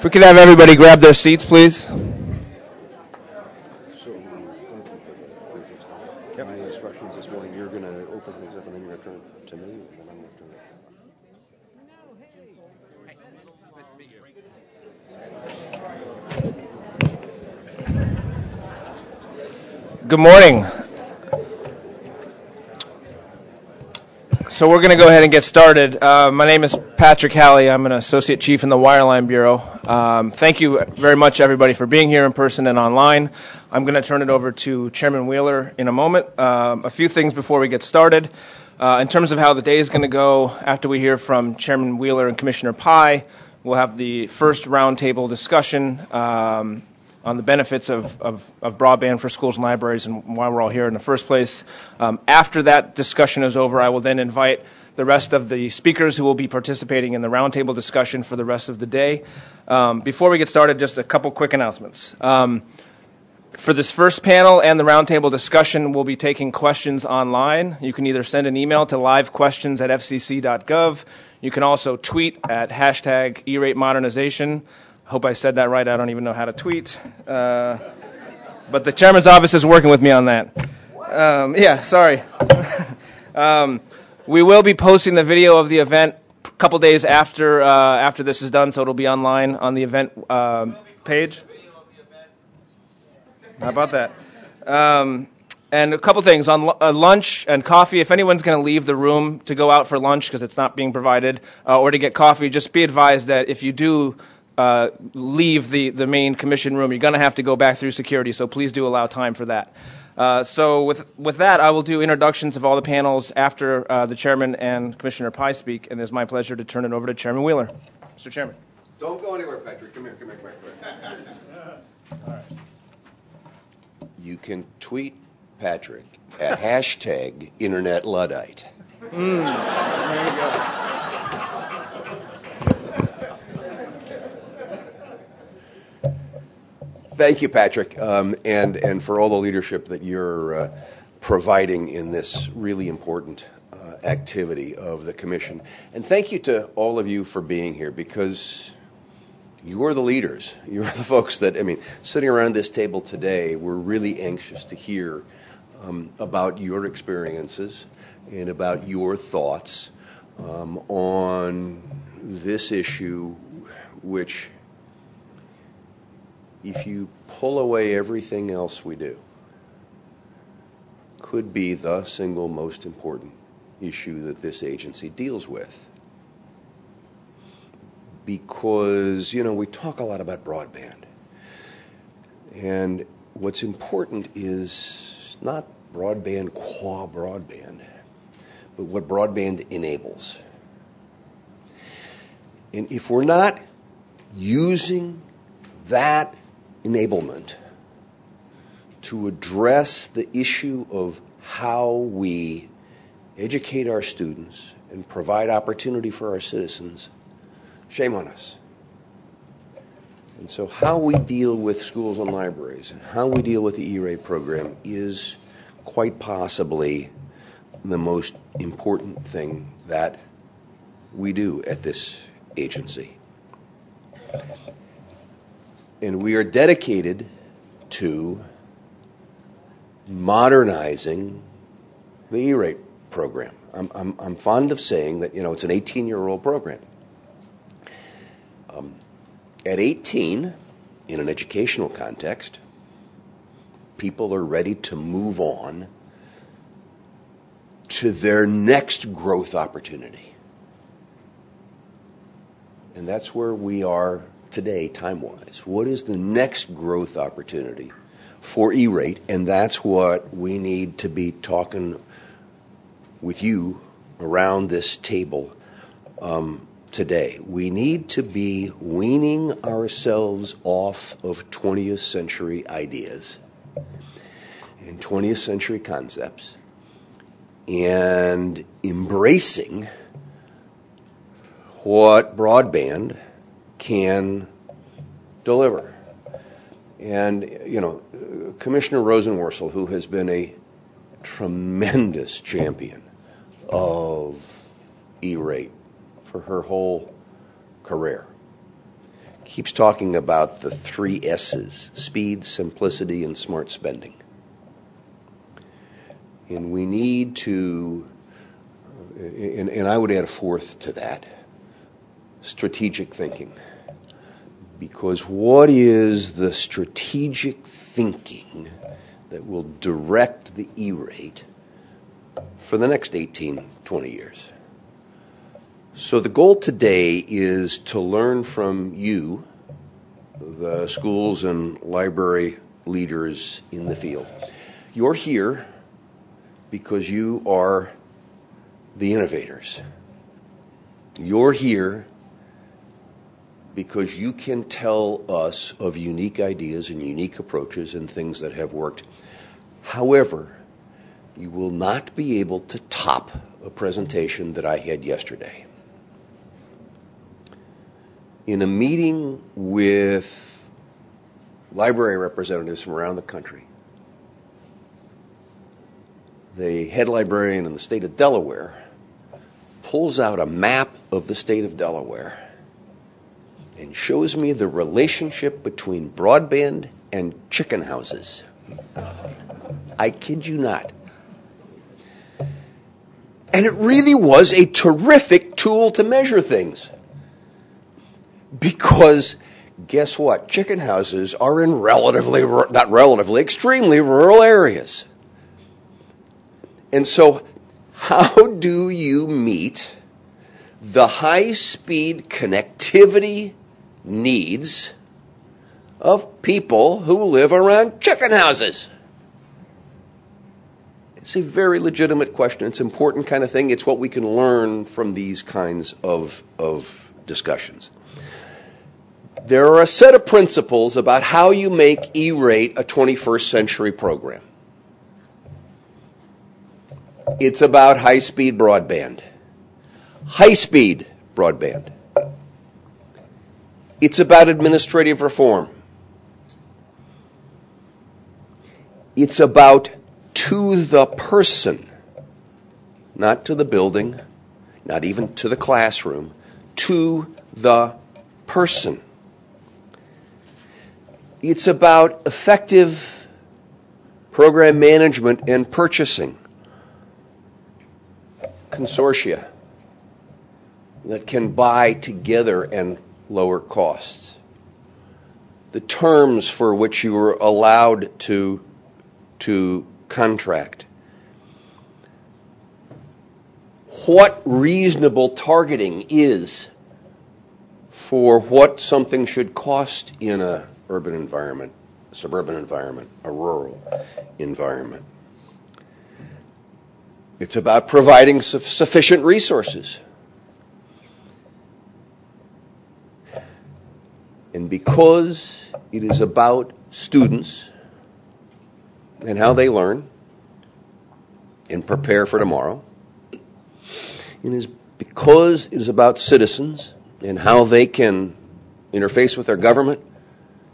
If we could have everybody grab their seats, please. So, thank you for the briefing stuff. Yep. My instructions this morning, you're going to open things up and then you're going to turn it to me, and then I'm going to turn it. Good morning. So we're going to go ahead and get started. My name is Patrick Halley. I'm an associate chief in the Wireline Bureau. Thank you very much, everybody, for being here in person and online. I'm going to turn it over to Chairman Wheeler in a moment. A few things before we get started. In terms of how the day is going to go, after we hear from Chairman Wheeler and Commissioner Pai, we'll have the first roundtable discussion on the benefits of broadband for schools and libraries and why we're all here in the first place. After that discussion is over, I will then invite the rest of the speakers who will be participating in the roundtable discussion for the rest of the day. Before we get started, just a couple quick announcements. For this first panel and the roundtable discussion, we'll be taking questions online. You can either send an email to livequestions@fcc.gov. You can also tweet at hashtag E-rate modernization. Hope I said that right. I don't even know how to tweet. But the chairman's office is working with me on that. Sorry. We will be posting the video of the event a couple days after this is done, so it'll be online on the event page. How about that? And a couple things on lunch and coffee. If anyone's going to leave the room to go out for lunch because it's not being provided, or to get coffee, just be advised that if you do leave the main commission room, you're going to have to go back through security, so please do allow time for that. So with that, I will do introductions of all the panels after the chairman and Commissioner Pai speak, and it's my pleasure to turn it over to Chairman Wheeler. Mr. Chairman. Don't go anywhere, Patrick. Come here. All right. You can tweet Patrick at hashtag Internet Luddite. There you go. Thank you, Patrick, and for all the leadership that you're providing in this really important activity of the Commission. And thank you to all of you for being here, because you're the leaders. You're the folks that, sitting around this table today, we're really anxious to hear about your experiences and about your thoughts on this issue, which, if you pull away everything else we do, could be the single most important issue that this agency deals with. Because, we talk a lot about broadband. And what's important is not broadband qua broadband, but what broadband enables. And if we're not using that enablement to address the issue of how we educate our students and provide opportunity for our citizens, shame on us. And so how we deal with schools and libraries and how we deal with the E-rate program is quite possibly the most important thing that we do at this agency. And we are dedicated to modernizing the E-rate program. I'm fond of saying that, it's an 18-year-old program. At 18, in an educational context, people are ready to move on to their next growth opportunity. And that's where we are today, time-wise. What is the next growth opportunity for E-rate? And that's what we need to be talking with you around this table today. We need to be weaning ourselves off of 20th century ideas and 20th century concepts and embracing what broadband can deliver. And, Commissioner Rosenworcel, who has been a tremendous champion of E-rate for her whole career, keeps talking about the 3 S's: speed, simplicity, and smart spending. And we need to, and I would add a 4th to that, strategic thinking. Because what is the strategic thinking that will direct the E-rate for the next 18, 20 years? So the goal today is to learn from you, the schools and library leaders in the field. You're here because you are the innovators. You're here because you can tell us of unique ideas and unique approaches and things that have worked. However, you will not be able to top a presentation that I had yesterday. In a meeting with library representatives from around the country, the head librarian in the state of Delaware pulls out a map of the state of Delaware and shows me the relationship between broadband and chicken houses. I kid you not. And it really was a terrific tool to measure things. Because guess what? Chicken houses are in extremely rural areas. And so how do you meet the high-speed connectivity needs of people who live around chicken houses? It's a very legitimate question. It's an important kind of thing. It's what we can learn from these kinds of discussions. There are a set of principles about how you make E-rate a 21st century program. It's about high-speed broadband. High-speed broadband. It's about administrative reform. It's about to the person, not to the building, not even to the classroom, to the person. It's about effective program management and purchasing. Consortia that can buy together and lower costs. The terms for which you are allowed to contract. What reasonable targeting is for what something should cost in an urban environment, a suburban environment, a rural environment. It's about providing sufficient resources. And because it is about students and how they learn and prepare for tomorrow, it is because it is about citizens and how they can interface with their government,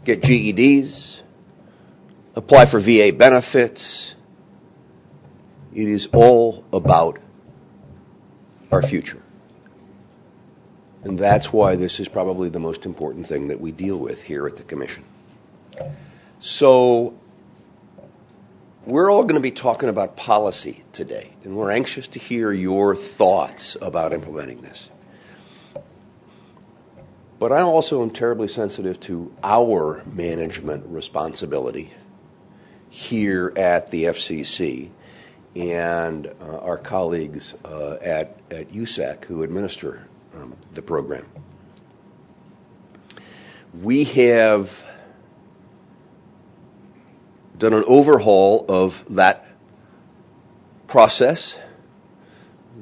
get GEDs, apply for VA benefits. It is all about our future. And that's why this is probably the most important thing that we deal with here at the Commission. So we're all going to be talking about policy today, and we're anxious to hear your thoughts about implementing this. But I also am terribly sensitive to our management responsibility here at the FCC and our colleagues at USAC who administer the program. We have done an overhaul of that process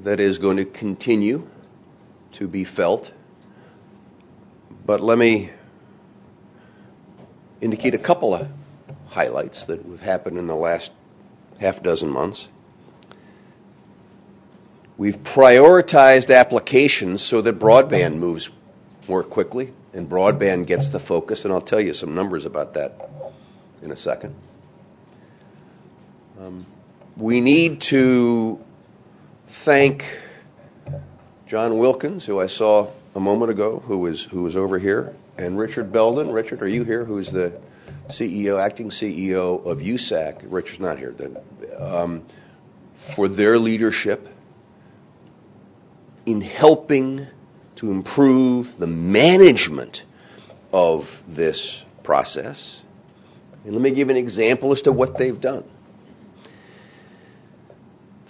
that is going to continue to be felt. But let me indicate a couple of highlights that have happened in the last half dozen months. We've prioritized applications so that broadband moves more quickly and broadband gets the focus, and I'll tell you some numbers about that in a second. We need to thank John Wilkins, who I saw a moment ago, who was over here, and Richard Belden. Richard, are you here? Who's the CEO, acting CEO of USAC? Richard's not here. For their leadership in helping to improve the management of this process. And let me give an example as to what they've done.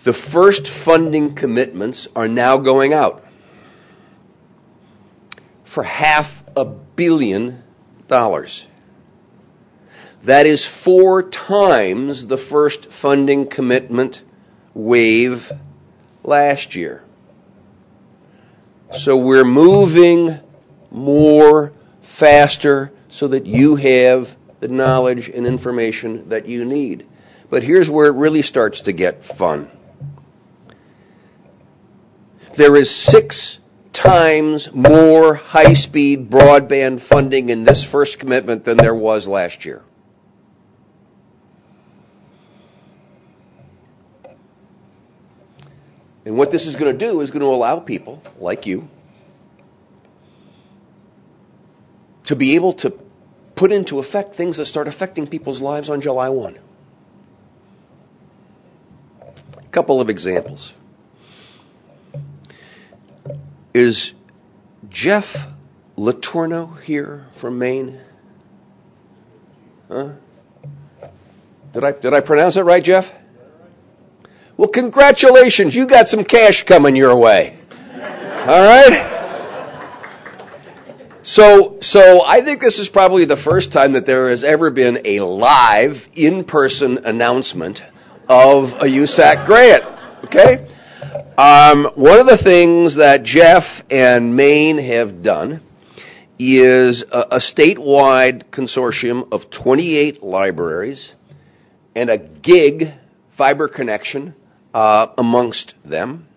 The first funding commitments are now going out for $500 million. That is 4 times the first funding commitment wave last year. So we're moving more faster so that you have the knowledge and information that you need. But here's where it really starts to get fun. There is 6 times more high-speed broadband funding in this first commitment than there was last year. And what this is going to do is going to allow people like you to be able to put into effect things that start affecting people's lives on July 1. A couple of examples. Is Jeff Letourneau here from Maine? Huh? Did I pronounce it right, Jeff? Well, congratulations. You got some cash coming your way. All right? So I think this is probably the first time that there has ever been a live, in-person announcement of a USAC grant. Okay? One of the things that Jeff and Maine have done is a statewide consortium of 28 libraries and a gig fiber connection amongst them.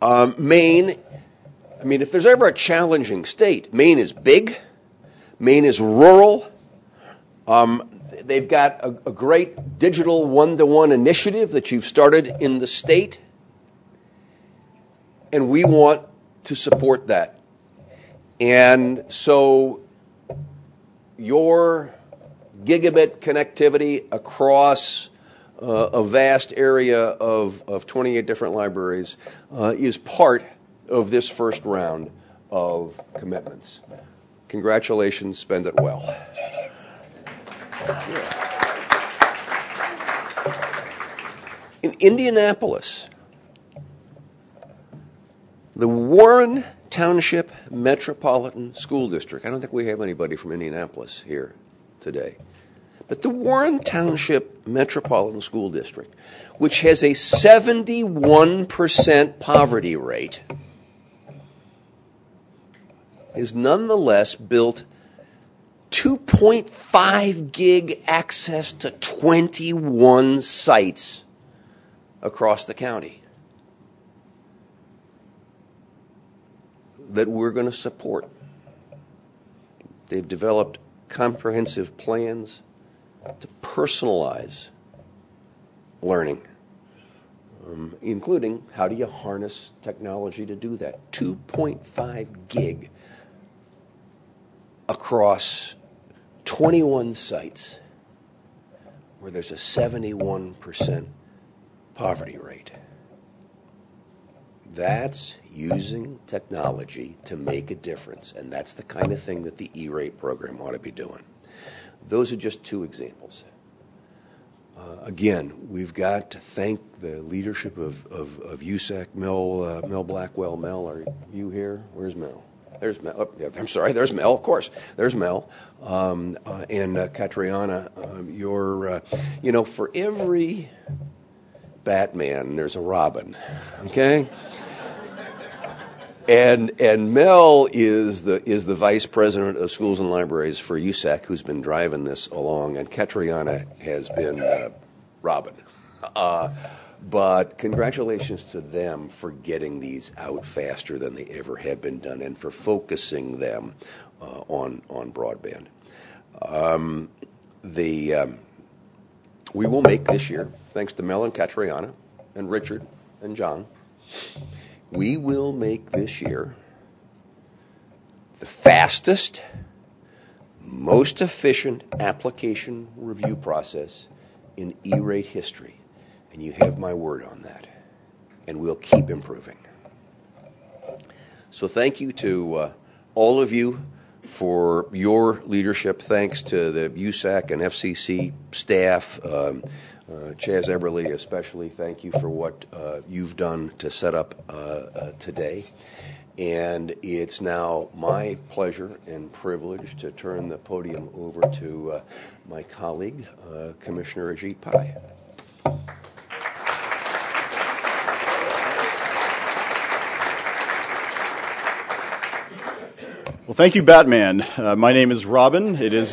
Maine, I mean, if there's ever a challenging state, Maine is big. Maine is rural. They've got a great digital one-to-one initiative that you've started in the state. And we want to support that. And so your gigabit connectivity across a vast area of 28 different libraries is part of this first round of commitments. Congratulations, spend it well. In Indianapolis, the Warren Township Metropolitan School District, I don't think we have anybody from Indianapolis here today, but the Warren Township Metropolitan School District, which has a 71% poverty rate, has nonetheless built 2.5 gig access to 21 sites across the county that we're going to support. They've developed comprehensive plans to personalize learning, including how do you harness technology to do that. 2.5 gig across 21 sites where there's a 71% poverty rate. That's using technology to make a difference, and that's the kind of thing that the E-rate program ought to be doing. Those are just 2 examples. Again, we've got to thank the leadership of USAC. Mel Blackwell. Mel, are you here? Where's Mel? There's Mel. Oh, yeah, I'm sorry, there's Mel, of course. There's Mel. And Catriona, for every Batman, there's a Robin, okay? And Mel is the vice president of schools and libraries for USAC, who's been driving this along, and Catriona has been Robin. But congratulations to them for getting these out faster than they ever have been done, and for focusing them on broadband. We will make this year, thanks to Mel and Catriona and Richard and John, we will make this year the fastest, most efficient application review process in E-rate history. And you have my word on that. And we'll keep improving. So thank you to all of you for your leadership. Thanks to the USAC and FCC staff, Chaz Eberly especially. Thank you for what you've done to set up today. And it's now my pleasure and privilege to turn the podium over to my colleague, Commissioner Ajit Pai. Well, thank you, Batman. My name is Robin. It is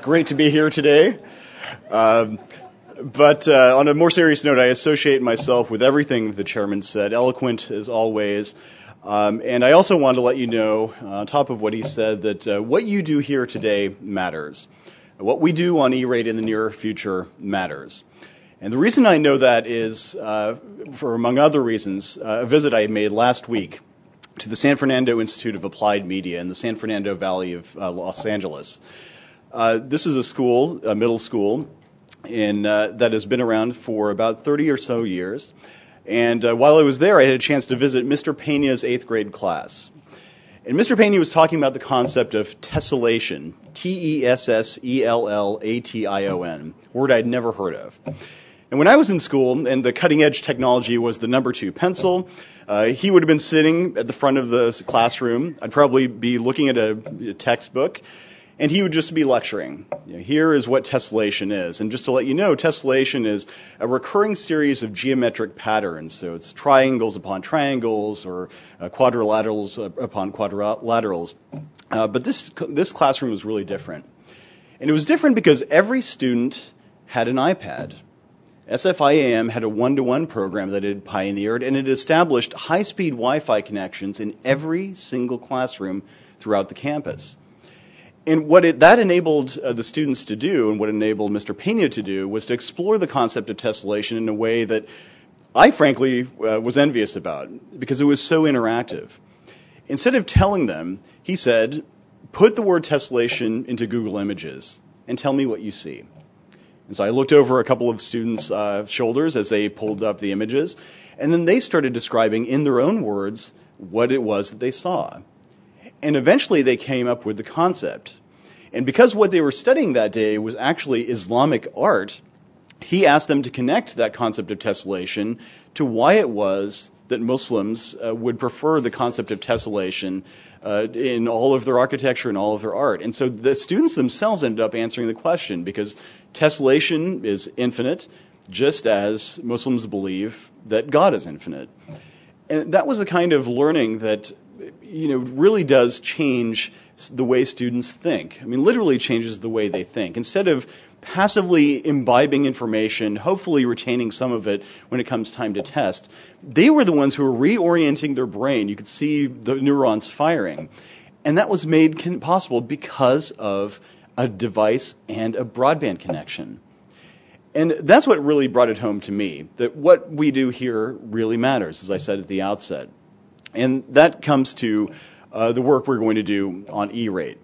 great to be here today. But on a more serious note, I associate myself with everything the chairman said, eloquent as always. And I also want to let you know, on top of what he said, that what you do here today matters. What we do on E-rate in the near future matters. And the reason I know that is, for among other reasons, a visit I made last week to the San Fernando Institute of Applied Media in the San Fernando Valley of Los Angeles. This is a school, a middle school, that has been around for about 30 or so years. And while I was there, I had a chance to visit Mr. Pena's 8th grade class. And Mr. Pena was talking about the concept of tessellation, Tessellation, a word I'd never heard of. And when I was in school, and the cutting-edge technology was the number 2 pencil, he would have been sitting at the front of the classroom. I'd probably be looking at a textbook, and he would just be lecturing. Here is what tessellation is. And just to let you know, tessellation is a recurring series of geometric patterns. So it's triangles upon triangles or quadrilaterals upon quadrilaterals. But this classroom was really different. And it was different because every student had an iPad. SFIAM had a one-to-one program that it had pioneered, and it established high-speed Wi-Fi connections in every single classroom throughout the campus. And what that enabled the students to do, and what it enabled Mr. Pena to do, was to explore the concept of tessellation in a way that I, frankly, was envious about, because it was so interactive. Instead of telling them, he said, put the word tessellation into Google Images and tell me what you see. And so I looked over a couple of students' shoulders as they pulled up the images, and then they started describing in their own words what it was that they saw. And eventually they came up with the concept. And because what they were studying that day was actually Islamic art, he asked them to connect that concept of tessellation to why it was that Muslims would prefer the concept of tessellation in all of their architecture and all of their art. And so the students themselves ended up answering the question, because tessellation is infinite, just as Muslims believe that God is infinite. And that was the kind of learning that really does change the way students think. I mean, literally changes the way they think. Instead of passively imbibing information, hopefully retaining some of it when it comes time to test, they were the ones who were reorienting their brain. You could see the neurons firing. And that was made possible because of a device and a broadband connection. And that's what really brought it home to me, that what we do here really matters, as I said at the outset. And that comes to the work we're going to do on E-rate.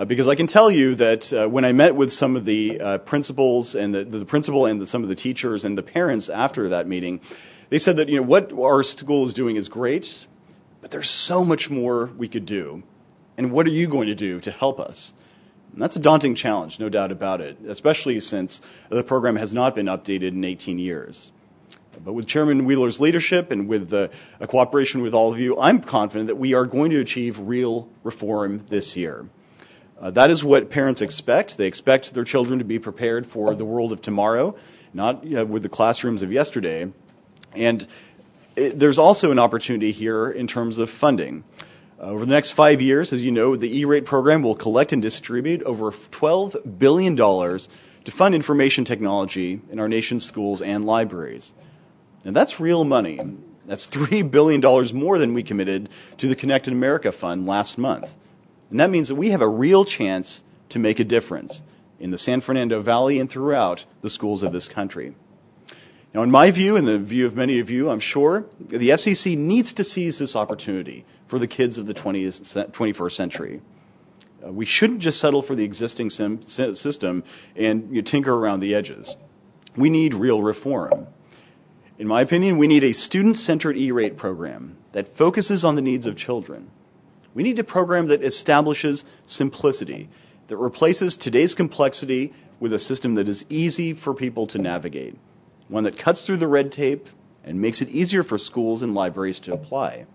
Because I can tell you that when I met with some of the principals and the principal and some of the teachers and the parents after that meeting, they said that what our school is doing is great, but there's so much more we could do. And what are you going to do to help us? And that's a daunting challenge, no doubt about it, especially since the program has not been updated in 18 years. But with Chairman Wheeler's leadership and with a cooperation with all of you, I'm confident that we are going to achieve real reform this year. That is what parents expect. They expect their children to be prepared for the world of tomorrow, not with the classrooms of yesterday. And there's also an opportunity here in terms of funding. Over the next 5 years, as you know, the E-rate program will collect and distribute over $12 billion to fund information technology in our nation's schools and libraries. And that's real money. That's $3 billion more than we committed to the Connected America Fund last month. And that means that we have a real chance to make a difference in the San Fernando Valley and throughout the schools of this country. Now, in my view, and the view of many of you, I'm sure, the FCC needs to seize this opportunity for the kids of the 21st century. We shouldn't just settle for the existing system and tinker around the edges. We need real reform. In my opinion, we need a student-centered E-rate program that focuses on the needs of children. We need a program that establishes simplicity, that replaces today's complexity with a system that is easy for people to navigate, one that cuts through the red tape and makes it easier for schools and libraries to apply.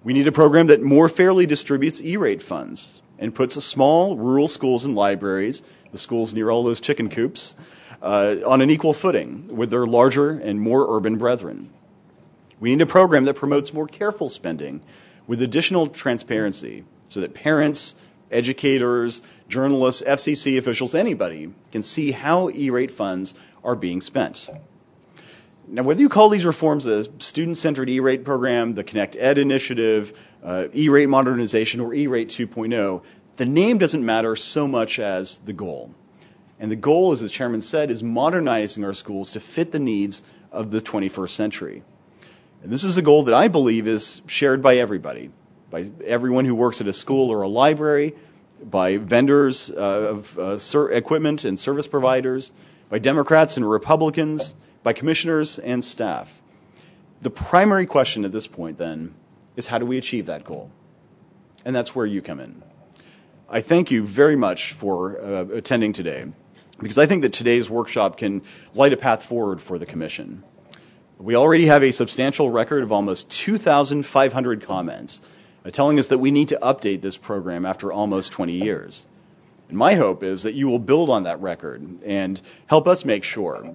We need a program that more fairly distributes E-rate funds and puts small rural schools and libraries, the schools near all those chicken coops, on an equal footing with their larger and more urban brethren. We need a program that promotes more careful spending with additional transparency so that parents, educators, journalists, FCC officials, anybody can see how E-rate funds are being spent. Now, whether you call these reforms a student-centered E-rate program, the Connect Ed initiative, E-rate modernization, or E-rate 2.0, the name doesn't matter so much as the goal. And the goal, as the chairman said, is modernizing our schools to fit the needs of the 21st century. And this is a goal that I believe is shared by everybody, by everyone who works at a school or a library, by vendors of equipment and service providers, by Democrats and Republicans, by commissioners and staff. The primary question at this point, then, is how do we achieve that goal? And that's where you come in. I thank you very much for attending today, because I think that today's workshop can light a path forward for the Commission. We already have a substantial record of almost 2,500 comments telling us that we need to update this program after almost 20 years. And my hope is that you will build on that record and help us make sure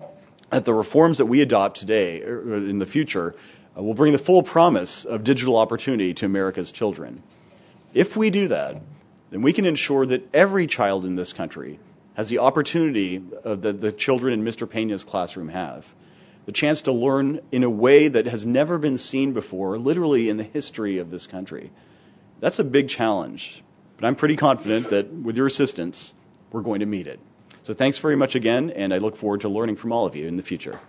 that the reforms that we adopt today or in the future will bring the full promise of digital opportunity to America's children. If we do that, then we can ensure that every child in this country has the opportunity that the children in Mr. Pena's classroom have, the chance to learn in a way that has never been seen before, literally in the history of this country. That's a big challenge, but I'm pretty confident that with your assistance, we're going to meet it. So thanks very much again, and I look forward to learning from all of you in the future.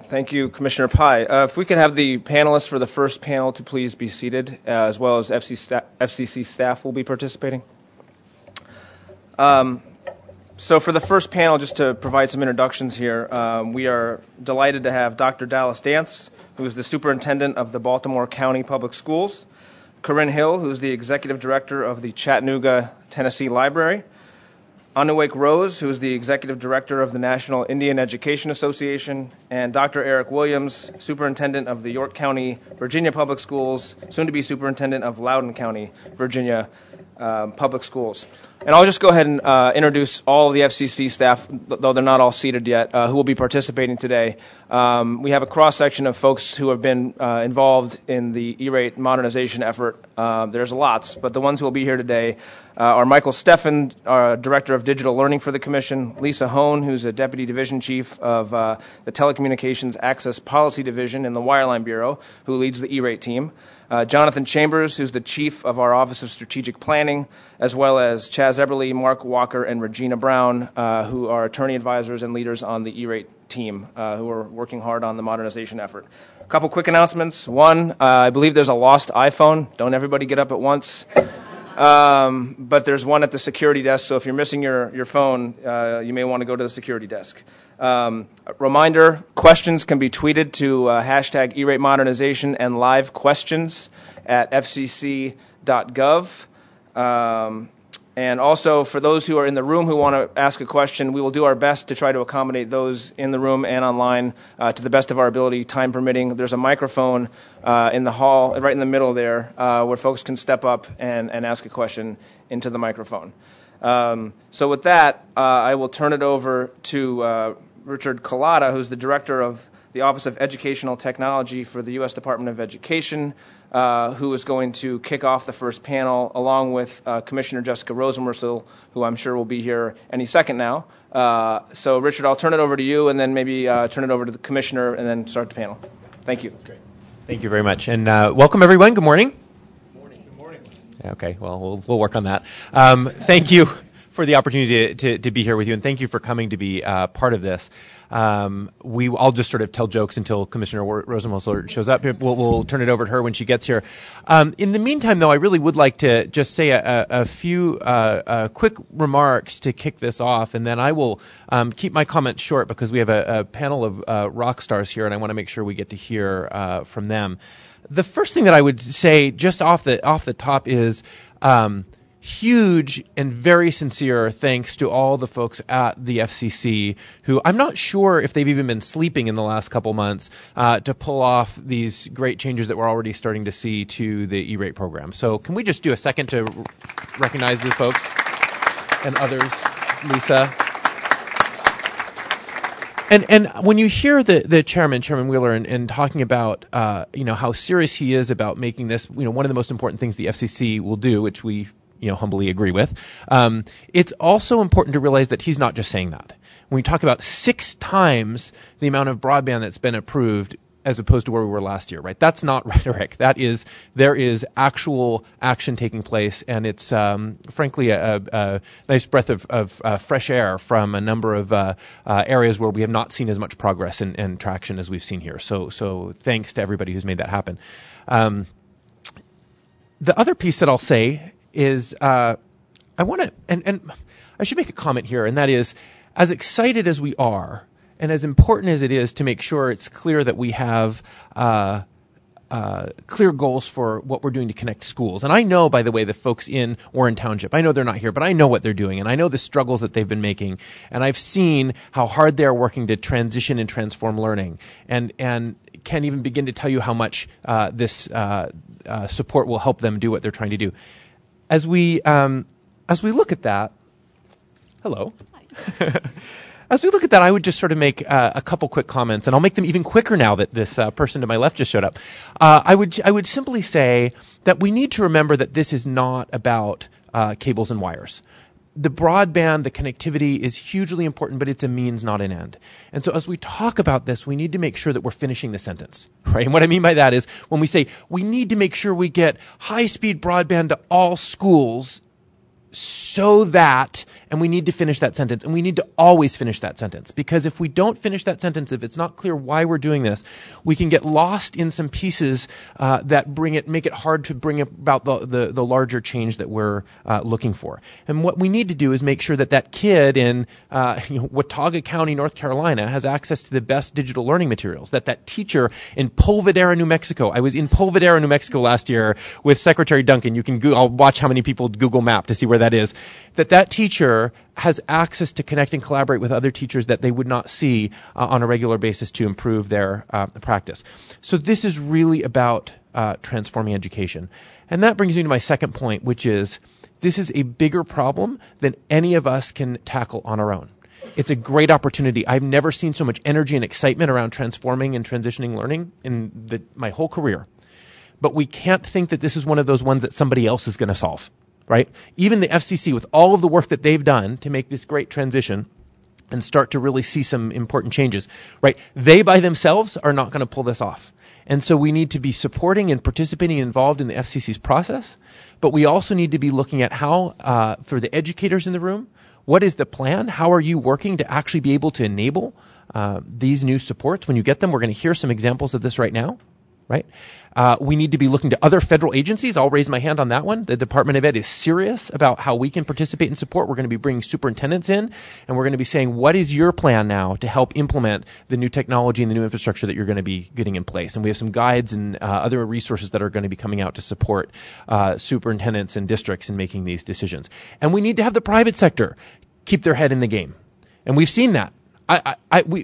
Thank you, Commissioner Pai. If we could have the panelists for the first panel to please be seated, as well as FCC staff will be participating. So for the first panel, just to provide some introductions here, we are delighted to have Dr. Dallas Dance, who is the superintendent of the Baltimore County Public Schools, Corinne Hill, who is the executive director of the Chattanooga, Tennessee Library, Anuwake Rose, who is the executive director of the National Indian Education Association, and Dr. Eric Williams, superintendent of the York County, Virginia Public Schools, soon to be superintendent of Loudoun County, Virginia Public Schools. And I'll just go ahead and introduce all of the FCC staff, though they're not all seated yet, who will be participating today. We have a cross-section of folks who have been involved in the E-rate modernization effort. There's lots, but the ones who will be here today are Michael Steffen, Director of Digital Learning for the Commission, Lisa Hone, who's a Deputy Division Chief of the Telecommunications Access Policy Division in the Wireline Bureau, who leads the E-rate team, Jonathan Chambers, who's the Chief of our Office of Strategic Planning, as well as Chaz Eberly, Mark Walker, and Regina Brown, who are attorney advisors and leaders on the E-rate team, who are working hard on the modernization effort. A couple quick announcements. One, I believe there's a lost iPhone. Don't everybody get up at once. But there's one at the security desk, so if you're missing your phone, you may want to go to the security desk. Reminder, questions can be tweeted to hashtag E-rate modernization and live questions at fcc.gov. And also, for those who are in the room who want to ask a question, we will do our best to try to accommodate those in the room and online to the best of our ability, time permitting. There's a microphone in the hall, right in the middle there, where folks can step up and ask a question into the microphone. So with that, I will turn it over to Richard Collada, who's the director of the Office of Educational Technology for the U.S. Department of Education, who is going to kick off the first panel, along with Commissioner Jessica Rosenworcel, who I'm sure will be here any second now. So, Richard, I'll turn it over to you, and then maybe turn it over to the Commissioner, and then start the panel. Thank you. Great. Thank you very much. And welcome, everyone. Good morning. Good morning. Okay, well, we'll work on that. Thank you for the opportunity to be here with you, and thank you for coming to be part of this. I'll just sort of tell jokes until Commissioner Rosenwasser shows up. We'll turn it over to her when she gets here. In the meantime, though, I really would like to just say a few quick remarks to kick this off, and then I will keep my comments short because we have a panel of rock stars here, and I want to make sure we get to hear from them. The first thing that I would say just off the top is huge and very sincere thanks to all the folks at the FCC who I'm not sure if they've even been sleeping in the last couple months to pull off these great changes that we're already starting to see to the E-rate program. So can we just do a second to recognize these folks and others, Lisa? And when you hear the Chairman Wheeler, and talking about how serious he is about making this one of the most important things the FCC will do, which we humbly agree with, it's also important to realize that he's not just saying that. When we talk about 6 times the amount of broadband that's been approved as opposed to where we were last year, right? That's not rhetoric. There is actual action taking place, and it's frankly a nice breath of fresh air from a number of areas where we have not seen as much progress and traction as we've seen here. So thanks to everybody who's made that happen. The other piece that I'll say is I want to, and I should make a comment here, and that is, as excited as we are, and as important as it is to make sure it's clear that we have clear goals for what we're doing to connect schools. And I know, by the way, the folks in Warren Township, I know they're not here, but I know what they're doing, and I know the struggles that they've been making, and I've seen how hard they're working to transition and transform learning, and can't even begin to tell you how much this support will help them do what they're trying to do. As we look at that, hello. Hi. As we look at that, I would just sort of make a couple quick comments, and I'll make them even quicker now that this person to my left just showed up. I would simply say that we need to remember that this is not about cables and wires. The broadband, the connectivity is hugely important, but it's a means, not an end. And so as we talk about this, we need to make sure that we're finishing the sentence, right? And what I mean by that is when we say we need to make sure we get high-speed broadband to all schools so that, and we need to finish that sentence, and we need to always finish that sentence, because if we don't finish that sentence, if it's not clear why we're doing this, we can get lost in some pieces that make it hard to bring about the larger change that we're looking for. And what we need to do is make sure that kid in Watauga County, North Carolina, has access to the best digital learning materials, that teacher in Polvidera, New Mexico. I was in Polvidera, New Mexico last year with Secretary Duncan. You can I'll watch how many people Google Map to see where that is. That teacher has access to connect and collaborate with other teachers that they would not see on a regular basis to improve their practice. So this is really about transforming education. And that brings me to my second point, which is this is a bigger problem than any of us can tackle on our own. It's a great opportunity. I've never seen so much energy and excitement around transforming and transitioning learning in my whole career. But we can't think that this is one of those ones that somebody else is going to solve. Right? Even the FCC, with all of the work that they've done to make this great transition and start to really see some important changes, right? They by themselves are not going to pull this off. And so we need to be supporting and participating and involved in the FCC's process, but we also need to be looking at how, for the educators in the room, what is the plan? How are you working to actually be able to enable these new supports when you get them? We're going to hear some examples of this right now. Right? We need to be looking to other federal agencies. I'll raise my hand on that one. The Department of Ed is serious about how we can participate and support. We're going to be bringing superintendents in, and we're going to be saying, what is your plan now to help implement the new technology and the new infrastructure that you're going to be getting in place? And we have some guides and other resources that are going to be coming out to support superintendents and districts in making these decisions. And we need to have the private sector keep their head in the game. And we've seen that.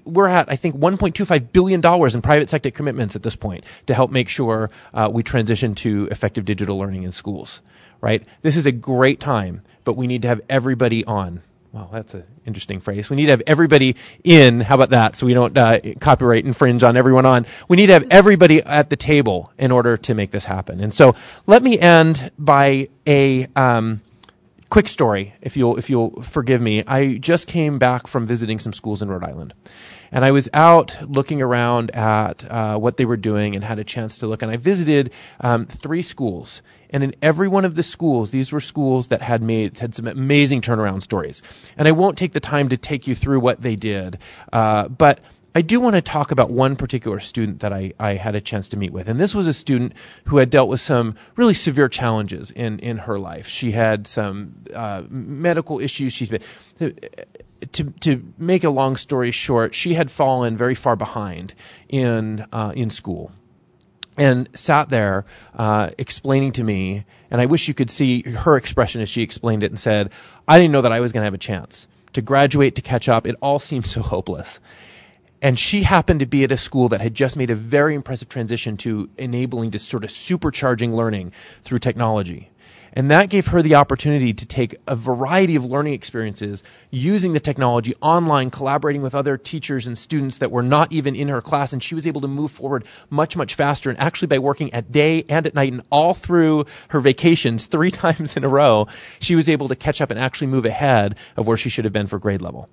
We're at, I think, $1.25 billion in private sector commitments at this point to help make sure we transition to effective digital learning in schools, right? This is a great time, but we need to have everybody on. Wow, that's an interesting phrase. We need to have everybody in. How about that? So we don't copyright infringe on everyone on. We need to have everybody at the table in order to make this happen. And so let me end by a quick story, if you'll forgive me. I just came back from visiting some schools in Rhode Island. And I was out looking around at what they were doing and had a chance to look. And I visited 3 schools. And in every one of the schools, these were schools that had some amazing turnaround stories. And I won't take the time to take you through what they did, but I do want to talk about one particular student that I had a chance to meet with. And this was a student who had dealt with some really severe challenges in her life. She had some medical issues. To make a long story short, she had fallen very far behind in school. And sat there explaining to me, and I wish you could see her expression as she explained it and said, I didn't know that I was going to have a chance to graduate, to catch up. It all seemed so hopeless. And she happened to be at a school that had just made a very impressive transition to enabling this sort of supercharging learning through technology. And that gave her the opportunity to take a variety of learning experiences using the technology online, collaborating with other teachers and students that were not even in her class. And she was able to move forward much, much faster. And actually by working at day and at night and all through her vacations 3 times in a row, she was able to catch up and actually move ahead of where she should have been for grade level.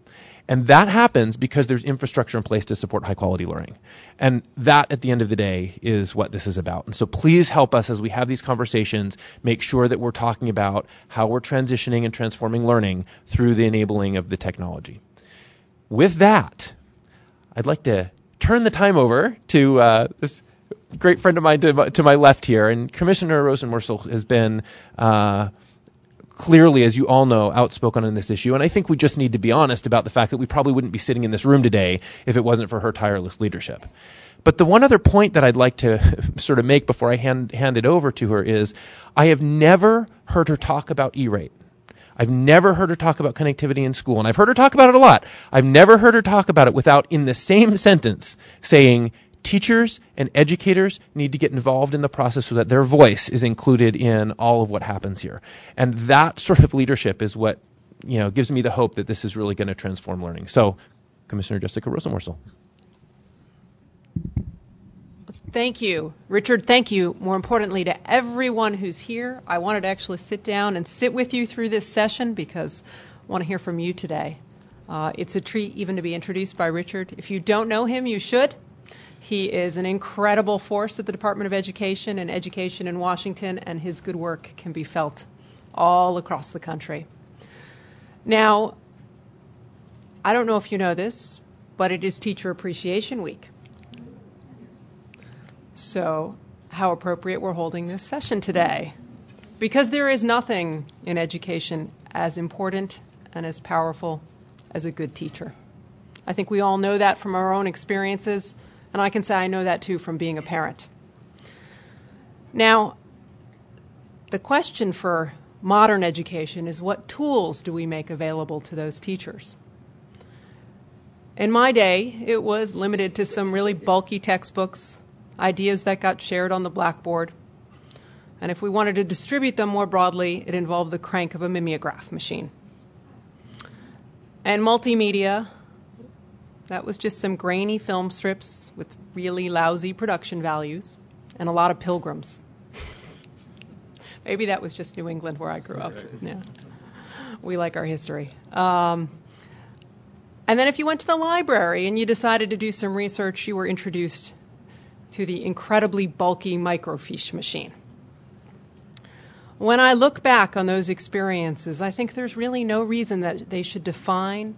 And that happens because there's infrastructure in place to support high-quality learning. And that, at the end of the day, is what this is about. And so please help us as we have these conversations, make sure that we're talking about how we're transitioning and transforming learning through the enabling of the technology. With that, I'd like to turn the time over to this great friend of mine to my left here. And Commissioner Rosenworcel has been clearly, as you all know, outspoken on this issue. And I think we just need to be honest about the fact that we probably wouldn't be sitting in this room today if it wasn't for her tireless leadership. But the one other point that I'd like to sort of make before I hand it over to her is I have never heard her talk about E-rate. I've never heard her talk about connectivity in school, and I've heard her talk about it a lot. I've never heard her talk about it without, in the same sentence, saying teachers and educators need to get involved in the process so that their voice is included in all of what happens here. And that sort of leadership is what, gives me the hope that this is really going to transform learning. So, Commissioner Jessica Rosenworcel. Thank you, Richard. Thank you, more importantly, to everyone who's here. I wanted to actually sit down and sit with you through this session because I want to hear from you today. It's a treat even to be introduced by Richard. If you don't know him, you should. He is an incredible force at the Department of Education and Education in Washington, and his good work can be felt all across the country. Now, I don't know if you know this, but it is Teacher Appreciation Week. So, how appropriate we're holding this session today. Because there is nothing in education as important and as powerful as a good teacher. I think we all know that from our own experiences. And I can say I know that, too, from being a parent. Now, the question for modern education is what tools do we make available to those teachers? In my day, it was limited to some really bulky textbooks, ideas that got shared on the blackboard. And if we wanted to distribute them more broadly, it involved the crank of a mimeograph machine. And multimedia, that was just some grainy film strips with really lousy production values and a lot of pilgrims. Maybe that was just New England where I grew up. Yeah. We like our history. And then if you went to the library and you decided to do some research, you were introduced to the incredibly bulky microfiche machine. When I look back on those experiences, I think there's really no reason that they should define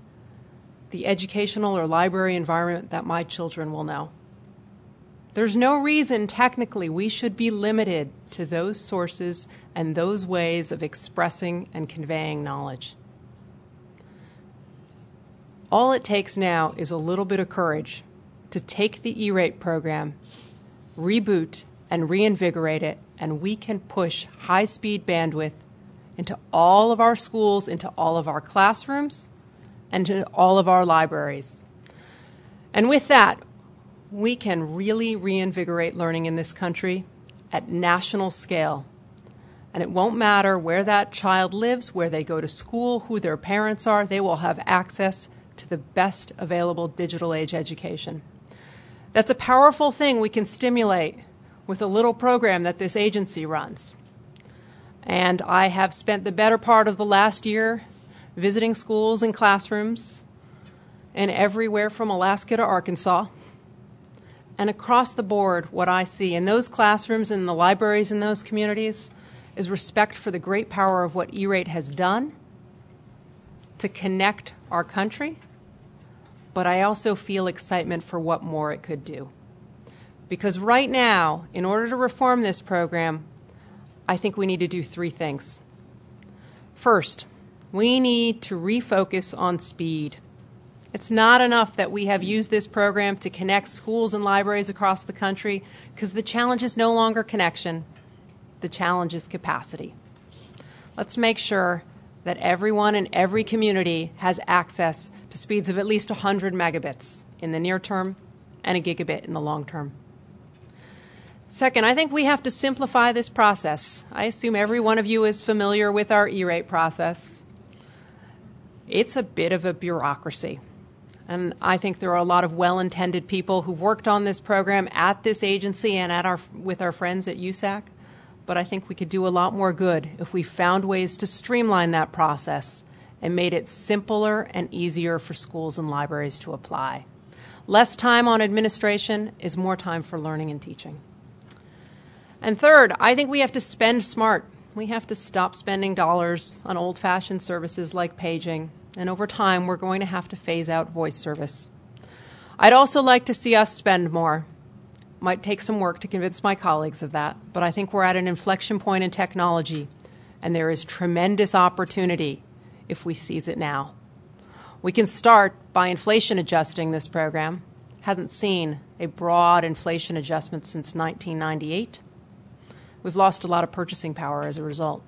the educational or library environment that my children will know. There's no reason technically we should be limited to those sources and those ways of expressing and conveying knowledge. All it takes now is a little bit of courage to take the E-rate program, reboot and reinvigorate it, and we can push high-speed bandwidth into all of our schools, into all of our classrooms, and to all of our libraries. And with that, we can really reinvigorate learning in this country at national scale. And it won't matter where that child lives, where they go to school, who their parents are, they will have access to the best available digital age education. That's a powerful thing we can stimulate with a little program that this agency runs. And I have spent the better part of the last year visiting schools and classrooms and everywhere from Alaska to Arkansas. And across the board, what I see in those classrooms and the libraries in those communities is respect for the great power of what E-rate has done to connect our country, but I also feel excitement for what more it could do. Because right now, in order to reform this program, I think we need to do three things. First, we need to refocus on speed. It's not enough that we have used this program to connect schools and libraries across the country, because the challenge is no longer connection. The challenge is capacity. Let's make sure that everyone in every community has access to speeds of at least 100 megabits in the near term and a gigabit in the long term. Second, I think we have to simplify this process. I assume every one of you is familiar with our E-rate process. It's a bit of a bureaucracy. And I think there are a lot of well-intended people who've worked on this program at this agency and with our friends at USAC. But I think we could do a lot more good if we found ways to streamline that process and made it simpler and easier for schools and libraries to apply. Less time on administration is more time for learning and teaching. And third, I think we have to spend smart. We have to stop spending dollars on old-fashioned services like paging. And over time, we're going to have to phase out voice service. I'd also like to see us spend more. Might take some work to convince my colleagues of that, but I think we're at an inflection point in technology, and there is tremendous opportunity if we seize it now. We can start by inflation adjusting this program. Haven't seen a broad inflation adjustment since 1998. We've lost a lot of purchasing power as a result.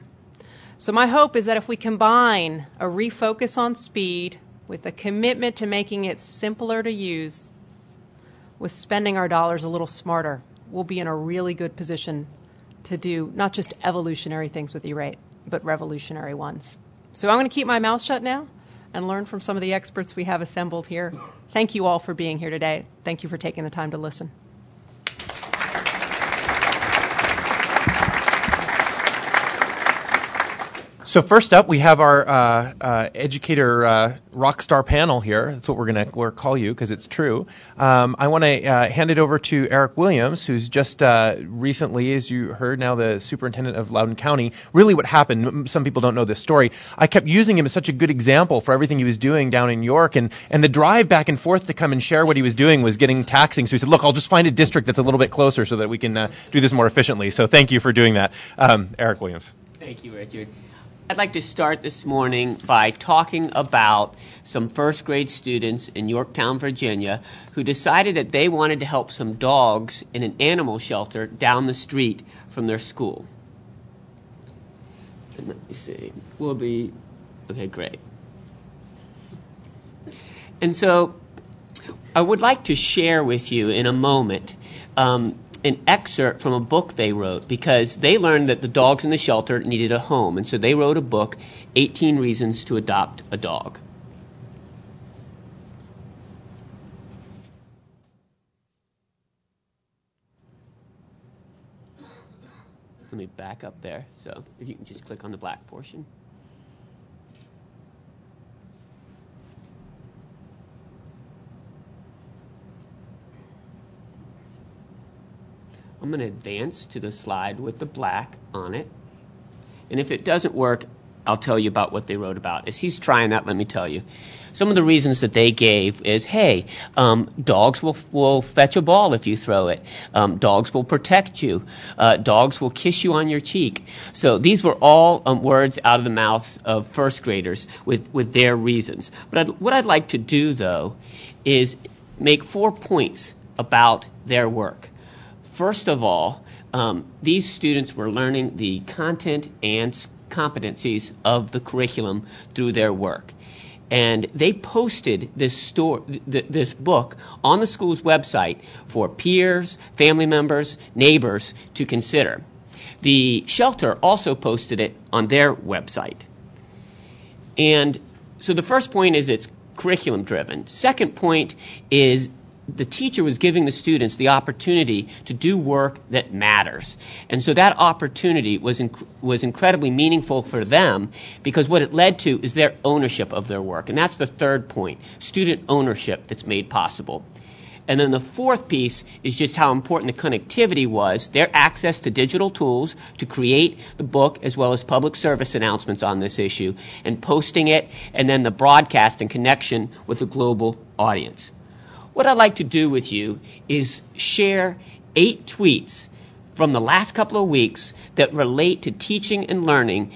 So my hope is that if we combine a refocus on speed with a commitment to making it simpler to use, with spending our dollars a little smarter, we'll be in a really good position to do not just evolutionary things with E-rate, but revolutionary ones. So I'm going to keep my mouth shut now and learn from some of the experts we have assembled here. Thank you all for being here today. Thank you for taking the time to listen. So first up, we have our educator rock star panel here. That's what we're call you, because it's true. I want to hand it over to Eric Williams, who's just recently, as you heard, now the superintendent of Loudoun County. Really, what happened? Some people don't know this story. I kept using him as such a good example for everything he was doing down in York, and the drive back and forth to come and share what he was doing was getting taxing. So he said, "Look, I'll just find a district that's a little bit closer so that we can do this more efficiently." So thank you for doing that, Eric Williams. Thank you, Richard. I'd like to start this morning by talking about some first grade students in Yorktown, Virginia, who decided that they wanted to help some dogs in an animal shelter down the street from their school. And let me see. Okay, great. And so I would like to share with you in a moment an excerpt from a book they wrote, because they learned that the dogs in the shelter needed a home. And so they wrote a book, 18 Reasons to Adopt a Dog. Let me back up there. So if you can just click on the black portion. I'm going to advance to the slide with the black on it. And if it doesn't work, I'll tell you about what they wrote about. As he's trying that, let me tell you. Some of the reasons that they gave is, hey, dogs will fetch a ball if you throw it. Dogs will protect you. Dogs will kiss you on your cheek. So these were all words out of the mouths of first graders with their reasons. But what I'd like to do, though, is make 4 points about their work. First of all, these students were learning the content and competencies of the curriculum through their work. And they posted this book on the school's website for peers, family members, neighbors to consider. The shelter also posted it on their website. And so the first point is it's curriculum driven. Second point is the teacher was giving the students the opportunity to do work that matters. And so that opportunity was incredibly meaningful for them, because what it led to is their ownership of their work. And that's the third point, student ownership that's made possible. And then the fourth piece is just how important the connectivity was, their access to digital tools to create the book as well as public service announcements on this issue and posting it, and then the broadcast and connection with a global audience. What I'd like to do with you is share 8 tweets from the last couple of weeks that relate to teaching and learning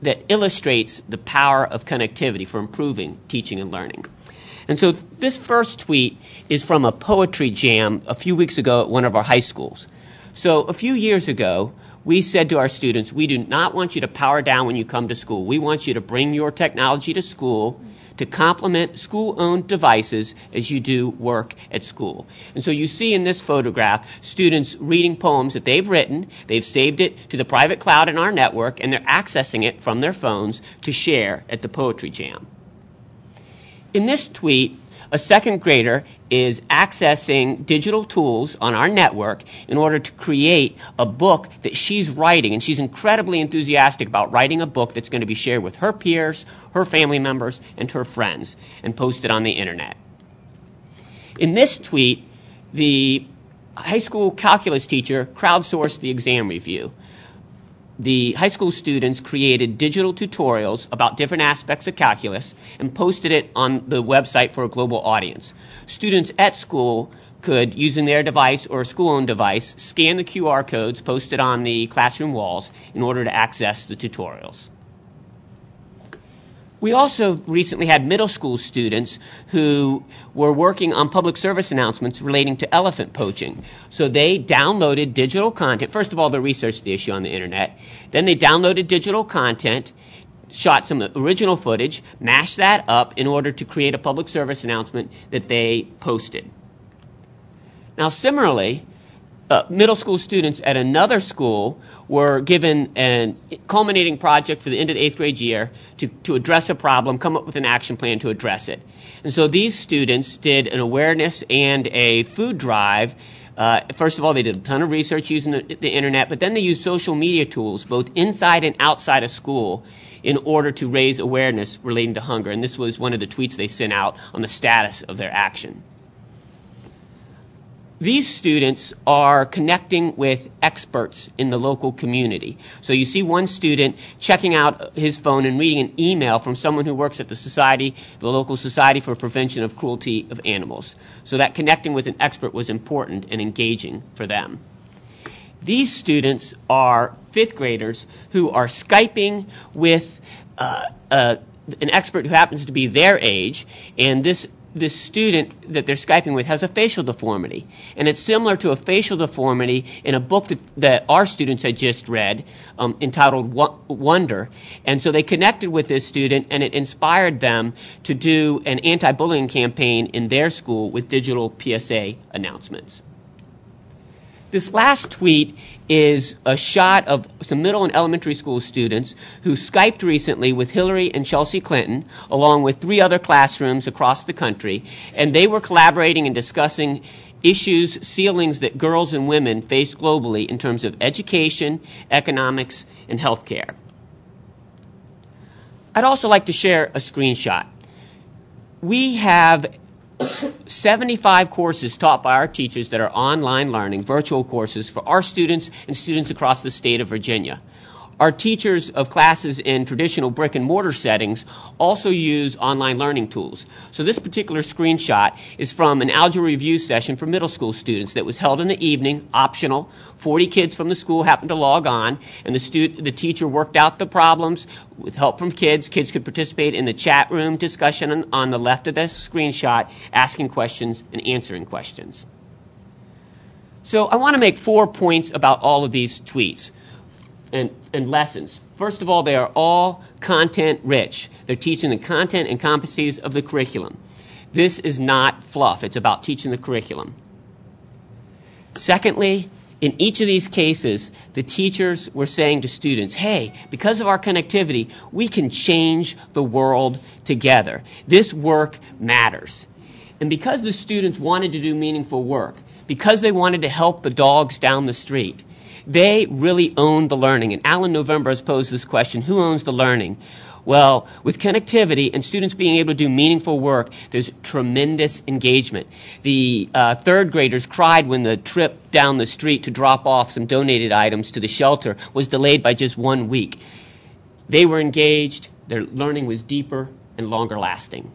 that illustrates the power of connectivity for improving teaching and learning. And so this first tweet is from a poetry jam a few weeks ago at one of our high schools. So a few years ago, we said to our students, we do not want you to power down when you come to school. We want you to bring your technology to school to complement school-owned devices as you do work at school. And so you see in this photograph students reading poems that they've written. They've saved it to the private cloud in our network, and they're accessing it from their phones to share at the poetry jam. In this tweet, a second grader is accessing digital tools on our network in order to create a book that she's writing, and she's incredibly enthusiastic about writing a book that's going to be shared with her peers, her family members, and her friends, and posted on the internet. In this tweet, the high school calculus teacher crowdsourced the exam review. The high school students created digital tutorials about different aspects of calculus and posted it on the website for a global audience. Students at school could, using their device or a school-owned device, scan the QR codes posted on the classroom walls in order to access the tutorials. We also recently had middle school students who were working on public service announcements relating to elephant poaching. So they downloaded digital content. First of all, they researched the issue on the internet. Then they downloaded digital content, shot some original footage, mashed that up in order to create a public service announcement that they posted. Now, similarly, middle school students at another school were given a culminating project for the end of the 8th grade year to address a problem, come up with an action plan to address it. And so these students did an awareness and a food drive. First of all, they did a ton of research using the internet, but then they used social media tools, both inside and outside of school, in order to raise awareness relating to hunger. And this was one of the tweets they sent out on the status of their action. These students are connecting with experts in the local community. So you see one student checking out his phone and reading an email from someone who works at the local Society for Prevention of Cruelty of Animals. So that connecting with an expert was important and engaging for them. These students are 5th graders who are Skyping with an expert who happens to be their age, and this student that they're Skyping with has a facial deformity. And it's similar to a facial deformity in a book that our students had just read entitled Wonder. And so they connected with this student, and it inspired them to do an anti-bullying campaign in their school with digital PSA announcements. This last tweet is a shot of some middle and elementary school students who Skyped recently with Hillary and Chelsea Clinton, along with 3 other classrooms across the country, and they were collaborating and discussing issues, ceilings that girls and women face globally in terms of education, economics, and healthcare. I'd also like to share a screenshot. We have 75 courses taught by our teachers that are online learning, virtual courses for our students and students across the state of Virginia. Our teachers of classes in traditional brick and mortar settings also use online learning tools. So this particular screenshot is from an algebra review session for middle school students that was held in the evening, optional. 40 kids from the school happened to log on, and the teacher worked out the problems with help from kids. Kids could participate in the chat room discussion on the left of this screenshot, asking questions and answering questions. So I want to make 4 points about all of these tweets and lessons. First of all, they are all content rich. They're teaching the content and competencies of the curriculum. This is not fluff. It's about teaching the curriculum. Secondly, in each of these cases, the teachers were saying to students, hey, because of our connectivity, we can change the world together. This work matters. And because the students wanted to do meaningful work, because they wanted to help the dogs down the street, they really owned the learning. And Alan November has posed this question, who owns the learning? Well, with connectivity and students being able to do meaningful work, there's tremendous engagement. The third graders cried when the trip down the street to drop off some donated items to the shelter was delayed by just 1 week. They were engaged, their learning was deeper and longer lasting.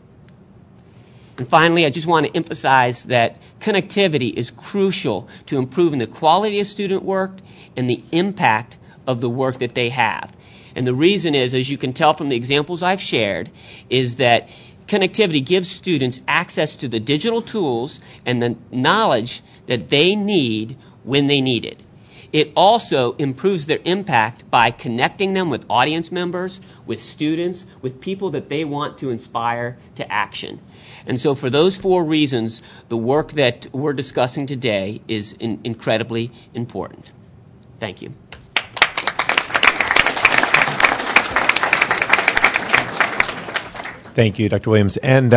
And finally, I just want to emphasize that connectivity is crucial to improving the quality of student work and the impact of the work that they have. And the reason is, as you can tell from the examples I've shared, is that connectivity gives students access to the digital tools and the knowledge that they need when they need it. It also improves their impact by connecting them with audience members, with students, with people that they want to inspire to action. And so for those 4 reasons, the work that we're discussing today is incredibly important. Thank you. Thank you, Dr. Williams. And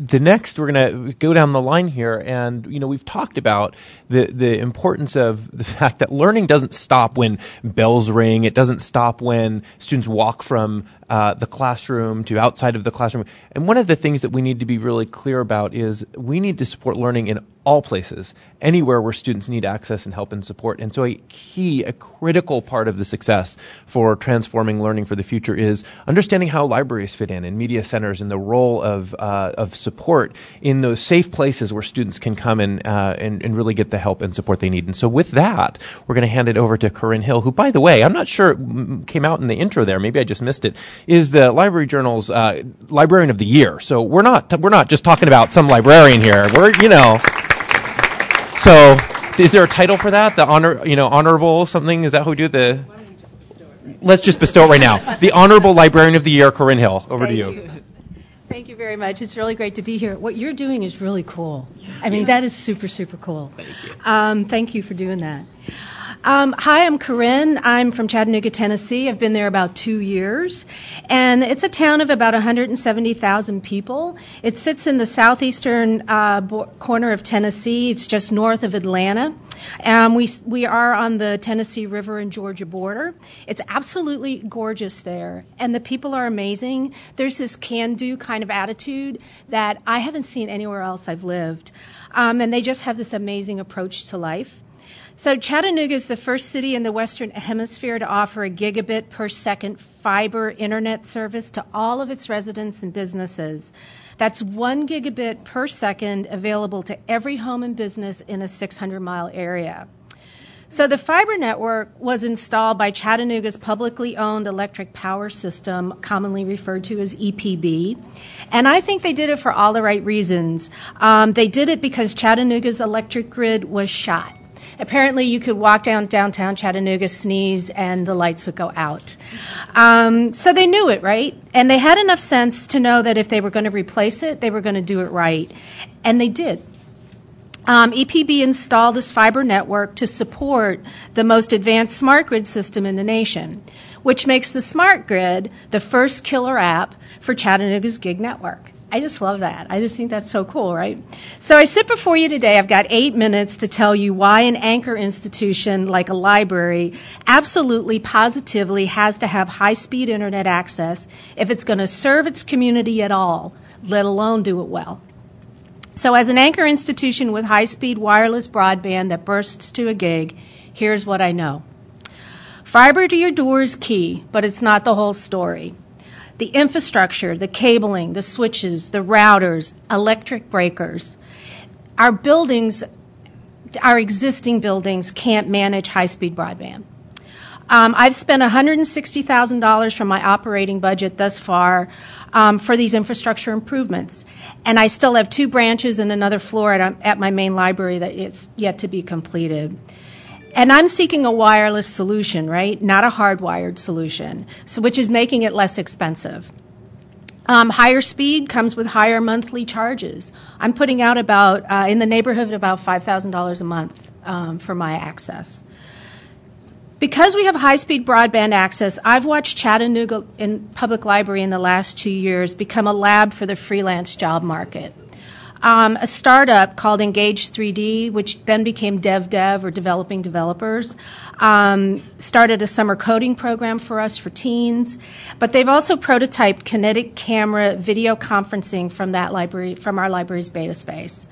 the next, we're going to go down the line here, and we've talked about the importance of the fact that learning doesn't stop when bells ring. It doesn't stop when students walk from the classroom to outside of the classroom. And one of the things that we need to be really clear about is we need to support learning in all places, anywhere where students need access and help and support. And so a critical part of the success for transforming learning for the future is understanding how libraries fit in and media centers and the role of support in those safe places where students can come and really get the help and support they need. And so with that, we're going to hand it over to Corinne Hill, who, by the way, I'm not sure it came out in the intro there, maybe I just missed it, is the Library Journal's Librarian of the Year. So we're not just talking about some librarian here. So is there a title for that? The honorable something? Is that how we do the? Why don't we just bestow it right Let's just bestow it right now. The Honorable Librarian of the Year, Corinne Hill. Over to you. Thank you very much. It's really great to be here. What you're doing is really cool. I mean, that is super, super cool. Thank you. Thank you for doing that. Hi, I'm Corinne. I'm from Chattanooga, Tennessee. I've been there about 2 years. And it's a town of about 170,000 people. It sits in the southeastern corner of Tennessee. It's just north of Atlanta. We are on the Tennessee River and Georgia border. It's absolutely gorgeous there. And the people are amazing. There's this can-do kind of attitude that I haven't seen anywhere else I've lived. And they just have this amazing approach to life. So Chattanooga is the first city in the Western Hemisphere to offer a gigabit per second fiber internet service to all of its residents and businesses. That's 1 gigabit per second available to every home and business in a 600-mile area. So the fiber network was installed by Chattanooga's publicly owned electric power system, commonly referred to as EPB. And I think they did it for all the right reasons. They did it because Chattanooga's electric grid was shot. Apparently, you could walk downtown Chattanooga, sneeze, and the lights would go out. So they knew it, right? And they had enough sense to know that if they were going to replace it, they were going to do it right. And they did. EPB installed this fiber network to support the most advanced smart grid system in the nation, which makes the smart grid the first killer app for Chattanooga's gig network. I just love that. I just think that's so cool, right? So I sit before you today. I've got 8 minutes to tell you why an anchor institution like a library absolutely, positively has to have high-speed internet access if it's going to serve its community at all, let alone do it well. So as an anchor institution with high-speed wireless broadband that bursts to a gig, here's what I know. Fiber to your door is key, but it's not the whole story. The infrastructure, the cabling, the switches, the routers, electric breakers. Our buildings, our existing buildings can't manage high-speed broadband. I've spent $160,000 from my operating budget thus far for these infrastructure improvements. And I still have 2 branches and another floor at my main library that is yet to be completed. And I'm seeking a wireless solution, right? Not a hardwired solution, so which is making it less expensive. Higher speed comes with higher monthly charges. I'm putting out about, in the neighborhood of about $5,000 a month for my access. Because we have high-speed broadband access, I've watched Chattanooga Public Library in the last 2 years become a lab for the freelance job market. A startup called Engage 3D, which then became DevDev, or Developing Developers, started a summer coding program for us for teens. But they've also prototyped kinetic camera video conferencing from our library's beta space.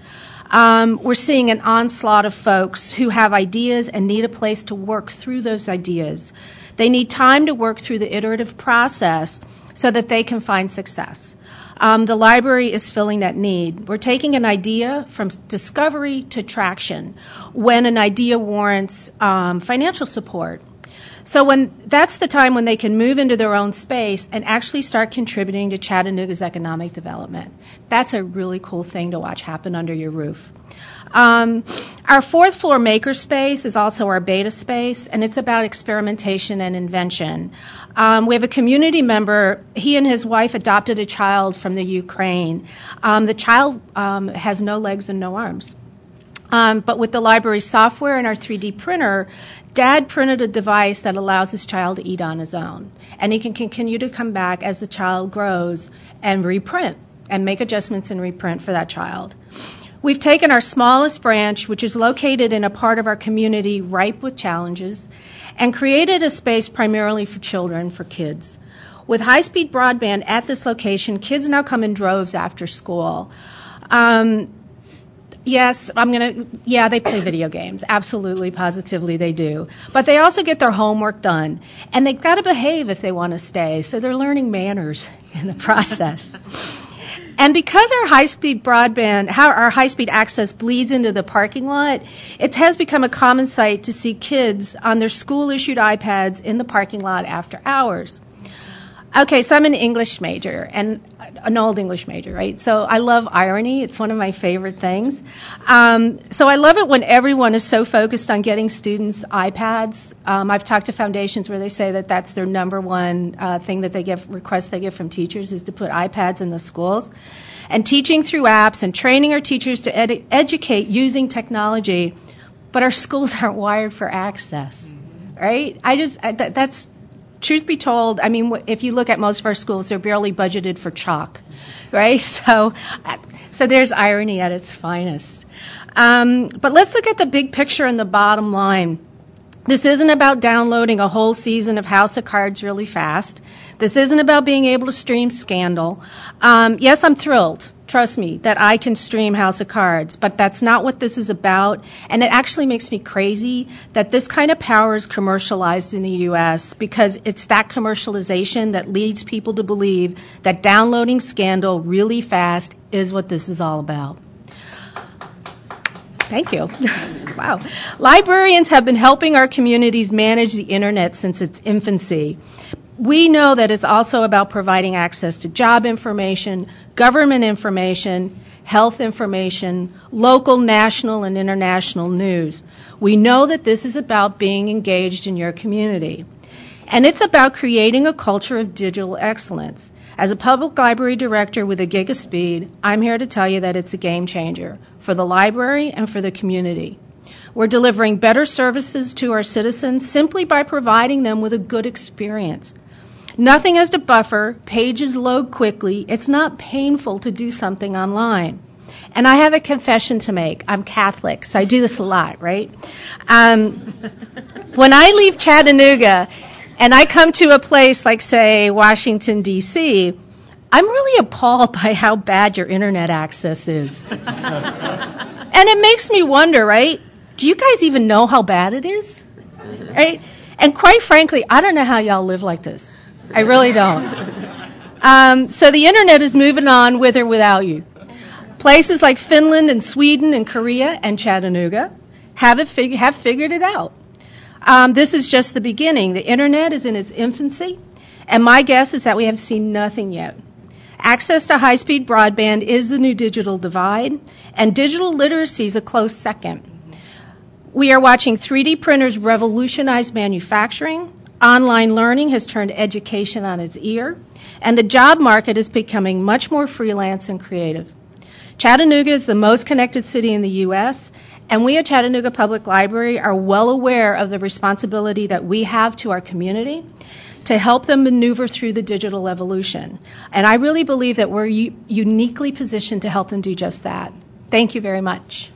We're seeing an onslaught of folks who have ideas and need a place to work through those ideas. They need time to work through the iterative process so that they can find success. The library is filling that need. We're taking an idea from discovery to traction when an idea warrants financial support. So that's the time when they can move into their own space and actually start contributing to Chattanooga's economic development. That's a really cool thing to watch happen under your roof. Our fourth floor makerspace is also our beta space, and it's about experimentation and invention. We have a community member. He and his wife adopted a child from the Ukraine. The child has no legs and no arms. But with the library software and our 3D printer, Dad printed a device that allows his child to eat on his own. And he can continue to come back as the child grows and reprint and make adjustments and reprint for that child. We've taken our smallest branch, which is located in a part of our community ripe with challenges, and created a space primarily for children, for kids. With high-speed broadband at this location, kids now come in droves after school. Yes, they play video games. Absolutely, positively they do. But they also get their homework done. And they've got to behave if they want to stay. So they're learning manners in the process. And because our high-speed broadband, how our high-speed access bleeds into the parking lot, it has become a common sight to see kids on their school-issued iPads in the parking lot after hours. Okay, so I'm an English major, and an old English major, right? So I love irony. It's one of my favorite things. So I love it when everyone is so focused on getting students iPads. I've talked to foundations where they say that that's their number one thing that request they get from teachers is to put iPads in the schools. And teaching through apps and training our teachers to educate using technology, but our schools aren't wired for access, right? That's... Truth be told, I mean, if you look at most of our schools, they're barely budgeted for chalk, right? So there's irony at its finest. But let's look at the big picture and the bottom line. This isn't about downloading a whole season of House of Cards really fast. This isn't about being able to stream Scandal. Yes, I'm thrilled, trust me, that I can stream House of Cards, but that's not what this is about. And it actually makes me crazy that this kind of power is commercialized in the U.S. because it's that commercialization that leads people to believe that downloading Scandal really fast is what this is all about. Thank you. Wow. Librarians have been helping our communities manage the internet since its infancy. We know that it's also about providing access to job information, government information, health information, local, national, and international news. We know that this is about being engaged in your community. And it's about creating a culture of digital excellence. As a public library director with a gig of speed, I'm here to tell you that it's a game changer for the library and for the community. We're delivering better services to our citizens simply by providing them with a good experience. Nothing has to buffer, pages load quickly, it's not painful to do something online. And I have a confession to make. I'm Catholic, so I do this a lot, right? When I leave Chattanooga and I come to a place like, say, Washington, D.C., I'm really appalled by how bad your internet access is. And it makes me wonder, right? Do you guys even know how bad it is? Right? And quite frankly, I don't know how y'all live like this. I really don't. So the internet is moving on with or without you. Places like Finland and Sweden and Korea and Chattanooga have figured it out. This is just the beginning. The internet is in its infancy, and my guess is that we have seen nothing yet. Access to high-speed broadband is the new digital divide, and digital literacy is a close second. We are watching 3D printers revolutionize manufacturing. Online learning has turned education on its ear, and the job market is becoming much more freelance and creative. Chattanooga is the most connected city in the U.S., And we at Chattanooga Public Library are well aware of the responsibility that we have to our community to help them maneuver through the digital evolution. And I really believe that we're uniquely positioned to help them do just that. Thank you very much.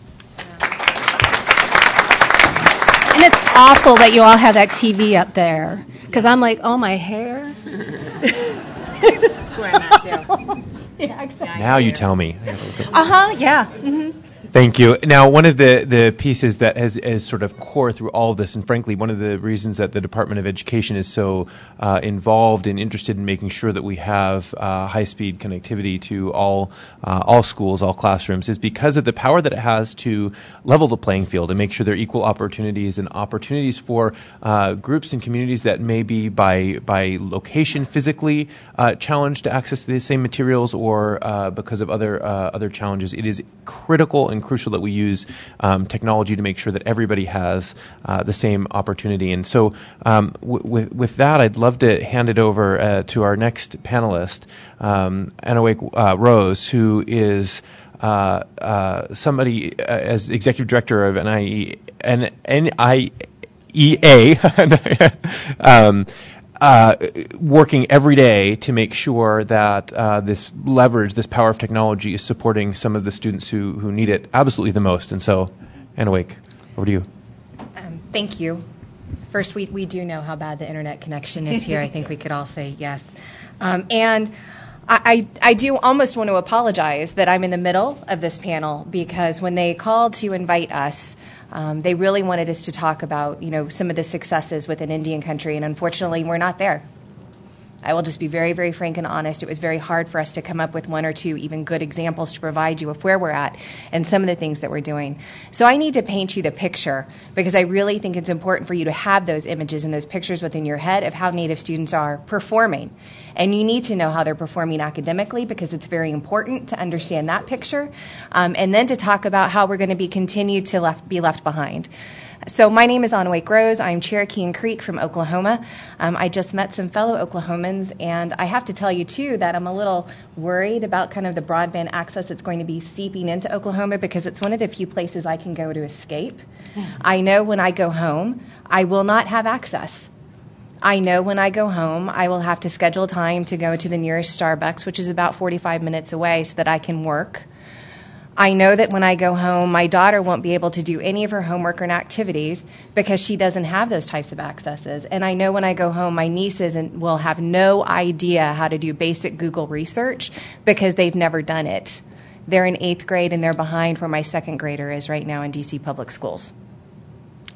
And it's awful that you all have that TV up there, because I'm like, oh, my hair. That's where I'm at, too. Yeah, exactly. Now you tell me. Yeah. Mm-hmm. Thank you. Now, one of the pieces that is sort of core through all of this, and frankly, one of the reasons that the Department of Education is so involved and interested in making sure that we have high-speed connectivity to all schools, all classrooms, is because of the power that it has to level the playing field and make sure there are equal opportunities and opportunities for groups and communities that may be by location physically challenged to access the same materials or because of other challenges. It is critical and crucial that we use technology to make sure that everybody has the same opportunity. And so with that, I'd love to hand it over to our next panelist, Anawake Rose, who is somebody as Executive Director of NIEA, working every day to make sure that this power of technology is supporting some of the students who need it absolutely the most. And so, Anawake, over to you. Thank you. First, we do know how bad the internet connection is here. I think we could all say yes. And I do almost want to apologize that I'm in the middle of this panel, because when they called to invite us, they really wanted us to talk about, some of the successes within Indian country, and unfortunately, we're not there. I will just be very, very frank and honest. It was very hard for us to come up with one or two even good examples to provide you of where we're at and some of the things that we're doing. So I need to paint you the picture, because I really think it's important for you to have those images and those pictures within your head of how Native students are performing. And you need to know how they're performing academically, because it's very important to understand that picture, and then to talk about how we're going to continue to be left behind. So my name is Anawake Rose. I'm Cherokee and Creek from Oklahoma. I just met some fellow Oklahomans, and I have to tell you, too, that I'm a little worried about kind of the broadband access that's going to be seeping into Oklahoma, because it's one of the few places I can go to escape. I know when I go home, I will not have access. I know when I go home, I will have to schedule time to go to the nearest Starbucks, which is about 45 minutes away, so that I can work. I know that when I go home, my daughter won't be able to do any of her homework or activities because she doesn't have those types of accesses. And I know when I go home, my nieces will have no idea how to do basic Google research because they've never done it. They're in 8th grade, and they're behind where my 2nd grader is right now in D.C. public schools.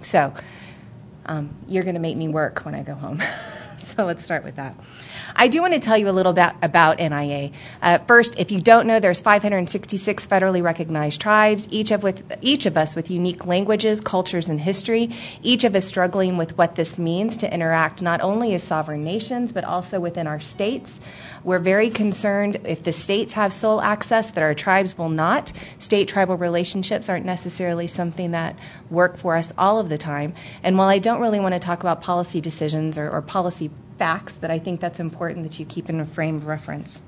So you're going to make me work when I go home. So let's start with that. I do want to tell you a little bit about NIA. First, if you don't know, there's 566 federally recognized tribes, each of us with unique languages, cultures, and history, each of us struggling with what this means to interact not only as sovereign nations, but also within our states. We're very concerned if the states have sole access that our tribes will not. State-tribal relationships aren't necessarily something that work for us all of the time. And while I don't really want to talk about policy decisions or policy facts, that I think that's important that you keep in a frame of reference.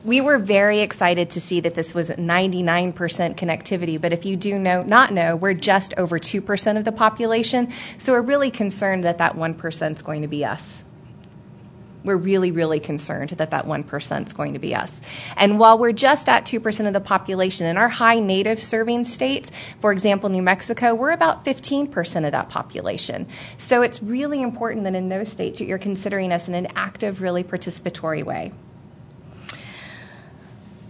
We were very excited to see that this was 99% connectivity, but if you do not know, we're just over 2% of the population, so we're really concerned that 1% is going to be us. We're really, really concerned that 1% is going to be us. And while we're just at 2% of the population, in our high native serving states, for example, New Mexico, we're about 15% of that population. So it's really important that in those states that you're considering us in an active, really participatory way.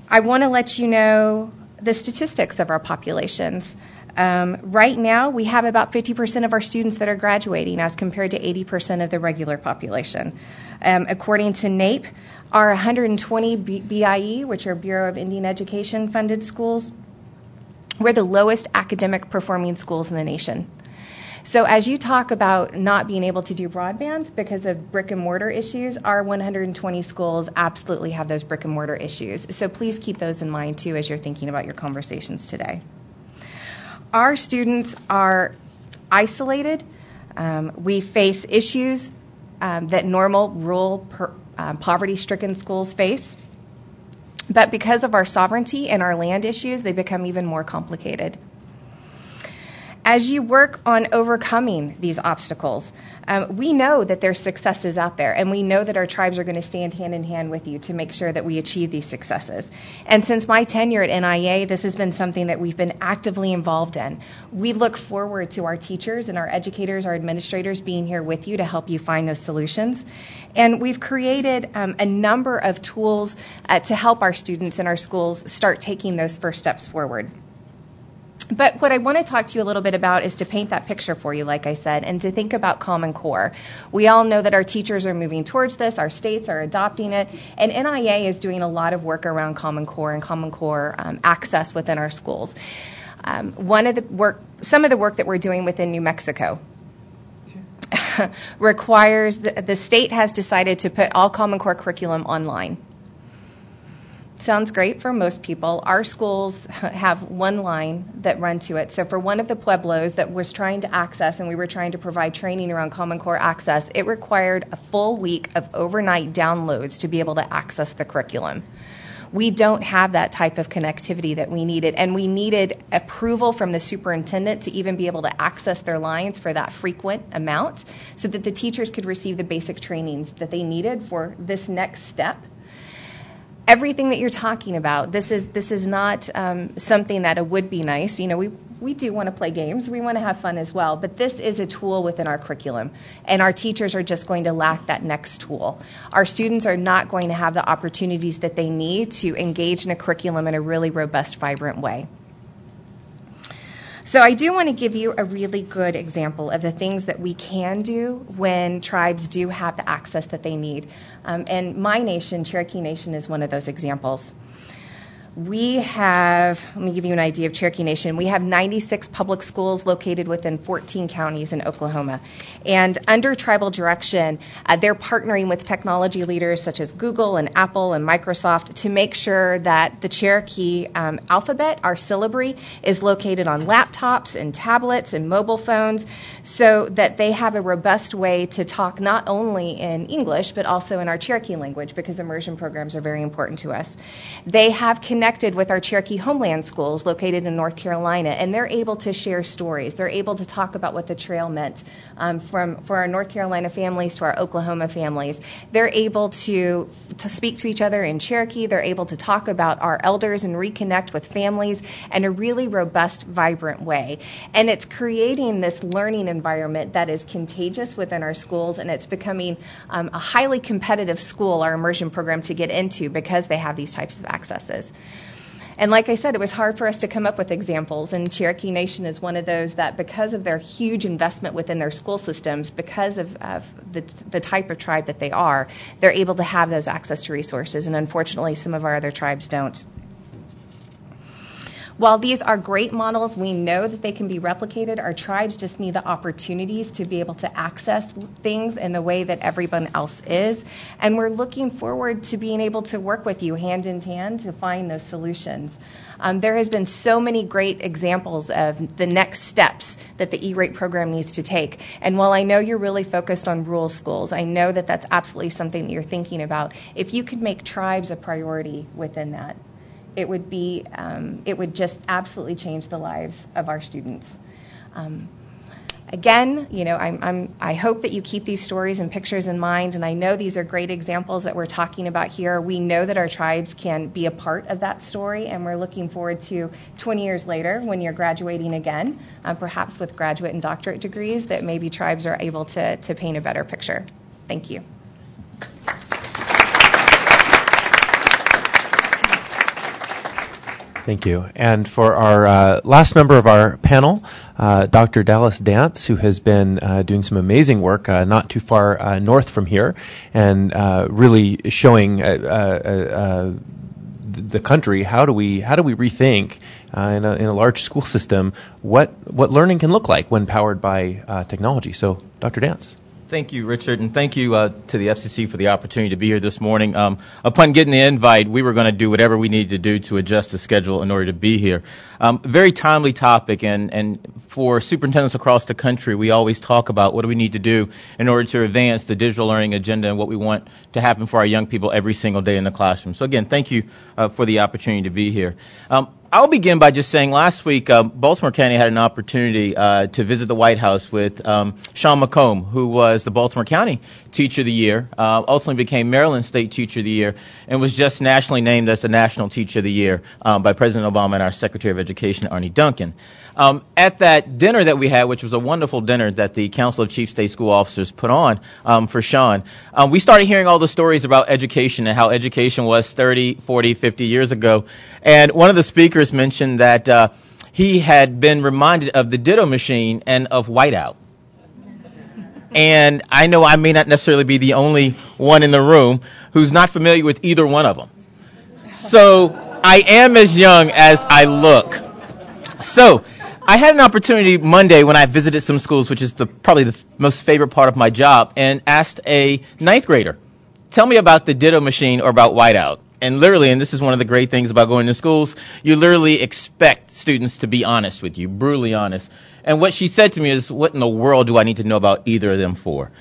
I want to let you know the statistics of our populations. Right now, we have about 50% of our students that are graduating as compared to 80% of the regular population. According to NAEP, our 120 BIE, which are Bureau of Indian Education funded schools, we're the lowest academic performing schools in the nation. So as you talk about not being able to do broadband because of brick and mortar issues, our 120 schools absolutely have those brick and mortar issues. So please keep those in mind too as you're thinking about your conversations today. Our students are isolated. We face issues that normal rural poverty-stricken schools face. But because of our sovereignty and our land issues, they become even more complicated. As you work on overcoming these obstacles, we know that there's successes out there, and we know that our tribes are going to stand hand in hand with you to make sure that we achieve these successes. And since my tenure at NIA, this has been something that we've been actively involved in. We look forward to our teachers and our educators, our administrators being here with you to help you find those solutions. And we've created a number of tools to help our students in our schools start taking those first steps forward. But what I want to talk to you a little bit about is to paint that picture for you, like I said, and to think about Common Core. We all know that our teachers are moving towards this, our states are adopting it, and NIA is doing a lot of work around Common Core and Common Core access within our schools. Some of the work that we're doing within New Mexico requires, the state has decided to put all Common Core curriculum online. Sounds great for most people. Our schools have one line that run to it. So for one of the pueblos that was trying to access, and we were trying to provide training around Common Core access, it required a full week of overnight downloads to be able to access the curriculum. We don't have that type of connectivity that we needed, and we needed approval from the superintendent to even be able to access their lines for that frequent amount so that the teachers could receive the basic trainings that they needed for this next step. Everything that you're talking about, this is not something that it would be nice. You know, we do want to play games. We want to have fun as well. But this is a tool within our curriculum, and our teachers are just going to lack that next tool. Our students are not going to have the opportunities that they need to engage in a curriculum in a really robust, vibrant way. So I do want to give you a really good example of the things that we can do when tribes do have the access that they need. And my nation, Cherokee Nation, is one of those examples. We have, let me give you an idea of Cherokee Nation. We have 96 public schools located within 14 counties in Oklahoma. And under tribal direction, they're partnering with technology leaders such as Google and Apple and Microsoft to make sure that the Cherokee alphabet, our syllabary, is located on laptops and tablets and mobile phones so that they have a robust way to talk not only in English but also in our Cherokee language, because immersion programs are very important to us. They have connected with our Cherokee Homeland schools located in North Carolina, and they're able to share stories. They're able to talk about what the trail meant for our North Carolina families to our Oklahoma families. They're able to speak to each other in Cherokee. They're able to talk about our elders and reconnect with families in a really robust, vibrant way. And it's creating this learning environment that is contagious within our schools, and it's becoming a highly competitive school, our immersion program, to get into because they have these types of accesses. And like I said, it was hard for us to come up with examples, and Cherokee Nation is one of those that, because of their huge investment within their school systems, because of the type of tribe that they are, they're able to have those access to resources, and unfortunately some of our other tribes don't. While these are great models, we know that they can be replicated. Our tribes just need the opportunities to be able to access things in the way that everyone else is. And we're looking forward to being able to work with you hand in hand to find those solutions. There has been so many great examples of the next steps that the E-rate program needs to take. And while I know you're really focused on rural schools, I know that that's absolutely something that you're thinking about. If you could make tribes a priority within that, it would just absolutely change the lives of our students. Again, you know, I hope that you keep these stories and pictures in mind, and I know these are great examples that we're talking about here. We know that our tribes can be a part of that story, and we're looking forward to 20 years later when you're graduating again, perhaps with graduate and doctorate degrees, that maybe tribes are able to paint a better picture. Thank you. Thank you. And for our last member of our panel, Dr. Dallas Dance, who has been doing some amazing work not too far north from here, and really showing the country how do we rethink in a large school system what learning can look like when powered by technology. So, Dr. Dance. Thank you, Richard, and thank you to the FCC for the opportunity to be here this morning. Upon getting the invite, we were going to do whatever we needed to do to adjust the schedule in order to be here. Very timely topic, and for superintendents across the country, we always talk about what do we need to do in order to advance the digital learning agenda and what we want to happen for our young people every single day in the classroom. So again, thank you for the opportunity to be here. I'll begin by just saying last week, Baltimore County had an opportunity to visit the White House with Sean McComb, who was the Baltimore County Teacher of the Year, ultimately became Maryland State Teacher of the Year, and was just nationally named as the National Teacher of the Year by President Obama and our Secretary of Education, Arnie Duncan. At that dinner that we had, which was a wonderful dinner that the Council of Chief State School Officers put on for Sean, we started hearing all the stories about education and how education was 30, 40, 50 years ago. And one of the speakers mentioned that he had been reminded of the Ditto machine and of whiteout. And I know I may not necessarily be the only one in the room who's not familiar with either one of them. So I am as young as I look. So I had an opportunity Monday when I visited some schools, which is probably the most favorite part of my job, and asked a ninth grader, tell me about the Ditto machine or about whiteout. And literally, and this is one of the great things about going to schools, you literally expect students to be honest with you, brutally honest. And what she said to me is, what in the world do I need to know about either of them for?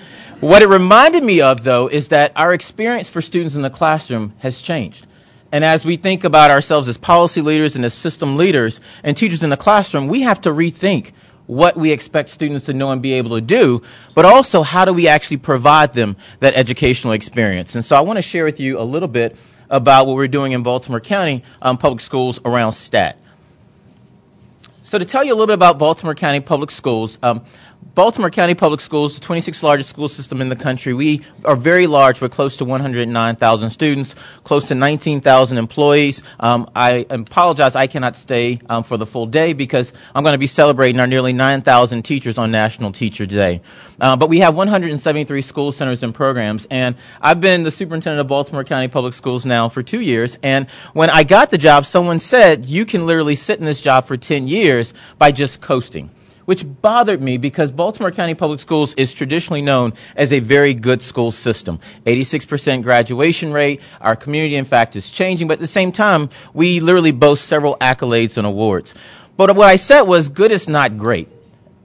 What it reminded me of, though, is that our experience for students in the classroom has changed. And as we think about ourselves as policy leaders and as system leaders and teachers in the classroom, we have to rethink what we expect students to know and be able to do, but also how do we actually provide them that educational experience. And so I want to share with you a little bit about what we're doing in Baltimore County Public Schools around STAT. So to tell you a little bit about Baltimore County Public Schools, Baltimore County Public Schools, the 26th largest school system in the country. We are very large. We're close to 109,000 students, close to 19,000 employees. I apologize, I cannot stay for the full day because I'm going to be celebrating our nearly 9,000 teachers on National Teacher Day. But we have 173 school centers and programs, and I've been the superintendent of Baltimore County Public Schools now for 2 years. And when I got the job, someone said, you can literally sit in this job for 10 years by just coasting, which bothered me because Baltimore County Public Schools is traditionally known as a very good school system. 86% graduation rate. Our community, in fact, is changing, but at the same time, we literally boast several accolades and awards. But what I said was good is not great,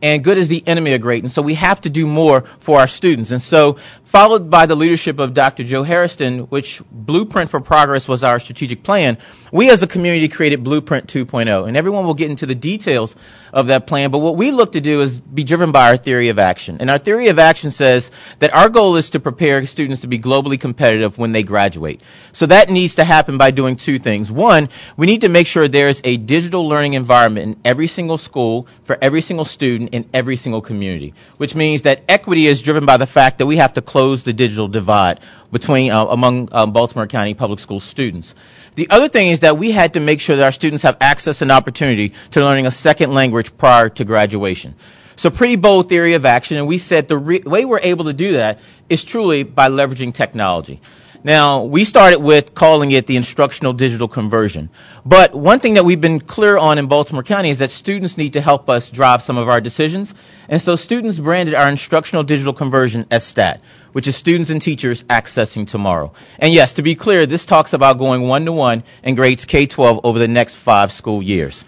and good is the enemy of great, and so we have to do more for our students. And so, followed by the leadership of Dr. Joe Harrison, which Blueprint for Progress was our strategic plan, we as a community created Blueprint 2.0, and everyone will get into the details of that plan, but what we look to do is be driven by our theory of action. And our theory of action says that our goal is to prepare students to be globally competitive when they graduate. So that needs to happen by doing two things. One, we need to make sure there's a digital learning environment in every single school, for every single student, in every single community, which means that equity is driven by the fact that we have to close the digital divide between among Baltimore County Public School students. The other thing is that we had to make sure that our students have access and opportunity to learning a second language prior to graduation. So pretty bold theory of action, and we said the way we're able to do that is truly by leveraging technology. Now, we started with calling it the instructional digital conversion. But one thing that we've been clear on in Baltimore County is that students need to help us drive some of our decisions. And so students branded our instructional digital conversion as STAT, which is Students and Teachers Accessing Tomorrow. And yes, to be clear, this talks about going one-to-one in grades K-12 over the next 5 school years.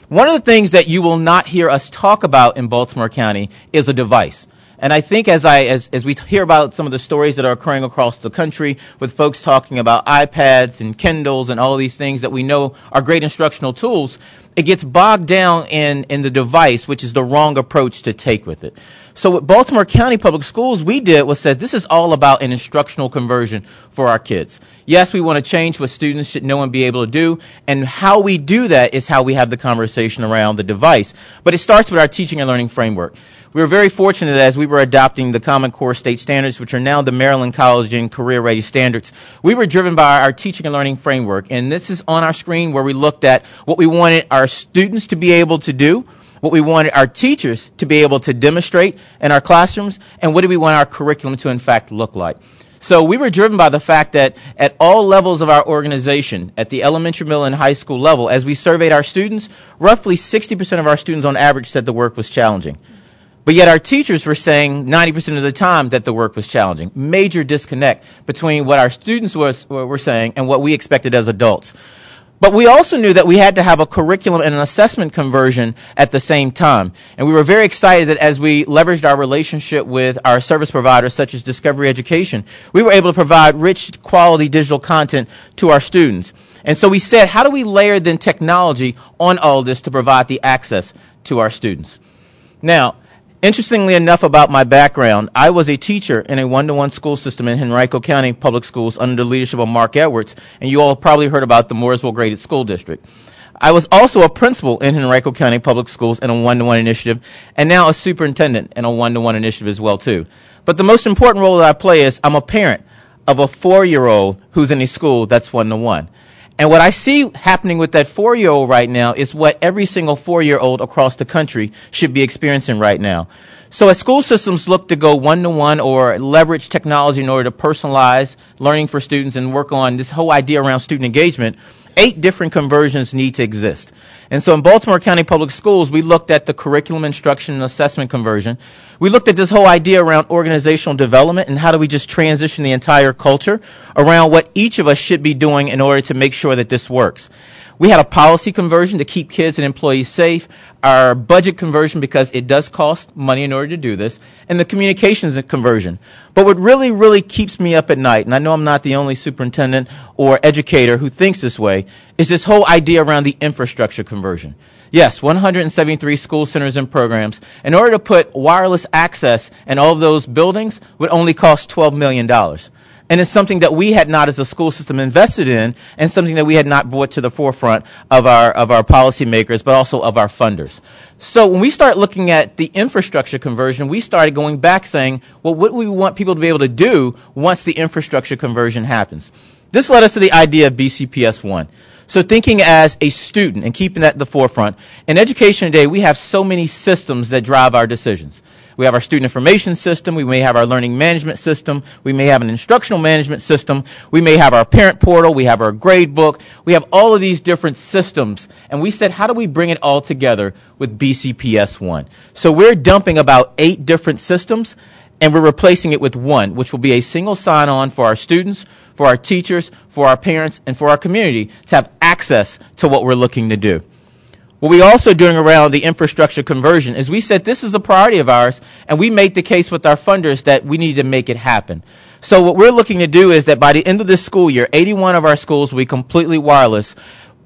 One of the things that you will not hear us talk about in Baltimore County is a device. And I think as we hear about some of the stories that are occurring across the country with folks talking about iPads and Kindles and all of these things that we know are great instructional tools, it gets bogged down in the device, which is the wrong approach to take with it. So what Baltimore County Public Schools we did was said this is all about an instructional conversion for our kids. Yes, we want to change what students should know and be able to do, and how we do that is how we have the conversation around the device. But it starts with our teaching and learning framework. We were very fortunate as we were adopting the Common Core State Standards, which are now the Maryland College and Career Ready Standards. We were driven by our teaching and learning framework, and this is on our screen where we looked at what we wanted our students to be able to do, what we wanted our teachers to be able to demonstrate in our classrooms, and what do we want our curriculum to in fact look like. So we were driven by the fact that at all levels of our organization, at the elementary, middle, and high school level, as we surveyed our students, roughly 60% of our students on average said the work was challenging. But yet our teachers were saying 90% of the time that the work was challenging. Major disconnect between what our students were saying and what we expected as adults. But we also knew that we had to have a curriculum and an assessment conversion at the same time. And we were very excited that as we leveraged our relationship with our service providers such as Discovery Education, we were able to provide rich, quality digital content to our students. And so we said, how do we layer then technology on all of this to provide the access to our students? Now, interestingly enough about my background, I was a teacher in a one-to-one school system in Henrico County Public Schools under the leadership of Mark Edwards, and you all have probably heard about the Mooresville Graded School District. I was also a principal in Henrico County Public Schools in a one-to-one initiative, and now a superintendent in a one-to-one initiative as well, too. But the most important role that I play is I'm a parent of a 4-year-old who's in a school that's one-to-one. And what I see happening with that 4-year-old right now is what every single 4-year-old across the country should be experiencing right now. So as school systems look to go one-to-one or leverage technology in order to personalize learning for students and work on this whole idea around student engagement, 8 different conversions need to exist. And so in Baltimore County Public Schools, we looked at the curriculum instruction and assessment conversion. We looked at this whole idea around organizational development and how do we just transition the entire culture around what each of us should be doing in order to make sure that this works. We had a policy conversion to keep kids and employees safe, our budget conversion because it does cost money in order to do this, and the communications conversion. But what really, really keeps me up at night, and I know I'm not the only superintendent or educator who thinks this way, is this whole idea around the infrastructure conversion. Yes, 173 school centers and programs. In order to put wireless access in all of those buildings would only cost $12 million. And it's something that we had not as a school system invested in and something that we had not brought to the forefront of our policymakers, but also of our funders. So when we start looking at the infrastructure conversion, we started going back saying, well, what do we want people to be able to do once the infrastructure conversion happens? This led us to the idea of BCPS 1. So thinking as a student and keeping that at the forefront, in education today, we have so many systems that drive our decisions. We have our student information system. We may have our learning management system. We may have an instructional management system. We may have our parent portal. We have our grade book. We have all of these different systems. And we said, how do we bring it all together with BCPS 1? So we're dumping about 8 different systems, and we're replacing it with one, which will be a single sign-on for our students, for our teachers, for our parents, and for our community to have access to what we're looking to do. What we also doing around the infrastructure conversion is we said this is a priority of ours, and we made the case with our funders that we need to make it happen. So what we're looking to do is that by the end of this school year, 81 of our schools will be completely wireless.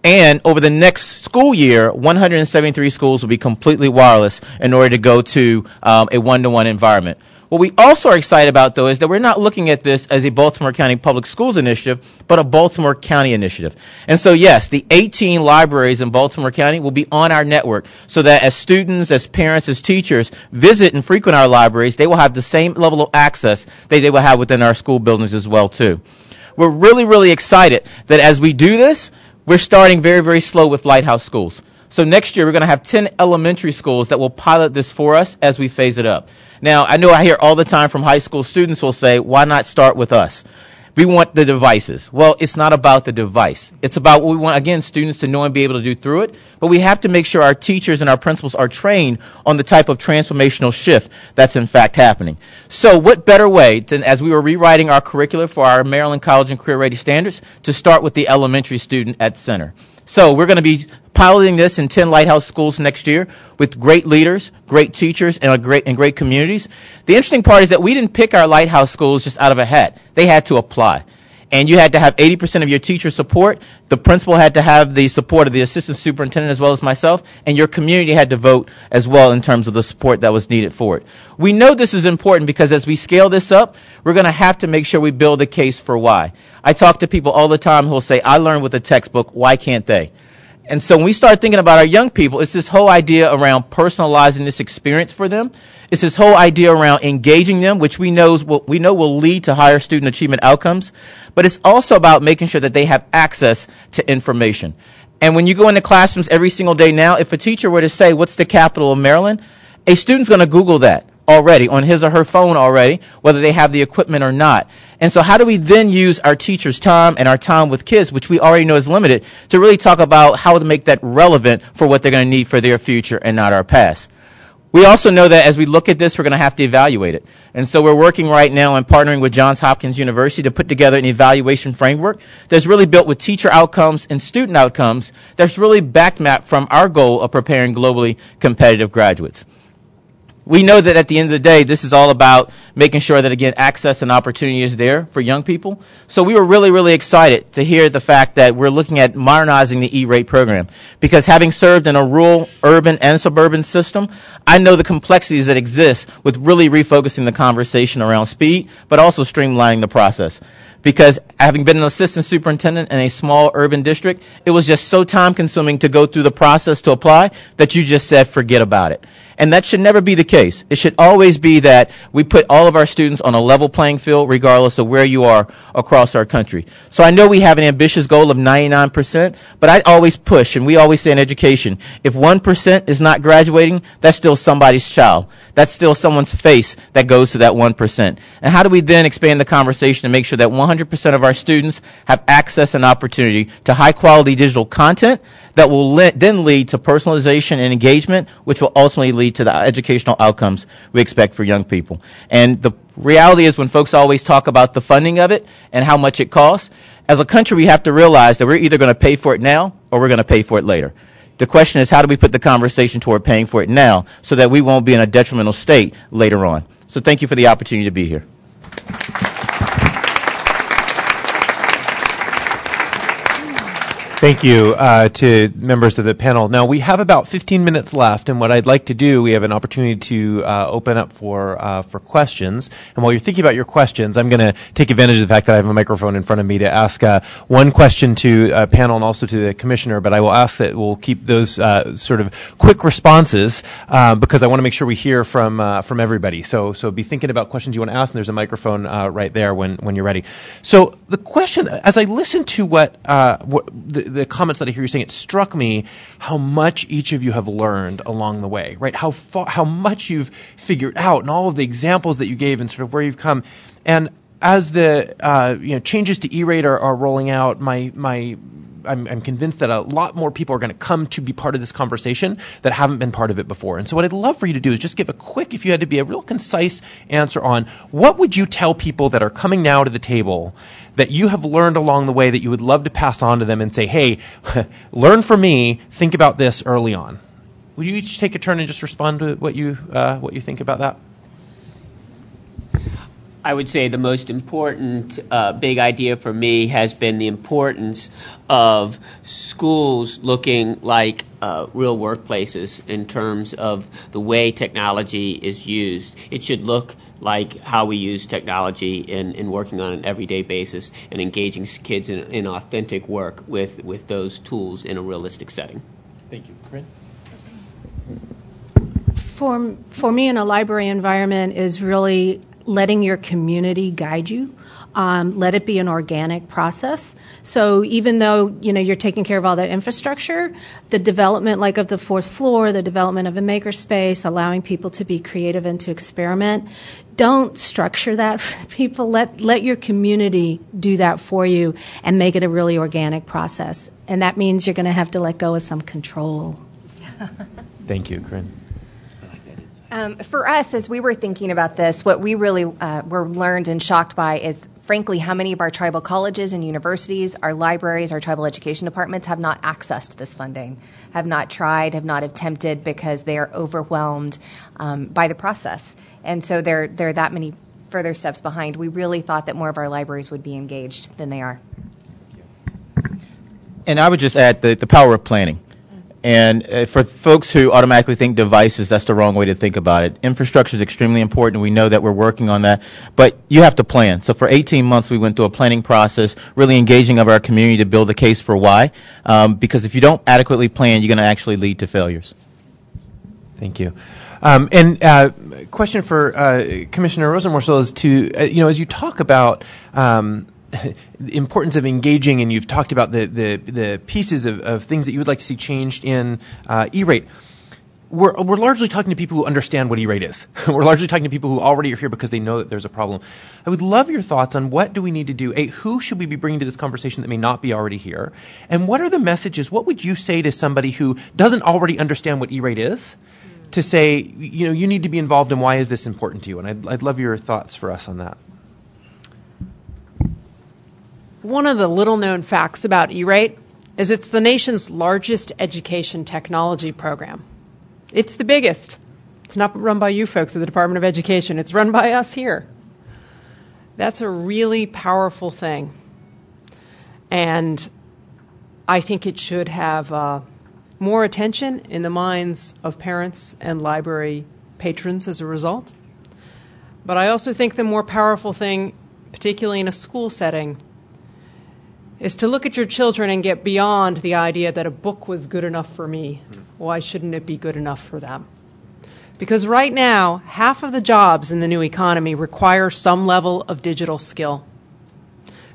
And over the next school year, 173 schools will be completely wireless in order to go to a one-to-one environment. What we also are excited about, though, is that we're not looking at this as a Baltimore County Public Schools initiative, but a Baltimore County initiative. And so, yes, the 18 libraries in Baltimore County will be on our network so that as students, as parents, as teachers visit and frequent our libraries, they will have the same level of access that they will have within our school buildings as well, too. We're really, really excited that as we do this, we're starting very, very slow with Lighthouse Schools. So next year, we're going to have 10 elementary schools that will pilot this for us as we phase it up. Now, I know I hear all the time from high school students will say, why not start with us? We want the devices. Well, it's not about the device. It's about what we want, again, students to know and be able to do through it. But we have to make sure our teachers and our principals are trained on the type of transformational shift that's in fact happening. So what better way than, as we were rewriting our curricula for our Maryland College and Career Ready standards, to start with the elementary student at center. So we're going to be piloting this in 10 Lighthouse schools next year with great leaders, great teachers, and great communities. The interesting part is that we didn't pick our Lighthouse schools just out of a hat. They had to apply. And you had to have 80% of your teacher support. The principal had to have the support of the assistant superintendent as well as myself. And your community had to vote as well in terms of the support that was needed for it. We know this is important because as we scale this up, we're going to have to make sure we build a case for why. I talk to people all the time who will say, I learned with a textbook, why can't they? And so when we start thinking about our young people, it's this whole idea around personalizing this experience for them. It's this whole idea around engaging them, which we know will lead to higher student achievement outcomes. But it's also about making sure that they have access to information. And when you go into classrooms every single day now, if a teacher were to say, what's the capital of Maryland? A student's going to Google that already on his or her phone already, whether they have the equipment or not. And so how do we then use our teachers' time and our time with kids, which we already know is limited, to really talk about how to make that relevant for what they're going to need for their future and not our past? We also know that as we look at this, we're going to have to evaluate it. And so we're working right now and partnering with Johns Hopkins University to put together an evaluation framework that's really built with teacher outcomes and student outcomes that's really backmapped from our goal of preparing globally competitive graduates. We know that at the end of the day, this is all about making sure that, again, access and opportunity is there for young people. So we were really, really excited to hear the fact that we're looking at modernizing the E-rate program. Because having served in a rural, urban, and suburban system, I know the complexities that exist with really refocusing the conversation around speed, but also streamlining the process. Because having been an assistant superintendent in a small urban district, it was just so time-consuming to go through the process to apply that you just said, forget about it. And that should never be the case. It should always be that we put all of our students on a level playing field regardless of where you are across our country. So I know we have an ambitious goal of 99%, but I always push, and we always say in education, if 1% is not graduating, that's still somebody's child. That's still someone's face that goes to that 1%. And how do we then expand the conversation to make sure that 100% of our students have access and opportunity to high-quality digital content that will then lead to personalization and engagement, which will ultimately lead to the educational outcomes we expect for young people. And the reality is when folks always talk about the funding of it and how much it costs, as a country we have to realize that we're either going to pay for it now or we're going to pay for it later. The question is, how do we put the conversation toward paying for it now so that we won't be in a detrimental state later on? So thank you for the opportunity to be here. Thank you to members of the panel. Now, we have about 15 minutes left, and what I'd like to do, we have an opportunity to open up for questions. And while you're thinking about your questions, I'm going to take advantage of the fact that I have a microphone in front of me to ask one question to panel and also to the commissioner, but I will ask that we'll keep those sort of quick responses because I want to make sure we hear from everybody. So be thinking about questions you want to ask, and there's a microphone right there when you're ready. So the question, as I listen to what the comments that I hear you saying, it struck me how much each of you have learned along the way, right? How much you've figured out, and all of the examples that you gave, and sort of where you've come. And as the changes to E-rate are rolling out, I'm convinced that a lot more people are going to come to be part of this conversation that haven't been part of it before. And so what I'd love for you to do is just give a quick, if you had to be a real concise answer on what would you tell people that are coming now to the table that you have learned along the way that you would love to pass on to them and say, hey, learn from me, think about this early on. Would you each take a turn and just respond to what you think about that? I would say the most important big idea for me has been the importance of schools looking like real workplaces in terms of the way technology is used. It should look like how we use technology in working on an everyday basis and engaging kids in authentic work with those tools in a realistic setting. Thank you. Corinne? For me, in a library environment is really letting your community guide you. Let it be an organic process. So even though you're taking care of all that infrastructure, the development like of the fourth floor, the development of a makerspace, allowing people to be creative and to experiment, don't structure that for people. Let your community do that for you and make it a really organic process. And that means you're going to have to let go of some control. Thank you, Corinne. For us, as we were thinking about this, what we really were learned and shocked by is, frankly, how many of our tribal colleges and universities, our libraries, our tribal education departments have not accessed this funding, have not tried, have not attempted because they are overwhelmed by the process. And so they're that many further steps behind. We really thought that more of our libraries would be engaged than they are. And I would just add the power of planning. And for folks who automatically think devices, that's the wrong way to think about it. Infrastructure is extremely important. We know that we're working on that. But you have to plan. So for 18 months, we went through a planning process, really engaging of our community to build a case for why. Because if you don't adequately plan, you're going to actually lead to failures. Thank you. Question for Commissioner Rosenworcel is to, as you talk about the importance of engaging, and you've talked about the pieces of things that you would like to see changed in E-rate. We're largely talking to people who understand what E-rate is. We're largely talking to people who already are here because they know that there's a problem. I would love your thoughts on what do we need to do. Who should we be bringing to this conversation that may not be already here? And what are the messages? What would you say to somebody who doesn't already understand what E-rate is to say, you need to be involved and why is this important to you? And I'd love your thoughts for us on that. One of the little-known facts about E-Rate is it's the nation's largest education technology program. It's the biggest. It's not run by you folks at the Department of Education. It's run by us here. That's a really powerful thing. And I think it should have more attention in the minds of parents and library patrons as a result. But I also think the more powerful thing, particularly in a school setting, is to look at your children and get beyond the idea that a book was good enough for me. Why shouldn't it be good enough for them? Because right now, half of the jobs in the new economy require some level of digital skill.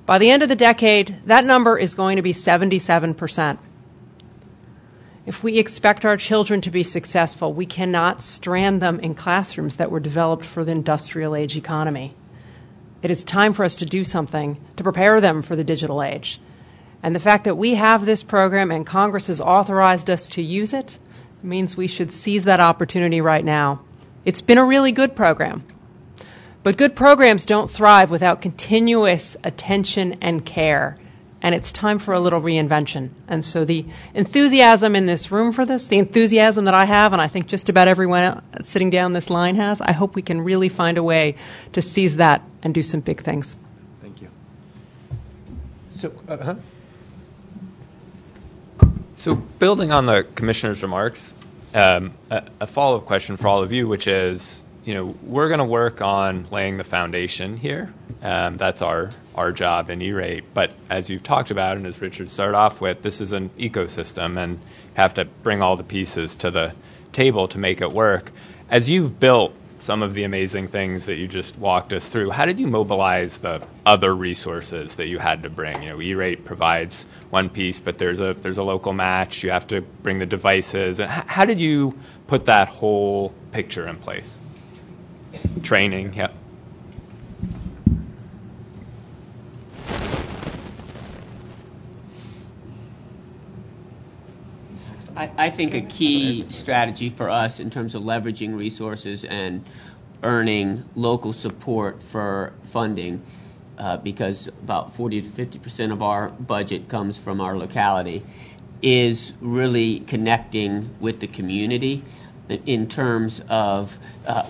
By the end of the decade, that number is going to be 77%. If we expect our children to be successful, we cannot strand them in classrooms that were developed for the industrial age economy. It is time for us to do something to prepare them for the digital age. And the fact that we have this program and Congress has authorized us to use it means we should seize that opportunity right now. It's been a really good program. But good programs don't thrive without continuous attention and care. And it's time for a little reinvention. And so the enthusiasm in this room for this, the enthusiasm that I have, and I think just about everyone sitting down this line has, I hope we can really find a way to seize that and do some big things. Thank you. So building on the Commissioner's remarks, a follow-up question for all of you, which is, we're going to work on laying the foundation here. That's our job in E-Rate. But as you've talked about, and as Richard started off with, this is an ecosystem and have to bring all the pieces to the table to make it work. As you've built some of the amazing things that you just walked us through, how did you mobilize the other resources that you had to bring? E-Rate provides one piece, but there's a local match. You have to bring the devices. And how did you put that whole picture in place? Training, yeah. I think a key strategy for us in terms of leveraging resources and earning local support for funding, because about 40 to 50% of our budget comes from our locality, is really connecting with the community in terms of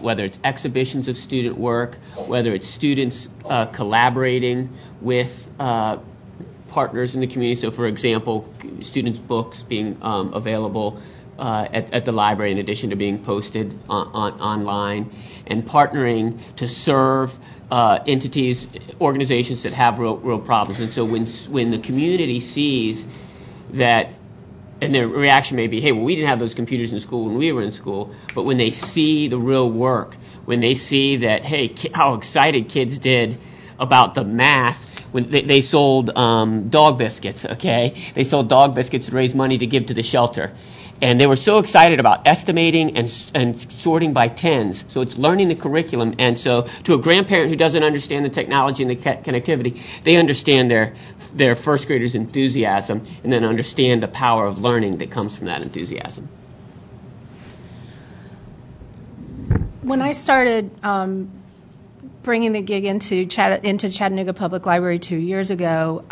whether it's exhibitions of student work, whether it's students collaborating with partners in the community. So, for example, students' books being available at the library in addition to being posted online, and partnering to serve entities, organizations that have real problems. And so when the community sees that, and their reaction may be, hey, well, we didn't have those computers in school when we were in school, but when they see the real work, when they see that, hey, how excited kids did about the math, when they sold dog biscuits, okay? They sold dog biscuits to raise money to give to the shelter. And they were so excited about estimating and sorting by tens. So it's learning the curriculum. And so to a grandparent who doesn't understand the technology and the connectivity, they understand their first grader's enthusiasm and then understand the power of learning that comes from that enthusiasm. When I started bringing the gig into Chattanooga Public Library 2 years ago,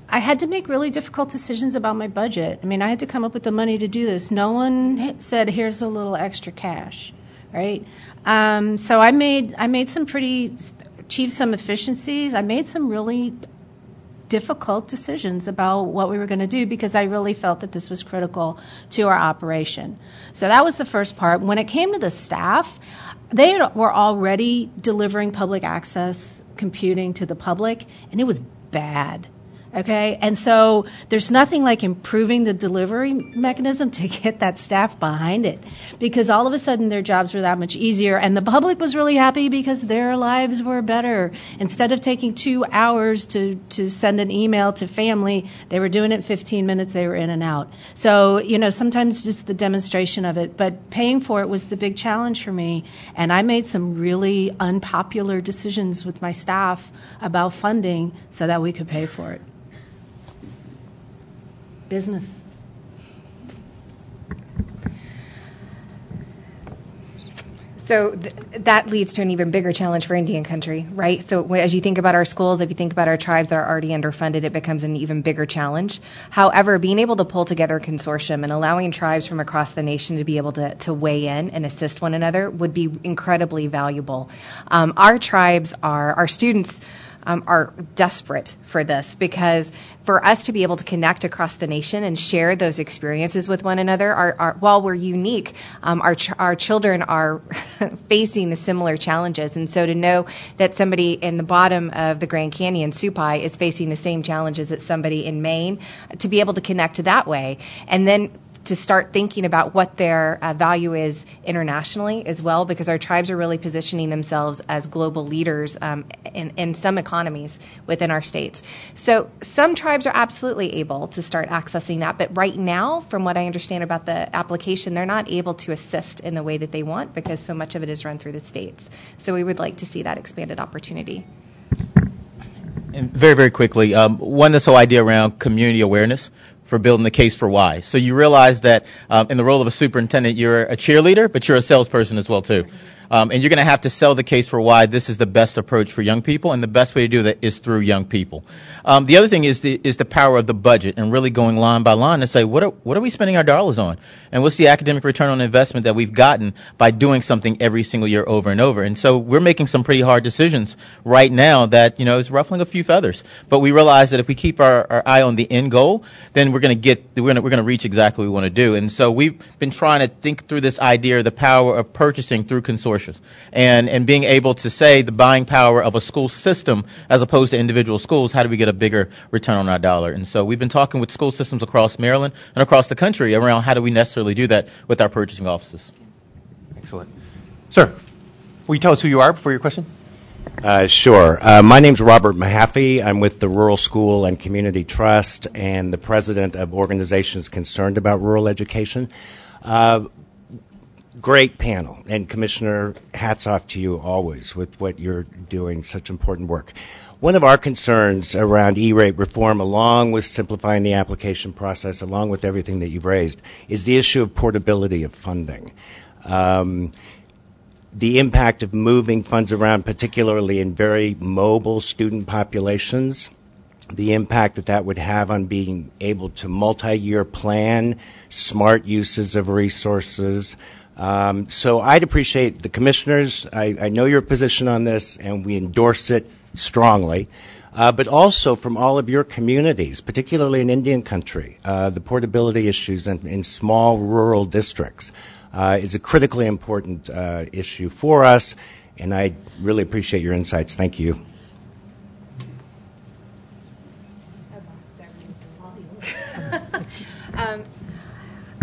I had to make really difficult decisions about my budget. I mean, I had to come up with the money to do this. No one said, here's a little extra cash, right? So I achieved some efficiencies. I made some really difficult decisions about what we were going to do because I really felt that this was critical to our operation. So that was the first part. When it came to the staff, they were already delivering public access computing to the public, and it was bad. Okay, and so there's nothing like improving the delivery mechanism to get that staff behind it, because all of a sudden their jobs were that much easier, and the public was really happy because their lives were better. Instead of taking 2 hours to send an email to family, they were doing it in 15 minutes. They were in and out. So, sometimes just the demonstration of it, but paying for it was the big challenge for me, and I made some really unpopular decisions with my staff about funding so that we could pay for it. Business. So that leads to an even bigger challenge for Indian country, right? So as you think about our schools, if you think about our tribes that are already underfunded, it becomes an even bigger challenge. However, being able to pull together a consortium and allowing tribes from across the nation to be able to weigh in and assist one another would be incredibly valuable. Our tribes our students are desperate for this, because for us to be able to connect across the nation and share those experiences with one another, while we're unique, our children are facing the similar challenges. And so to know that somebody in the bottom of the Grand Canyon, Supai, is facing the same challenges as somebody in Maine, to be able to connect that way, and then to start thinking about what their value is internationally as well, because our tribes are really positioning themselves as global leaders in some economies within our states. So some tribes are absolutely able to start accessing that, but right now, from what I understand about the application, they're not able to assist in the way that they want, because so much of it is run through the states. So we would like to see that expanded opportunity. And very, very quickly, one, this whole idea around community awareness for building the case for why. So you realize that in the role of a superintendent, you're a cheerleader, but you're a salesperson as well, too. And you're going to have to sell the case for why this is the best approach for young people, and the best way to do that is through young people. The other thing is the power of the budget, and really going line by line and say, what are we spending our dollars on? And what's the academic return on investment that we've gotten by doing something every single year over and over? And so we're making some pretty hard decisions right now that, is ruffling a few feathers. But we realize that if we keep our eye on the end goal, then we're going to reach exactly what we want to do. And so we've been trying to think through this idea of the power of purchasing through consortiums. And being able to say the buying power of a school system as opposed to individual schools, how do we get a bigger return on our dollar? And so we've been talking with school systems across Maryland and across the country around how do we necessarily do that with our purchasing offices. Excellent. Sir, will you tell us who you are before your question? Sure. My name's Robert Mahaffey. I'm with the Rural School and Community Trust and the president of organizations concerned about rural education. Great panel, and Commissioner, hats off to you always with what you're doing, such important work. One of our concerns around E-rate reform, along with simplifying the application process, along with everything that you've raised, is the issue of portability of funding. The impact of moving funds around, particularly in very mobile student populations, the impact that would have on being able to multi-year plan, smart uses of resources. So I'd appreciate the commissioners. I know your position on this, and we endorse it strongly. But also from all of your communities, particularly in Indian country, the portability issues in small rural districts is a critically important issue for us, and I really appreciate your insights. Thank you.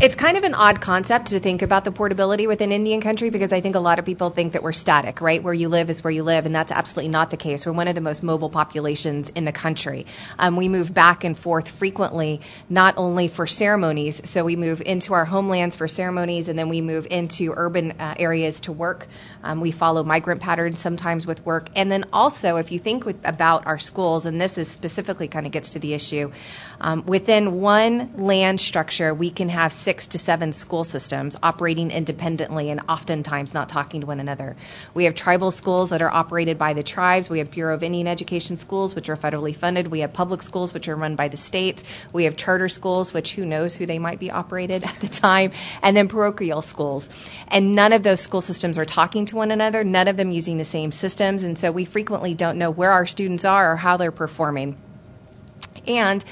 It's kind of an odd concept to think about the portability within Indian country, because I think a lot of people think that we're static, right? Where you live is where you live, and that's absolutely not the case. We're one of the most mobile populations in the country. We move back and forth frequently, not only for ceremonies. So we move into our homelands for ceremonies, and then we move into urban areas to work. We follow migrant patterns sometimes with work. And then also, if you think about our schools, and this is specifically kind of gets to the issue, within one land structure, we can have 6 to 7 school systems operating independently and oftentimes not talking to one another. We have tribal schools that are operated by the tribes. We have Bureau of Indian Education schools, which are federally funded. We have public schools, which are run by the states. We have charter schools, which who knows who they might be operated at the time, and then parochial schools. And none of those school systems are talking to one another, none of them using the same systems, and so we frequently don't know where our students are or how they're performing. And,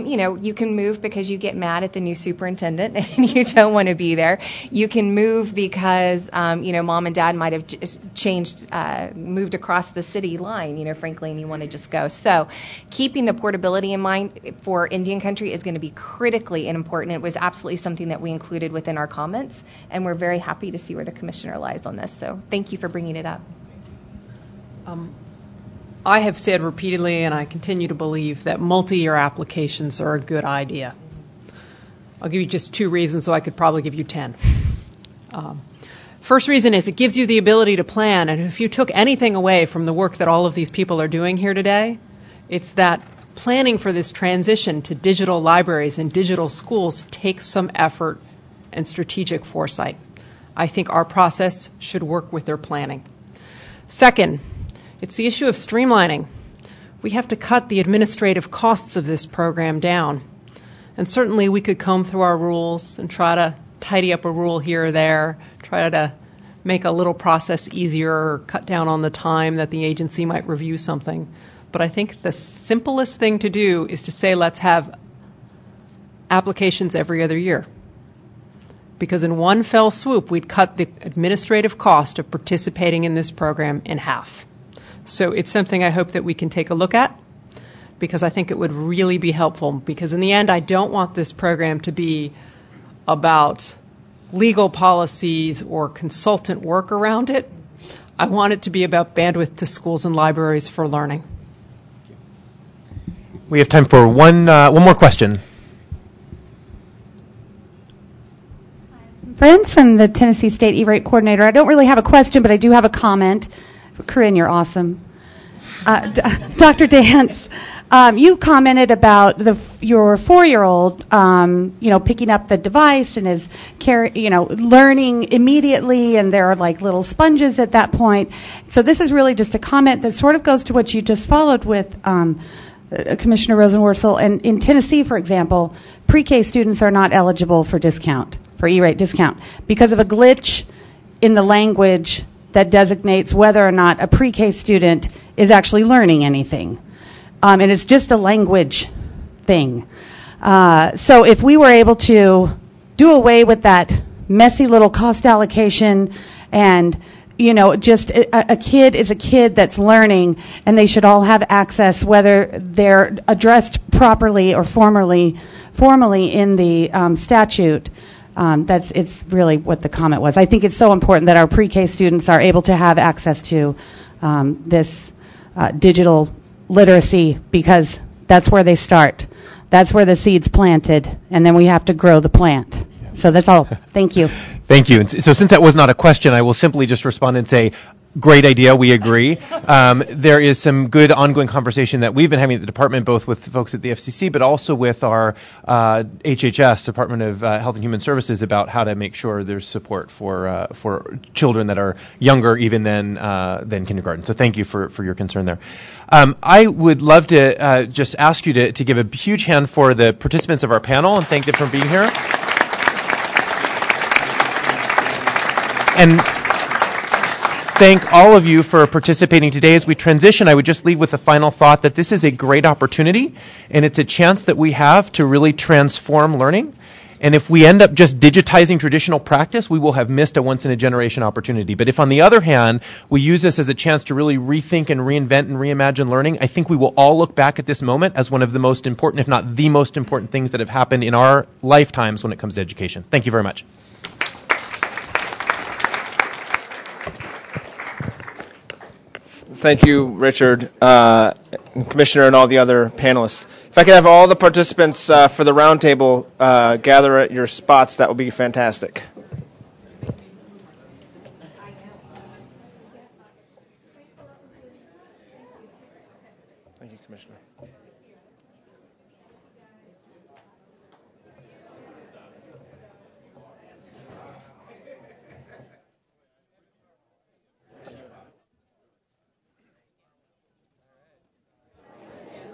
you can move because you get mad at the new superintendent and you don't want to be there. You can move because, mom and dad might have moved across the city line, frankly, and you want to just go. So keeping the portability in mind for Indian country is going to be critically important. It was absolutely something that we included within our comments, and we're very happy to see where the commissioner lies on this. So thank you for bringing it up. I have said repeatedly, and I continue to believe, that multi-year applications are a good idea. I'll give you just 2 reasons, so I could probably give you 10. First reason is it gives you the ability to plan, and if you took anything away from the work that all of these people are doing here today, it's that planning for this transition to digital libraries and digital schools takes some effort and strategic foresight. I think our process should work with their planning. Second, it's the issue of streamlining. We have to cut the administrative costs of this program down. And certainly we could comb through our rules and try to tidy up a rule here or there, try to make a little process easier or cut down on the time that the agency might review something. But I think the simplest thing to do is to say let's have applications every other year. Because in one fell swoop, we'd cut the administrative cost of participating in this program in half. So it's something I hope that we can take a look at, because I think it would really be helpful. Because in the end, I don't want this program to be about legal policies or consultant work around it. I want it to be about bandwidth to schools and libraries for learning. We have time for one more question. Prince, I'm the Tennessee State E-rate coordinator. I don't really have a question, but I do have a comment. Corinne, you're awesome. Dr. Dance, you commented about your 4-year-old, picking up the device and is learning immediately, and there are like little sponges at that point. So this is really just a comment that sort of goes to what you just followed with, Commissioner Rosenworcel. And in Tennessee, for example, pre-K students are not eligible for E-rate discount, because of a glitch in the language that designates whether or not a pre-K student is actually learning anything. And it's just a language thing. So if we were able to do away with that messy little cost allocation and, just a kid is a kid that's learning, and they should all have access, whether they're addressed properly or formally in the statute. It's really what the comment was. I think it's so important that our pre-K students are able to have access to this digital literacy, because that's where they start. That's where the seed's planted, and then we have to grow the plant. So that's all. Thank you. Thank you. So since that was not a question, I will simply just respond and say, great idea. We agree. There is some good ongoing conversation that we've been having at the department, both with folks at the FCC, but also with our HHS, Department of Health and Human Services, about how to make sure there's support for children that are younger even than kindergarten. So thank you for your concern there. I would love to just ask you to give a huge hand for the participants of our panel and thank them for being here. And thank all of you for participating today. As we transition, I would just leave with the final thought that this is a great opportunity, and it's a chance that we have to really transform learning. And if we end up just digitizing traditional practice, we will have missed a once-in-a-generation opportunity. But if, on the other hand, we use this as a chance to really rethink and reinvent and reimagine learning, I think we will all look back at this moment as one of the most important, if not the most important things that have happened in our lifetimes when it comes to education. Thank you very much. Thank you, Richard, Commissioner, and all the other panelists. If I could have all the participants for the roundtable gather at your spots, that would be fantastic. Thank you, Commissioner.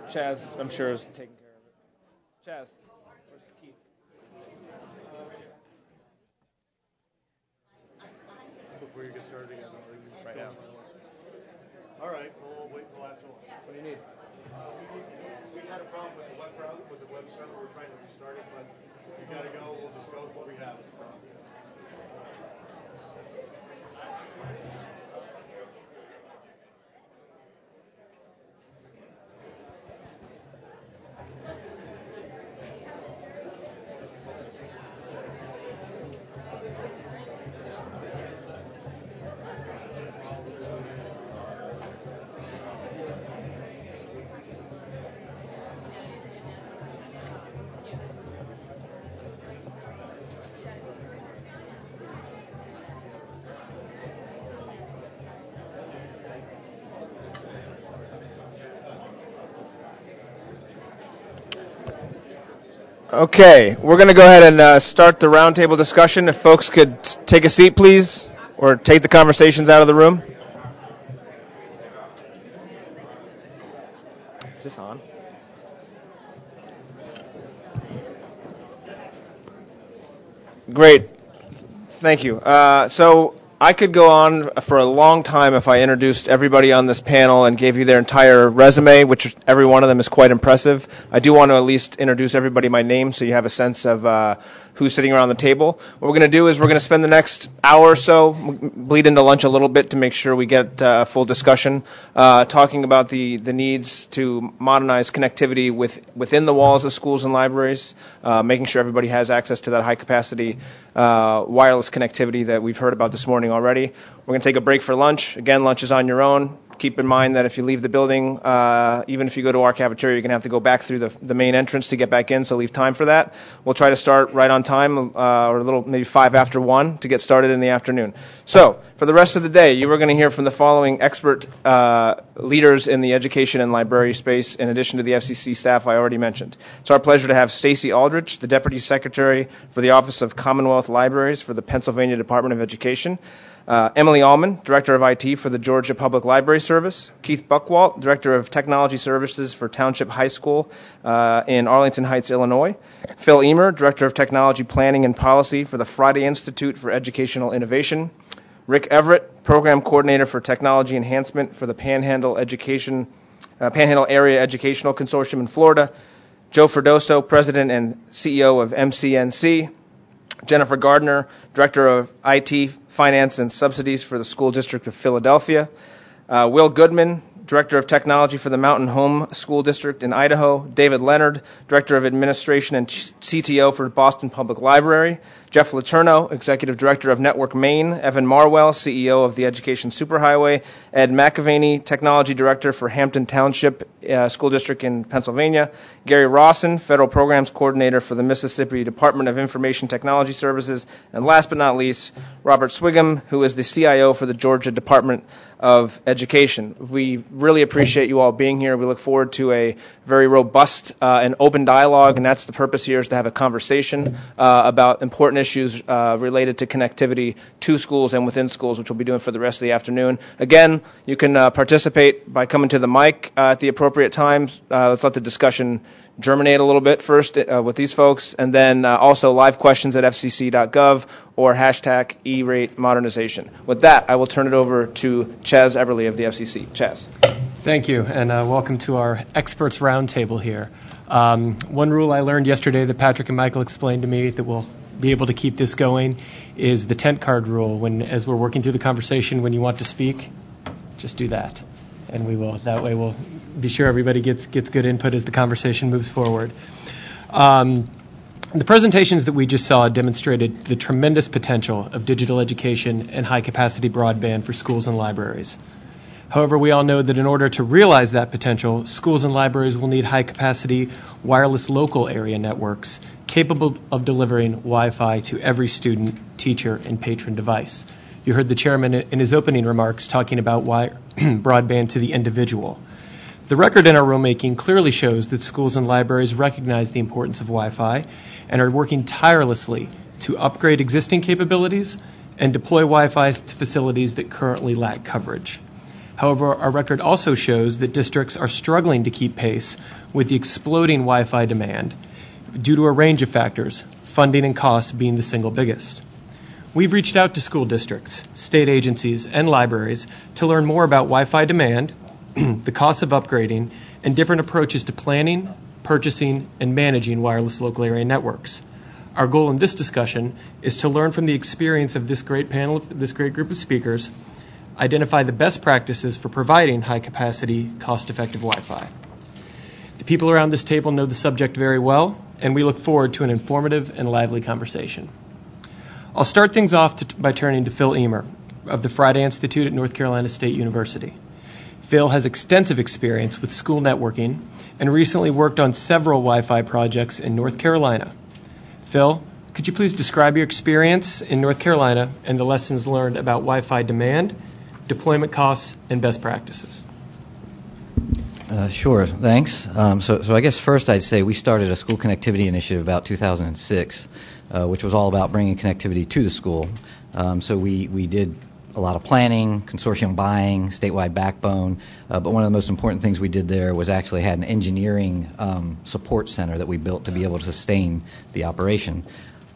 Chaz, I'm sure, is taking care of it. Chaz, where's Keith? Before you get started again, right now. All right, we'll wait until after lunch. What do you need? We had a problem with the web browser, with the web server. We're trying to restart it, but we got to go. We'll just go with what we have. Okay, we're going to go ahead and start the roundtable discussion. If folks could take a seat, please, or take the conversations out of the room. Is this on? Great. Thank you. So I could go on for a long time if I introduced everybody on this panel and gave you their entire resume, which every one of them is quite impressive. I do want to at least introduce everybody by name so you have a sense of who's sitting around the table. What we're going to do is we're going to spend the next hour or so, bleed into lunch a little bit to make sure we get a full discussion, talking about the needs to modernize connectivity within the walls of schools and libraries, making sure everybody has access to that high-capacity wireless connectivity that we've heard about this morning already. We're going to take a break for lunch. Again, lunch is on your own. Keep in mind that if you leave the building, even if you go to our cafeteria, you're going to have to go back through the main entrance to get back in, so leave time for that. We'll try to start right on time, or a little, maybe 5 after 1 to get started in the afternoon. So, for the rest of the day, you are going to hear from the following expert leaders in the education and library space, in addition to the FCC staff I already mentioned. It's our pleasure to have Stacy Aldrich, the Deputy Secretary for the Office of Commonwealth Libraries for the Pennsylvania Department of Education. Emily Allman, Director of IT for the Georgia Public Library Service. Keith Buckwalt, Director of Technology Services for Township High School in Arlington Heights, Illinois. Phil Emer, Director of Technology Planning and Policy for the Friday Institute for Educational Innovation. Rick Everett, Program Coordinator for Technology Enhancement for the Panhandle Area Educational Consortium in Florida. Joe Ferdoso, President and CEO of MCNC. Jennifer Gardner, Director of IT, Finance, and Subsidies for the School District of Philadelphia. Will Goodman, Director of Technology for the Mountain Home School District in Idaho. David Leonard, Director of Administration and CTO for Boston Public Library. Jeff Letourneau, Executive Director of Network Maine. Evan Marwell, CEO of the Education Superhighway. Ed McAvaney, Technology Director for Hampton Township School District in Pennsylvania. Gary Rawson, Federal Programs Coordinator for the Mississippi Department of Information Technology Services. And last but not least, Robert Swigum, who is the CIO for the Georgia Department of Education. We really appreciate you all being here. We look forward to a very robust and open dialogue, and that's the purpose here, is to have a conversation about important issues related to connectivity to schools and within schools, which we'll be doing for the rest of the afternoon. Again, you can participate by coming to the mic at the appropriate times. Let's let the discussion germinate a little bit first with these folks, and then also live questions at fcc.gov or hashtag E-rate modernization. With that, I will turn it over to Chaz Eberly of the FCC. Chaz. Thank you, and welcome to our experts roundtable here. One rule I learned yesterday that Patrick and Michael explained to me that we'll be able to keep this going is the tent card rule. As we're working through the conversation, when you want to speak, just do that. And we will. That way we'll be sure everybody gets good input as the conversation moves forward. The presentations that we just saw demonstrated the tremendous potential of digital education and high-capacity broadband for schools and libraries. However, we all know that in order to realize that potential, schools and libraries will need high-capacity wireless local area networks capable of delivering Wi-Fi to every student, teacher, and patron device. You heard the chairman in his opening remarks talking about broadband to the individual. The record in our rulemaking clearly shows that schools and libraries recognize the importance of Wi-Fi and are working tirelessly to upgrade existing capabilities and deploy Wi-Fi to facilities that currently lack coverage. However, our record also shows that districts are struggling to keep pace with the exploding Wi-Fi demand due to a range of factors, funding and costs being the single biggest. We've reached out to school districts, state agencies, and libraries to learn more about Wi-Fi demand, the cost of upgrading, and different approaches to planning, purchasing, and managing wireless local area networks. Our goal in this discussion is to learn from the experience of this great panel, this great group of speakers, identify the best practices for providing high-capacity, cost-effective Wi-Fi. The people around this table know the subject very well, and we look forward to an informative and lively conversation. I'll start things off by turning to Phil Emer of the Friday Institute at North Carolina State University. Phil has extensive experience with school networking and recently worked on several Wi-Fi projects in North Carolina. Phil, could you please describe your experience in North Carolina and the lessons learned about Wi-Fi demand, deployment costs, and best practices? Sure, thanks. So I guess first I'd say we started a school connectivity initiative about 2006, which was all about bringing connectivity to the school. So we did a lot of planning, consortium buying, statewide backbone, but one of the most important things we did there was actually had an engineering support center that we built to be able to sustain the operation.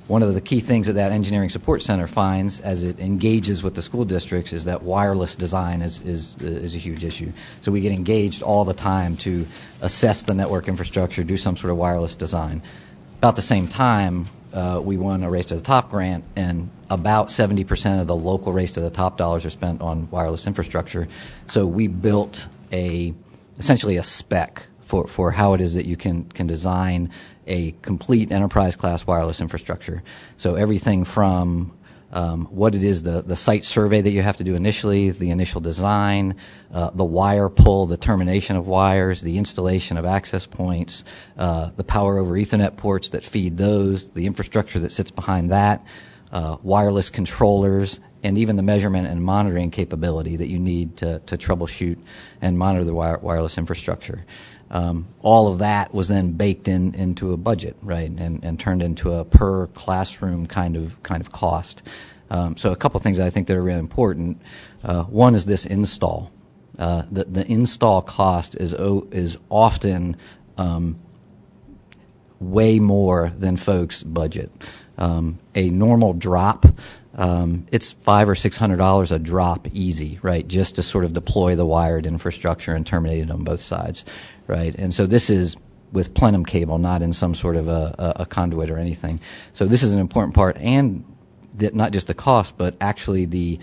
One of the key things that engineering support center finds as it engages with the school districts is that wireless design is a huge issue. So we get engaged all the time to assess the network infrastructure, do some sort of wireless design. About the same time, we won a Race to the Top grant, and about 70% of the local Race to the Top dollars are spent on wireless infrastructure. So we built essentially a spec for how it is that you can design a complete enterprise-class wireless infrastructure. So everything from what it is, the site survey that you have to do initially, the initial design, the wire pull, the termination of wires, the installation of access points, the power over Ethernet ports that feed those, the infrastructure that sits behind that, wireless controllers, and even the measurement and monitoring capability that you need to troubleshoot and monitor the wireless infrastructure. All of that was then baked into a budget, right, and turned into a per classroom kind of cost. So a couple of things I think that are really important. One is this install. The install cost is often way more than folks budget. A normal drop, it's $500 or $600 a drop easy, right, just to sort of deploy the wired infrastructure and terminate it on both sides, right? And so this is with plenum cable, not in some sort of a conduit or anything. So this is an important part, and not just the cost, but actually the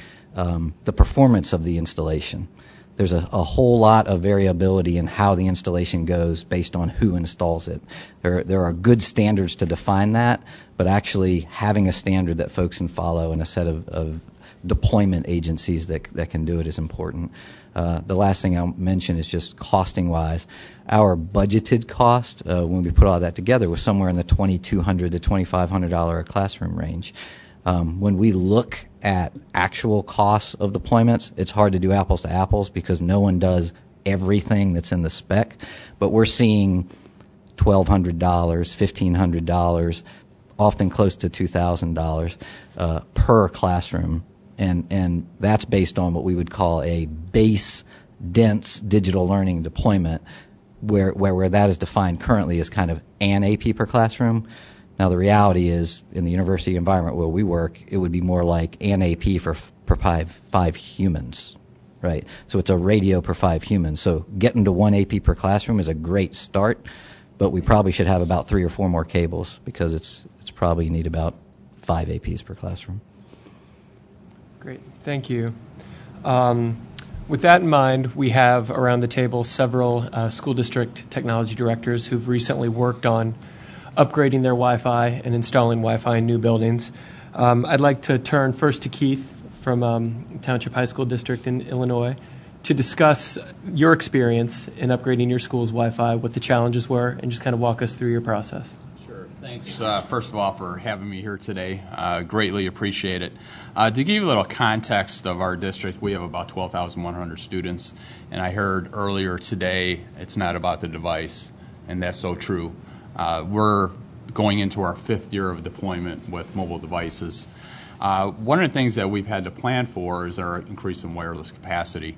performance of the installation. There's a whole lot of variability in how the installation goes based on who installs it. There are good standards to define that, but actually having a standard that folks can follow and a set of deployment agencies that can do it is important. The last thing I'll mention is just costing-wise. Our budgeted cost, when we put all that together, was somewhere in the $2,200 to $2,500 a classroom range. When we look at actual costs of deployments, it's hard to do apples to apples because no one does everything that's in the spec, but we're seeing $1,200, $1,500, often close to $2,000 per classroom, and that's based on what we would call a base dense digital learning deployment, where that is defined currently as kind of an AP per classroom. Now, the reality is, in the university environment where we work, it would be more like an AP per five humans, right? So it's a radio per 5 humans. So getting to 1 AP per classroom is a great start, but we probably should have about 3 or 4 more cables because it's probably you need about 5 APs per classroom. Great, thank you. With that in mind, we have around the table several school district technology directors who've recently worked on upgrading their Wi-Fi and installing Wi-Fi in new buildings. I'd like to turn first to Keith from Township High School District in Illinois to discuss your experience in upgrading your school's Wi-Fi, what the challenges were, and just kind of walk us through your process. Sure. Thanks, first of all, for having me here today. Greatly appreciate it. To give you a little context of our district, we have about 12,100 students, and I heard earlier today it's not about the device, and that's so true. We're going into our 5th year of deployment with mobile devices. One of the things that we've had to plan for is our increase in wireless capacity.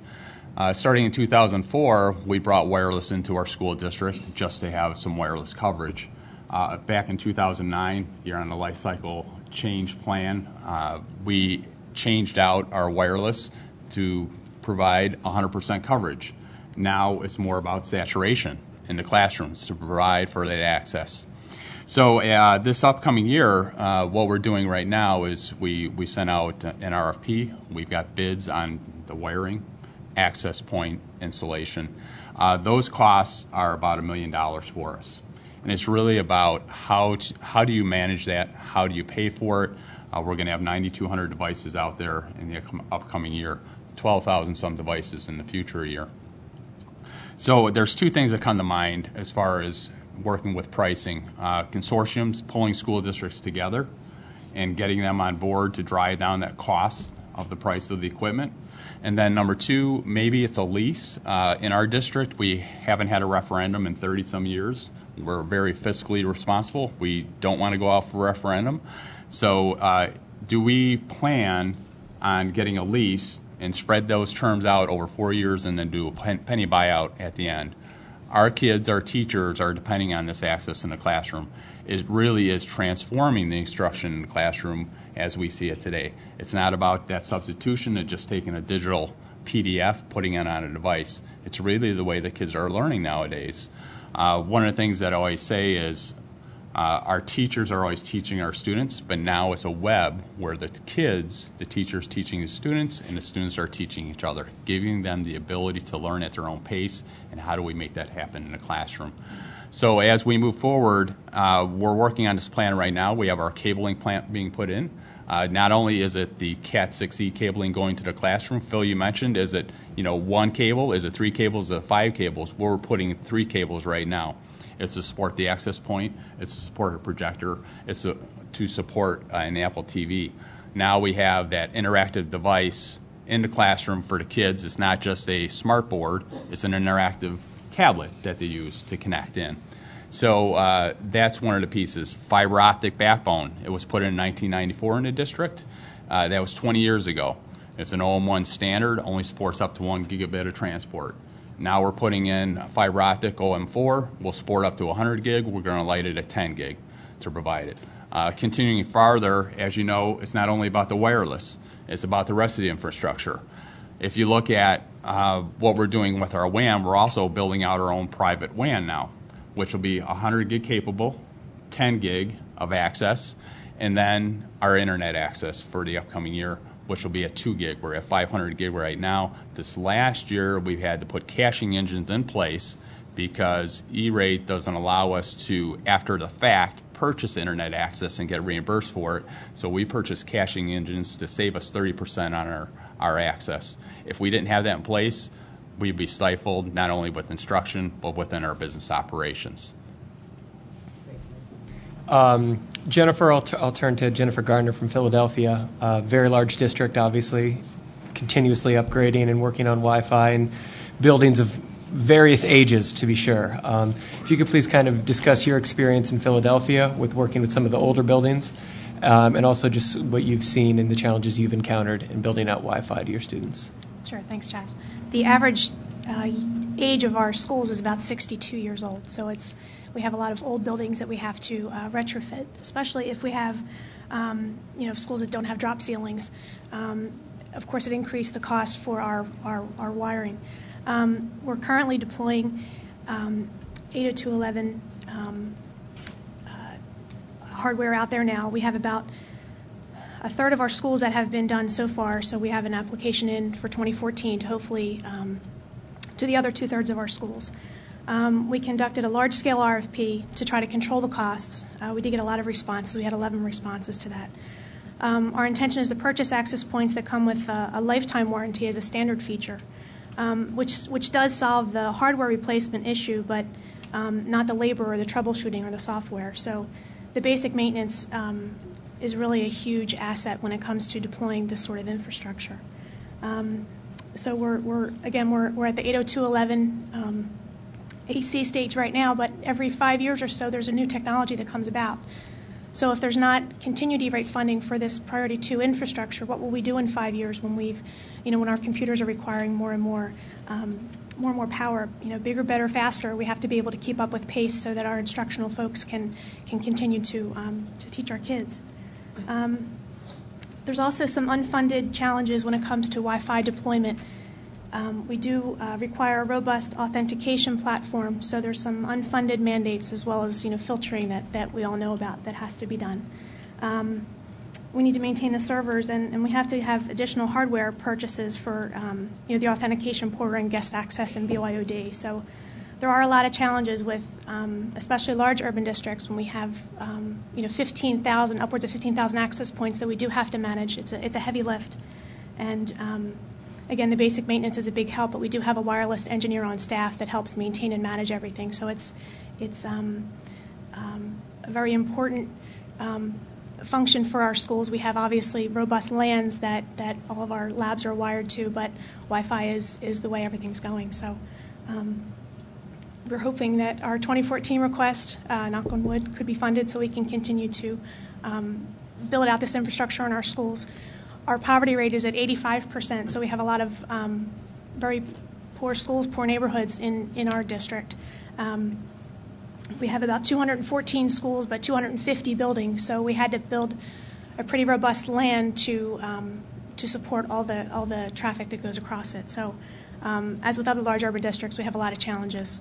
Starting in 2004, we brought wireless into our school district just to have some wireless coverage. Back in 2009, you're on the life cycle change plan. We changed out our wireless to provide 100% coverage. Now it's more about saturation in the classrooms to provide for that access. So this upcoming year, what we're doing right now is we sent out an RFP. We've got bids on the wiring, access point installation. Those costs are about $1 million for us. And it's really about how do you manage that? How do you pay for it? We're going to have 9,200 devices out there in the upcoming year, 12,000 some devices in the future year. So there's 2 things that come to mind as far as working with pricing. Consortiums, pulling school districts together and getting them on board to drive down that cost of the price of the equipment. And then number two, maybe it's a lease. In our district, we haven't had a referendum in 30-some years. We're very fiscally responsible. We don't want to go out for referendum. So do we plan on getting a lease and spread those terms out over 4 years and then do a penny buyout at the end? Our kids, our teachers are depending on this access in the classroom. It really is transforming the instruction in the classroom as we see it today. It's not about that substitution of just taking a digital PDF, putting it on a device. It's really the way the kids are learning nowadays. One of the things that I always say is our teachers are always teaching our students, but now it's a web where the teachers teaching the students, and the students are teaching each other, giving them the ability to learn at their own pace, and how do we make that happen in the classroom. So as we move forward, we're working on this plan right now. We have our cabling plant being put in. Not only is it the Cat 6E cabling going to the classroom, Phil, you mentioned, is it one cable, is it 3 cables, is it 5 cables? We're putting 3 cables right now. It's to support the access point, it's to support a projector, it's to support an Apple TV. Now we have that interactive device in the classroom for the kids. It's not just a smart board, it's an interactive tablet that they use to connect in. So that's one of the pieces. Fiber optic backbone, it was put in 1994 in the district. That was 20 years ago. It's an OM1 standard, only supports up to 1 gigabit of transport. Now we're putting in fiber optic OM4. We'll support up to 100 gig. We're going to light it at 10 gig to provide it. Continuing farther, as you know, it's not only about the wireless. It's about the rest of the infrastructure. If you look at what we're doing with our WAN, we're also building out our own private WAN now, which will be 100 gig capable, 10 gig of access, and then our internet access for the upcoming year, which will be at 2 gig. We're at 500 gig right now. This last year, we've had to put caching engines in place because E-rate doesn't allow us to, after the fact, purchase internet access and get reimbursed for it. So we purchased caching engines to save us 30% on our access. If we didn't have that in place, we'd be stifled not only with instruction, but within our business operations. Jennifer, I'll turn to Jennifer Gardner from Philadelphia. Very large district, obviously, continuously upgrading and working on Wi-Fi and buildings of various ages, to be sure. If you could please kind of discuss your experience in Philadelphia with working with some of the older buildings, and also just what you've seen and the challenges you've encountered in building out Wi-Fi to your students. Sure, thanks, Chaz. The average age of our schools is about 62 years old, so we have a lot of old buildings that we have to retrofit, especially if we have schools that don't have drop ceilings. Of course, it increased the cost for our wiring. We're currently deploying 802.11 hardware out there now. We have about a third of our schools that have been done so far, so we have an application in for 2014 to hopefully to the other 2/3 of our schools. We conducted a large-scale RFP to try to control the costs. We did get a lot of responses. We had 11 responses to that. Our intention is to purchase access points that come with a lifetime warranty as a standard feature, which does solve the hardware replacement issue, but not the labor or the troubleshooting or the software. So the basic maintenance is really a huge asset when it comes to deploying this sort of infrastructure. So we're at the 802.11 AC stage right now, but every 5 years or so there's a new technology that comes about. So if there's not continued E-rate funding for this priority 2 infrastructure, what will we do in 5 years when when our computers are requiring more and more power, bigger, better, faster? We have to be able to keep up with pace so that our instructional folks can continue to teach our kids. There's also some unfunded challenges when it comes to Wi-Fi deployment. We do require a robust authentication platform, so there's some unfunded mandates as well as filtering that we all know about that has to be done. We need to maintain the servers, and we have to have additional hardware purchases for the authentication portal and guest access and BYOD. So there are a lot of challenges with, especially large urban districts, when we have 15,000, upwards of 15,000 access points that we do have to manage. It's a heavy lift, and again, the basic maintenance is a big help, but we do have a wireless engineer on staff that helps maintain and manage everything. So it's a very important function for our schools. We have obviously robust LANs that all of our labs are wired to, but Wi-Fi is the way everything's going. So we're hoping that our 2014 request, knock on wood, could be funded so we can continue to build out this infrastructure in our schools. Our poverty rate is at 85%, so we have a lot of very poor schools, poor neighborhoods in our district. We have about 214 schools, but 250 buildings, so we had to build a pretty robust LAN to support all the traffic that goes across it. So, as with other large urban districts, we have a lot of challenges.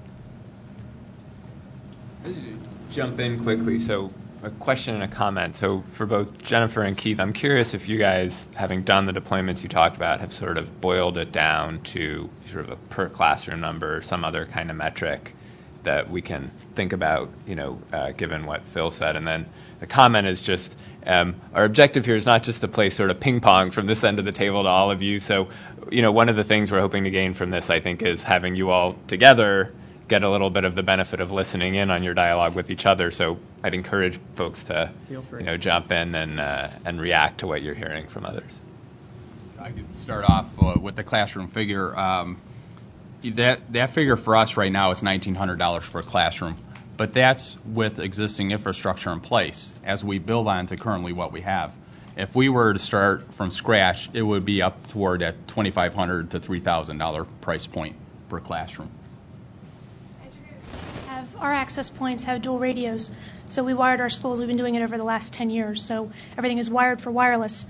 Jump in quickly. So, a question and a comment. So, for both Jennifer and Keith, I'm curious if you guys, having done the deployments you talked about, have sort of boiled it down to sort of a per classroom number or some other kind of metric that we can think about, given what Phil said. And then the comment is just, our objective here is not just to play sort of ping pong from this end of the table to all of you. So, one of the things we're hoping to gain from this, I think, is having you all together get a little bit of the benefit of listening in on your dialogue with each other. So I'd encourage folks to, jump in and react to what you're hearing from others. I could start off with the classroom figure. That figure for us right now is $1,900 per classroom, but that's with existing infrastructure in place as we build on to currently what we have. If we were to start from scratch, it would be up toward that $2,500 to $3,000 price point per classroom. Our access points have dual radios, so we wired our schools. We've been doing it over the last 10 years, so everything is wired for wireless.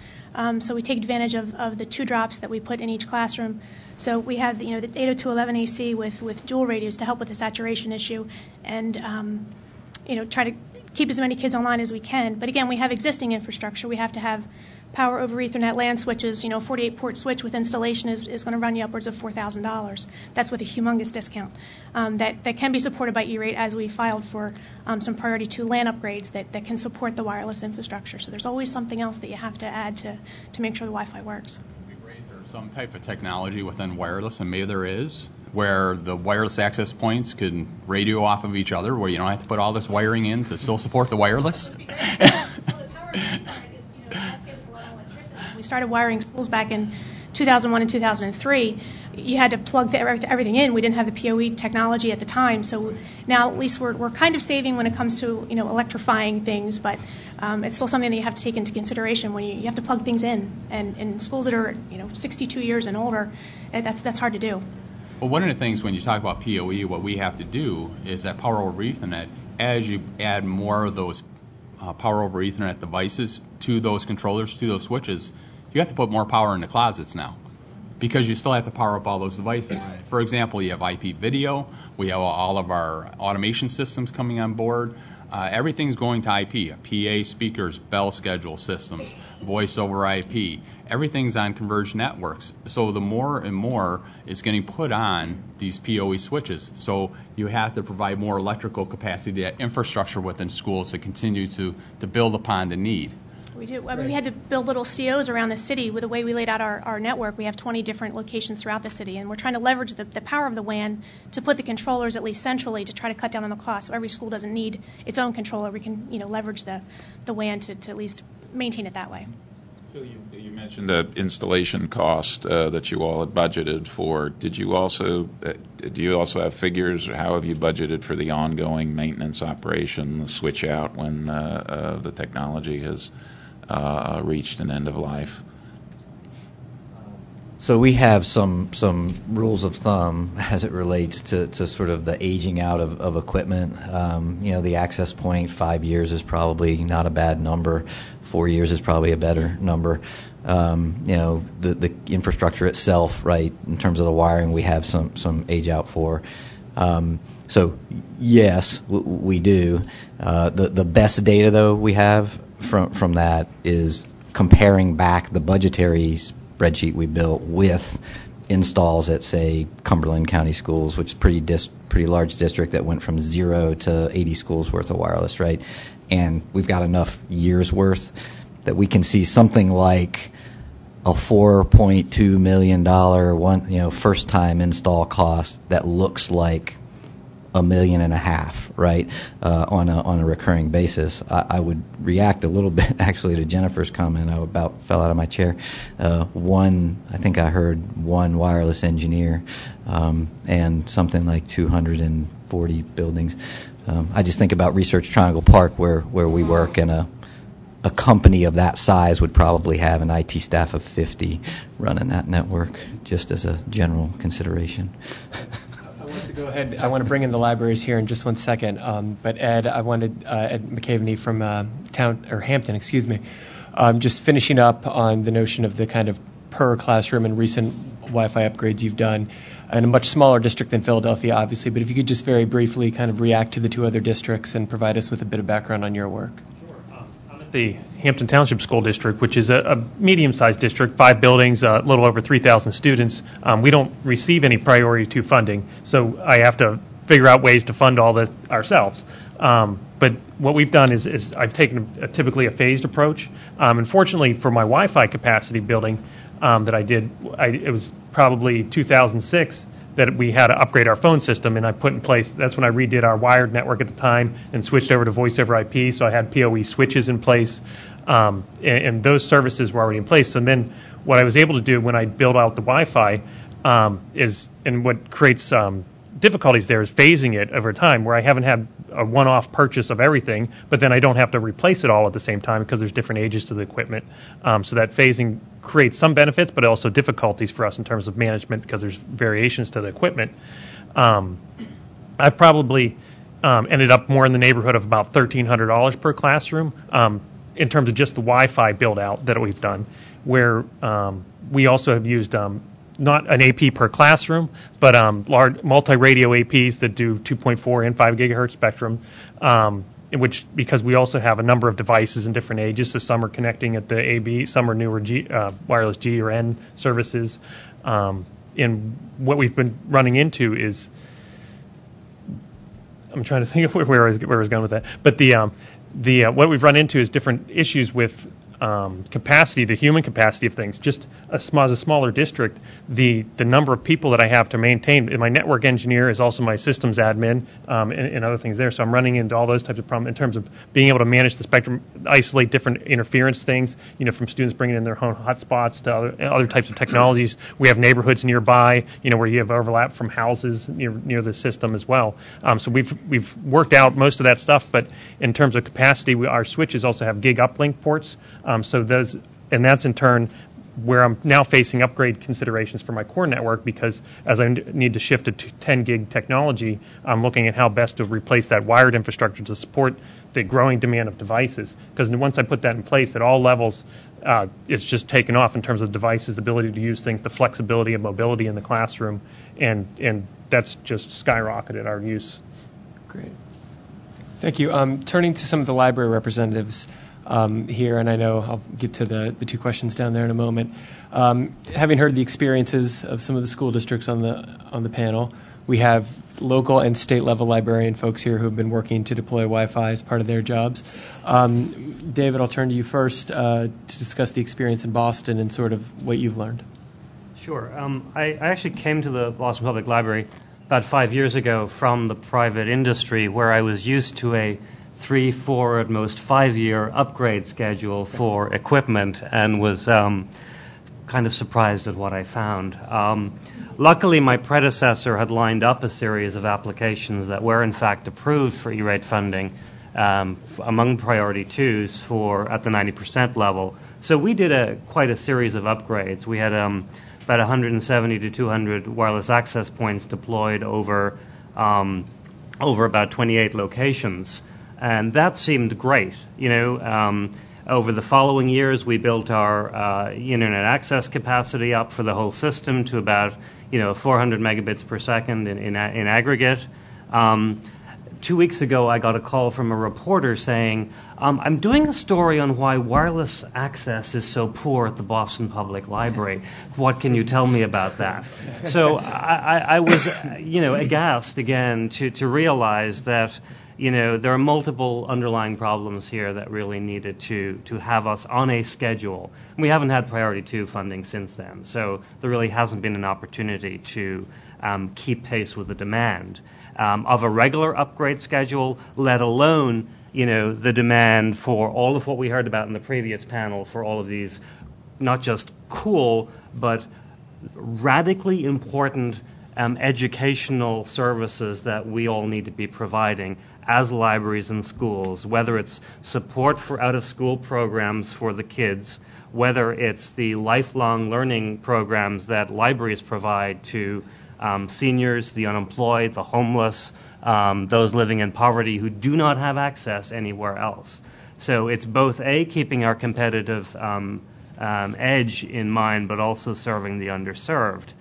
So we take advantage of the 2 drops that we put in each classroom. So we have the 802.11ac with dual radios to help with the saturation issue, and try to keep as many kids online as we can. But again, we have existing infrastructure. We have to have power over Ethernet LAN switches. 48-port switch with installation is going to run you upwards of $4,000. That's with a humongous discount. That can be supported by E-rate, as we filed for some priority 2 LAN upgrades that can support the wireless infrastructure. So there's always something else that you have to add to make sure the Wi-Fi works. There's some type of technology within wireless, and maybe there is, where the wireless access points can radio off of each other, where you don't have to put all this wiring in to still support the wireless. We started wiring schools back in 2001 and 2003. You had to plug everything in. We didn't have the PoE technology at the time, so now at least we're kind of saving when it comes to electrifying things, but it's still something that you have to take into consideration when you have to plug things in. And in schools that are 62 years and older, that's hard to do. Well, one of the things when you talk about PoE, what we have to do is that power over Ethernet, as you add more of those power over Ethernet devices to those controllers, to those switches, you have to put more power in the closets now, because you still have to power up all those devices. For example, you have IP video, we have all of our automation systems coming on board. Everything's going to IP, PA speakers, bell schedule systems, voice over IP. Everything's on converged networks. So the more and more is getting put on these PoE switches. So you have to provide more electrical capacity, that infrastructure within schools to continue to build upon the need. We do. I mean, we had to build little COs around the city with the way we laid out our network. We have 20 different locations throughout the city, and we're trying to leverage the power of the WAN to put the controllers at least centrally to try to cut down on the cost. So every school doesn't need its own controller. We can, leverage the WAN to at least maintain it that way. So you mentioned the installation cost that you all had budgeted for. Did you also do you also have figures, or how have you budgeted for the ongoing maintenance operation, the switch out when the technology has reached an end of life? So we have some rules of thumb as it relates to sort of the aging out of equipment. The access point, 5 years is probably not a bad number. 4 years is probably a better number. The infrastructure itself, right, in terms of the wiring, we have some age out for. So yes, we do. The best data though we have from that is comparing back the budgetary spreadsheet we built with installs at, say, Cumberland County Schools, which is pretty large district that went from 0 to 80 schools worth of wireless, right? And we've got enough years worth that we can see something like a $4.2 million first time install cost that looks like $1.5 million, right, on a recurring basis. I would react a little bit actually to Jennifer's comment. I about fell out of my chair. I think I heard one wireless engineer and something like 240 buildings. I just think about Research Triangle Park where we work, and a company of that size would probably have an IT staff of 50 running that network, just as a general consideration. I want to go ahead. I want to bring in the libraries here in just one second. But Ed, I wanted Ed McCaveney from Hampton, just finishing up on the notion of the kind of per classroom and recent Wi-Fi upgrades you've done in a much smaller district than Philadelphia, obviously. But if you could just very briefly kind of react to the two other districts and provide us with a bit of background on your work. The Hampton Township School District, which is a medium-sized district, 5 buildings, a little over 3,000 students. We don't receive any priority 2 funding, so I have to figure out ways to fund all this ourselves. But what we've done is I've taken typically a phased approach. Unfortunately, for my Wi-Fi capacity building that I did, it was probably 2006 that we had to upgrade our phone system, and I put in place, that's when I redid our wired network at the time and switched over to voice over IP, so I had PoE switches in place, and those services were already in place. So then what I was able to do when I built out the Wi-Fi and what creates difficulties there is phasing it over time, where I haven't had a one-off purchase of everything, but then I don't have to replace it all at the same time because there's different ages to the equipment. So that phasing creates some benefits, but also difficulties for us in terms of management because there's variations to the equipment. I've probably ended up more in the neighborhood of about $1,300 per classroom in terms of just the Wi-Fi build-out that we've done, where we also have used not an AP per classroom, but large multi-radio APs that do 2.4 and 5 gigahertz spectrum, in which, because we also have a number of devices in different ages, so some are connecting at the AB, some are newer wireless G or N services. And what we've been running into is, I'm trying to think of where I was going with that, but what we've run into is different issues with capacity, the human capacity of things. Just as a smaller district, the number of people that I have to maintain, and my network engineer is also my systems admin and other things there. So I'm running into all those types of problems in terms of being able to manage the spectrum, isolate different interference things, from students bringing in their own hotspots to other types of technologies. We have neighborhoods nearby, where you have overlap from houses near the system as well. So we've worked out most of that stuff, but in terms of capacity, our switches also have gig uplink ports. So those, and that's in turn where I'm now facing upgrade considerations for my core network, because as I need to shift to 10 gig technology, I'm looking at how best to replace that wired infrastructure to support the growing demand of devices. Because once I put that in place at all levels, it's just taken off in terms of devices, the ability to use things, the flexibility and mobility in the classroom, and that's just skyrocketed our use. Great. Thank you. Turning to some of the library representatives here, and I know I'll get to the two questions down there in a moment. Having heard the experiences of some of the school districts on the panel, we have local and state level librarian folks here who have been working to deploy Wi-Fi as part of their jobs. David, I'll turn to you first to discuss the experience in Boston and sort of what you've learned. Sure. I actually came to the Boston Public Library about 5 years ago from the private industry, where I was used to a 3, 4, at most 5-year upgrade schedule for equipment, and was kind of surprised at what I found. Luckily, my predecessor had lined up a series of applications that were in fact approved for E-rate funding among priority 2s at the 90% level. So we did quite a series of upgrades. We had about 170 to 200 wireless access points deployed over about 28 locations. And that seemed great. Over the following years, we built our internet access capacity up for the whole system to about 400 megabits per second in aggregate. 2 weeks ago, I got a call from a reporter saying, I'm doing a story on why wireless access is so poor at the Boston Public Library. What can you tell me about that? So I was, aghast again to realize that there are multiple underlying problems here that really needed to have us on a schedule. We haven't had priority 2 funding since then, so there really hasn't been an opportunity to keep pace with the demand of a regular upgrade schedule, let alone the demand for all of what we heard about in the previous panel, for all of these not just cool but radically important educational services that we all need to be providing as libraries and schools, whether it's support for out-of-school programs for the kids, whether it's the lifelong learning programs that libraries provide to seniors, the unemployed, the homeless, those living in poverty who do not have access anywhere else. So it's both keeping our competitive edge in mind, but also serving the underserved.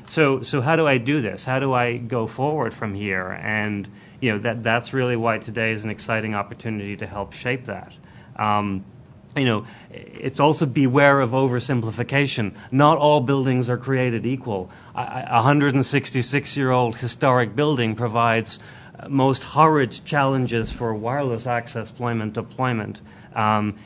So how do I do this? How do I go forward from here? And that's really why today is an exciting opportunity to help shape that. It's also beware of oversimplification. Not all buildings are created equal. A 166-year-old historic building provides most horrid challenges for wireless access deployment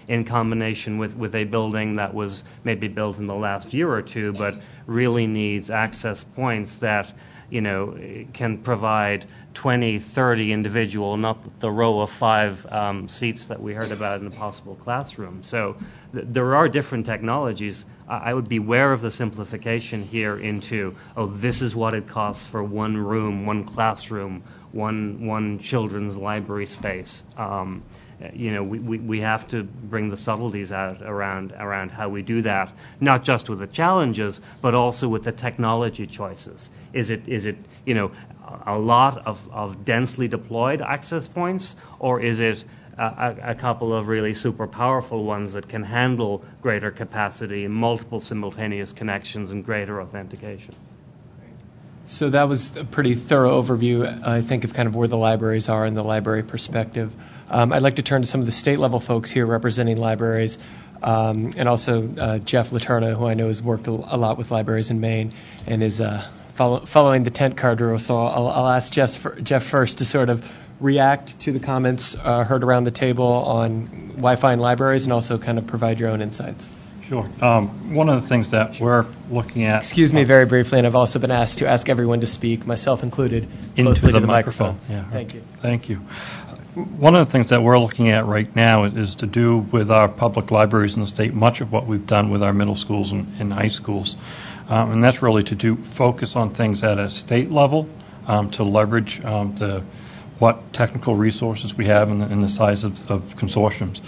in combination with a building that was maybe built in the last year or two, but really needs access points that can provide 20, 30 individual, not the row of 5 seats that we heard about in the possible classroom. So there are different technologies. I would beware of the simplification here into, this is what it costs for one room, one classroom, one children's library space. We have to bring the subtleties out around how we do that, not just with the challenges, but also with the technology choices. Is it a lot of densely deployed access points, or is it a couple of really super powerful ones that can handle greater capacity, multiple simultaneous connections, and greater authentication? So that was a pretty thorough overview, I think, of kind of where the libraries are and the library perspective. I'd like to turn to some of the state-level folks here representing libraries, and also Jeff Laterna, who I know has worked a lot with libraries in Maine and is following the tent card rule. So I'll ask Jeff first to sort of react to the comments heard around the table on Wi-Fi in libraries, and also kind of provide your own insights. Sure. One of the things that we're looking at... Excuse me very briefly, and I've also been asked to ask everyone to speak, myself included, closely to the microphone. Yeah. Thank you. Thank you. One of the things that we're looking at right now is to do with our public libraries in the state much of what we've done with our middle schools and high schools. And that's really to focus on things at a state level, to leverage what technical resources we have and the size of consortiums,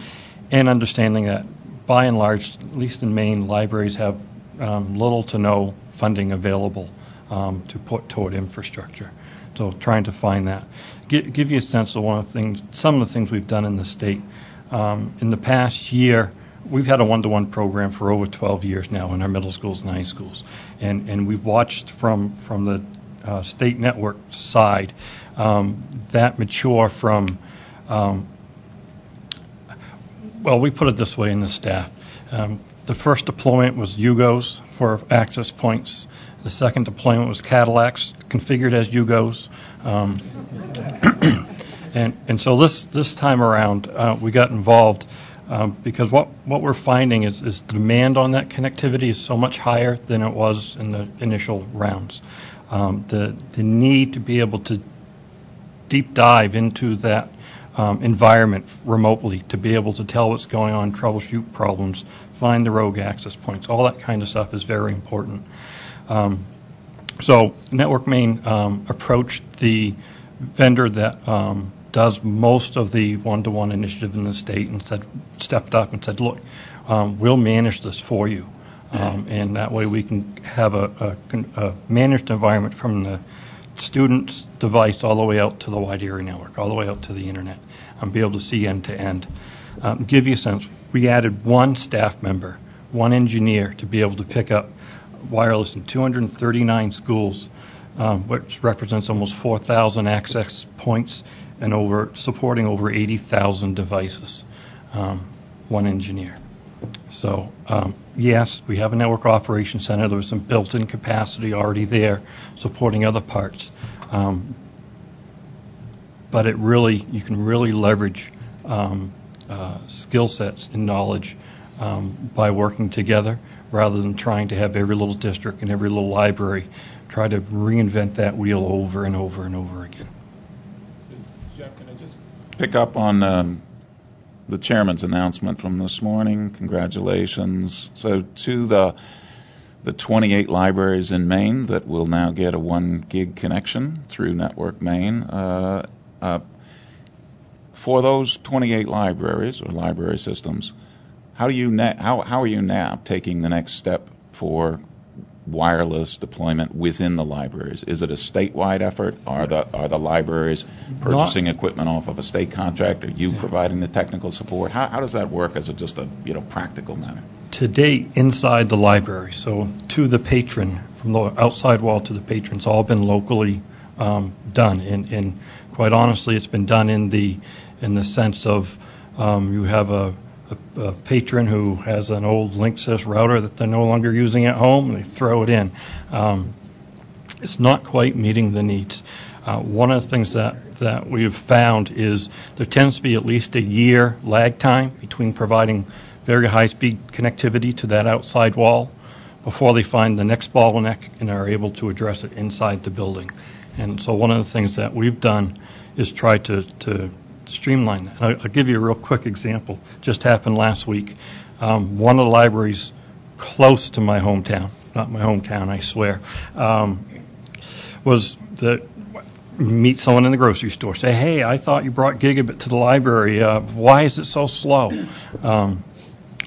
and understanding that by and large, at least in Maine, libraries have little to no funding available to put toward infrastructure. So trying to find that. Give you a sense of some of the things we've done in the state. In the past year, we've had a one-to-one program for over 12 years now in our middle schools and high schools. And we've watched from the state network side that mature from we put it this way in the staff. The first deployment was Yugos for access points. The second deployment was Cadillacs configured as Yugos. And so this time around, we got involved because what we're finding is the demand on that connectivity is so much higher than it was in the initial rounds. The need to be able to deep dive into that environment remotely, to be able to tell what's going on, troubleshoot problems, find the rogue access points, all that kind of stuff is very important. So Network Maine approached the vendor that does most of the one-to-one initiative in the state and stepped up and said, look, we'll manage this for you. And that way we can have a managed environment from the student's device all the way out to the wide area network, all the way out to the internet, and be able to see end to end. Give you a sense, we added one staff member, one engineer to be able to pick up wireless in 239 schools, which represents almost 4,000 access points and supporting over 80,000 devices. One engineer. So yes, we have a network operations center. There was some built-in capacity already there supporting other parts. but you can really leverage skill sets and knowledge by working together rather than trying to have every little district and every little library try to reinvent that wheel over and over and over again. Jeff, can I just pick up on the chairman's announcement from this morning? Congratulations. So to the 28 libraries in Maine that will now get a 1 gig connection through Network Maine. For those 28 libraries or library systems, how are you now taking the next step for wireless deployment within the libraries? Is it a statewide effort? Are the libraries purchasing equipment off of a state contract? Are you providing the technical support? How does that work as just a practical matter? To date, inside the library, so to the patron, from the outside wall to the patron, it's all been locally done. And quite honestly, it's been done in the sense of you have a patron who has an old Linksys router that they're no longer using at home, and they throw it in. It's not quite meeting the needs. One of the things that we have found is there tends to be at least a year lag time between providing very high-speed connectivity to that outside wall before they find the next bottleneck and are able to address it inside the building. And so one of the things that we've done is try to streamline that. I'll give you a real quick example. Just happened last week. One of the libraries close to my hometown, not my hometown, I swear, was that meet someone in the grocery store, say, hey, I thought you brought gigabit to the library. Why is it so slow?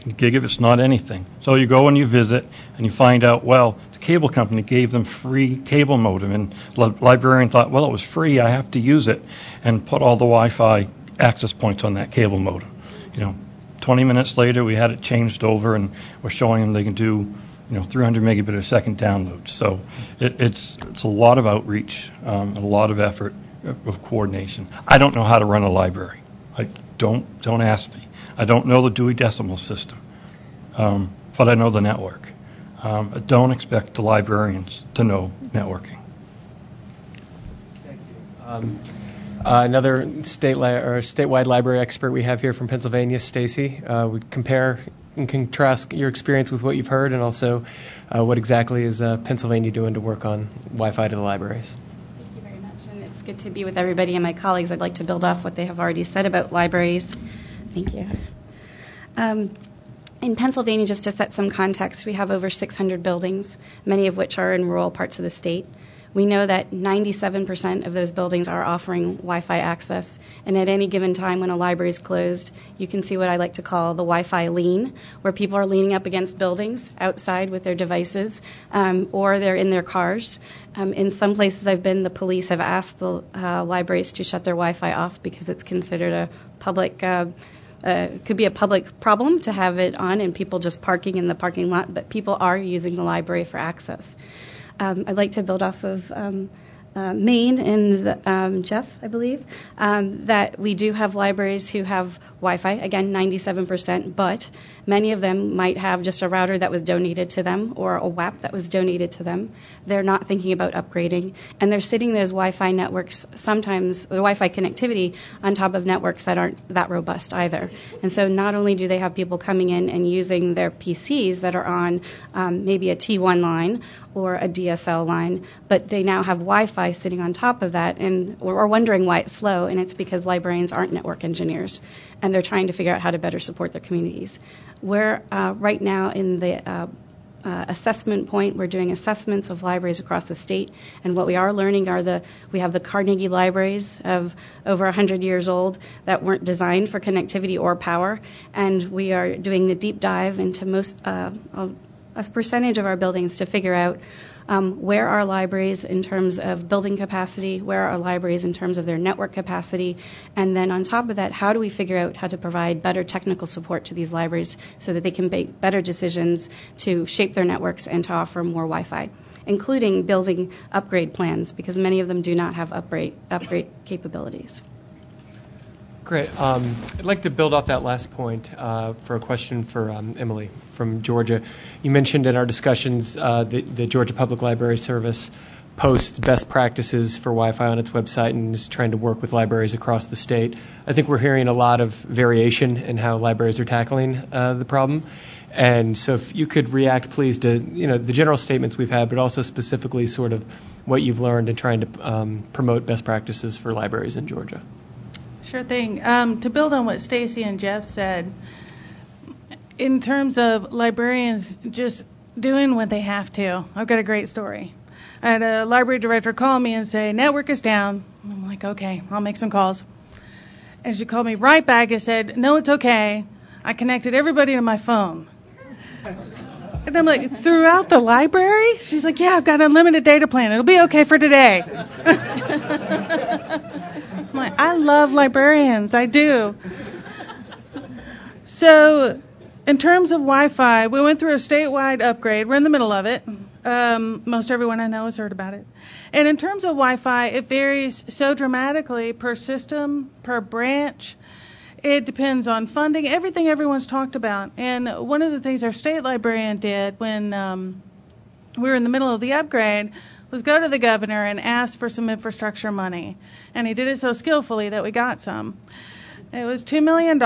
Gigabit's not anything. So you go and you visit and you find out, well, the cable company gave them free cable modem, and the librarian thought, well, it was free, I have to use it, and put all the Wi-Fi access points on that cable modem. 20 minutes later, we had it changed over, and we're showing them they can do 300 megabit a second download. So it's a lot of outreach, a lot of effort of coordination. I don't know how to run a library. Don't ask me. I don't know the Dewey Decimal System, but I know the network. Don't expect the librarians to know networking. Another statewide library expert we have here from Pennsylvania, Stacy, would compare and contrast your experience with what you've heard, and also what exactly is Pennsylvania doing to work on Wi-Fi to the libraries. Thank you very much, and it's good to be with everybody and my colleagues. I'd like to build off what they have already said about libraries. Thank you. In Pennsylvania, just to set some context, we have over 600 buildings, many of which are in rural parts of the state. We know that 97% of those buildings are offering Wi-Fi access, and at any given time when a library is closed, you can see what I like to call the Wi-Fi lean, where people are leaning up against buildings outside with their devices, or they're in their cars. In some places I've been, the police have asked the libraries to shut their Wi-Fi off because it's considered a public could be a public problem to have it on and people just parking in the parking lot, but people are using the library for access. I'd like to build off of Maine and Jeff, I believe, that we do have libraries who have Wi-Fi, again, 97%, but many of them might have just a router that was donated to them or a WAP that was donated to them. They're not thinking about upgrading, and they're sitting those Wi-Fi networks, sometimes the Wi-Fi connectivity, on top of networks that aren't that robust either. And so not only do they have people coming in and using their PCs that are on maybe a T1 line or a DSL line, but they now have Wi-Fi sitting on top of that, and we're wondering why it's slow, and it's because librarians aren't network engineers, and they're trying to figure out how to better support their communities. We're right now in the assessment point. We're doing assessments of libraries across the state, and what we are learning are we have the Carnegie libraries of over 100 years old that weren't designed for connectivity or power, and we are doing the deep dive into a percentage of our buildings to figure out where are libraries in terms of building capacity, where are libraries in terms of their network capacity, and then on top of that, how do we figure out how to provide better technical support to these libraries so that they can make better decisions to shape their networks and to offer more Wi-Fi, including building upgrade plans, because many of them do not have upgrade capabilities. Great. I'd like to build off that last point for a question for Emily from Georgia. You mentioned in our discussions the Georgia Public Library Service posts best practices for Wi-Fi on its website and is trying to work with libraries across the state. I think we're hearing a lot of variation in how libraries are tackling the problem. And so if you could react, please, to the general statements we've had, but also specifically sort of what you've learned in trying to promote best practices for libraries in Georgia. Sure thing. To build on what Stacy and Jeff said, in terms of librarians just doing what they have to, I've got a great story. I had a library director call me and say, network is down. I'm like, okay, I'll make some calls. And she called me right back and said, no, it's okay. I connected everybody to my phone. And I'm like, throughout the library? She's like, yeah, I've got an unlimited data plan. It'll be okay for today. I'm like, I love librarians. I do. So in terms of Wi-Fi, we went through a statewide upgrade. We're in the middle of it. Most everyone I know has heard about it. And in terms of Wi-Fi, it varies so dramatically per system, per branch. It depends on funding, everything everyone's talked about. And one of the things our state librarian did when we were in the middle of the upgrade was go to the governor and ask for some infrastructure money. And he did it so skillfully that we got some. It was $2 million,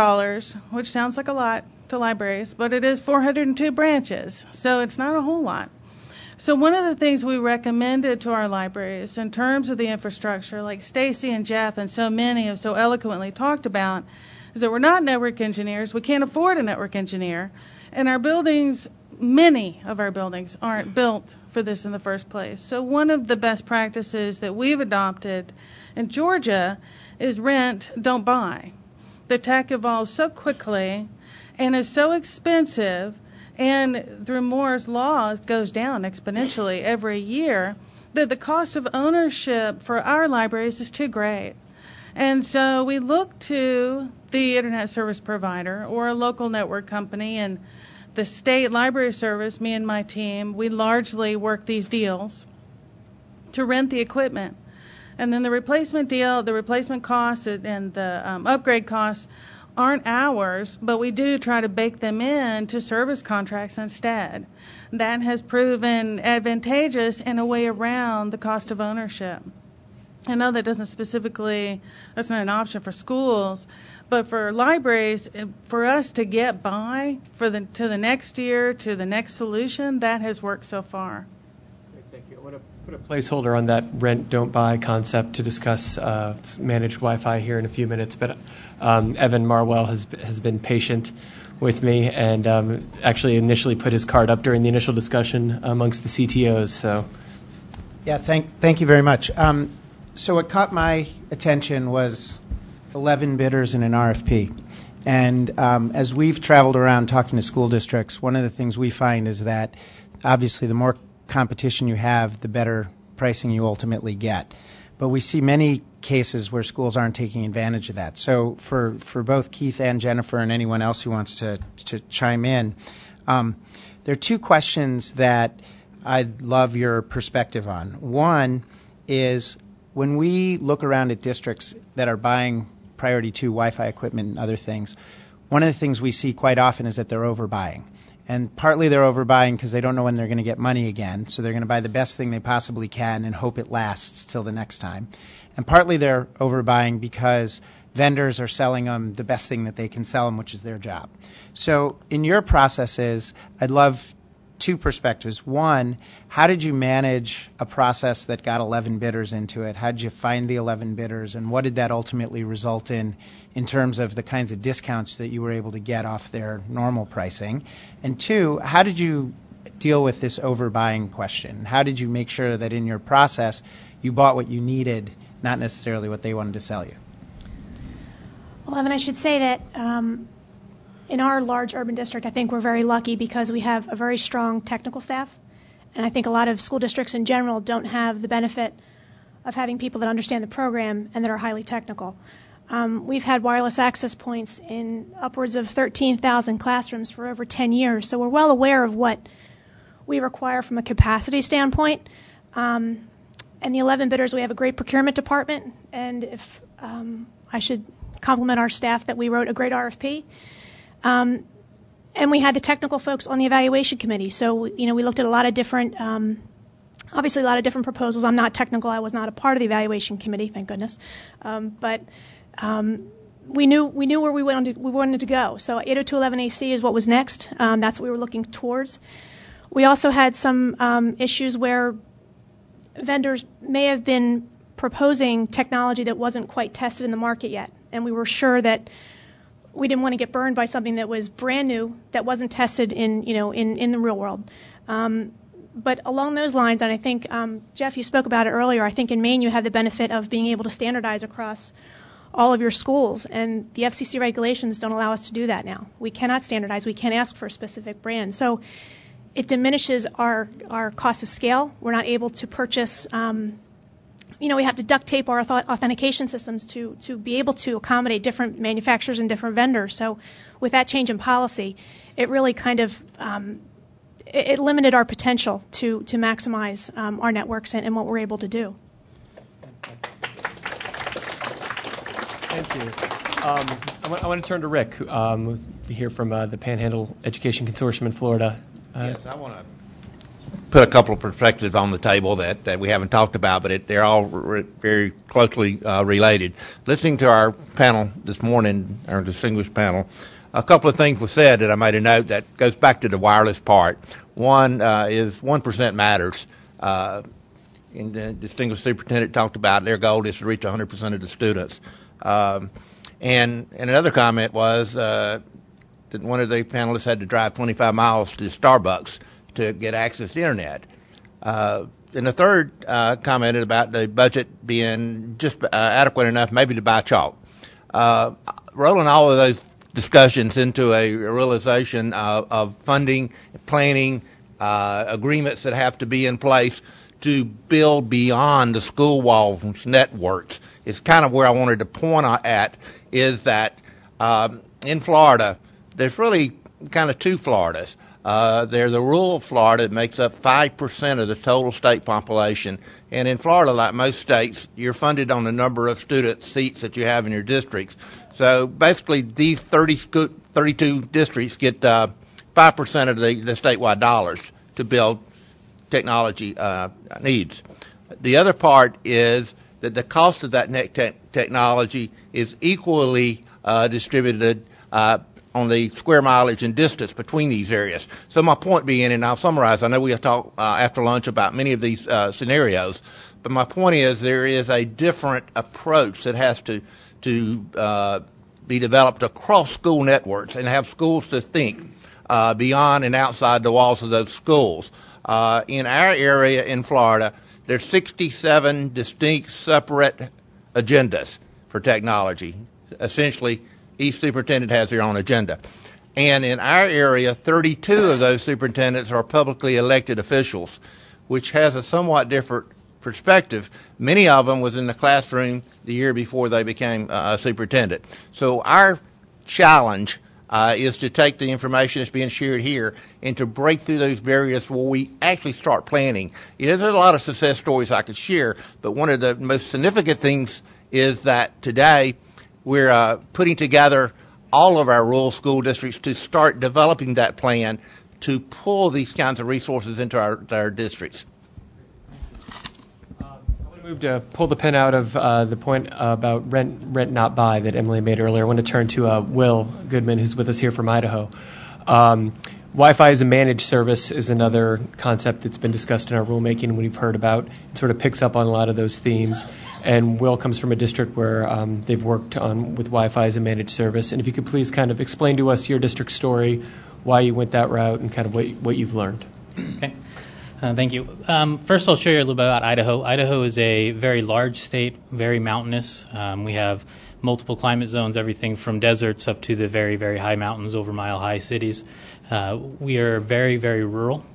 which sounds like a lot to libraries, but it is 402 branches, so it's not a whole lot. So one of the things we recommended to our libraries in terms of the infrastructure, like Stacy and Jeff and so many have so eloquently talked about, is that we're not network engineers. We can't afford a network engineer. And our buildings, many of our buildings, aren't built for this in the first place. So one of the best practices that we've adopted in Georgia is rent, don't buy. The tech evolves so quickly and is so expensive, and through Moore's law, it goes down exponentially every year, that the cost of ownership for our libraries is too great. And so we look to the internet service provider or a local network company, and the state library service, me and my team, we largely work these deals to rent the equipment. And then the replacement deal, the replacement costs and the upgrade costs aren't ours, but we do try to bake them in to service contracts instead. That has proven advantageous in a way around the cost of ownership. I know that doesn't specifically, that's not an option for schools, but for libraries, for us to get by to the next year, to the next solution, that has worked so far. Thank you. I want to put a placeholder on that rent, don't buy concept to discuss managed Wi-Fi here in a few minutes, but Evan Marwell has been patient with me and actually initially put his card up during the initial discussion amongst the CTOs. So, yeah, thank you very much. So what caught my attention was 11 bidders in an RFP. And as we've traveled around talking to school districts, one of the things we find is that obviously the more competition you have, the better pricing you ultimately get. But we see many cases where schools aren't taking advantage of that. So for both Keith and Jennifer and anyone else who wants to chime in, there are two questions that I'd love your perspective on. One is, when we look around at districts that are buying priority 2 Wi-Fi equipment and other things, one of the things we see quite often is that they're overbuying. And partly they're overbuying because they don't know when they're going to get money again, so they're going to buy the best thing they possibly can and hope it lasts till the next time. And partly they're overbuying because vendors are selling them the best thing that they can sell them, which is their job. So in your processes, I'd love two perspectives. One, how did you manage a process that got 11 bidders into it? How did you find the 11 bidders, and what did that ultimately result in terms of the kinds of discounts that you were able to get off their normal pricing? And two, how did you deal with this overbuying question? How did you make sure that in your process you bought what you needed, not necessarily what they wanted to sell you? Well, Evan, I should say that in our large urban district, I think we're very lucky because we have a very strong technical staff. And I think a lot of school districts in general don't have the benefit of having people that understand the program and that are highly technical. We've had wireless access points in upwards of 13,000 classrooms for over 10 years. So we're well aware of what we require from a capacity standpoint. And the 11 bidders, we have a great procurement department. And if I should compliment our staff that we wrote a great RFP. And we had the technical folks on the evaluation committee. So, we looked at a lot of different Obviously, a lot of different proposals. I'm not technical. I was not a part of the evaluation committee, thank goodness. But we knew where we wanted to go. So 802.11ac is what was next. That's what we were looking towards. We also had some issues where vendors may have been proposing technology that wasn't quite tested in the market yet, and we were sure that we didn't want to get burned by something that was brand new that wasn't tested in the real world. But along those lines, and I think Jeff, you spoke about it earlier. I think in Maine you have the benefit of being able to standardize across all of your schools, and the FCC regulations don't allow us to do that now. We cannot standardize. We can't ask for a specific brand. So it diminishes our cost of scale. We're not able to purchase. We have to duct tape our authentication systems to be able to accommodate different manufacturers and different vendors. So with that change in policy, it really kind of it limited our potential to maximize our networks and what we're able to do. Thank you. I want to turn to Rick, who's here from the Panhandle Education Consortium in Florida. Yes, I want to put a couple of perspectives on the table that we haven't talked about, but they're all very closely related. Listening to our panel this morning, our distinguished panel, a couple of things were said that I made a note that goes back to the wireless part. One is 1% matters. And the distinguished superintendent talked about their goal is to reach 100% of the students. And another comment was that one of the panelists had to drive 25 miles to Starbucks to get access to the internet. And the third commented about the budget being just adequate enough maybe to buy chalk. Rolling all of those discussions into a realization of funding, planning, agreements that have to be in place to build beyond the school walls networks is kind of where I wanted to point at, is that in Florida, there's really kind of two Floridas. There's the rural Florida that makes up 5% of the total state population. And in Florida, like most states, you're funded on the number of student seats that you have in your districts. So basically, these 32 districts get 5% of the statewide dollars to build technology needs. The other part is that the cost of that technology is equally distributed on the square mileage and distance between these areas. So my point being, and I'll summarize, I know we'll talk after lunch about many of these scenarios, but my point is there is a different approach that has to be developed across school networks and have schools to think beyond and outside the walls of those schools. In our area in Florida, there's 67 distinct separate agendas for technology. Essentially, each superintendent has their own agenda. And in our area, 32 of those superintendents are publicly elected officials, which has a somewhat different perspective. Many of them was in the classroom the year before they became a superintendent. So our challenge is to take the information that's being shared here and to break through those barriers where we actually start planning. There's a lot of success stories I could share, but one of the most significant things is that today we're putting together all of our rural school districts to start developing that plan to pull these kinds of resources into our districts. Move to pull the pin out of the point about rent not buy that Emily made earlier. I want to turn to Will Goodman, who's with us here from Idaho. Wi-Fi as a managed service is another concept that's been discussed in our rulemaking and we've heard about. It sort of picks up on a lot of those themes. And Will comes from a district where they've worked with Wi-Fi as a managed service. And if you could please kind of explain to us your district story, why you went that route, and kind of what you've learned. Okay. Thank you. First, I'll show you a little bit about Idaho. Idaho is a very large state, very mountainous. We have multiple climate zones, everything from deserts up to the very, very high mountains over mile-high cities. We are very, very rural.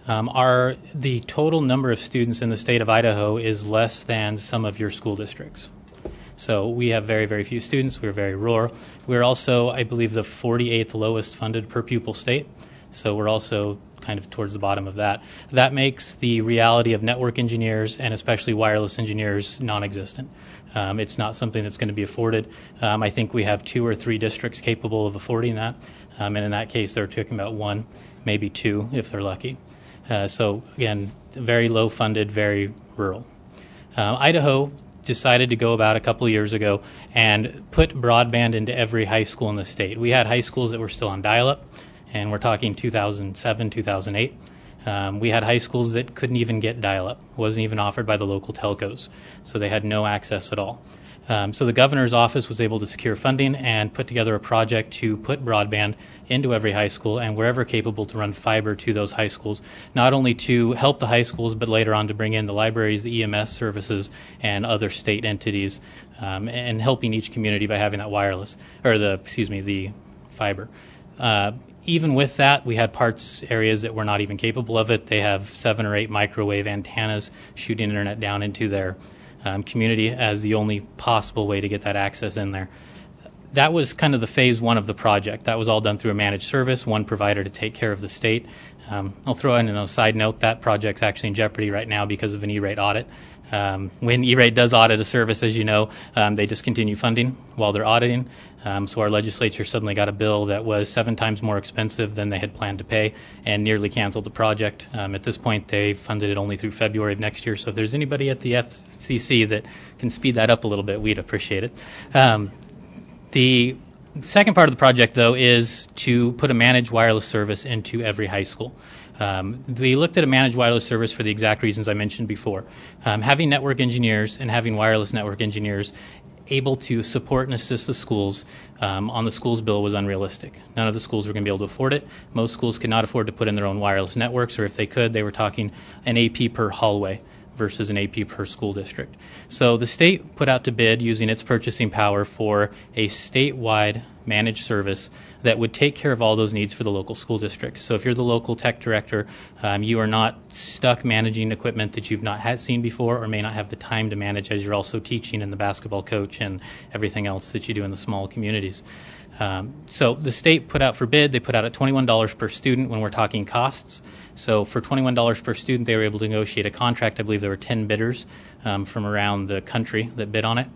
The total number of students in the state of Idaho is less than some of your school districts. So we have very, very few students. We're very rural. We're also, I believe, the 48th lowest funded per pupil state. So we're also kind of towards the bottom of that. That makes the reality of network engineers and especially wireless engineers non-existent. It's not something that's going to be afforded. I think we have 2 or 3 districts capable of affording that. And in that case, they're talking about 1, maybe 2 if they're lucky. So again, very low funded, very rural. Idaho decided to go about a couple of years ago and put broadband into every high school in the state. We had high schools that were still on dial-up, and we're talking 2007, 2008. We had high schools that couldn't even get dial-up, wasn't even offered by the local telcos, so they had no access at all. So the governor's office was able to secure funding and put together a project to put broadband into every high school and wherever capable to run fiber to those high schools, not only to help the high schools, but later on to bring in the libraries, the EMS services, and other state entities, and helping each community by having that wireless, or the fiber. Even with that, we had areas that were not even capable of it. They have 7 or 8 microwave antennas shooting internet down into their community as the only possible way to get that access in there. That was kind of the phase 1 of the project. That was all done through a managed service, one provider to take care of the state. I'll throw in a side note, that project's actually in jeopardy right now because of an E-rate audit. When E-rate does audit a service, as you know, they discontinue funding while they're auditing. So our legislature suddenly got a bill that was 7 times more expensive than they had planned to pay and nearly canceled the project. At this point, they funded it only through February of next year. So if there's anybody at the FCC that can speed that up a little bit, we'd appreciate it. The second part of the project, though, is to put a managed wireless service into every high school. We looked at a managed wireless service for the exact reasons I mentioned before. Having network engineers and having wireless network engineers able to support and assist the schools on the schools bill was unrealistic. None of the schools were going to be able to afford it. Most schools could not afford to put in their own wireless networks, or if they could, they were talking an AP per hallway versus an AP per school district. So the state put out to bid using its purchasing power for a statewide managed service that would take care of all those needs for the local school districts. So if you're the local tech director, you are not stuck managing equipment that you've not seen before or may not have the time to manage as you're also teaching and the basketball coach and everything else that you do in the small communities. So the state put out for bid, they put out at $21 per student when we're talking costs. So for $21 per student, they were able to negotiate a contract. I believe there were 10 bidders from around the country that bid on it.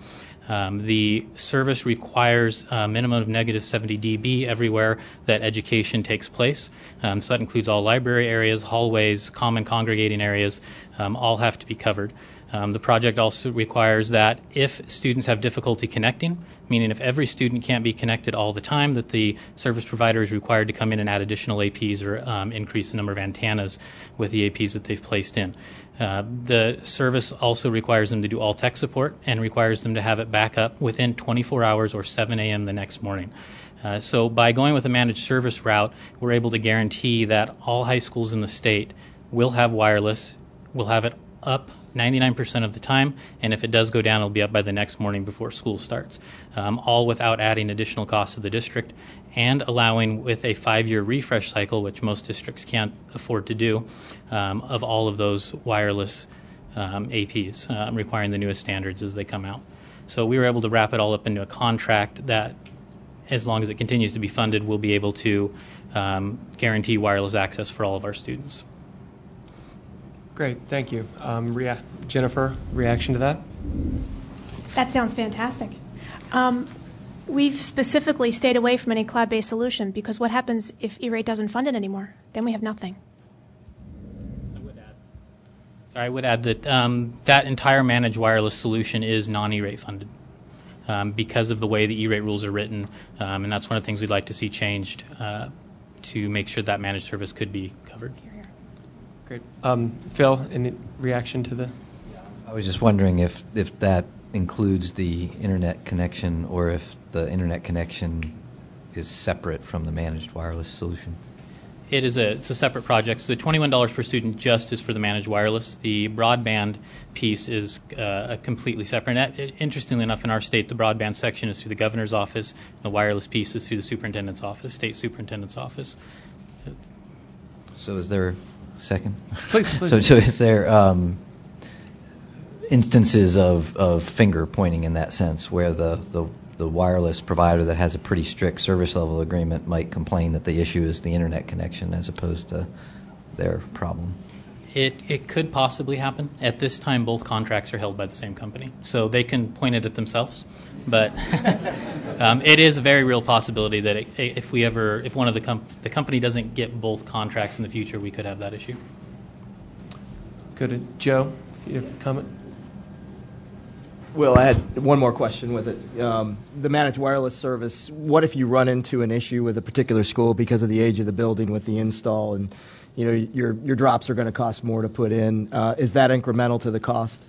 The service requires a minimum of negative 70 dB everywhere that education takes place. So that includes all library areas, hallways, common congregating areas, all have to be covered. The project also requires that if students have difficulty connecting, meaning if every student can't be connected all the time, that the service provider is required to come in and add additional APs or increase the number of antennas with the APs that they've placed in. The service also requires them to do all tech support and requires them to have it back up within 24 hours or 7 a.m. the next morning. So by going with a managed service route, we're able to guarantee that all high schools in the state will have wireless, will have it up 99% of the time, and if it does go down, it'll be up by the next morning before school starts, all without adding additional costs to the district and allowing with a 5-year refresh cycle, which most districts can't afford to do, of all of those wireless APs, requiring the newest standards as they come out. So we were able to wrap it all up into a contract that, as long as it continues to be funded, we'll be able to guarantee wireless access for all of our students. Great, thank you. Jennifer, reaction to that? That sounds fantastic. We've specifically stayed away from any cloud-based solution because what happens if E-rate doesn't fund it anymore? Then we have nothing. I would add that that entire managed wireless solution is non-E-rate funded because of the way the E-rate rules are written, and that's one of the things we'd like to see changed to make sure that managed service could be covered. Great. Phil, any reaction to the? I was just wondering if that includes the internet connection or if the internet connection is separate from the managed wireless solution. It's a separate project. So the $21 per student just is for the managed wireless. The broadband piece is completely separate. And interestingly enough, in our state, the broadband section is through the governor's office. The wireless piece is through the superintendent's office, state superintendent's office. So is there second? Please. So is there instances of finger pointing in that sense where the wireless provider that has a pretty strict service level agreement might complain that the issue is the internet connection as opposed to their problem? It could possibly happen. At this time, both contracts are held by the same company, so they can point it at themselves. But it is a very real possibility that if one of the company doesn't get both contracts in the future, we could have that issue. Go to Joe. You have a comment? Well, I had one more question with it. The managed wireless service, what if you run into an issue with a particular school because of the age of the building with the install and your drops are going to cost more to put in? Is that incremental to the cost?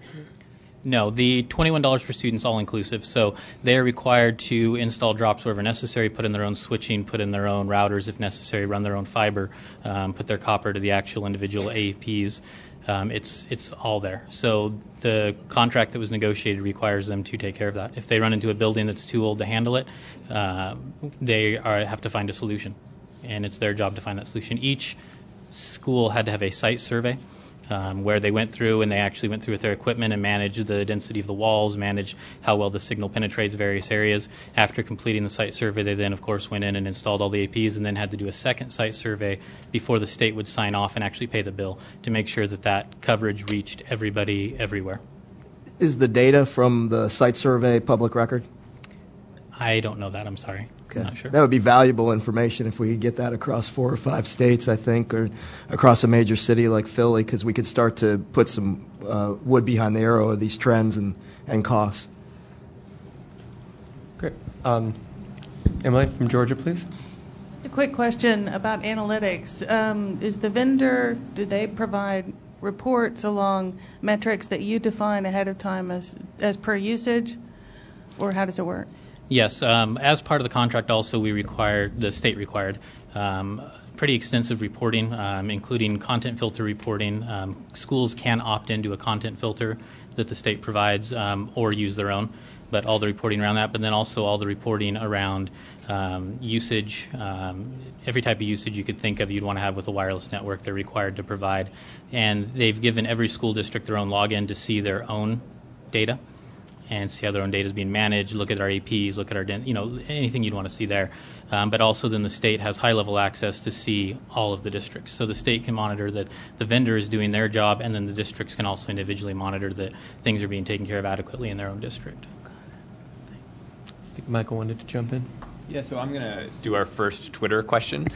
No, the $21 per student is all inclusive, so they are required to install drops wherever necessary, put in their own switching, put in their own routers if necessary, run their own fiber, put their copper to the actual individual APs. It's all there. So the contract that was negotiated requires them to take care of that. If they run into a building that's too old to handle it, they have to find a solution, and it's their job to find that solution. Each school had to have a site survey where they went through and they actually went through with their equipment and managed the density of the walls, managed how well the signal penetrates various areas. After completing the site survey, they then, of course, went in and installed all the APs and then had to do a second site survey before the state would sign off and actually pay the bill to make sure that that coverage reached everybody everywhere. Is the data from the site survey public record? I don't know that. I'm sorry. Okay. I'm not sure. That would be valuable information if we could get that across 4 or 5 states, I think, or across a major city like Philly, because we could start to put some wood behind the arrow of these trends and costs. Great. Emily from Georgia, please. A quick question about analytics. Is the vendor, do they provide reports along metrics that you define ahead of time as per usage, or how does it work? Yes, as part of the contract also the state required pretty extensive reporting, including content filter reporting. Schools can opt into a content filter that the state provides or use their own, but all the reporting around that, but then also all the reporting around usage, every type of usage you could think of you'd want to have with a wireless network they're required to provide. And they've given every school district their own login to see their own data and see how their own data is being managed, look at our APs, look at our, anything you'd want to see there. But also then the state has high-level access to see all of the districts. So the state can monitor that the vendor is doing their job, and then the districts can also individually monitor that things are being taken care of adequately in their own district. I think Michael wanted to jump in. Yeah, so I'm going to do our first Twitter question.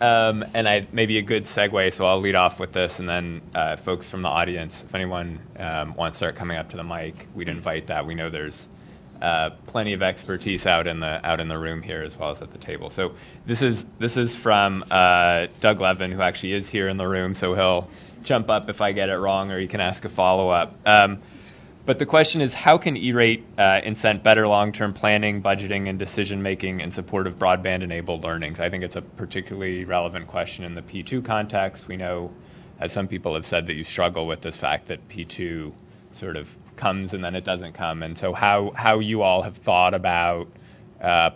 And maybe a good segue, so I'll lead off with this, and then folks from the audience, if anyone wants to start coming up to the mic, we'd invite that. We know there's plenty of expertise out in the room here as well as at the table. So this is from Doug Levin, who actually is here in the room, so he'll jump up if I get it wrong, or he can ask a follow-up. But the question is, how can E-rate incent better long-term planning, budgeting, and decision-making in support of broadband-enabled learning? I think it's a particularly relevant question in the P2 context. We know, as some people have said, that you struggle with this fact that P2 sort of comes and then it doesn't come. And so how you all have thought about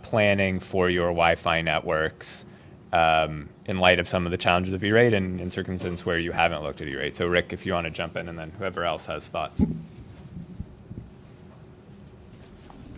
planning for your Wi-Fi networks in light of some of the challenges of E-rate and in circumstances where you haven't looked at E-rate. So, Rick, if you want to jump in, and then whoever else has thoughts.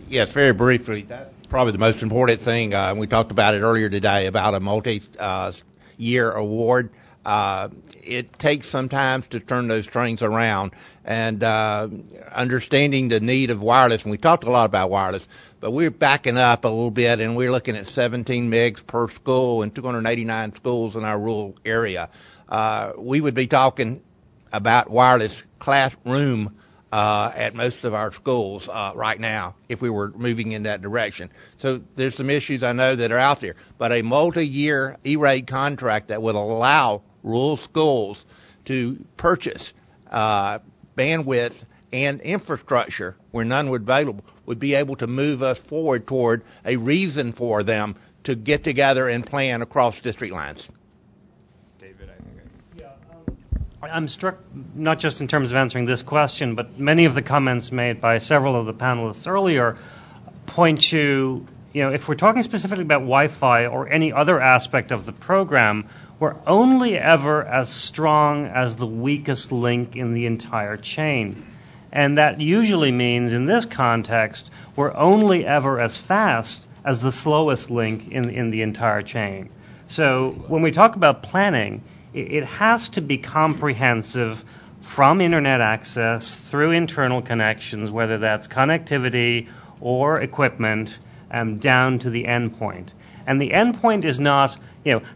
Yes, very briefly. That's probably the most important thing. We talked about it earlier today about a multi-year award. It takes some time to turn those trains around, and understanding the need of wireless. And we talked a lot about wireless, but we're backing up a little bit, and we're looking at 17 megs per school and 289 schools in our rural area. We would be talking about wireless classroom at most of our schools right now if we were moving in that direction. So there's some issues I know that are out there, but a multi-year E-rate contract that would allow rural schools to purchase bandwidth and infrastructure where none would be available would be able to move us forward toward a reason for them to get together and plan across district lines. I'm struck not just in terms of answering this question, but many of the comments made by several of the panelists earlier point to, if we're talking specifically about Wi-Fi or any other aspect of the program, we're only ever as strong as the weakest link in the entire chain. And that usually means, in this context, we're only ever as fast as the slowest link in the entire chain. So when we talk about planning, it has to be comprehensive from internet access through internal connections, whether that's connectivity or equipment, down to the endpoint. And the endpoint is not,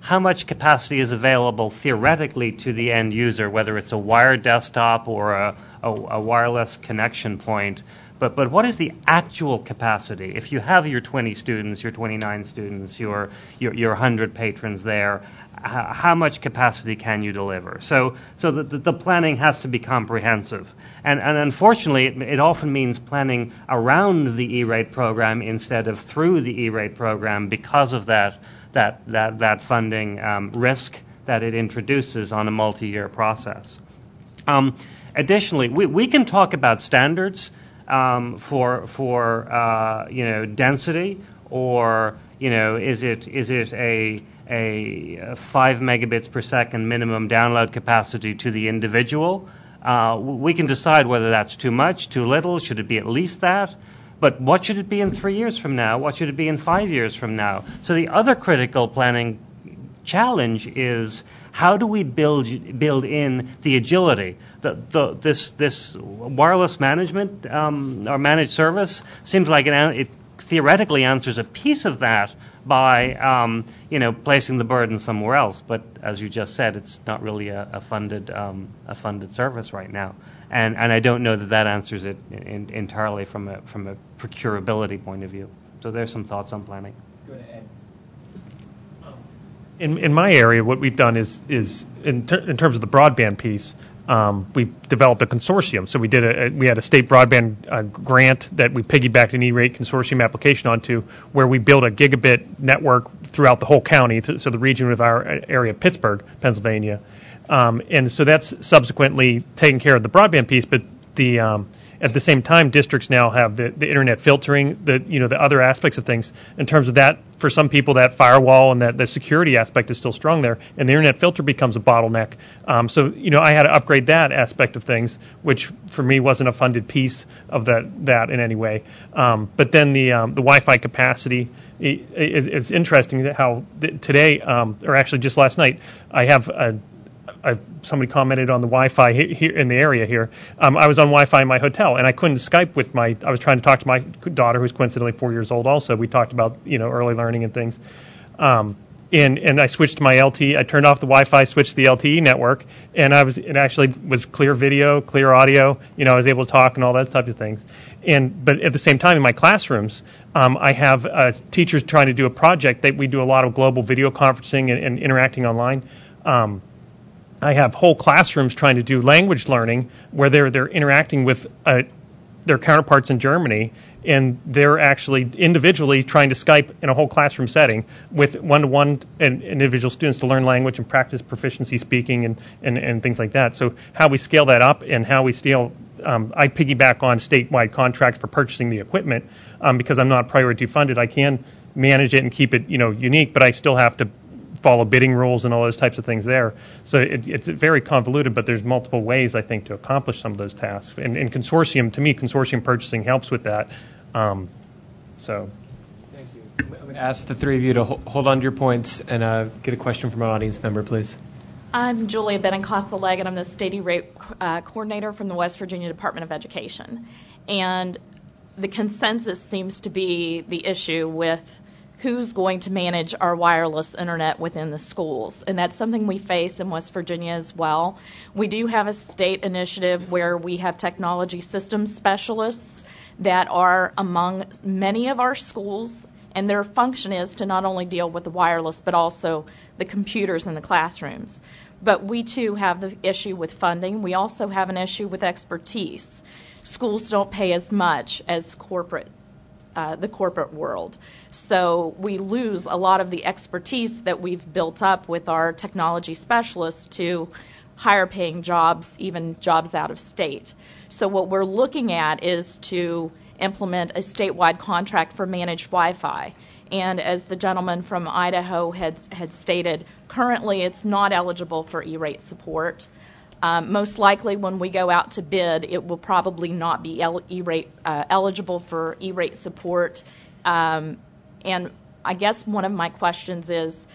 how much capacity is available theoretically to the end user, whether it's a wired desktop or a wireless connection point. But what is the actual capacity? If you have your 20 students, your 29 students, your 100 patrons there, how much capacity can you deliver? So the planning has to be comprehensive. And unfortunately, it often means planning around the E-rate program instead of through the E-rate program because of that funding risk that it introduces on a multi-year process. Additionally, we can talk about standards for density, or is it a 5 megabits per second minimum download capacity to the individual? We can decide whether that's too much, too little, should it be at least that? But what should it be in 3 years from now? What should it be in 5 years from now? So the other critical planning challenge is, how do we build in the agility? This wireless management or managed service seems like it theoretically answers a piece of that by placing the burden somewhere else. But as you just said, it's not really a funded service right now, and I don't know that answers it entirely from a procurability point of view. So there's some thoughts on planning. Go ahead. In my area, what we've done is in terms of the broadband piece, we've developed a consortium. So we had a state broadband grant that we piggybacked an E-rate consortium application onto, where we built a gigabit network throughout the whole county, so the region of our area, Pittsburgh, Pennsylvania. And so that's subsequently taken care of the broadband piece, but at the same time, districts now have the internet filtering, the other aspects of things. In terms of that, for some people, that firewall and that the security aspect is still strong there, and the internet filter becomes a bottleneck. So I had to upgrade that aspect of things, which for me wasn't a funded piece of that in any way. But then the Wi-Fi capacity is interesting how today, or actually just last night, I have somebody commented on the Wi-Fi here in the area here. I was on Wi-Fi in my hotel, and I couldn't Skype with I was trying to talk to my daughter, who's coincidentally 4 years old also. We talked about, early learning and things. And I switched to my LTE. I turned off the Wi-Fi, switched to the LTE network, and it actually was clear video, clear audio. I was able to talk and all that type of things. But at the same time, in my classrooms, I have teachers trying to do a project that we do a lot of global video conferencing and interacting online. I have whole classrooms trying to do language learning where they're interacting with their counterparts in Germany, and they're actually individually trying to Skype in a whole classroom setting with one-to-one individual students to learn language and practice proficiency speaking and things like that. So how we scale that up and how we scale, I piggyback on statewide contracts for purchasing the equipment because I'm not priority funded. I can manage it and keep it unique, but I still have to follow bidding rules and all those types of things there. So it's very convoluted, but there's multiple ways, I think, to accomplish some of those tasks. And consortium, to me, consortium purchasing helps with that. Thank you. I'm going to ask the three of you to hold on to your points and get a question from an audience member, please. I'm Julia Benincasa-Legg, and I'm the State E-rate coordinator from the West Virginia Department of Education. And the consensus seems to be the issue with who's going to manage our wireless internet within the schools. And that's something we face in West Virginia as well. We do have a state initiative where we have technology systems specialists that are among many of our schools, and their function is to not only deal with the wireless but also the computers in the classrooms. But we too have the issue with funding. We also have an issue with expertise. Schools don't pay as much as the corporate world. So we lose a lot of the expertise that we've built up with our technology specialists to higher paying jobs, even jobs out of state. So what we're looking at is to implement a statewide contract for managed Wi-Fi. And as the gentleman from Idaho had stated, currently it's not eligible for E-rate support. Most likely when we go out to bid, it will probably not be eligible for E-rate support. And I guess one of my questions is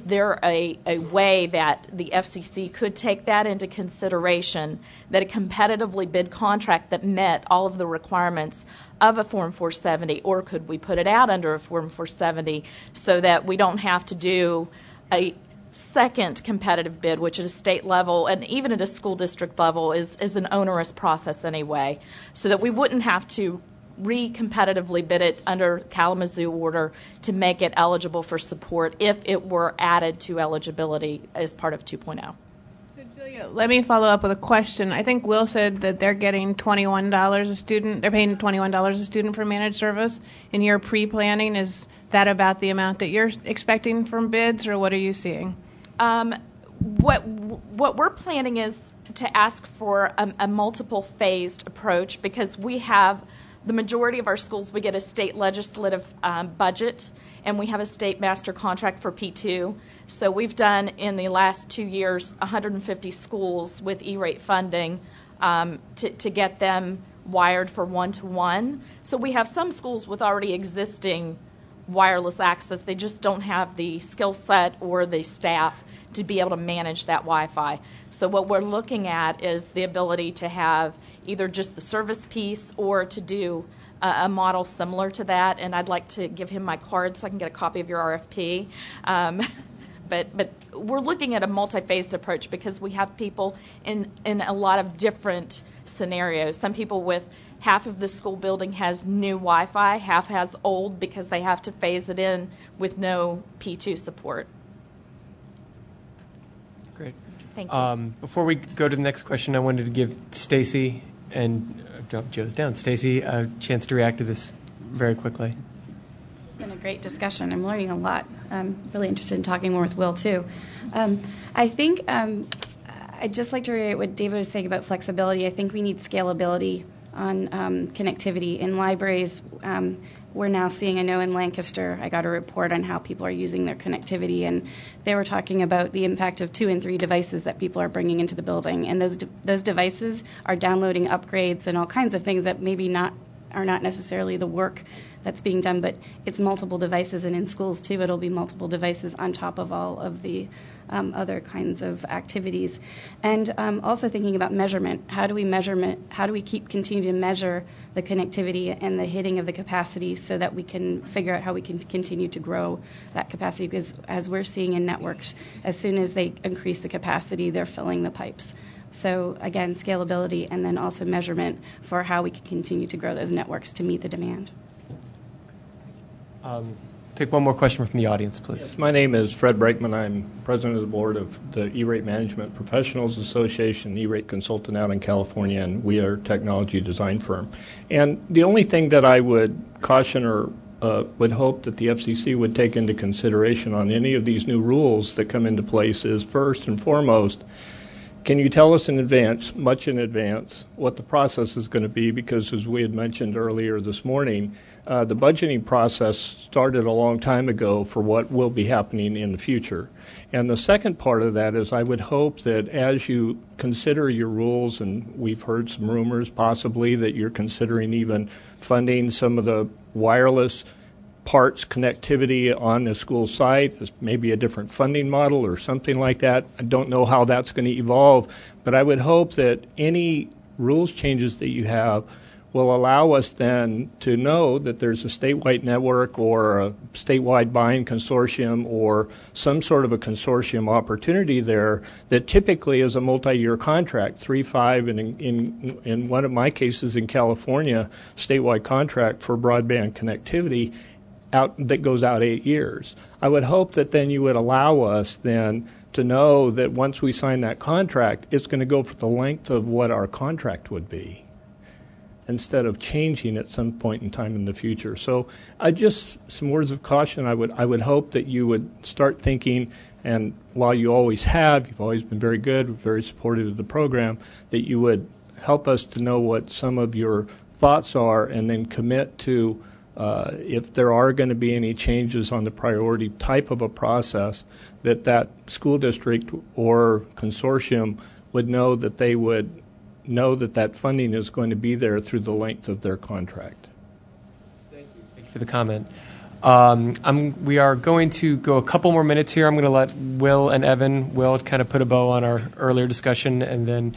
there a way that the FCC could take that into consideration, that a competitively bid contract that met all of the requirements of a Form 470, or could we put it out under a Form 470 so that we don't have to do a second competitive bid, which at a state level and even at a school district level is an onerous process anyway, so that we wouldn't have to re-competitively bid it under Kalamazoo order to make it eligible for support if it were added to eligibility as part of 2.0. Let me follow up with a question. I think Will said that they're getting $21 a student. They're paying $21 a student for managed service. In your pre-planning, is that about the amount that you're expecting from bids, or what are you seeing? What we're planning is to ask for a multiple phased approach, because we have the majority of our schools, we get a state legislative budget, and we have a state master contract for P2. So we've done in the last 2 years 150 schools with E-rate funding to get them wired for one-to-one. So we have some schools with already existing wireless access. They just don't have the skill set or the staff to be able to manage that Wi-Fi. So what we're looking at is the ability to have either just the service piece or to do a model similar to that. And I'd like to give him my card so I can get a copy of your RFP. But we're looking at a multi-phased approach, because we have people in a lot of different scenarios. Some people with half of the school building has new Wi-Fi, half has old because they have to phase it in with no P2 support. Great. Thank you. Before we go to the next question, I wanted to give Stacy and Joe's down. Stacy, a chance to react to this very quickly. It's been a great discussion. I'm learning a lot. I'm really interested in talking more with Will, too. I think I'd just like to reiterate what David was saying about flexibility. I think we need scalability on connectivity. In libraries, we're now seeing, I know in Lancaster, I got a report on how people are using their connectivity, and they were talking about the impact of 2 and 3 devices that people are bringing into the building. And those devices are downloading upgrades and all kinds of things that maybe are not necessarily the work that's being done, but it's multiple devices, and in schools too it'll be multiple devices on top of all of the other kinds of activities. And also thinking about measurement. How do we continue to measure the connectivity and the hitting of the capacity so that we can figure out how we can continue to grow that capacity? Because as we're seeing in networks, as soon as they increase the capacity, they're filling the pipes. So again, scalability, and then also measurement for how we can continue to grow those networks to meet the demand. Take one more question from the audience, please. Yes, my name is Fred Brakeman. I'm president of the board of the E-Rate Management Professionals Association, E-Rate consultant out in California, and we are a technology design firm. And the only thing that I would caution or would hope that the FCC would take into consideration on any of these new rules that come into place is, first and foremost, can you tell us in advance, much in advance, what the process is going to be? Because as we had mentioned earlier this morning, the budgeting process started a long time ago for what will be happening in the future. And the second part of that is I would hope that as you consider your rules, and we've heard some rumors possibly that you're considering even funding some of the wireless parts connectivity on the school site, maybe a different funding model or something like that. I don't know how that's going to evolve, but I would hope that any rules changes that you have will allow us then to know that there's a statewide network or a statewide buying consortium or some sort of a consortium opportunity there that typically is a multi-year contract, 3, 5, and in one of my cases in California, statewide contract for broadband connectivity that goes out 8 years. I would hope that then you would allow us then to know that once we sign that contract, it's going to go for the length of what our contract would be, instead of changing at some point in time in the future. So some words of caution. I would hope that you would start thinking, and while you always have, you've always been very good, very supportive of the program, that you would help us to know what some of your thoughts are and then commit to if there are going to be any changes on the priority type of a process, that school district or consortium would know that they would know that funding is going to be there through the length of their contract. Thank you for the comment. We are going to go a couple more minutes here. I'm going to let Will and Evan kind of put a bow on our earlier discussion, and then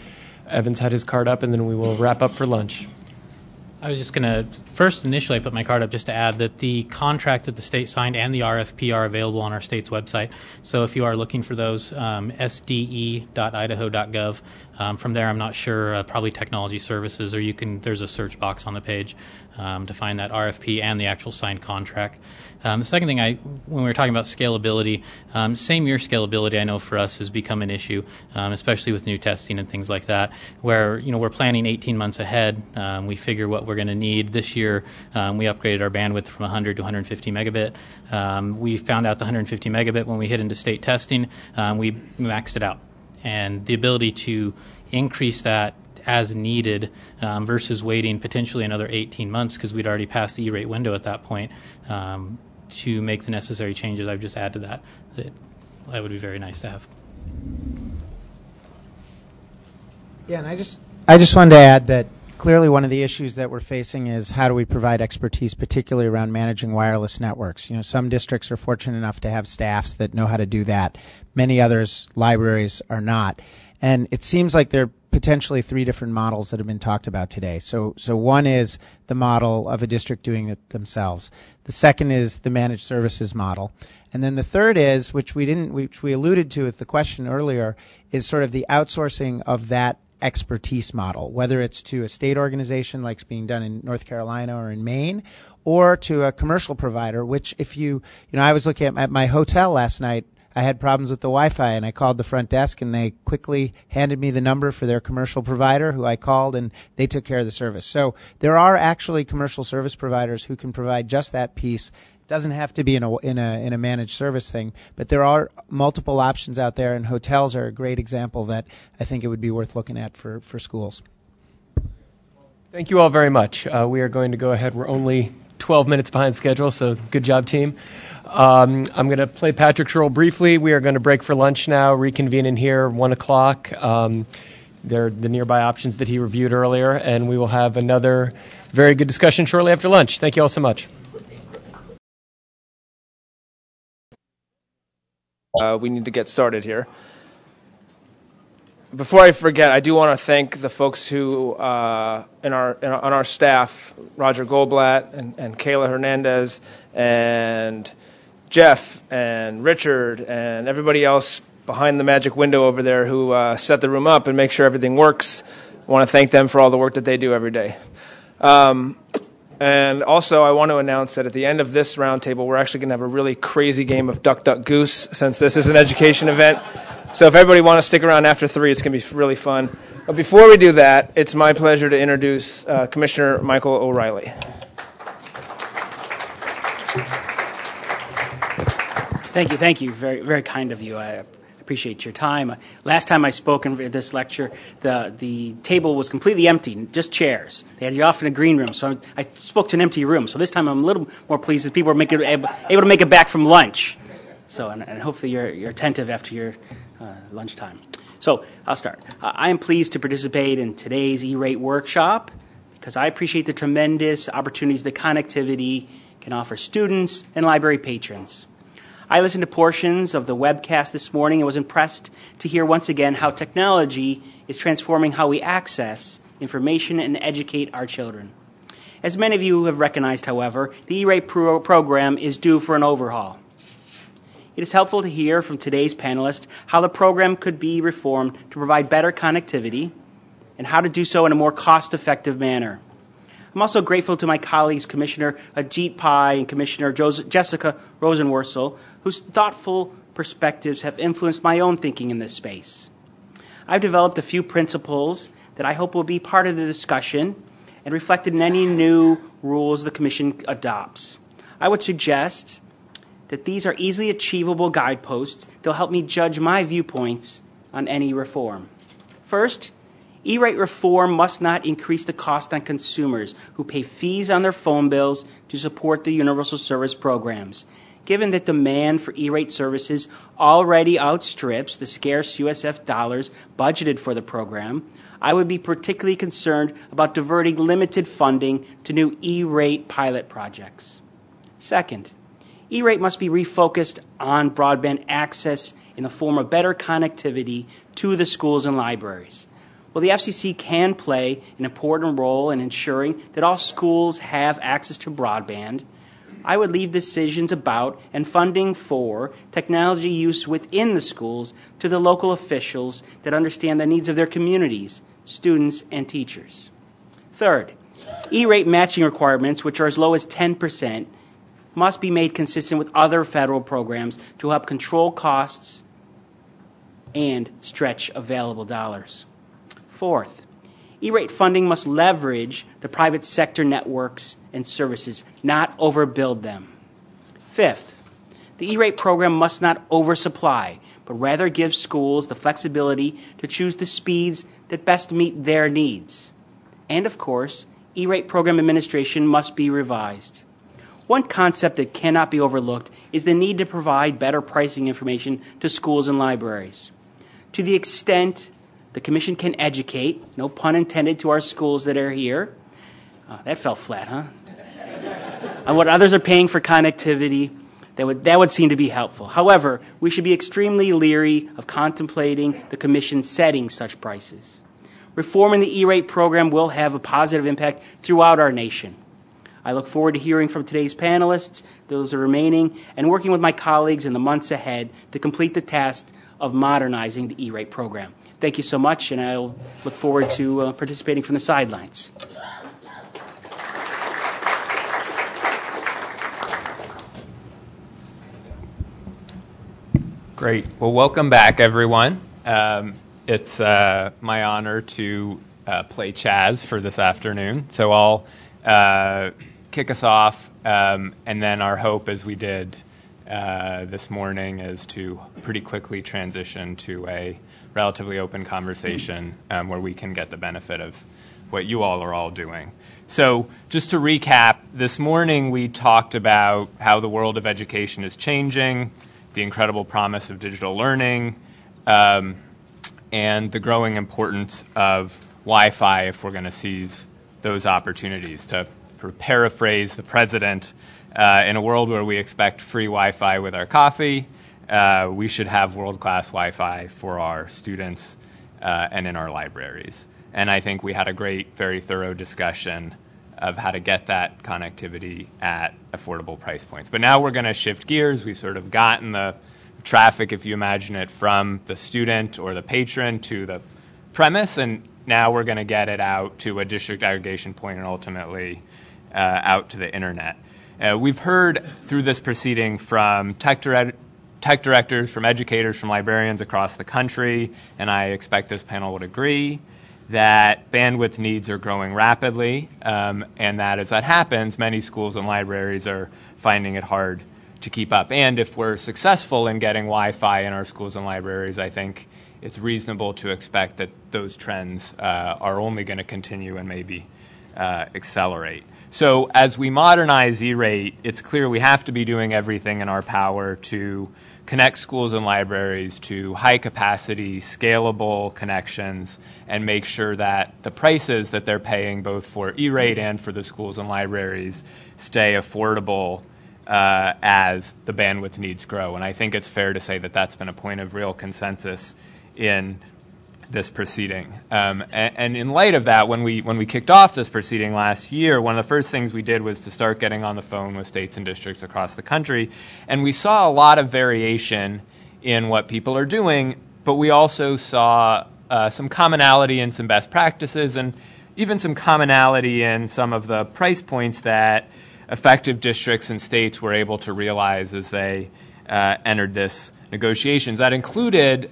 Evan's had his card up, and then we will wrap up for lunch. I was just going to first initially put my card up just to add that the contract that the state signed and the RFP are available on our state's website. So if you are looking for those, sde.idaho.gov. From there, I'm not sure, probably technology services, or there's a search box on the page to find that RFP and the actual signed contract. The second thing, when we were talking about scalability, same year scalability I know for us has become an issue, especially with new testing and things like that, where we're planning 18 months ahead. We figure what we're going to need. This year, we upgraded our bandwidth from 100 to 150 megabit. We found out the 150 megabit when we hit into state testing. We maxed it out. And the ability to increase that as needed versus waiting potentially another 18 months because we'd already passed the E-rate window at that point to make the necessary changes. I would just add to that would be very nice to have. Yeah, and I just wanted to add that clearly one of the issues that we're facing is how do we provide expertise, particularly around managing wireless networks. Some districts are fortunate enough to have staffs that know how to do that. Many others, libraries, are not. And it seems like there are potentially three different models that have been talked about today. So one is the model of a district doing it themselves. The second is the managed services model. And then the third is, which we alluded to with the question earlier, is sort of the outsourcing of that expertise model, whether it's to a state organization like it's being done in North Carolina or in Maine, or to a commercial provider, which I was looking at my hotel last night. I had problems with the Wi-Fi, and I called the front desk, and they quickly handed me the number for their commercial provider, who I called, and they took care of the service. So there are actually commercial service providers who can provide just that piece. It doesn't have to be in a managed service thing, but there are multiple options out there, and hotels are a great example that I think it would be worth looking at for schools. Thank you all very much. We are going to go ahead. We're only 12 minutes behind schedule, so good job, team. I'm going to play Patrick's role briefly. We are going to break for lunch now, reconvene in here 1 o'clock. They're the nearby options that he reviewed earlier, and we will have another very good discussion shortly after lunch. Thank you all so much. We need to get started here. Before I forget, I do want to thank the folks who on our staff, Roger Goldblatt and Kayla Hernandez and Jeff and Richard and everybody else behind the magic window over there who set the room up and make sure everything works. I want to thank them for all the work that they do every day. And also, I want to announce that at the end of this roundtable, we're actually going to have a really crazy game of Duck, Duck, Goose, since this is an education event. So if everybody wants to stick around after 3, it's going to be really fun. But before we do that, it's my pleasure to introduce Commissioner Michael O'Reilly. Thank you. Very, very kind of you. I appreciate your time. Last time I spoke in this lecture, the table was completely empty, just chairs. They had you off in a green room, so I spoke to an empty room. So this time I'm a little more pleased that people are able to make it back from lunch. So, and hopefully you're attentive after your lunchtime. So I'll start. I am pleased to participate in today's E-rate workshop because I appreciate the tremendous opportunities that connectivity can offer students and library patrons. I listened to portions of the webcast this morning and was impressed to hear once again how technology is transforming how we access information and educate our children. As many of you have recognized, however, the E-rate program is due for an overhaul. It is helpful to hear from today's panelists how the program could be reformed to provide better connectivity and how to do so in a more cost-effective manner. I'm also grateful to my colleagues, Commissioner Ajit Pai and Commissioner Jessica Rosenworcel, whose thoughtful perspectives have influenced my own thinking in this space. I've developed a few principles that I hope will be part of the discussion and reflected in any new rules the Commission adopts. I would suggest that these are easily achievable guideposts that will help me judge my viewpoints on any reform. First, E-rate reform must not increase the cost on consumers who pay fees on their phone bills to support the universal service programs. Given that demand for E-rate services already outstrips the scarce USF dollars budgeted for the program, I would be particularly concerned about diverting limited funding to new E-rate pilot projects. Second, E-rate must be refocused on broadband access in the form of better connectivity to the schools and libraries. Well, the FCC can play an important role in ensuring that all schools have access to broadband. I would leave decisions about and funding for technology use within the schools to the local officials that understand the needs of their communities, students, and teachers. Third, E-rate matching requirements, which are as low as 10%, must be made consistent with other federal programs to help control costs and stretch available dollars. Fourth, E-rate funding must leverage the private sector networks and services, not overbuild them. Fifth, the E-rate program must not oversupply, but rather give schools the flexibility to choose the speeds that best meet their needs. And of course, E-rate program administration must be revised. One concept that cannot be overlooked is the need to provide better pricing information to schools and libraries. To the extent the Commission can educate, no pun intended to our schools that are here. That fell flat, huh? On what others are paying for connectivity, that would seem to be helpful. However, we should be extremely leery of contemplating the Commission setting such prices. Reforming the E-rate program will have a positive impact throughout our nation. I look forward to hearing from today's panelists, those are remaining, and working with my colleagues in the months ahead to complete the task of modernizing the E-rate program. Thank you so much, and I'll look forward to participating from the sidelines. Great. Well, welcome back, everyone. It's my honor to play Chaz for this afternoon. So I'll kick us off, and then our hope, as we did this morning, is to pretty quickly transition to a relatively open conversation where we can get the benefit of what you all are all doing. So just to recap, this morning we talked about how the world of education is changing, the incredible promise of digital learning, and the growing importance of Wi-Fi if we're going to seize those opportunities. To paraphrase the president, in a world where we expect free Wi-Fi with our coffee, we should have world-class Wi-Fi for our students and in our libraries. And I think we had a great, very thorough discussion of how to get that connectivity at affordable price points. But now we're going to shift gears. We've sort of gotten the traffic, if you imagine it, from the student or the patron to the premise, and now we're going to get it out to a district aggregation point and ultimately out to the internet. We've heard through this proceeding from tech directors, from educators, from librarians across the country, and I expect this panel would agree, that bandwidth needs are growing rapidly, and that as that happens, many schools and libraries are finding it hard to keep up. And if we're successful in getting Wi-Fi in our schools and libraries, I think it's reasonable to expect that those trends are only going to continue and maybe accelerate. So as we modernize E-rate, it's clear we have to be doing everything in our power to connect schools and libraries to high-capacity, scalable connections and make sure that the prices that they're paying both for E-rate and for the schools and libraries stay affordable as the bandwidth needs grow. And I think it's fair to say that that's been a point of real consensus in this proceeding. And in light of that, when we kicked off this proceeding last year, one of the first things we did was to start getting on the phone with states and districts across the country. And we saw a lot of variation in what people are doing, but we also saw some commonality in some best practices and even some commonality in some of the price points that effective districts and states were able to realize as they entered this negotiations. That included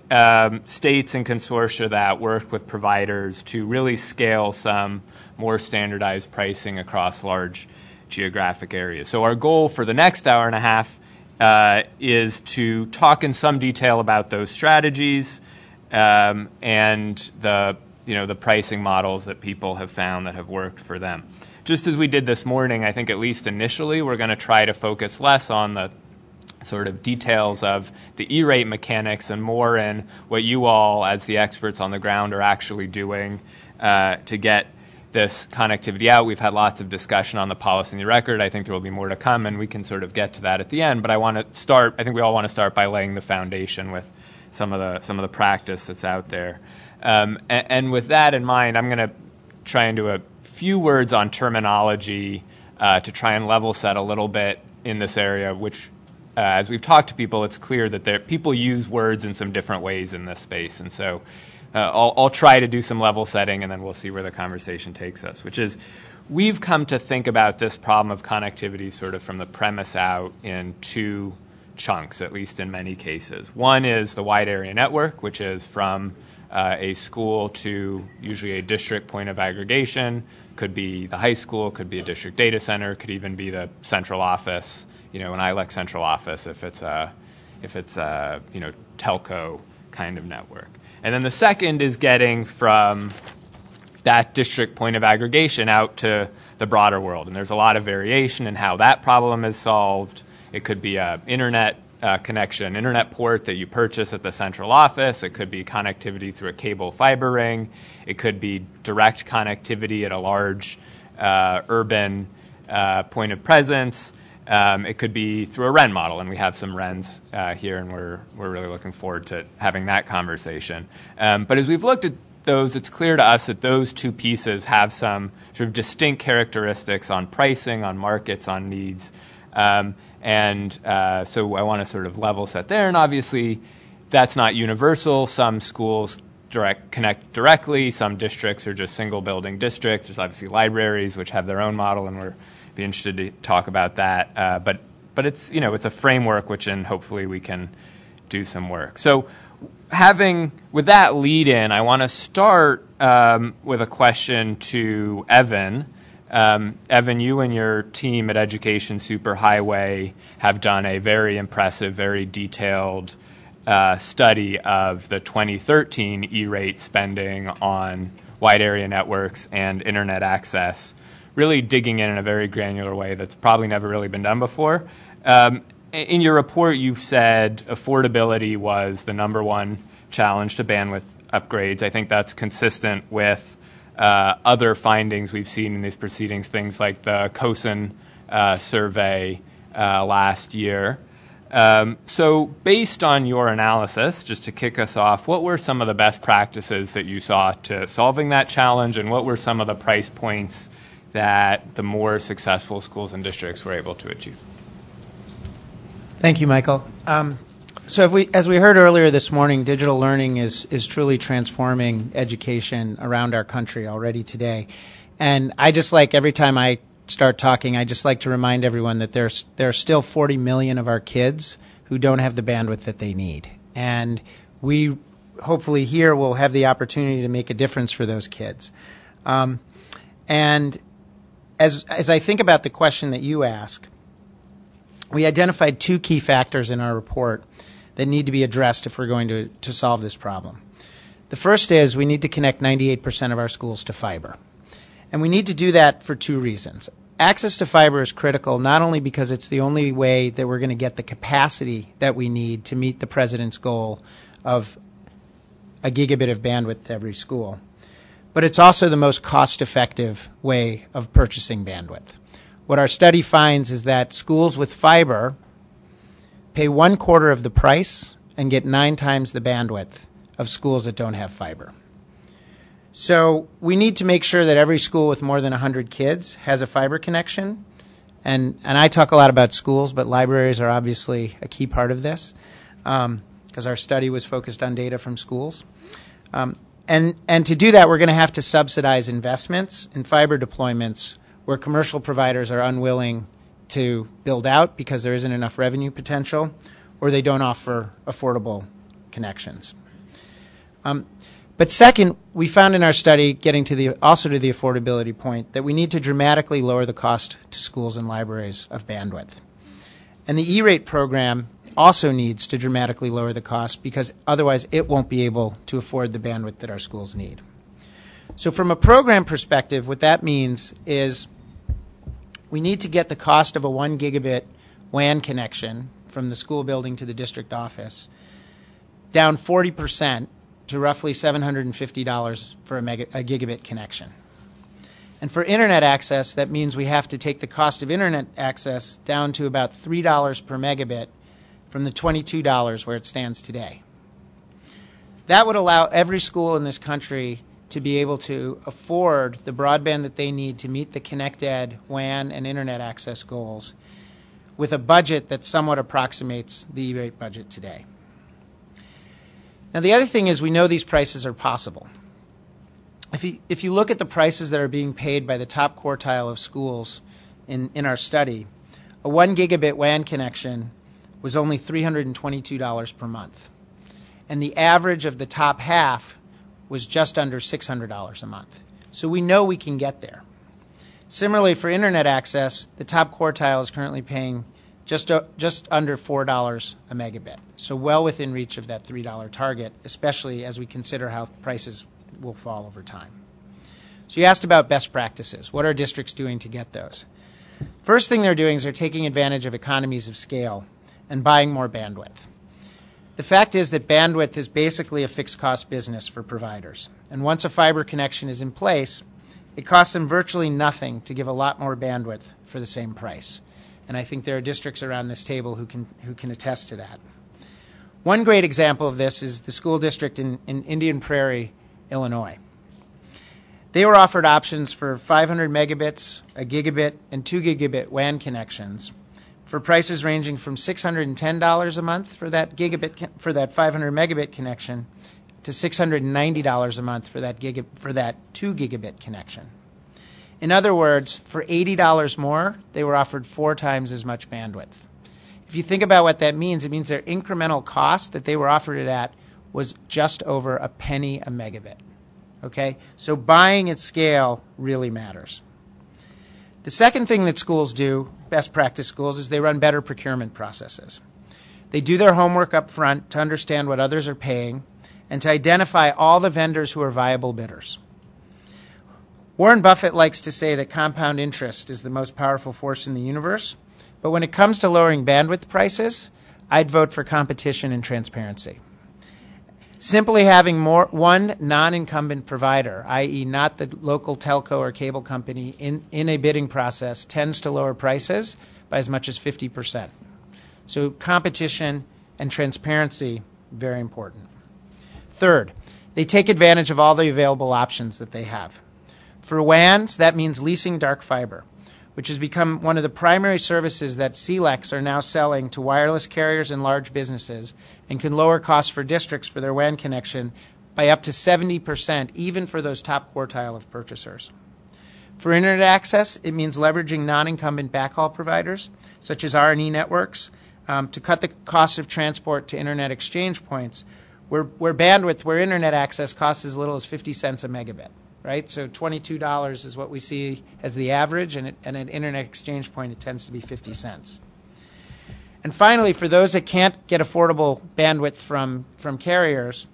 states and consortia that worked with providers to really scale some more standardized pricing across large geographic areas. So our goal for the next hour and a half is to talk in some detail about those strategies and the pricing models that people have found that have worked for them. Just as we did this morning, I think at least initially we're going to try to focus less on the sort of details of the E-rate mechanics and more in what you all, as the experts on the ground, are actually doing to get this connectivity out. We've had lots of discussion on the policy and the record. I think there will be more to come, and we can sort of get to that at the end. But I think we all want to start by laying the foundation with some of the practice that's out there. And with that in mind, I'm going to try and do a few words on terminology to try and level set a little bit in this area, which, as we've talked to people, it's clear that people use words in some different ways in this space. And so I'll try to do some level setting, and then we'll see where the conversation takes us, which is we've come to think about this problem of connectivity sort of from the premise out in two chunks, at least in many cases. One is the wide area network, which is from a school to usually a district point of aggregation. Could be the high school, could be a district data center, could even be the central office, an ILEC central office if it's a telco kind of network. And then the second is getting from that district point of aggregation out to the broader world. And there's a lot of variation in how that problem is solved. It could be an internet connection, internet port that you purchase at the central office. It could be connectivity through a cable fiber ring. It could be direct connectivity at a large urban point of presence. It could be through a REN model, and we have some RENs here, and we're really looking forward to having that conversation. But as we've looked at those, it's clear to us that those two pieces have some sort of distinct characteristics on pricing, on markets, on needs. So I want to sort of level set there, and obviously that's not universal. Some schools connect directly. Some districts are just single building districts. There's obviously libraries which have their own model, and we're be interested to talk about that. But it's it's a framework which hopefully we can do some work. So with that lead in, I want to start with a question to Evan. Evan, you and your team at Education Superhighway have done a very impressive, very detailed study of the 2013 E-rate spending on wide area networks and internet access, really digging in a very granular way that's probably never really been done before. In your report, you've said affordability was the number one challenge to bandwidth upgrades. I think that's consistent with other findings we've seen in these proceedings, things like the COSN survey last year. So based on your analysis, just to kick us off, what were some of the best practices that you saw to solving that challenge, and what were some of the price points that the more successful schools and districts were able to achieve? Thank you, Michael. So as we heard earlier this morning, digital learning is truly transforming education around our country already today. And I just like, every time I start talking, I just like to remind everyone that there are still 40 million of our kids who don't have the bandwidth that they need. And we hopefully here will have the opportunity to make a difference for those kids. And as I think about the question that you ask, we identified two key factors in our report that need to be addressed if we're going to solve this problem. The first is we need to connect 98% of our schools to fiber. And we need to do that for two reasons. Access to fiber is critical not only because it's the only way that we're going to get the capacity that we need to meet the President's goal of a gigabit of bandwidth to every school, but it's also the most cost-effective way of purchasing bandwidth. What our study finds is that schools with fiber pay 1/4 of the price and get 9 times the bandwidth of schools that don't have fiber. So we need to make sure that every school with more than 100 kids has a fiber connection. And I talk a lot about schools, but libraries are obviously a key part of this because our study was focused on data from schools. And to do that, we're going to have to subsidize investments in fiber deployments where commercial providers are unwilling to build out because there isn't enough revenue potential, or they don't offer affordable connections. But second, we found in our study, getting to the affordability point, that we need to dramatically lower the cost to schools and libraries of bandwidth. And the E-rate program also needs to dramatically lower the cost because otherwise it won't be able to afford the bandwidth that our schools need. So from a program perspective, what that means is we need to get the cost of a 1 gigabit WAN connection from the school building to the district office down 40% to roughly $750 for a gigabit connection. And for internet access, that means we have to take the cost of internet access down to about $3 per megabit from the $22 where it stands today. That would allow every school in this country to be able to afford the broadband that they need to meet the ConnectEd, WAN, and Internet access goals with a budget that somewhat approximates the E-rate budget today. Now, the other thing is we know these prices are possible. If you look at the prices that are being paid by the top quartile of schools in our study, a 1 gigabit WAN connection was only $322 per month. And the average of the top half was just under $600 a month. So we know we can get there. Similarly, for Internet access, the top quartile is currently paying just under $4 a megabit. So well within reach of that $3 target, especially as we consider how prices will fall over time. So you asked about best practices. What are districts doing to get those? First thing they're doing is they're taking advantage of economies of scale and buying more bandwidth. The fact is that bandwidth is basically a fixed cost business for providers. And once a fiber connection is in place, it costs them virtually nothing to give a lot more bandwidth for the same price. And I think there are districts around this table who can attest to that. One great example of this is the school district in Indian Prairie, Illinois. They were offered options for 500 megabits, a gigabit, and 2 gigabit WAN connections for prices ranging from $610 a month for that 500 megabit connection to $690 a month for that 2 gigabit connection. In other words, for $80 more, they were offered 4 times as much bandwidth. If you think about what that means, it means their incremental cost that they were offered it at was just over a penny a megabit. Okay? So buying at scale really matters. The second thing that schools do, best practice schools, is they run better procurement processes. They do their homework up front to understand what others are paying and to identify all the vendors who are viable bidders. Warren Buffett likes to say that compound interest is the most powerful force in the universe, but when it comes to lowering bandwidth prices, I'd vote for competition and transparency. Simply having one non-incumbent provider, i.e. not the local telco or cable company in a bidding process, tends to lower prices by as much as 50%. So competition and transparency, very important. Third, they take advantage of all the available options that they have. For WANs, that means leasing dark fiber, which has become one of the primary services that CLECs are now selling to wireless carriers and large businesses and can lower costs for districts for their WAN connection by up to 70%, even for those top quartile of purchasers. For Internet access, it means leveraging non-incumbent backhaul providers, such as R&E networks, to cut the cost of transport to Internet exchange points, where Internet access costs as little as 50 cents a megabit. Right, so $22 is what we see as the average, and at an Internet exchange point, it tends to be 50 cents. And finally, for those that can't get affordable bandwidth from carriers,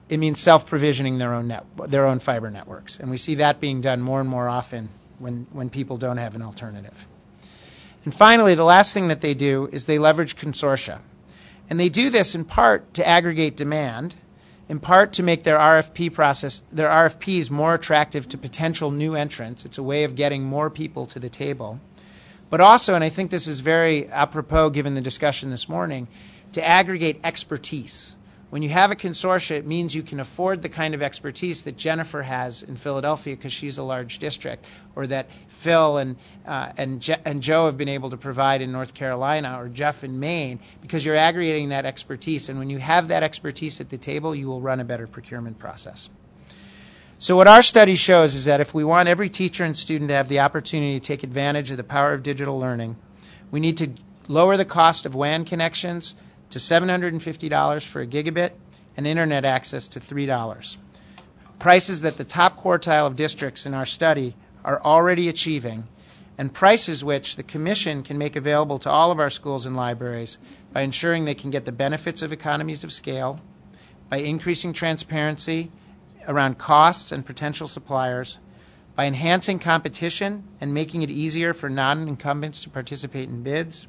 it means self-provisioning their own fiber networks, and we see that being done more and more often when people don't have an alternative. And finally, the last thing that they do is they leverage consortia, and they do this in part to aggregate demand, in part to make their RFPs more attractive to potential new entrants. It's a way of getting more people to the table. But also, and I think this is very apropos given the discussion this morning, to aggregate expertise. When you have a consortia, it means you can afford the kind of expertise that Jennifer has in Philadelphia because she's a large district, or that Phil and Joe have been able to provide in North Carolina, or Jeff in Maine, because you're aggregating that expertise. And when you have that expertise at the table, you will run a better procurement process. So what our study shows is that if we want every teacher and student to have the opportunity to take advantage of the power of digital learning, we need to lower the cost of WAN connections to $750 for a gigabit and Internet access to $3. Prices that the top quartile of districts in our study are already achieving, and prices which the Commission can make available to all of our schools and libraries by ensuring they can get the benefits of economies of scale, by increasing transparency around costs and potential suppliers, by enhancing competition and making it easier for non-incumbents to participate in bids,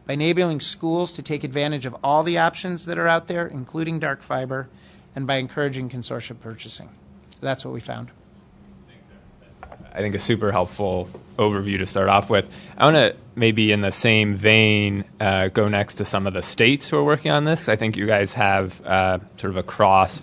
by enabling schools to take advantage of all the options that are out there, including dark fiber, and by encouraging consortia purchasing. So that's what we found. I think, a super helpful overview to start off with. I want to maybe in the same vein go next to some of the states who are working on this. I think you guys have sort of a cross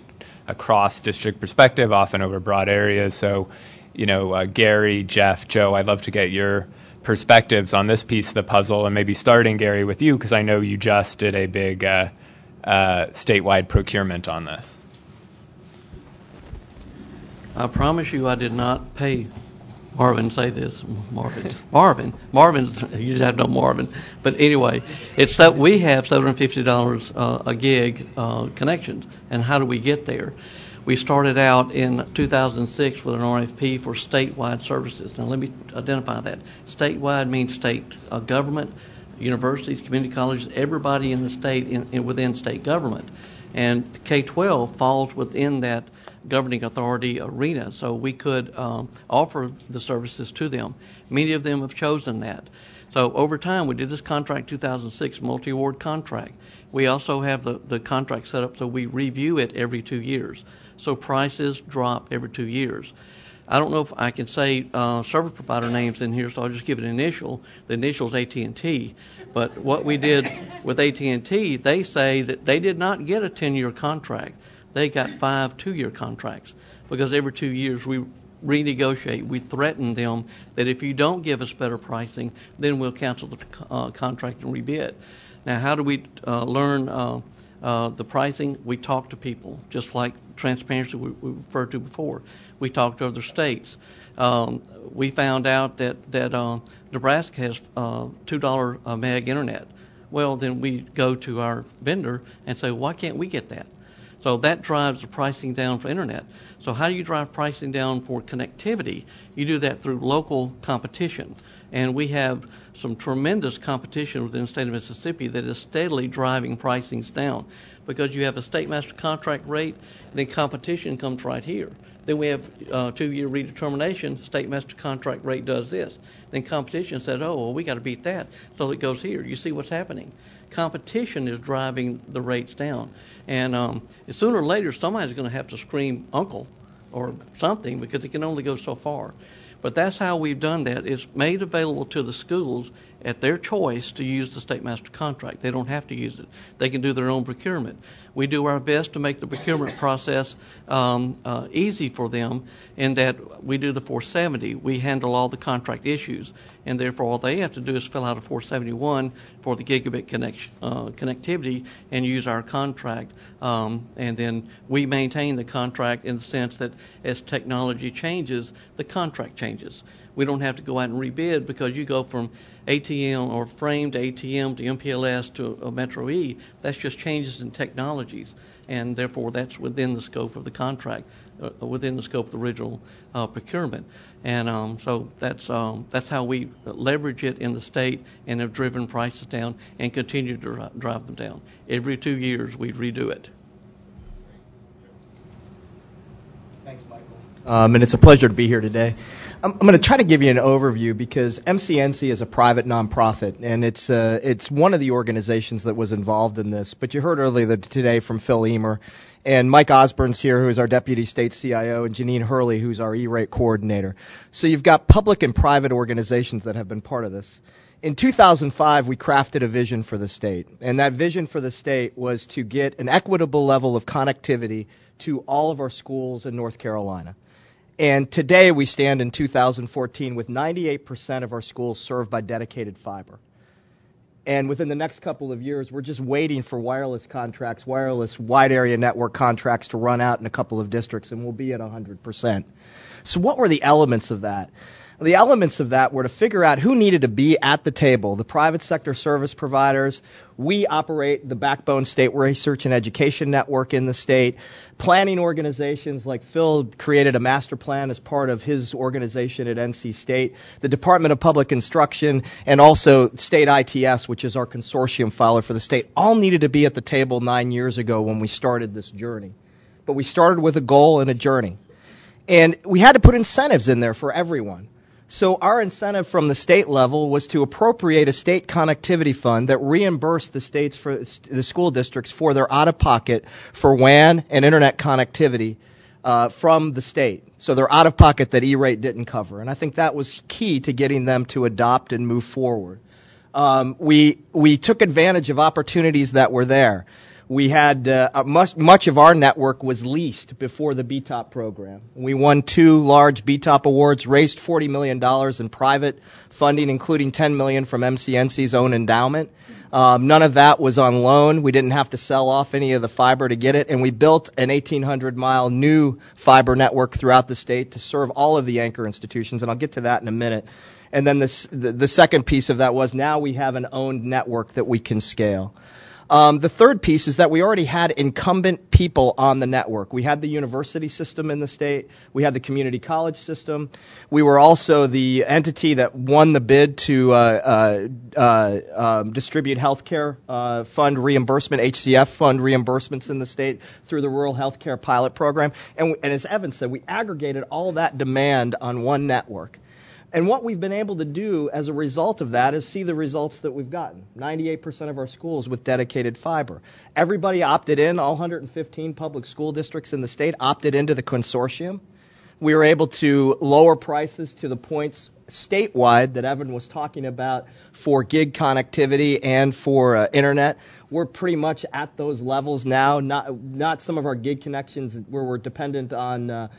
district perspective, often over broad areas. So, Gary, Jeff, Joe, I'd love to get your perspectives on this piece of the puzzle, and maybe starting, Gary, with you, because I know you just did a big statewide procurement on this. I promise you I did not pay Marvin say this. Marvin, you just have to know Marvin. But anyway, it's that we have $750 a gig connections. And how do we get there? We started out in 2006 with an RFP for statewide services. Now let me identify that. Statewide means state government, universities, community colleges, everybody in the state within state government. And K-12 falls within that governing authority arena, so we could offer the services to them. Many of them have chosen that. So over time, we did this contract 2006 multi-award contract. We also have the contract set up so we review it every 2 years. So prices drop every 2 years. I don't know if I can say service provider names in here, so I'll just give an initial. The initial is AT&T. But what we did with AT&T, they say that they did not get a 10-year contract. They got 5 2-year contracts because every 2 years we renegotiate. We threaten them that if you don't give us better pricing, then we'll cancel the contract and rebid. Now, how do we learn the pricing? We talk to people, just like transparency we referred to before. We talk to other states. We found out that Nebraska has $2 a meg internet. Well, then we go to our vendor and say, why can't we get that? So that drives the pricing down for internet. So how do you drive pricing down for connectivity? You do that through local competition. And we have some tremendous competition within the state of Mississippi that is steadily driving pricings down. Because you have a state master contract rate, then competition comes right here. Then we have 2-year redetermination, state master contract rate does this. Then competition said, oh, well, we got to beat that. So it goes here. You see what's happening. Competition is driving the rates down. And sooner or later, somebody's going to have to scream uncle or something because it can only go so far. But that's how we've done that. It's made available to the schools at their choice to use the state master contract. They don't have to use it. They can do their own procurement. We do our best to make the procurement process easy for them in that we do the 470. We handle all the contract issues, and therefore all they have to do is fill out a 471 for the gigabit connectivity and use our contract. And then we maintain the contract in the sense that as technology changes, the contract changes. We don't have to go out and rebid because you go from ATM or frame to ATM to MPLS to a Metro E. That's just changes in technologies, and therefore that's within the scope of the contract, within the scope of the original procurement. And so that's how we leverage it in the state and have driven prices down and continue to drive them down. Every 2 years we redo it. Thanks, Michael. And it's a pleasure to be here today. I'm going to try to give you an overview because MCNC is a private nonprofit, and it's one of the organizations that was involved in this. But you heard earlier today from Phil Eamer, and Mike Osborne's here, who is our Deputy State CIO, and Janine Hurley, who's our E-rate coordinator. So you've got public and private organizations that have been part of this. In 2005, we crafted a vision for the state, and that vision for the state was to get an equitable level of connectivity to all of our schools in North Carolina. And today we stand in 2014 with 98% of our schools served by dedicated fiber. And within the next couple of years, we're just waiting for wireless contracts, wireless wide area network contracts to run out in a couple of districts, and we'll be at 100%. So what were the elements of that? The elements of that were to figure out who needed to be at the table, the private sector service providers. We operate the backbone state research and education network in the state. Planning organizations like Phil created a master plan as part of his organization at NC State. The Department of Public Instruction and also State ITS, which is our consortium filer for the state, all needed to be at the table 9 years ago when we started this journey. But we started with a goal and a journey. And we had to put incentives in there for everyone. So our incentive from the state level was to appropriate a state connectivity fund that reimbursed the states for the school districts for their out-of-pocket for WAN and internet connectivity from the state. So they're out of pocket that E-rate didn't cover. And I think that was key to getting them to adopt and move forward. We took advantage of opportunities that were there. We had much of our network was leased before the BTOP program. We won 2 large BTOP awards, raised $40 million in private funding, including $10 million from MCNC's own endowment. None of that was on loan. We didn't have to sell off any of the fiber to get it, and we built an 1,800-mile new fiber network throughout the state to serve all of the anchor institutions, and I'll get to that in a minute. And then the second piece of that was now we have an owned network that we can scale. The third piece is that we already had incumbent people on the network. We had the university system in the state. We had the community college system. We were also the entity that won the bid to distribute healthcare fund reimbursement, HCF fund reimbursements in the state through the Rural Healthcare Pilot Program. And as Evan said, we aggregated all that demand on one network. And what we've been able to do as a result of that is see the results that we've gotten. 98% of our schools with dedicated fiber. Everybody opted in. All 115 public school districts in the state opted into the consortium. We were able to lower prices to the points statewide that Evan was talking about for gig connectivity and for internet. We're pretty much at those levels now. Not some of our gig connections where we're dependent on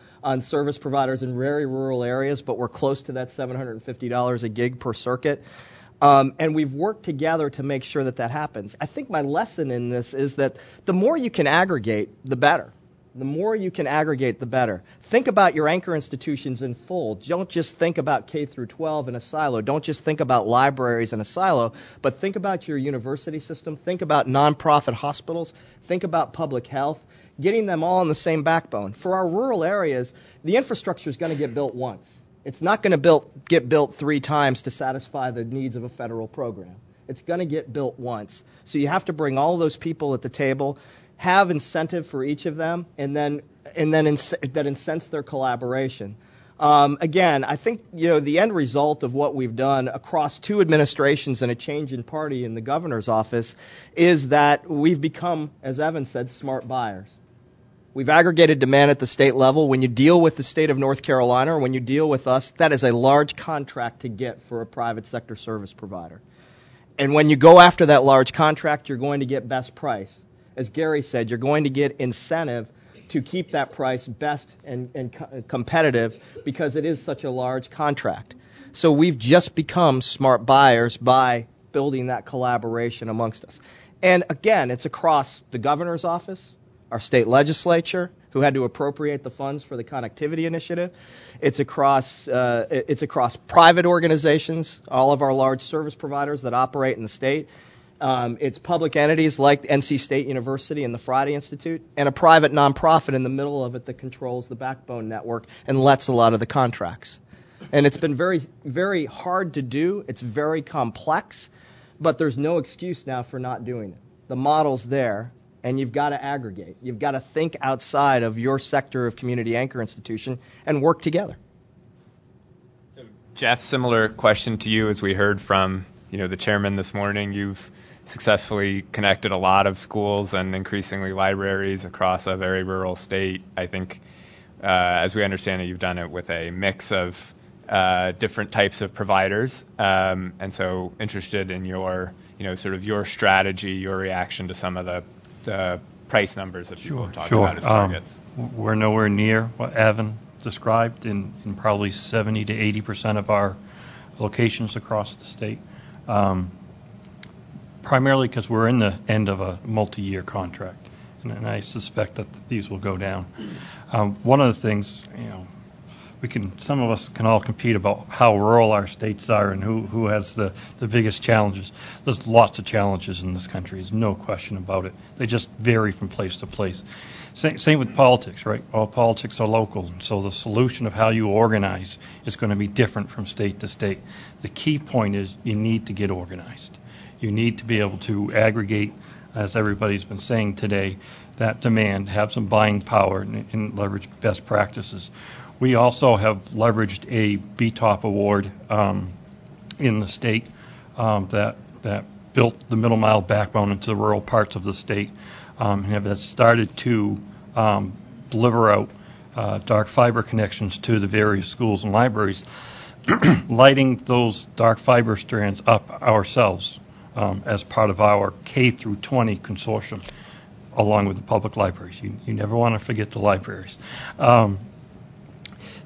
service providers in very rural areas, but we're close to that $750 a gig per circuit. And we've worked together to make sure that that happens. I think my lesson in this is that the more you can aggregate, the better. The more you can aggregate, the better. Think about your anchor institutions in full. Don't just think about K through 12 in a silo. Don't just think about libraries in a silo, but think about your university system. Think about nonprofit hospitals. Think about public health. Getting them all on the same backbone. For our rural areas, the infrastructure is going to get built once. It's not going to get built 3 times to satisfy the needs of a federal program. It's going to get built once. So you have to bring all those people at the table, have incentive for each of them, and then that incents their collaboration. Again, I think the end result of what we've done across 2 administrations and a change in party in the governor's office is that we've become, as Evan said, smart buyers. We've aggregated demand at the state level. When you deal with the state of North Carolina or when you deal with us, that is a large contract to get for a private sector service provider. And when you go after that large contract, you're going to get best price. As Gary said, you're going to get incentive to keep that price best and competitive because it is such a large contract. So we've just become smart buyers by building that collaboration amongst us. And again, it's across the governor's office, our state legislature, who had to appropriate the funds for the connectivity initiative. It's across private organizations, all of our large service providers that operate in the state. It's public entities like NC State University and the Friday Institute, and a private nonprofit in the middle of it that controls the backbone network and lets a lot of the contracts. And it's been very, very hard to do. It's very complex, but there's no excuse now for not doing it. The model's there, and you've got to aggregate. You've got to think outside of your sector of community anchor institution and work together. So, Jeff, similar question to you as we heard from the chairman this morning. You've successfully connected a lot of schools and increasingly libraries across a very rural state. I think, as we understand it, you've done it with a mix of different types of providers. And so interested in your, sort of your strategy, your reaction to some of the price numbers that people talk about as targets. We're nowhere near what Evan described in probably 70 to 80% of our locations across the state. Primarily because we're in the end of a multi-year contract, and I suspect that these will go down. One of the things, some of us can all compete about how rural our states are and who has the biggest challenges. There's lots of challenges in this country. There's no question about it. They just vary from place to place. Same with politics, right? All politics are local, and so the solution of how you organize is going to be different from state to state. The key point is you need to get organized. You need to be able to aggregate, as everybody's been saying today, that demand, have some buying power, and leverage best practices. We also have leveraged a BTOP award in the state that built the middle mile backbone into the rural parts of the state, and have started to deliver out dark fiber connections to the various schools and libraries, lighting those dark fiber strands up ourselves as part of our K through 20 consortium, along with the public libraries. You never want to forget the libraries.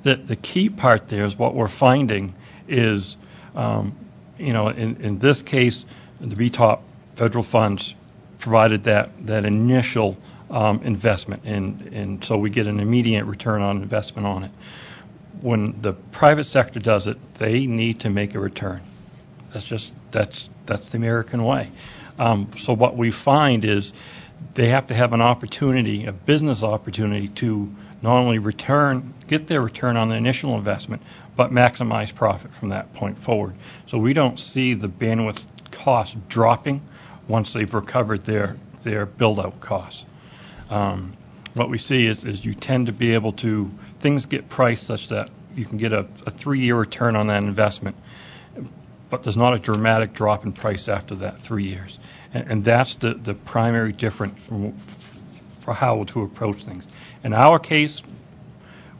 The key part there is what we're finding is, in this case, the VTOP federal funds provided that initial investment, and so we get an immediate return on investment on it. When the private sector does it, they need to make a return. That's the American way. So what we find is they have to have an opportunity, a business opportunity, to not only get their return on the initial investment, but maximize profit from that point forward. So we don't see the bandwidth costs dropping once they've recovered their build-out costs. What we see is you tend to be able to, things get priced such that you can get a 3-year return on that investment, but there's not a dramatic drop in price after that 3 years. And that's the primary difference for how to approach things. In our case,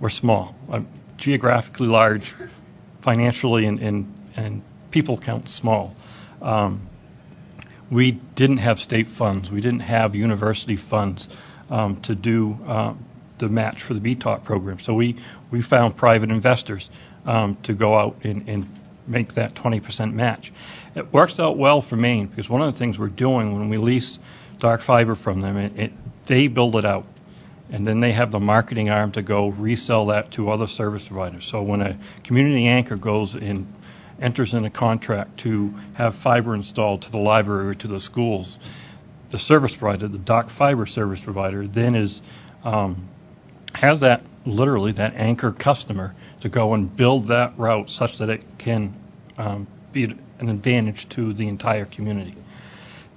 we're small, geographically large, financially and people count small. We didn't have state funds. We didn't have university funds to do the match for the BTOP program. So we found private investors to go out and make that 20% match. It works out well for Maine because one of the things we're doing when we lease dark fiber from them, they build it out. And then they have the marketing arm to go resell that to other service providers. So when a community anchor goes and enters in a contract to have fiber installed to the library or to the schools, the service provider, the dark fiber service provider, then has that anchor customer to go and build that route such that it can be an advantage to the entire community.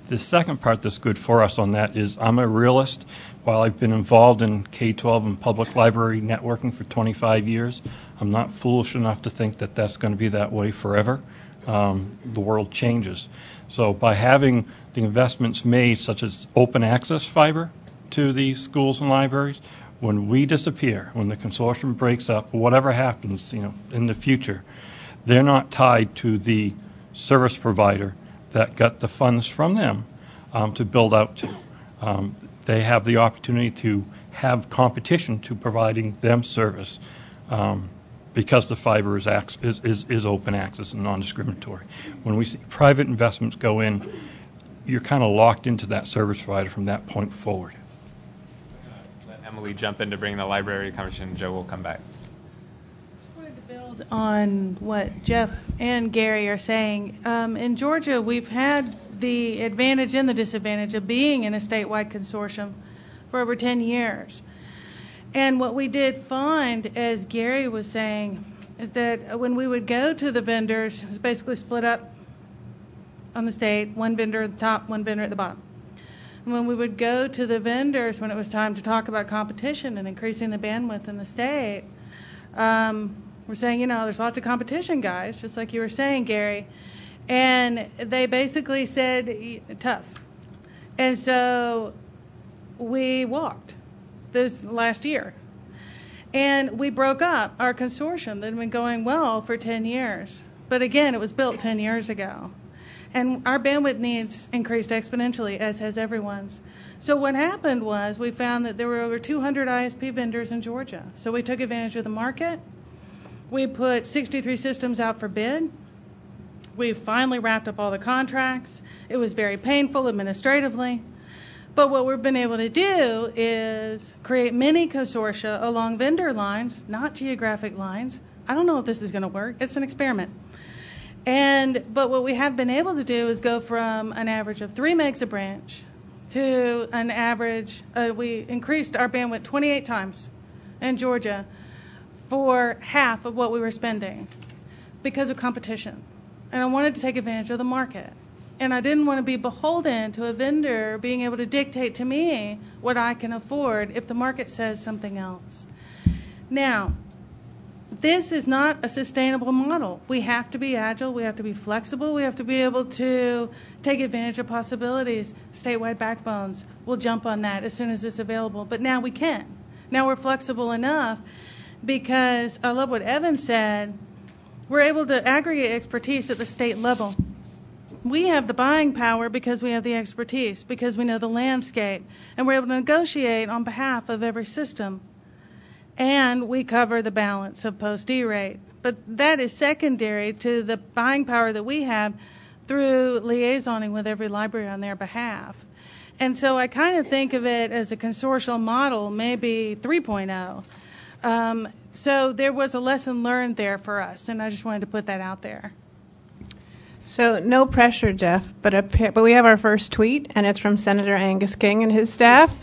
The second part that's good for us on that is I'm a realist. While I've been involved in K-12 and public library networking for 25 years, I'm not foolish enough to think that that's going to be that way forever. The world changes. So by having the investments made, such as open access fiber to the schools and libraries, when we disappear, when the consortium breaks up, whatever happens, in the future, they're not tied to the service provider that got the funds from them to build out to. They have the opportunity to have competition to providing them service because the fiber is open access and non-discriminatory. When we see private investments go in, you're kind of locked into that service provider from that point forward. Let Emily jump in to bring the library conversation. Joe will come back. I wanted to build on what Jeff and Gary are saying. In Georgia, we've had the advantage and the disadvantage of being in a statewide consortium for over 10 years. And what we did find, as Gary was saying, is that when we would go to the vendors, it was basically split up on the state, one vendor at the top, one vendor at the bottom. And when we would go to the vendors when it was time to talk about competition and increasing the bandwidth in the state, we're saying, there's lots of competition, guys, just like you were saying, Gary. And they basically said, tough. And so we walked this last year. And we broke up our consortium that had been going well for 10 years. But again, it was built 10 years ago. And our bandwidth needs increased exponentially, as has everyone's. So what happened was we found that there were over 200 ISP vendors in Georgia. So we took advantage of the market. We put 63 systems out for bid. We finally wrapped up all the contracts. It was very painful administratively. But what we've been able to do is create mini consortia along vendor lines, not geographic lines. I don't know if this is going to work. It's an experiment. But what we have been able to do is go from an average of 3 megs a branch to an average, we increased our bandwidth 28 times in Georgia for half of what we were spending because of competition. And I wanted to take advantage of the market. And I didn't want to be beholden to a vendor being able to dictate to me what I can afford if the market says something else. Now, this is not a sustainable model. We have to be agile. We have to be flexible. We have to be able to take advantage of possibilities. Statewide backbones, we'll jump on that as soon as it's available. But now we can. Now we're flexible enough because I love what Evan said. We're able to aggregate expertise at the state level. We have the buying power because we have the expertise, because we know the landscape, and we're able to negotiate on behalf of every system. And we cover the balance of post-E-rate. But that is secondary to the buying power that we have through liaisoning with every library on their behalf. And so I kind of think of it as a consortial model, maybe 3.0. So there was a lesson learned there for us, and I just wanted to put that out there. So no pressure, Jeff, but we have our first tweet, and it's from Senator Angus King and his staff.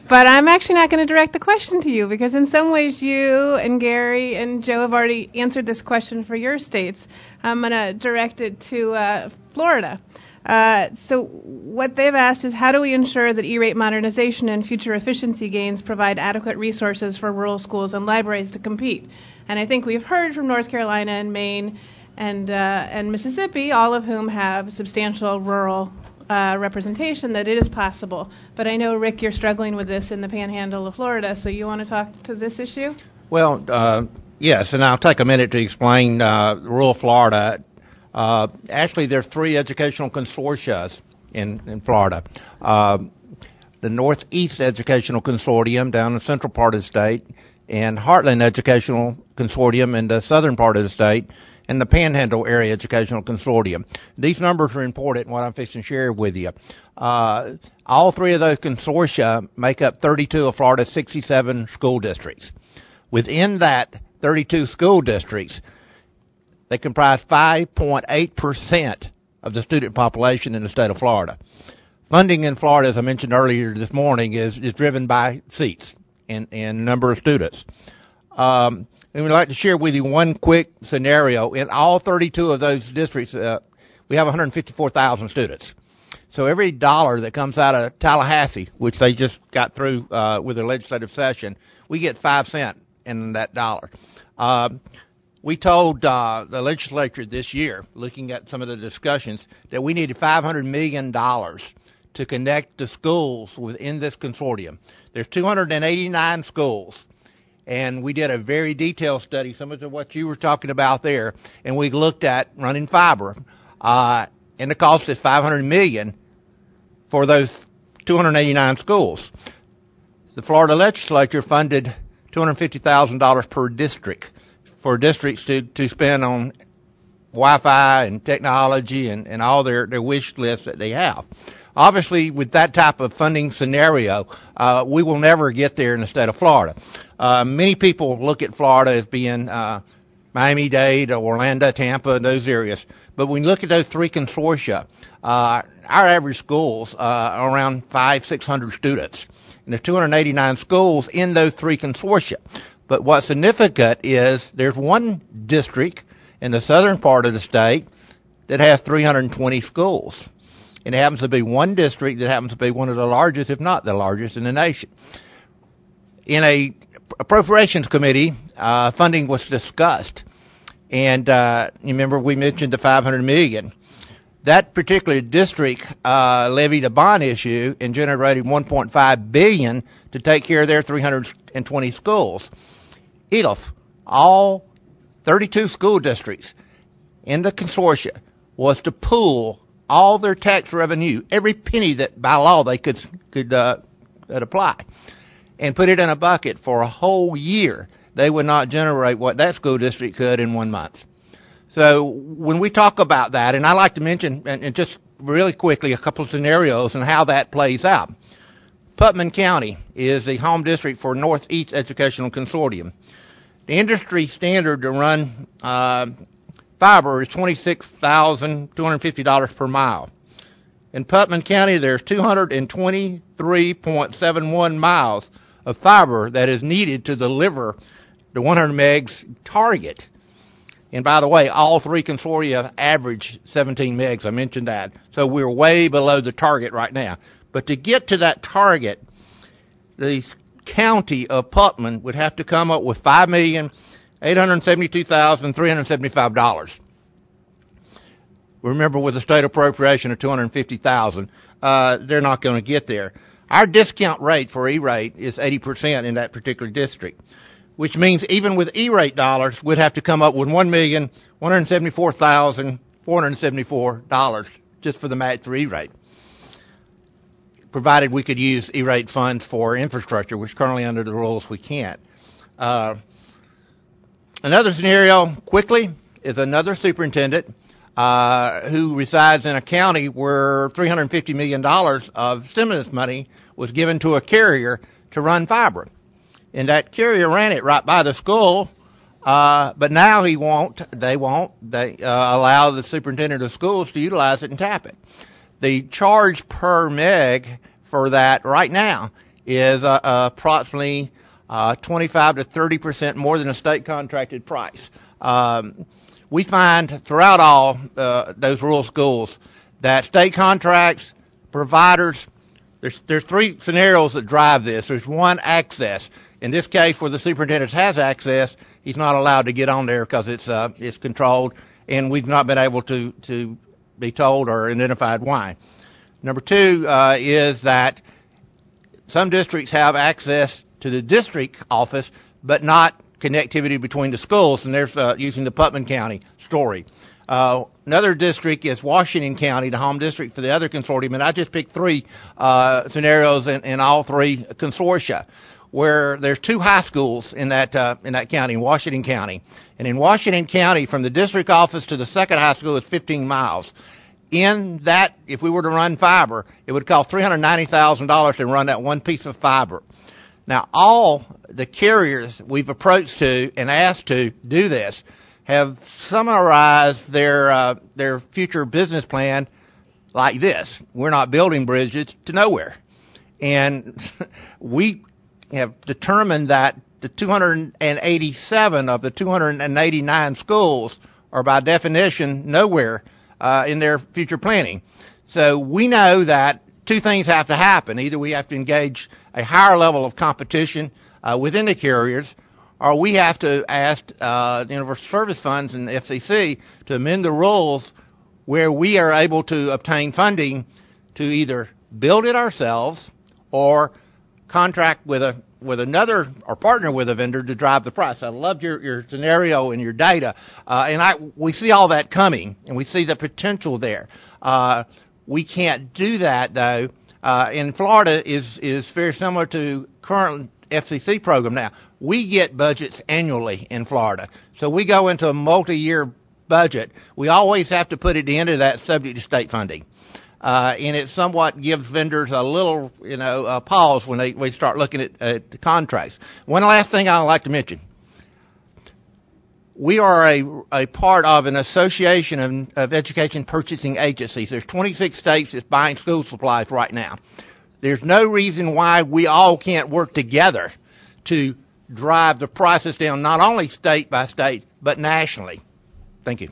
But I'm actually not going to direct the question to you, because in some ways you and Gary and Joe have already answered this question for your states. I'm going to direct it to Florida. So what they've asked is, how do we ensure that E-rate modernization and future efficiency gains provide adequate resources for rural schools and libraries to compete? And I think we've heard from North Carolina and Maine and Mississippi, all of whom have substantial rural representation, that it is possible. But I know, Rick, you're struggling with this in the panhandle of Florida, so you want to talk to this issue? Well, yes, and I'll take a minute to explain rural Florida. Actually, there are 3 educational consortia in Florida. The Northeast Educational Consortium down in the central part of the state, and Heartland Educational Consortium in the southern part of the state, and the Panhandle Area Educational Consortium. These numbers are important, what I'm fixing to share with you. All 3 of those consortia make up 32 of Florida's 67 school districts. Within that 32 school districts, they comprise 5.8% of the student population in the state of Florida. Funding in Florida, as I mentioned earlier this morning, is driven by seats and number of students. And we'd like to share with you one quick scenario. In all 32 of those districts, we have 154,000 students. So every dollar that comes out of Tallahassee, which they just got through with their legislative session, we get 5 cents in that dollar. We told the legislature this year, looking at some of the discussions, that we needed $500 million to connect the schools within this consortium. There's 289 schools, and we did a very detailed study, similar to what you were talking about there, and we looked at running fiber, and the cost is $500 million for those 289 schools. The Florida legislature funded $250,000 per district for districts to spend on Wi-Fi and technology and all their wish lists that they have. Obviously, with that type of funding scenario, we will never get there in the state of Florida. Many people look at Florida as being Miami-Dade, Orlando, Tampa, and those areas. But when you look at those 3 consortia, our average schools are around 500-600 students. And there's 289 schools in those 3 consortia. But what's significant is there's one district in the southern part of the state that has 320 schools. And it happens to be one district that happens to be one of the largest, if not the largest, in the nation. In a appropriations committee, funding was discussed. And you remember we mentioned the $500 million. That particular district levied a bond issue and generated $1.5 billion to take care of their 320 schools. If all 32 school districts in the consortia was to pool all their tax revenue, every penny that by law they could apply, and put it in a bucket for a whole year, they would not generate what that school district could in 1 month. So when we talk about that, and I like to mention, and just really quickly, a couple of scenarios and how that plays out. Putnam County is the home district for Northeast Educational Consortium. The industry standard to run fiber is $26,250 per mile. In Putnam County, there's 223.71 miles of fiber that is needed to deliver the 100 megs target. And by the way, all 3 consortia average 17 megs. I mentioned that. So we're way below the target right now. But to get to that target, the county of Putnam would have to come up with $5,872,375. Remember, with a state appropriation of $250,000, they're not going to get there. Our discount rate for E-rate is 80% in that particular district, which means even with E-rate dollars, we'd have to come up with $1,174,474 just for the match for E-rate, provided we could use E-rate funds for infrastructure, which currently under the rules we can't. Another scenario, quickly, is another superintendent who resides in a county where $350 million of stimulus money was given to a carrier to run fiber. And that carrier ran it right by the school, but now they won't allow the superintendent of schools to utilize it and tap it. The charge per meg for that right now is approximately 25 to 30% more than a state contracted price. We find throughout all those rural schools that state contracts, providers, there's three scenarios that drive this. There's one, access. In this case, where the superintendent has access, he's not allowed to get on there because it's controlled, and we've not been able to be told or identified why. Number two is that some districts have access to the district office, but not connectivity between the schools, and there's using the Putnam County story. Another district is Washington County, the home district for the other consortium, and I just picked three scenarios in all three consortia, where there's two high schools in that county, in Washington County. And in Washington County, from the district office to the second high school is 15 miles. In that, if we were to run fiber, it would cost $390,000 to run that one piece of fiber. Now, all the carriers we've approached to and asked to do this have summarized their future business plan like this: we're not building bridges to nowhere. And we have determined that the 287 of the 289 schools are by definition nowhere in their future planning. So we know that two things have to happen. Either we have to engage a higher level of competition within the carriers, or we have to ask the Universal Service Funds and the FCC to amend the rules where we are able to obtain funding to either build it ourselves or contract with another or partner with a vendor to drive the price. I loved your scenario and your data, and we see all that coming, and we see the potential there. We can't do that though. In Florida is very similar to current FCC program now. We get budgets annually in Florida, so we go into a multi-year budget. We always have to put it into that subject to state funding. And it somewhat gives vendors a little, pause when they start looking at the contracts. One last thing I'd like to mention. We are a part of an association of education purchasing agencies. There's 26 states that's buying school supplies right now. There's no reason why we all can't work together to drive the prices down, not only state by state, but nationally. Thank you.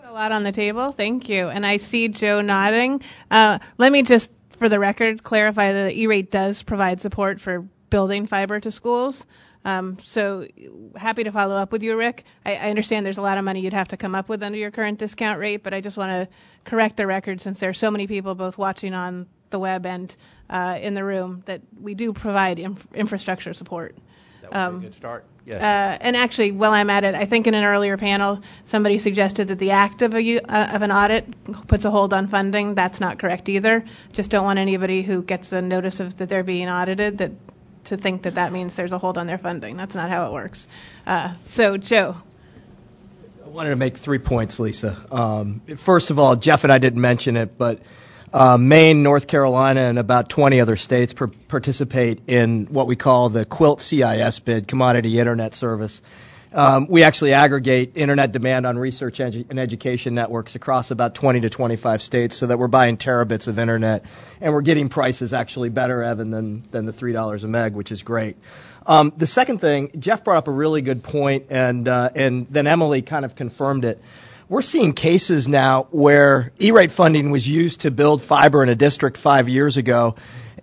A lot on the table. Thank you. And I see Joe nodding. Let me just, for the record, clarify that E-rate does provide support for building fiber to schools. So happy to follow up with you, Rick. I understand there's a lot of money you'd have to come up with under your current discount rate, but I just want to correct the record since there are so many people both watching on the web and in the room that we do provide infrastructure support. That would be a good start. Yes. And actually, while I'm at it, I think in an earlier panel, somebody suggested that the act of an audit puts a hold on funding. That's not correct either. Just don't want anybody who gets a notice of that they're being audited to think that means there's a hold on their funding. That's not how it works. So, Joe. I wanted to make 3 points, Lisa. First of all, Jeff and I didn't mention it, but Maine, North Carolina, and about 20 other states participate in what we call the QUILT CIS bid, Commodity Internet Service. We actually aggregate internet demand on research and education networks across about 20 to 25 states so that we're buying terabits of internet, and we're getting prices actually better, Evan, than the $3 a meg, which is great. The second thing, Jeff brought up a really good point, and then Emily kind of confirmed it. We're seeing cases now where E-rate funding was used to build fiber in a district 5 years ago,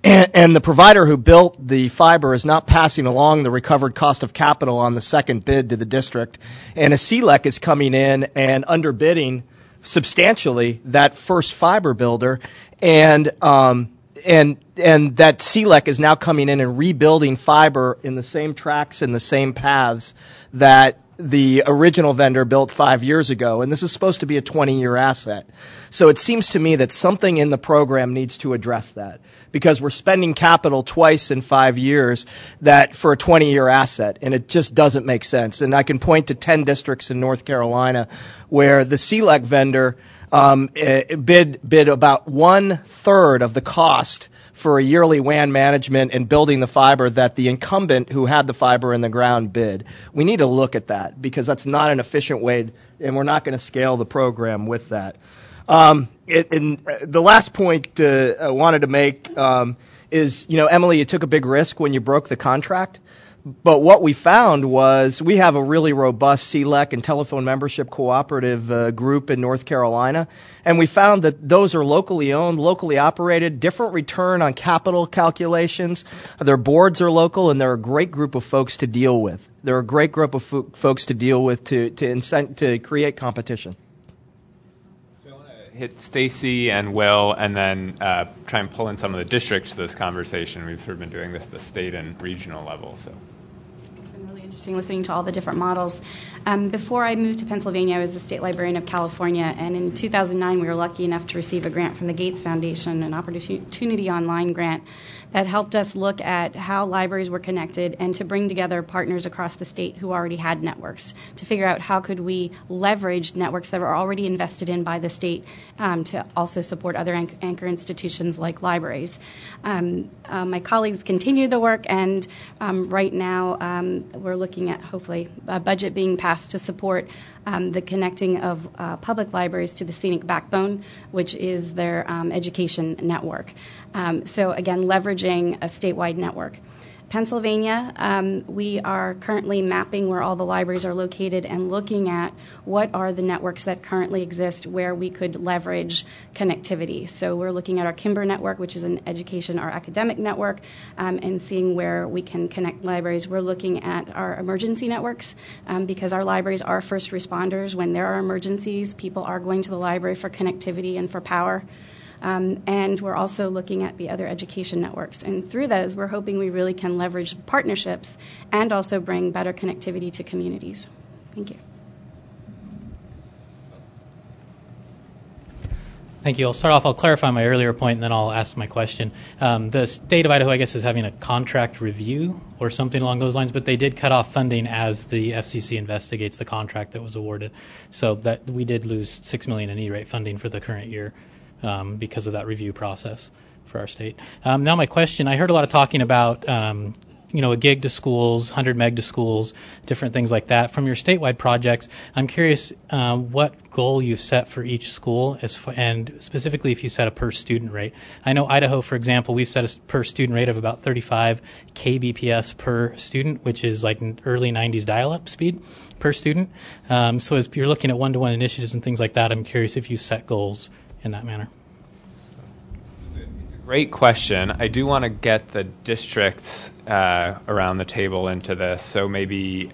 and the provider who built the fiber is not passing along the recovered cost of capital on the second bid to the district, and a CLEC is coming in and underbidding substantially that first fiber builder, and that CLEC is now coming in and rebuilding fiber in the same tracks and the same paths that the original vendor built 5 years ago, and this is supposed to be a 20-year asset. So it seems to me that something in the program needs to address that, because we're spending capital twice in 5 years that for a 20-year asset, and it just doesn't make sense. And I can point to 10 districts in North Carolina where the CLEC vendor bid about 1/3 of the cost for a yearly WAN management and building the fiber that the incumbent who had the fiber in the ground bid. We need to look at that, because that's not an efficient way, and we're not going to scale the program with that. And the last point I wanted to make is, Emily, you took a big risk when you broke the contract. But what we found was we have a really robust CLEC and telephone membership cooperative group in North Carolina, and we found that those are locally owned, locally operated, different return on capital calculations. Their boards are local, and they're a great group of folks to deal with. They're a great group of folks to deal with to create competition. So I want to hit Stacy and Will, and then try and pull in some of the districts to this conversation. We've sort of been doing this at the state and regional level, so. Interesting listening to all the different models. Before I moved to Pennsylvania, I was the state librarian of California, and in 2009 we were lucky enough to receive a grant from the Gates Foundation, an Opportunity Online grant that helped us look at how libraries were connected and to bring together partners across the state who already had networks to figure out how could we leverage networks that were already invested in by the state to also support other anchor institutions like libraries. My colleagues continue the work, and right now we're looking at hopefully a budget being passed to support the connecting of public libraries to the Scenic Backbone, which is their education network. So again, leveraging a statewide network. Pennsylvania, we are currently mapping where all the libraries are located and looking at what are the networks that currently exist where we could leverage connectivity. So we're looking at our Kimber network, which is an education, our academic network, and seeing where we can connect libraries. We're looking at our emergency networks because our libraries are first responders. When there are emergencies, people are going to the library for connectivity and for power. And we're also looking at the other education networks. And through those, we're hoping we really can leverage partnerships and also bring better connectivity to communities. Thank you. Thank you. I'll start off, I'll clarify my earlier point, and then I'll ask my question. The state of Idaho, I guess, is having a contract review or something along those lines, but they did cut off funding as the FCC investigates the contract that was awarded. So that we did lose $6 million in E-rate funding for the current year. Because of that review process for our state. Now my question, I heard a lot of talking about, a gig to schools, 100 meg to schools, different things like that. From your statewide projects, I'm curious what goal you've set for each school, and specifically if you set a per student rate. I know Idaho, for example, we've set a per student rate of about 35 kbps per student, which is like early 90s dial-up speed per student. So as you're looking at one-to-one initiatives and things like that, I'm curious if you set goals in that manner. It's a great question. I do want to get the districts around the table into this. So maybe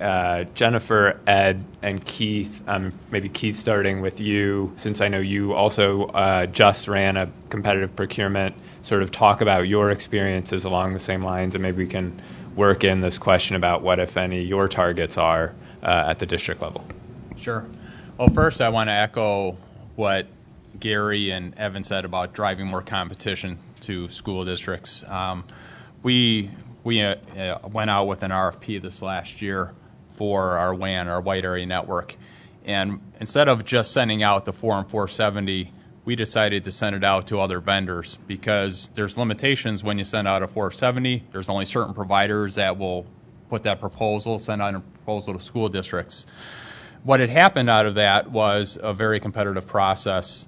Jennifer, Ed, and Keith, maybe Keith starting with you, since I know you also just ran a competitive procurement, sort of talk about your experiences along the same lines, and maybe we can work in this question about what, if any, your targets are at the district level. Sure. Well, first I want to echo what Gary and Evan said about driving more competition to school districts. We went out with an RFP this last year for our WAN, our wide area network, and instead of just sending out the 4 and 470, we decided to send it out to other vendors because there's limitations when you send out a 470. There's only certain providers that will put that proposal, send out a proposal to school districts. What had happened out of that was a very competitive process.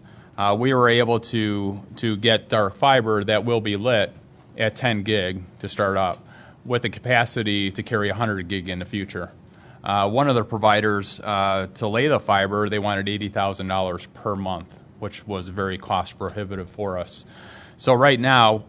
We were able to get dark fiber that will be lit at 10 gig to start up with the capacity to carry 100 gig in the future. One of the providers to lay the fiber, they wanted $80,000 per month, which was very cost prohibitive for us. So right now,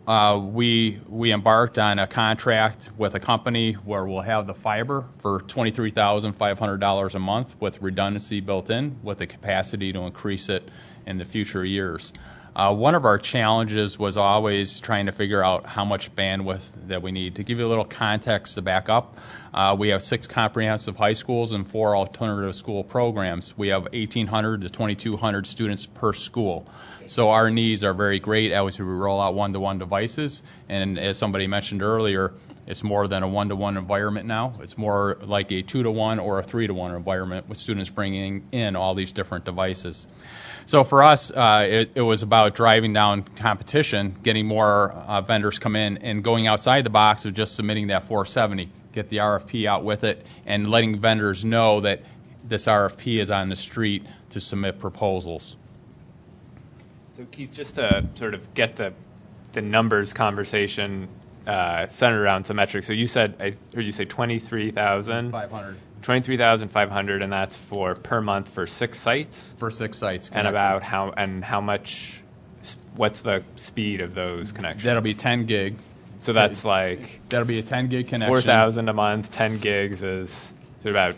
we embarked on a contract with a company where we'll have the fiber for $23,500 a month with redundancy built in, with the capacity to increase it in the future years. One of our challenges was always trying to figure out how much bandwidth that we need. To give you a little context to back up, we have 6 comprehensive high schools and 4 alternative school programs. We have 1,800 to 2,200 students per school. So our needs are very great as we roll out one-to-one devices. And as somebody mentioned earlier, it's more than a one-to-one environment now. It's more like a 2-to-1 or a 3-to-1 environment with students bringing in all these different devices. So for us, it was about driving down competition, getting more vendors come in, and going outside the box of just submitting that 470, get the RFP out with it, and letting vendors know that this RFP is on the street to submit proposals. So Keith, just to sort of get the numbers conversation centered around some metrics. So you said, I heard you say 23,500. 23,500, and that's for per month for 6 sites. For 6 sites, and about how much? What's the speed of those connections? That'll be 10 gig. So that's like that'll be a 10 gig connection. 4,000 a month. 10 gigs is about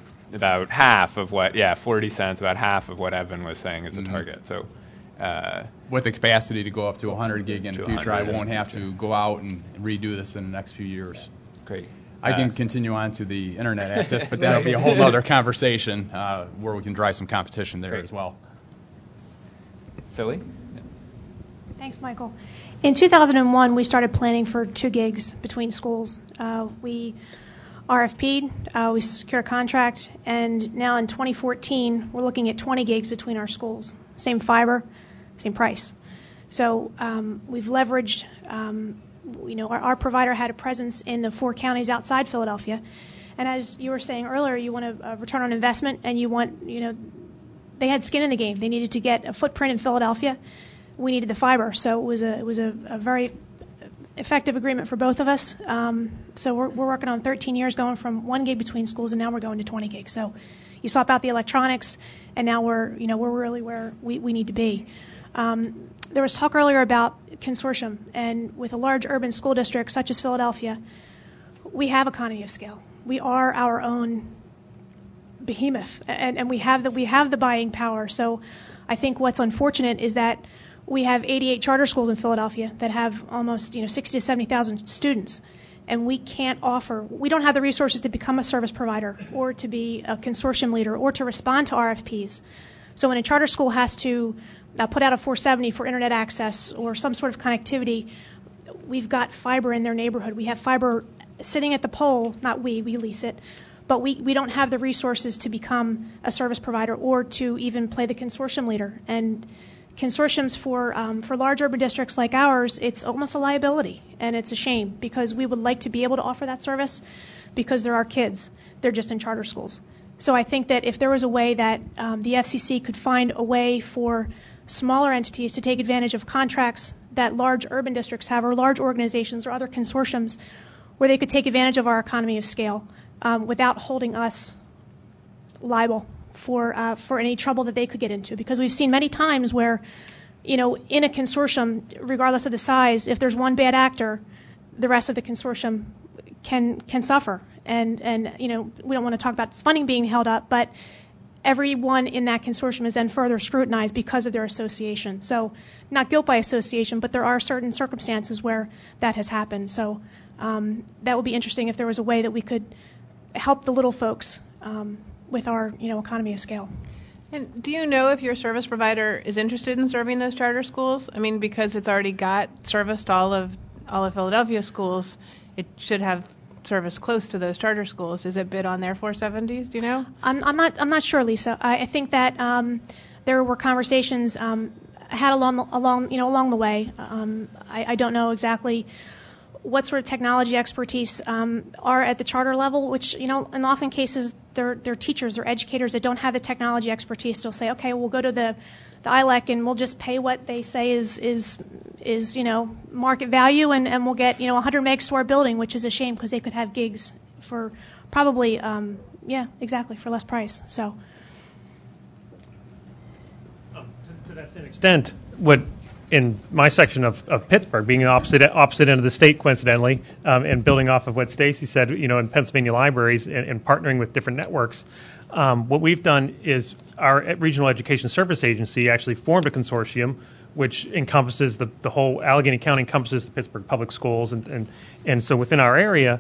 half of what? Yeah, 40 cents. About half of what Evan was saying is the target. So. With the capacity to go up to 100 gig in the future, I won't have to go out and redo this in the next few years. Great. I can continue on to the internet access, but that'll be a whole other conversation where we can drive some competition there as well. Philly? Thanks, Michael. In 2001, we started planning for 2 gigs between schools. We RFP'd, we secured a contract, and now in 2014, we're looking at 20 gigs between our schools. Same fiber, same price. So we've leveraged, our provider had a presence in the 4 counties outside Philadelphia. And as you were saying earlier, you want a return on investment, and you want, they had skin in the game. They needed to get a footprint in Philadelphia. We needed the fiber. So it was a very effective agreement for both of us. So we're working on 13 years going from 1 gig between schools, and now we're going to 20 gigs. So you swap out the electronics, and now we're really where we need to be. There was talk earlier about consortium, and with a large urban school district such as Philadelphia, we have economy of scale. We are our own behemoth, and we have the buying power. So I think what's unfortunate is that we have 88 charter schools in Philadelphia that have almost 60 to 70,000 students, and we don't have the resources to become a service provider or to be a consortium leader or to respond to RFPs. So when a charter school has to put out a 470 for internet access or some sort of connectivity, we've got fiber in their neighborhood. We have fiber sitting at the pole, not we lease it, but we don't have the resources to become a service provider or to even play the consortium leader. And consortiums for large urban districts like ours, it's almost a liability, and it's a shame because we would like to be able to offer that service because they're our kids. They're just in charter schools. So I think that if there was a way that the FCC could find a way for smaller entities to take advantage of contracts that large urban districts have or large organizations or other consortiums where they could take advantage of our economy of scale without holding us liable for any trouble that they could get into. Because we've seen many times where, in a consortium, regardless of the size, if there's one bad actor, the rest of the consortium can suffer. And we don't want to talk about funding being held up, but everyone in that consortium is then further scrutinized because of their association. So not guilt by association, but there are certain circumstances where that has happened. So that would be interesting if there was a way that we could help the little folks with our economy of scale. And do you know if your service provider is interested in serving those charter schools? I mean, because it's already got service to all of Philadelphia schools, it should have service close to those charter schools. Does it bid on their 470s? Do you know? I'm not sure, Lisa. I think that there were conversations had along the way. I don't know exactly what sort of technology expertise are at the charter level, which in often cases they're teachers or educators that don't have the technology expertise. They'll say, okay, we'll go to the ILEC and we'll just pay what they say is market value, and we'll get 100 megs to our building, which is a shame because they could have gigs for probably for less price. So to that same extent, what in my section of Pittsburgh, being the opposite end of the state, coincidentally, and building off of what Stacy said, in Pennsylvania libraries and partnering with different networks, what we've done is our Regional Education Service Agency actually formed a consortium which encompasses the whole Allegheny County, encompasses the Pittsburgh Public Schools, and so within our area,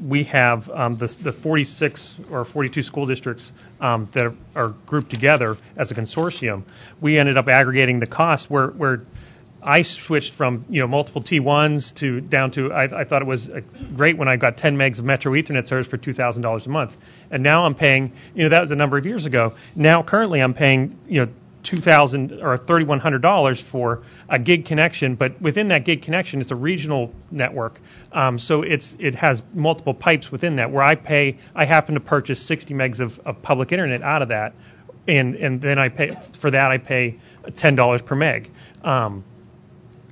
we have the 46 or 42 school districts that are grouped together as a consortium. We ended up aggregating the cost where I switched from multiple T1s to down to I thought it was great when I got 10 megs of Metro Ethernet service for $2,000 a month, and now I'm paying that was a number of years ago. Now currently I'm paying $2,000 or $3,100 for a gig connection, but within that gig connection, it's a regional network, so it has multiple pipes within that. Where I happen to purchase 60 megs of public internet out of that, and then I pay $10 per meg.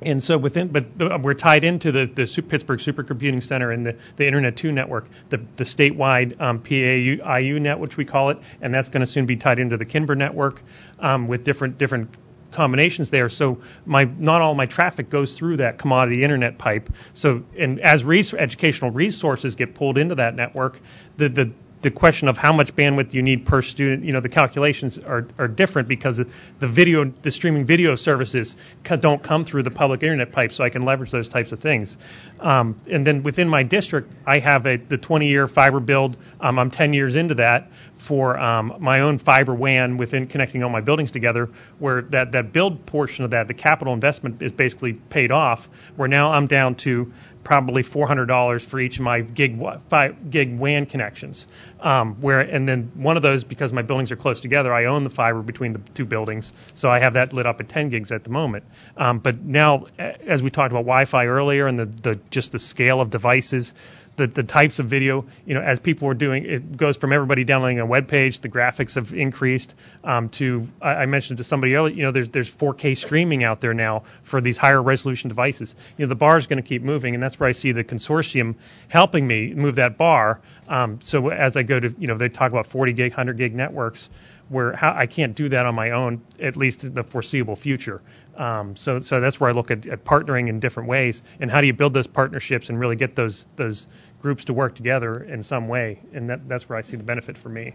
And so we're tied into the Pittsburgh Supercomputing Center and the Internet 2 network, the statewide PAIU net, which we call it, and that's going to soon be tied into the Kinber network with different combinations there. So not all my traffic goes through that commodity internet pipe. So, and as educational resources get pulled into that network, the question of how much bandwidth you need per student, the calculations are different because the streaming video services don't come through the public internet pipe, so I can leverage those types of things. And then within my district, I have the 20-year fiber build. I'm 10 years into that for my own fiber WAN within connecting all my buildings together, where that build portion of that, the capital investment is basically paid off, where now I'm down to probably $400 for each of my gig WAN connections. And then one of those, because my buildings are close together, I own the fiber between the two buildings, so I have that lit up at 10 gigs at the moment. But now, as we talked about Wi-Fi earlier, and just the scale of devices, the types of video, as people were doing, it goes from everybody downloading a web page, the graphics have increased to, I mentioned to somebody earlier, there's 4K streaming out there now for these higher resolution devices. The bar is going to keep moving, and that's where I see the consortium helping me move that bar. So as I go to, they talk about 40 gig, 100 gig networks, where I can't do that on my own, at least in the foreseeable future. So that's where I look at partnering in different ways, and how do you build those partnerships and really get those groups to work together in some way, and that's where I see the benefit for me.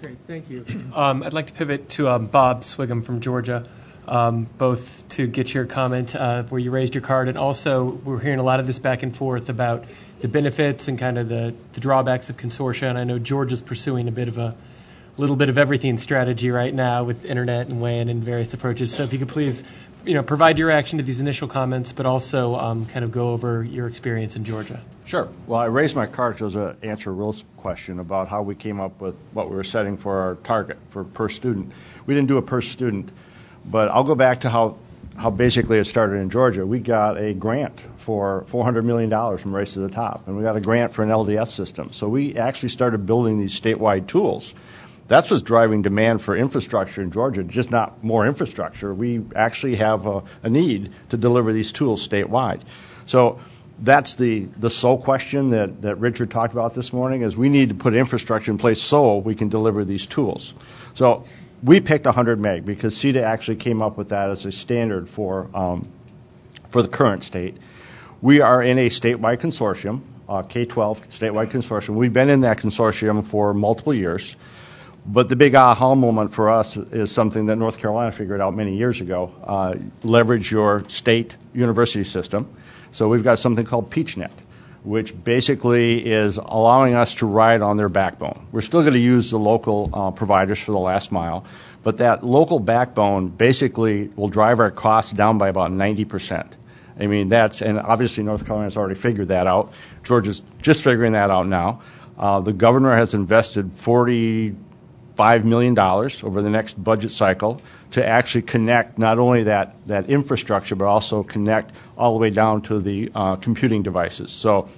Great, thank you. I'd like to pivot to Bob Swigum from Georgia, both to get your comment where you raised your card, and also we're hearing a lot of this back and forth about the benefits and kind of the drawbacks of consortia, and I know Georgia's pursuing a little bit of everything strategy right now with internet and WAN and various approaches. So if you could please, provide your reaction to these initial comments, but also kind of go over your experience in Georgia. Sure. Well, I raised my card to answer Will's question about how we came up with what we were setting for our target for per student. We didn't do a per student, but I'll go back to how basically it started in Georgia. We got a grant for $400 million from Race to the Top, and we got a grant for an LDS system. So we actually started building these statewide tools. That's what's driving demand for infrastructure in Georgia, just not more infrastructure. We actually have a need to deliver these tools statewide. So that's the sole question that Richard talked about this morning, is we need to put infrastructure in place so we can deliver these tools. So we picked 100 meg because CETA actually came up with that as a standard for the current state. We are in a statewide consortium, K-12 statewide consortium. We've been in that consortium for multiple years. But the big aha moment for us is something that North Carolina figured out many years ago, leverage your state university system. So we've got something called PeachNet, which basically is allowing us to ride on their backbone. We're still going to use the local providers for the last mile, but that local backbone basically will drive our costs down by about 90%. I mean, and obviously North Carolina's already figured that out. Georgia's just figuring that out now. The governor has invested $45 million over the next budget cycle to actually connect not only that infrastructure, but also connect all the way down to the computing devices. So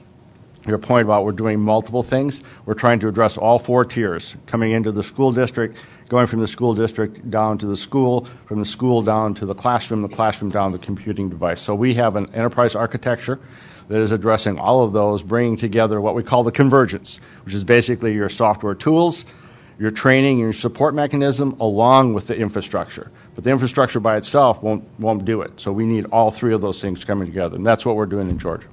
your point about we're doing multiple things, we're trying to address all four tiers, coming into the school district, going from the school district down to the school, from the school down to the classroom down to the computing device. So we have an enterprise architecture that is addressing all of those, bringing together what we call the convergence, which is basically your software tools, your training, and your support mechanism, along with the infrastructure. But the infrastructure by itself won't do it. So we need all three of those things coming together, and that's what we're doing in Georgia.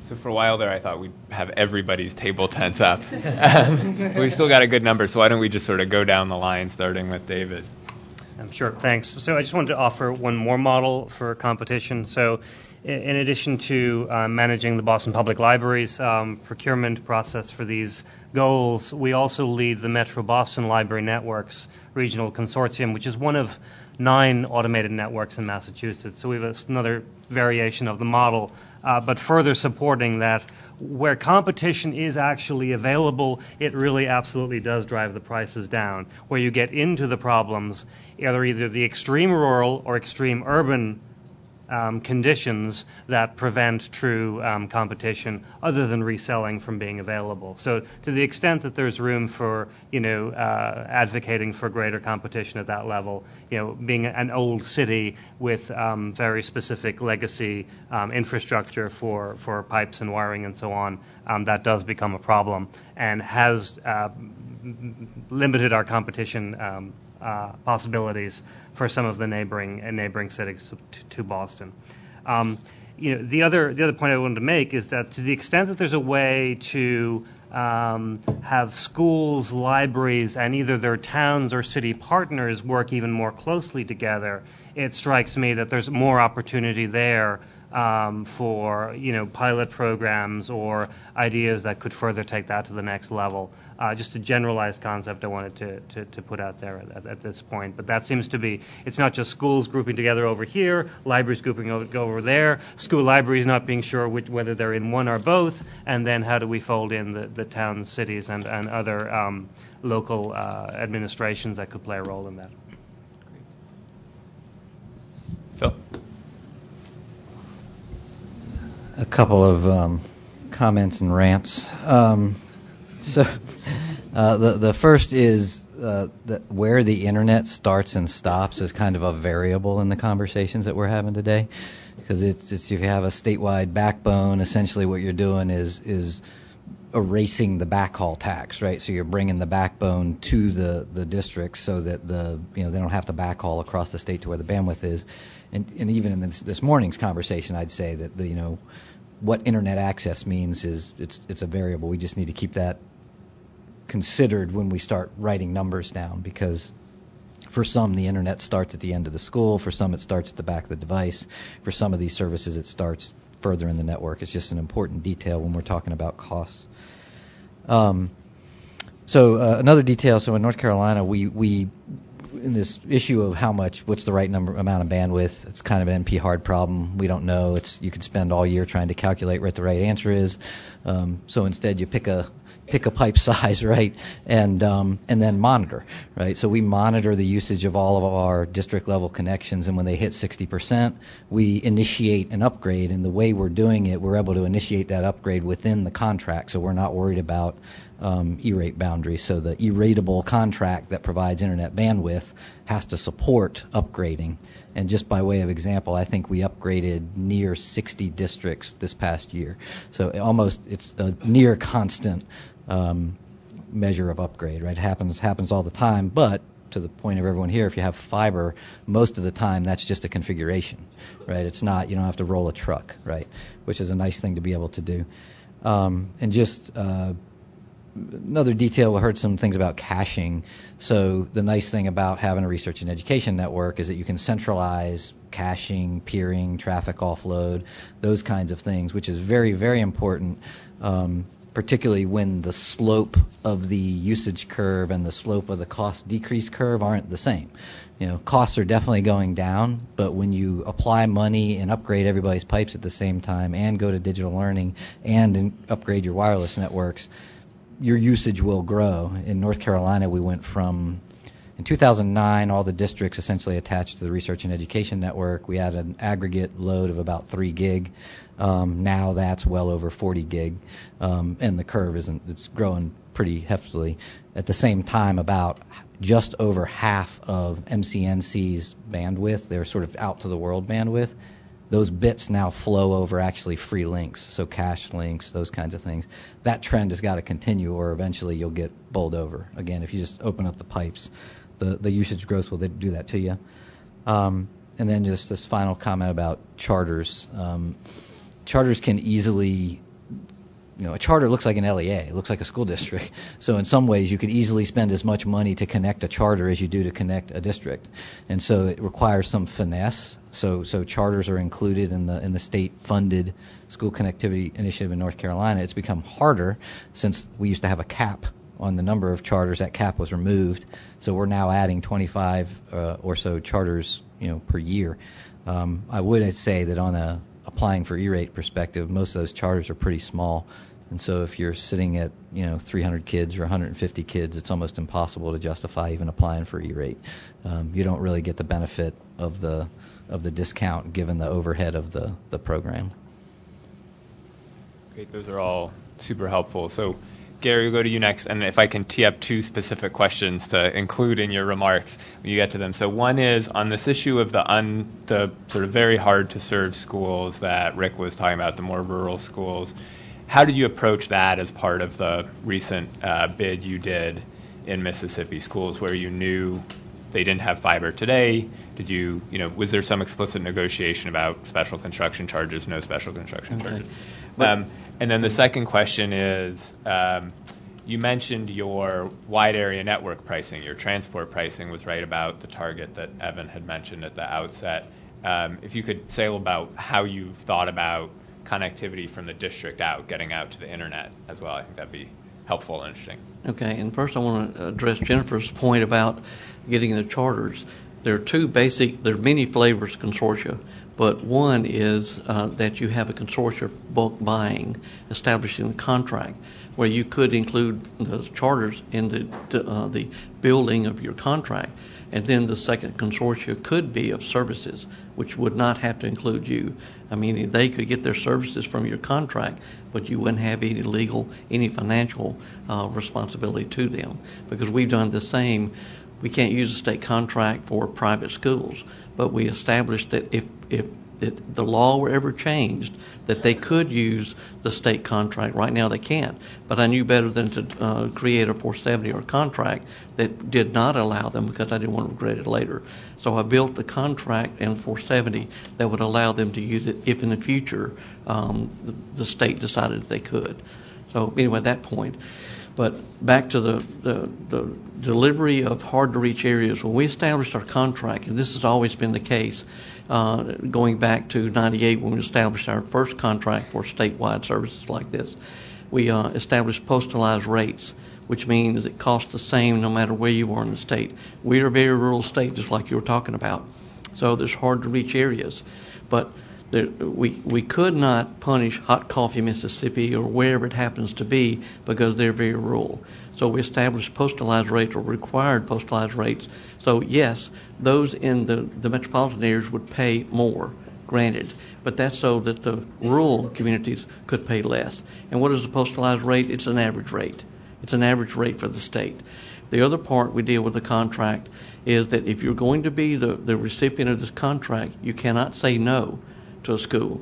So for a while there, I thought we'd have everybody's table tents up. We still got a good number, so why don't we just sort of go down the line, starting with David? Sure, thanks. So I just wanted to offer one more model for competition. So in addition to managing the Boston Public Library's procurement process for these goals, we also lead the Metro Boston Library Network's regional consortium, which is one of 9 automated networks in Massachusetts. So we have another variation of the model, but further supporting that where competition is actually available, it really absolutely does drive the prices down. Where you get into the problems, either the extreme rural or extreme urban conditions that prevent true competition other than reselling from being available. So to the extent that there's room for, advocating for greater competition at that level, being an old city with very specific legacy infrastructure for pipes and wiring and so on, that does become a problem and has limited our competition possibilities for some of the neighboring cities to Boston. The other point I wanted to make is that to the extent that there's a way to have schools, libraries, and either their towns or city partners work even more closely together, it strikes me that there's more opportunity there for pilot programs or ideas that could further take that to the next level. Just a generalized concept I wanted to put out there at this point. But that seems to be, it's not just schools grouping together over here, libraries grouping over there, school libraries not being sure whether they're in one or both, and then how do we fold in the towns, cities, and other local administrations that could play a role in that. Phil? A couple of comments and rants. The first is that where the internet starts and stops is kind of a variable in the conversations that we're having today, because it's if you have a statewide backbone, essentially what you're doing is erasing the backhaul tax, right? So you're bringing the backbone to the districts so that they don't have to backhaul across the state to where the bandwidth is. And even in this morning's conversation, I'd say that what internet access means is it's a variable. We just need to keep that considered when we start writing numbers down, because for some the internet starts at the end of the school, for some it starts at the back of the device, for some of these services it starts further in the network. It's just an important detail when we're talking about costs. Another detail. So in North Carolina, we in this issue of what's the right amount of bandwidth, it's kind of an NP hard problem. We don't know. You could spend all year trying to calculate what the right answer is. So instead, you pick a pipe size, right, and then monitor, right? So we monitor the usage of all of our district level connections, and when they hit 60%, we initiate an upgrade. And the way we're doing it, we're able to initiate that upgrade within the contract, so we're not worried about E-rate boundaries. So the E-rateable contract that provides internet bandwidth has to support upgrading. And just by way of example, I think we upgraded near 60 districts this past year. So it's a near constant measure of upgrade, right? It happens all the time, but to the point of everyone here, if you have fiber, most of the time that's just a configuration, right? It's not, you don't have to roll a truck, right? Which is a nice thing to be able to do. And just another detail, we heard some things about caching. So the nice thing about having a research and education network is that you can centralize caching, peering, traffic offload, those kinds of things, which is very, very important, particularly when the slope of the usage curve and the slope of the cost decrease curve aren't the same. Costs are definitely going down, but when you apply money and upgrade everybody's pipes at the same time and go to digital learning and upgrade your wireless networks, your usage will grow. In North Carolina, we went from, in 2009, all the districts essentially attached to the Research and Education Network. We had an aggregate load of about 3 gig. Now that's well over 40 gig, and the curve it's growing pretty heftily. At the same time, about just over half of MCNC's bandwidth, they're sort of out to the world bandwidth, those bits now flow over actually free links, so cached links, those kinds of things. That trend has got to continue, or eventually you'll get bowled over. Again, if you just open up the pipes, the usage growth will do that to you. And then just this final comment about charters. Charters can easily a charter looks like an LEA. It looks like a school district. So in some ways, you could easily spend as much money to connect a charter as you do to connect a district. And so it requires some finesse. So charters are included in the state-funded school connectivity initiative in North Carolina. It's become harder since we used to have a cap on the number of charters. That cap was removed. So we're now adding 25 or so charters, per year. I would say that on a applying for E-rate perspective, most of those charters are pretty small. And so if you're sitting at 300 kids or 150 kids, it's almost impossible to justify even applying for E-rate. You don't really get the benefit of the discount given the overhead of the program. Great, those are all super helpful. So Gary, we'll go to you next, and if I can tee up two specific questions to include in your remarks when you get to them. So one is on this issue of the sort of very hard to serve schools that Rick was talking about, the more rural schools. How did you approach that as part of the recent bid you did in Mississippi schools where you knew they didn't have fiber today? Did you, was there some explicit negotiation about special construction charges, no special construction charges? And then the second question is, you mentioned your wide area network pricing. Your transport pricing was right about the target that Evan had mentioned at the outset. If you could say about how you've thought about connectivity from the district out, getting out to the internet as well, I think that'd be helpful and interesting. Okay, and first I want to address Jennifer's point about getting the charters. There are many flavors of consortia, but one is that you have a consortia of bulk buying, establishing the contract, where you could include those charters in the building of your contract. And then the second consortia could be of services, which would not have to include you. I mean, they could get their services from your contract, but you wouldn't have any financial responsibility to them, because we've done the same. We can't use a state contract for private schools, but we established that if the law were ever changed, that they could use the state contract. Right now they can't, but I knew better than to create a 470 or a contract that did not allow them, because I didn't want to regret it later. So I built the contract in 470 that would allow them to use it if in the future the state decided they could. So anyway, at that point. But back to the delivery of hard-to-reach areas. When we established our contract, and this has always been the case, going back to 98 when we established our first contract for statewide services like this, we established postalized rates, which means it costs the same no matter where you are in the state. We're a very rural state, just like you were talking about. So there's hard-to-reach areas. But we could not punish Hot Coffee, Mississippi, or wherever it happens to be, because they're very rural. So we established postalized rates, or required postalized rates. So yes, those in the metropolitan areas would pay more, granted, but that's so that the rural communities could pay less. And what is a postalized rate? It's an average rate. It's an average rate for the state. The other part we deal with the contract is that if you're going to be the recipient of this contract, you cannot say no to a school.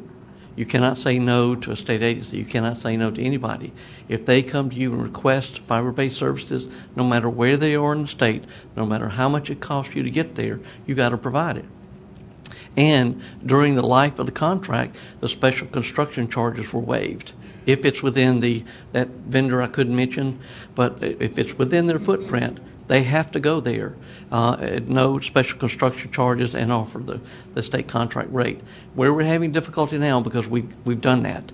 You cannot say no to a state agency. You cannot say no to anybody. If they come to you and request fiber-based services, no matter where they are in the state, no matter how much it costs you to get there, you got to provide it. And during the life of the contract, the special construction charges were waived. If it's within that vendor I couldn't mention, but if it's within their footprint, they have to go there at no special construction charges and offer the state contract rate. Where we're having difficulty now, because we've done that.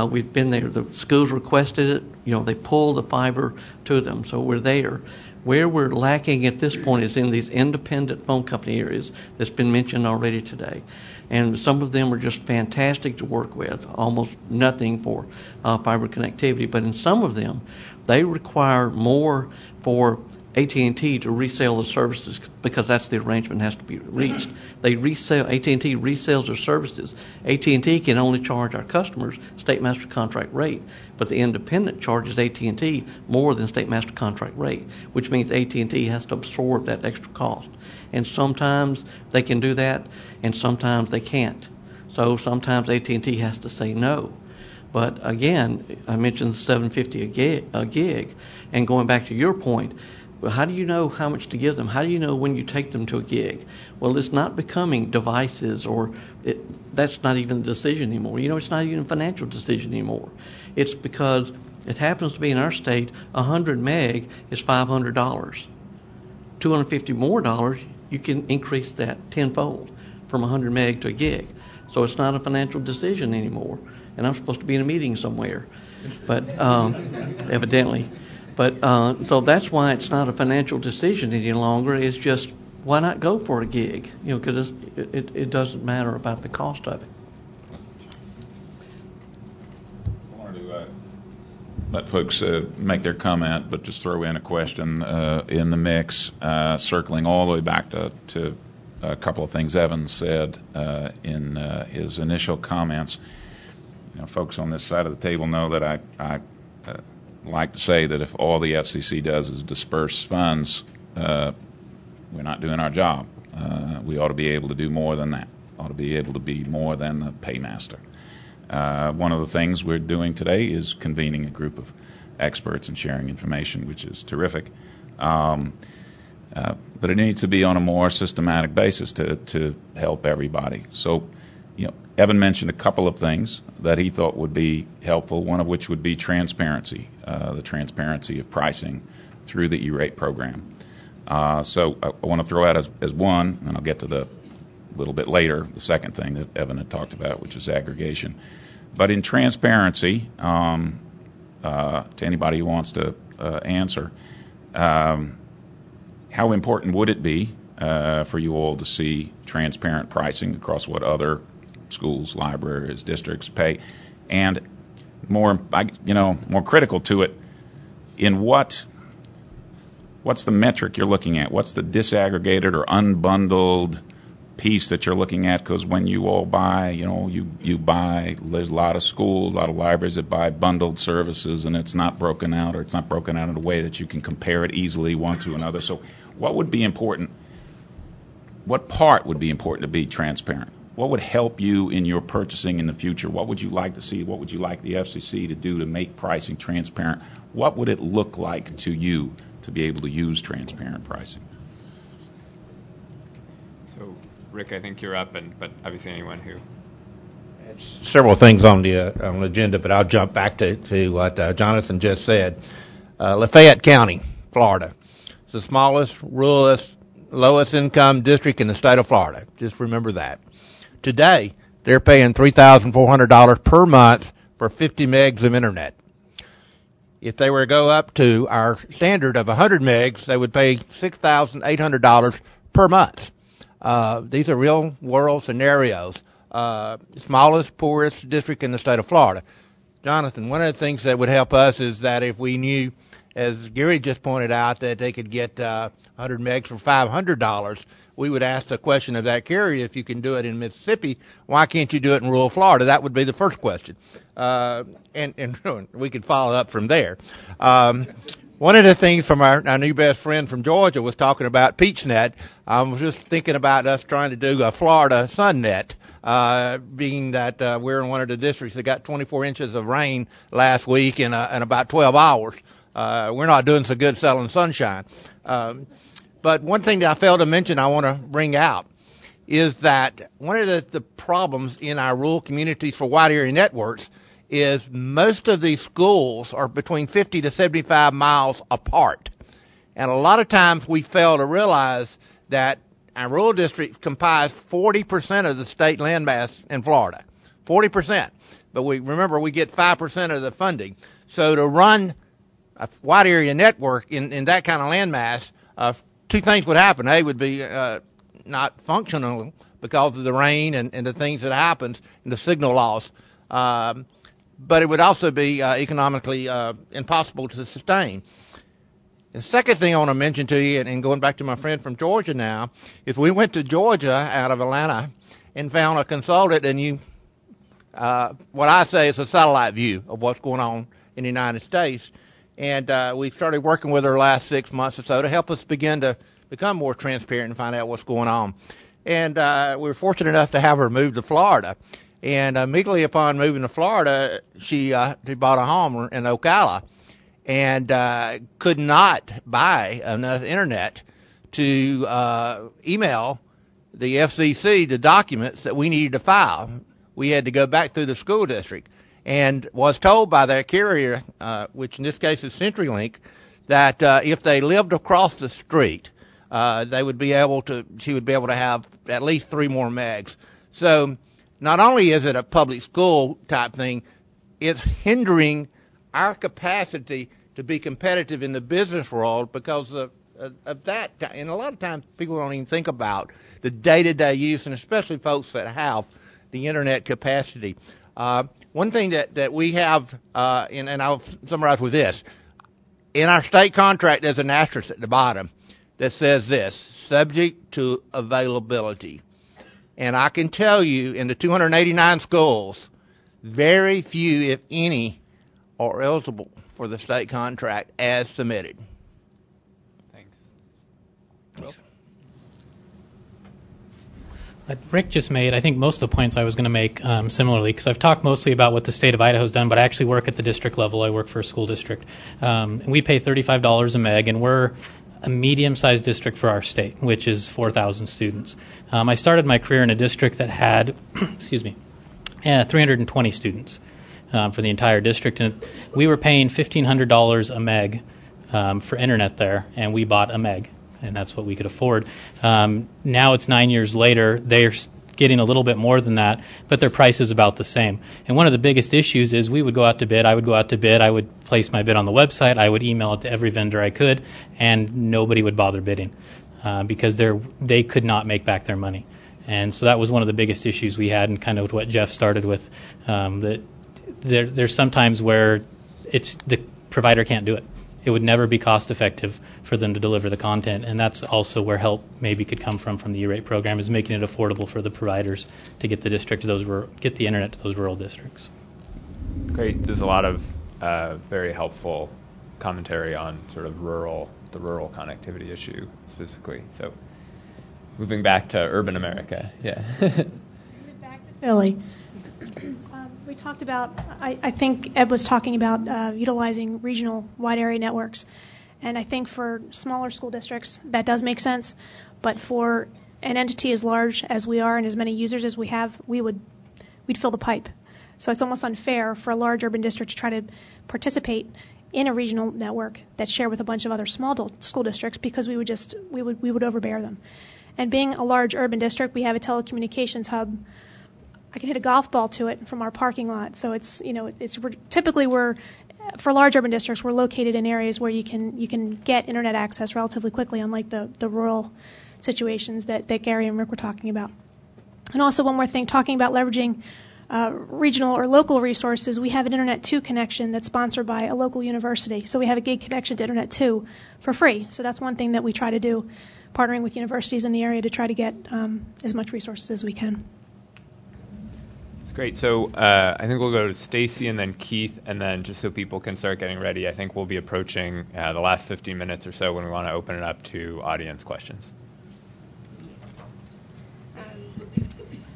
We've been there. The schools requested it. They pull the fiber to them, so we're there. Where we're lacking at this point is in these independent phone company areas that's been mentioned already today. And some of them are just fantastic to work with, almost nothing for fiber connectivity. But in some of them, they require more for AT&T to resell the services, because that's the arrangement that has to be reached. AT&T resells their services. AT&T can only charge our customers state master contract rate, but the independent charges AT&T more than state master contract rate, which means AT&T has to absorb that extra cost. And sometimes they can do that, and sometimes they can't. So sometimes AT&T has to say no. But again, I mentioned the $750 a gig, and going back to your point, Well, how do you know how much to give them? How do you know when you take them to a gig? Well, it's not becoming devices, or that's not even a decision anymore. It's not even a financial decision anymore. It's because it happens to be in our state, 100 meg is $500. $250 more, you can increase that tenfold from 100 meg to a gig. So it's not a financial decision anymore. And I'm supposed to be in a meeting somewhere, but evidently. But so that's why it's not a financial decision any longer. It's just, why not go for a gig? Because it doesn't matter about the cost of it. I wanted to let folks make their comment, but just throw in a question in the mix, circling all the way back to a couple of things Evan said in his initial comments. Folks on this side of the table know that I like to say that if all the FCC does is disperse funds, we're not doing our job. We ought to be able to do more than that. Ought to be able to be more than the paymaster. One of the things we're doing today is convening a group of experts and sharing information, which is terrific. But it needs to be on a more systematic basis to help everybody. So, Evan mentioned a couple of things that he thought would be helpful, one of which would be transparency, the transparency of pricing through the E-rate program. So I want to throw out as one, and I'll get to the little bit later, the second thing that Evan had talked about, which is aggregation. But in transparency, to anybody who wants to answer, how important would it be for you all to see transparent pricing across what other schools, libraries, districts pay, and more critical to it, in what's the metric you're looking at? What's the disaggregated or unbundled piece that you're looking at? Because when you all buy, you buy, there's a lot of schools, a lot of libraries that buy bundled services, and it's not broken out, or it's not broken out in a way that you can compare it easily one to another. So what would be important? What part would be important to be transparent? What would help you in your purchasing in the future? What would you like to see? What would you like the FCC to do to make pricing transparent? What would it look like to you to be able to use transparent pricing? So, Rick, I think you're up, but obviously anyone who... Several things on the agenda, but I'll jump back to what Jonathan just said. Lafayette County, Florida. It's the smallest, ruralest, lowest income district in the state of Florida. Just remember that. Today, they're paying $3,400 per month for 50 megs of internet. If they were to go up to our standard of 100 megs, they would pay $6,800 per month. These are real world scenarios. Smallest, poorest district in the state of Florida. Jonathan, one of the things that would help us is that if we knew, as Gary just pointed out, that they could get 100 megs for $500, we would ask the question of that carrier, if you can do it in Mississippi, why can't you do it in rural Florida? That would be the first question. And we could follow up from there. One of the things from our new best friend from Georgia was talking about PeachNet. I was just thinking about us trying to do a Florida SunNet, being that we're in one of the districts that got 24 inches of rain last week in about 12 hours. We're not doing so good selling sunshine. But one thing that I failed to mention I want to bring out is that one of the problems in our rural communities for wide area networks is most of these schools are between 50 to 75 miles apart. And a lot of times we fail to realize that our rural districts comprise 40% of the state landmass in Florida. 40%. But we get 5% of the funding. So to run a wide area network in that kind of landmass, two things would happen. A, would be not functional because of the rain and the things that happens and the signal loss. But it would also be economically impossible to sustain. The second thing I want to mention to you, and going back to my friend from Georgia now, is we went to Georgia out of Atlanta and found a consultant, and what I say is a satellite view of what's going on in the United States. And we started working with her last 6 months or so to help us begin to become more transparent and find out what's going on. And we were fortunate enough to have her move to Florida. And immediately upon moving to Florida, she bought a home in Ocala. and could not buy enough internet to email the FCC the documents that we needed to file. We had to go back through the school district, and was told by their carrier, which in this case is CenturyLink, that if they lived across the street, she would be able to have at least 3 more megs. So not only is it a public school type thing, it's hindering our capacity to be competitive in the business world because of that. And a lot of times people don't even think about the day-to-day use, and especially folks that have the internet capacity. One thing that we have, and I'll summarize with this, in our state contract there's an asterisk at the bottom that says this, subject to availability. And I can tell you, in the 289 schools, very few, if any, are eligible for the state contract as submitted. Thanks. Rick just made, I think, most of the points I was going to make similarly, because I've talked mostly about what the state of Idaho has done, but I actually work at the district level. I work for a school district. And we pay $35 a meg, and we're a medium-sized district for our state, which is 4,000 students. I started my career in a district that had, 320 students for the entire district, and we were paying $1,500 a meg for internet there, and we bought a meg, and that's what we could afford. Now it's 9 years later. They're getting a little bit more than that, but their price is about the same. And one of the biggest issues is we would go out to bid, I would go out to bid, I would place my bid on the website, I would email it to every vendor I could, and nobody would bother bidding because they could not make back their money. And so that was one of the biggest issues we had, and kind of what Jeff started with, that there's sometimes where it's the provider can't do it. It would never be cost effective for them to deliver the content, and that's also where help maybe could come from the E-rate program, is making it affordable for the providers to get get the internet to those rural districts. Great. There's a lot of very helpful commentary on sort of the rural connectivity issue specifically. So moving back to urban America, yeah. Back to Philly. We talked about, I think Ed was talking about utilizing regional wide area networks. And I think for smaller school districts, that does make sense. But for an entity as large as we are and as many users as we have, we'd fill the pipe. So it's almost unfair for a large urban district to try to participate in a regional network that's shared with a bunch of other small school districts, because we would overbear them. And being a large urban district, we have a telecommunications hub. I can hit a golf ball to it from our parking lot. So for large urban districts, we're located in areas where you can get internet access relatively quickly, unlike the rural situations that Gary and Rick were talking about. And also one more thing, talking about leveraging regional or local resources, we have an Internet 2 connection that's sponsored by a local university. So we have a gig connection to Internet 2 for free. So that's one thing that we try to do, partnering with universities in the area to try to get as much resources as we can. Great. So I think we'll go to Stacy and then Keith, and then just so people can start getting ready, I think we'll be approaching the last 15 minutes or so when we want to open it up to audience questions.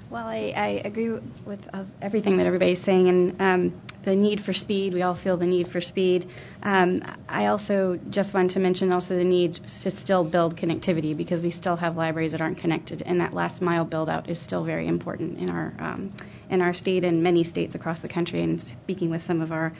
Well, I agree with everything that everybody's saying, and the need for speed. We all feel the need for speed. I also just wanted to mention also the need to still build connectivity, because we still have libraries that aren't connected, and that last mile build out is still very important in our state and many states across the country. And speaking with some of our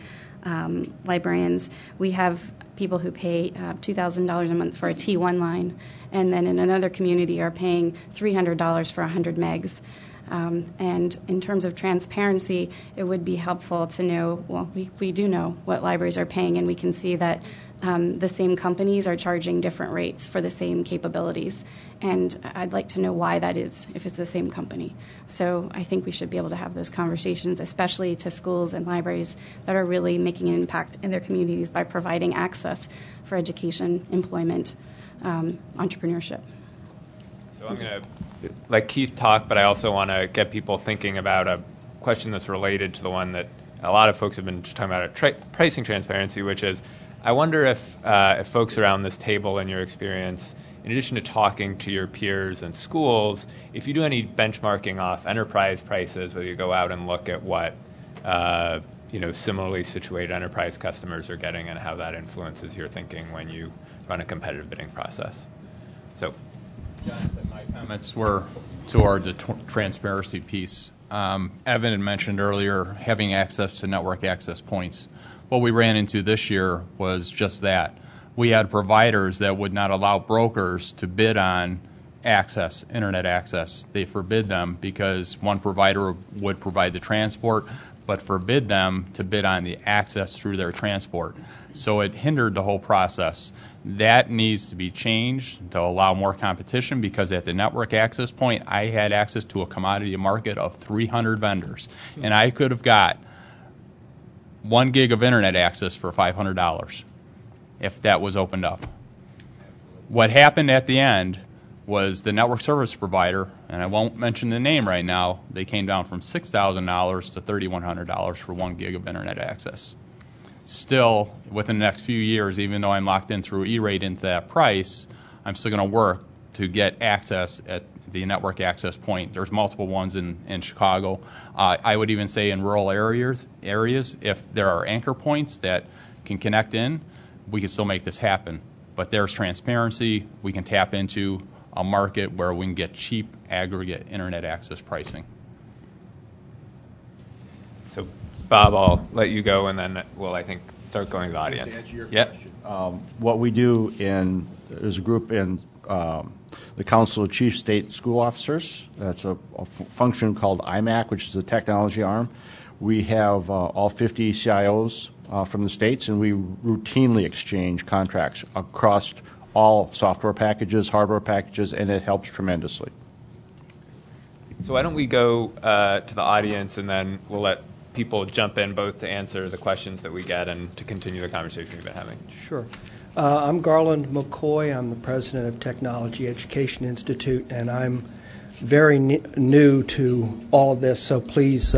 librarians, we have people who pay $2,000 a month for a T1 line, and then in another community are paying $300 for 100 megs. And in terms of transparency, it would be helpful to know, well, we do know what libraries are paying, and we can see that the same companies are charging different rates for the same capabilities. And I'd like to know why that is, if it's the same company. So I think we should be able to have those conversations, especially to schools and libraries that are really making an impact in their communities by providing access for education, employment, entrepreneurship. So I'm going to let Keith talk, but I also want to get people thinking about a question that's related to the one that a lot of folks have been talking about, pricing transparency, which is, I wonder if folks around this table, in your experience, in addition to talking to your peers and schools, if you do any benchmarking off enterprise prices, whether you go out and look at what similarly situated enterprise customers are getting and how that influences your thinking when you run a competitive bidding process. So, Jonathan, my comments were toward the transparency piece. Evan had mentioned earlier having access to network access points. What we ran into this year was just that. We had providers that would not allow brokers to bid on access, internet access. They forbid them because one provider would provide the transport, but forbid them to bid on the access through their transport. So it hindered the whole process. That needs to be changed to allow more competition, because at the network access point, I had access to a commodity market of 300 vendors, and I could have got 1 gig of internet access for $500 if that was opened up. What happened at the end was the network service provider, and I won't mention the name right now, they came down from $6,000 to $3,100 for 1 gig of internet access. Still, within the next few years, even though I'm locked in through E-rate into that price, I'm still going to work to get access at the network access point. There's multiple ones in Chicago. I would even say in rural areas, if there are anchor points that can connect in, we can still make this happen. But there's transparency. We can tap into a market where we can get cheap aggregate internet access pricing. So, Bob, I'll let you go, and then we'll, I think, start going to the audience. Just to answer your Yep. question, what we do there's a group in the Council of Chief State School Officers. That's a function called IMAC, which is a technology arm. We have all 50 CIOs from the states, and we routinely exchange contracts across all software packages, hardware packages, and it helps tremendously. So why don't we go to the audience, and then we'll let people jump in both to answer the questions that we get and to continue the conversation we've been having. Sure. I'm Garland McCoy. I'm the president of Technology Education Institute, and I'm very new to all of this, so please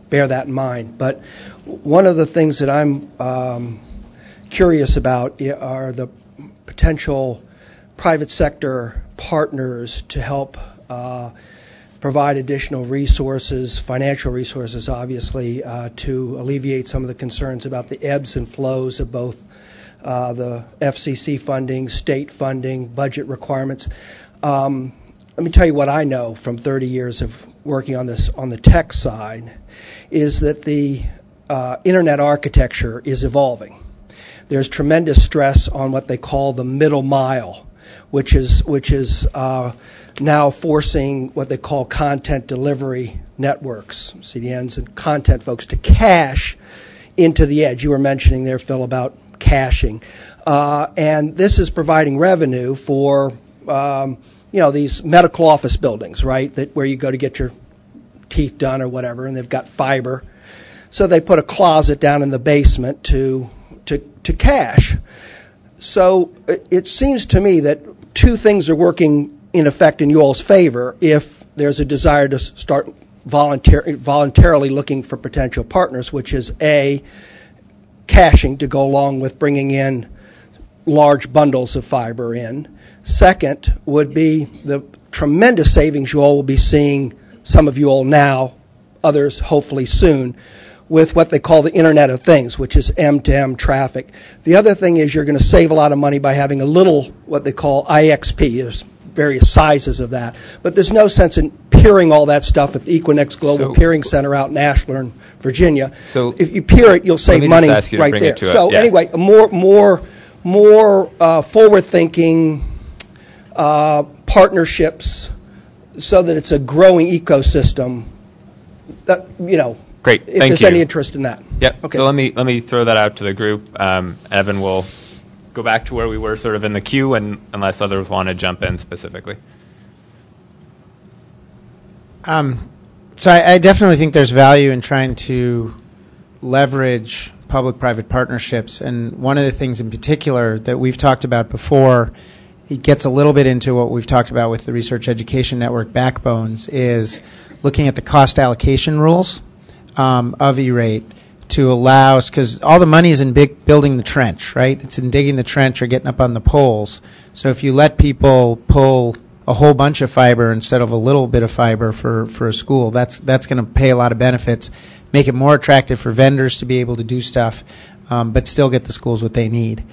bear that in mind. But one of the things that I'm curious about are the potential private sector partners to help provide additional resources, financial resources, obviously, to alleviate some of the concerns about the ebbs and flows of both the FCC funding, state funding, budget requirements. Let me tell you what I know from 30 years of working on this on the tech side, is that the internet architecture is evolving. There's tremendous stress on what they call the middle mile, which is now forcing what they call content delivery networks, CDNs, and content folks to cache into the edge. You were mentioning there, Phil, about caching. And this is providing revenue for, these medical office buildings, right, where you go to get your teeth done or whatever, and they've got fiber. So they put a closet down in the basement to cache. So it seems to me that two things are working in effect in you all's favor if there's a desire to start voluntarily looking for potential partners, which is A, caching to go along with bringing in large bundles of fiber in. Second would be the tremendous savings you all will be seeing, some of you all now, others hopefully soon, with what they call the Internet of Things, which is M2M traffic. The other thing is you're going to save a lot of money by having a little, what they call IXP. There's various sizes of that. But there's no sense in peering all that stuff at the Equinix Global Peering Center out in Ashland, Virginia. So if you peer it, you'll save money right there. So anyway, a more forward-thinking partnerships so that it's a growing ecosystem. That, Great, if thank there's you. any interest in that. Yep. Okay. So let me throw that out to the group. Evan will go back to where we were sort of in the queue, and unless others want to jump in specifically. So I definitely think there's value in trying to leverage public-private partnerships. And one of the things in particular that we've talked about before, it gets a little bit into what we've talked about with the Research Education Network backbones, is looking at the cost allocation rules of E-rate to allow, because all the money is in building the trench, right? It's in digging the trench or getting up on the poles. So if you let people pull a whole bunch of fiber instead of a little bit of fiber for a school, that's going to pay a lot of benefits. make it more attractive for vendors to be able to do stuff, but still get the schools what they need.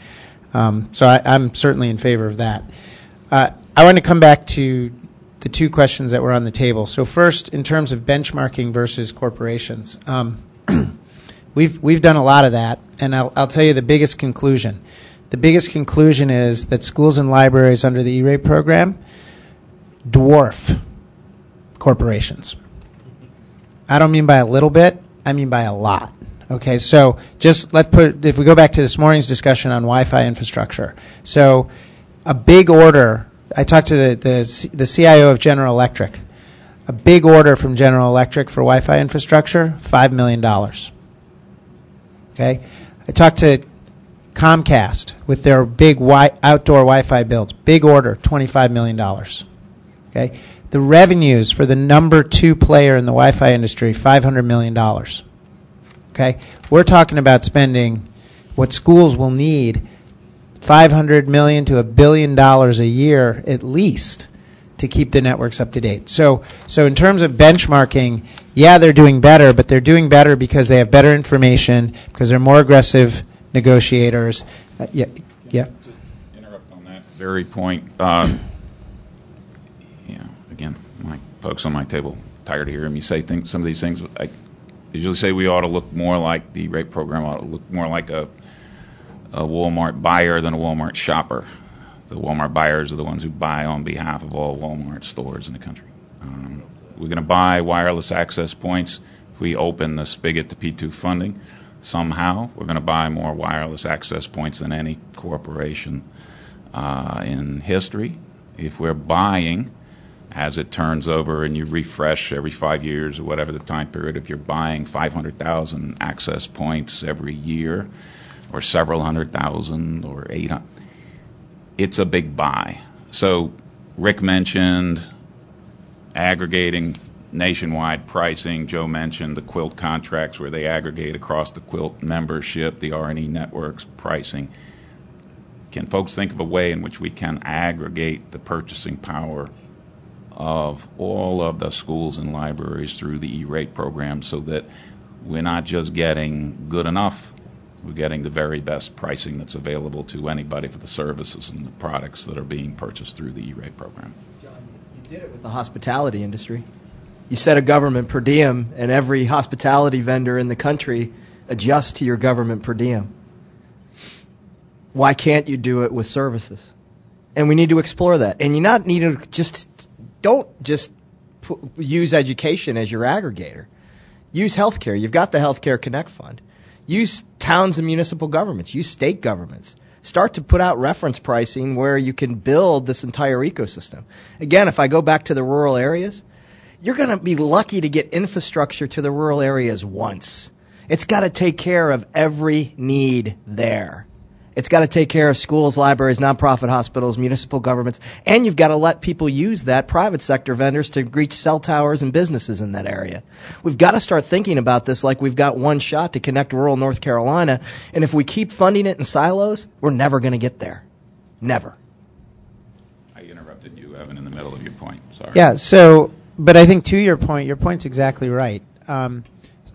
So I'm certainly in favor of that. I want to come back to the two questions that were on the table. So first, in terms of benchmarking versus corporations, we've done a lot of that, and I'll tell you the biggest conclusion. The biggest conclusion is that schools and libraries under the E-rate program dwarf corporations. I don't mean by a little bit, I mean by a lot. Okay, so just if we go back to this morning's discussion on Wi-Fi infrastructure. So a big order, I talked to the CIO of General Electric. A big order from General Electric for Wi-Fi infrastructure, $5 million. Okay, I talked to Comcast with their big outdoor Wi-Fi builds. Big order, $25 million. Okay, the revenues for the number 2 player in the Wi-Fi industry, $500 million. Okay, we're talking about spending what schools will need, $500 million to $1 billion a year at least to keep the networks up to date. So in terms of benchmarking, yeah, they're doing better, but they're doing better because they have better information, because they're more aggressive negotiators. Yeah. Interrupt on that very point. Again, my folks on my table tired of hearing me say some of these things. I usually say we ought to look more like the rate program ought to look more like a Walmart buyer than a Walmart shopper. The Walmart buyers are the ones who buy on behalf of all Walmart stores in the country. We're going to buy wireless access points if we open the spigot to P2 funding. Somehow, we're going to buy more wireless access points than any corporation in history. If we're buying, as it turns over and you refresh every 5 years or whatever the time period, if you're buying 500,000 access points every year or several hundred thousand or 800, it's a big buy. So Rick mentioned aggregating nationwide pricing. Joe mentioned the Quilt contracts where they aggregate across the Quilt membership, the R&E networks pricing. Can folks think of a way in which we can aggregate the purchasing power of all of the schools and libraries through the E-rate program so that we're not just getting good enough, we're getting the very best pricing that's available to anybody for the services and the products that are being purchased through the E-rate program? John, you did it with the hospitality industry. You set a government per diem, and every hospitality vendor in the country adjusts to your government per diem. Why can't you do it with services? And we need to explore that. And you not need to don't just use education as your aggregator. Use healthcare. You've got the Healthcare Connect Fund. Use towns and municipal governments. Use state governments. Start to put out reference pricing where you can build this entire ecosystem. Again, if I go back to the rural areas, you're going to be lucky to get infrastructure to the rural areas once. It's got to take care of every need there. It's got to take care of schools, libraries, nonprofit hospitals, municipal governments, and you've got to let people use that, private sector vendors, to reach cell towers and businesses in that area. We've got to start thinking about this like we've got one shot to connect rural North Carolina, and if we keep funding it in silos, we're never going to get there. Never. I interrupted you, Evan, in the middle of your point. Sorry. Yeah, but I think to your point's exactly right. So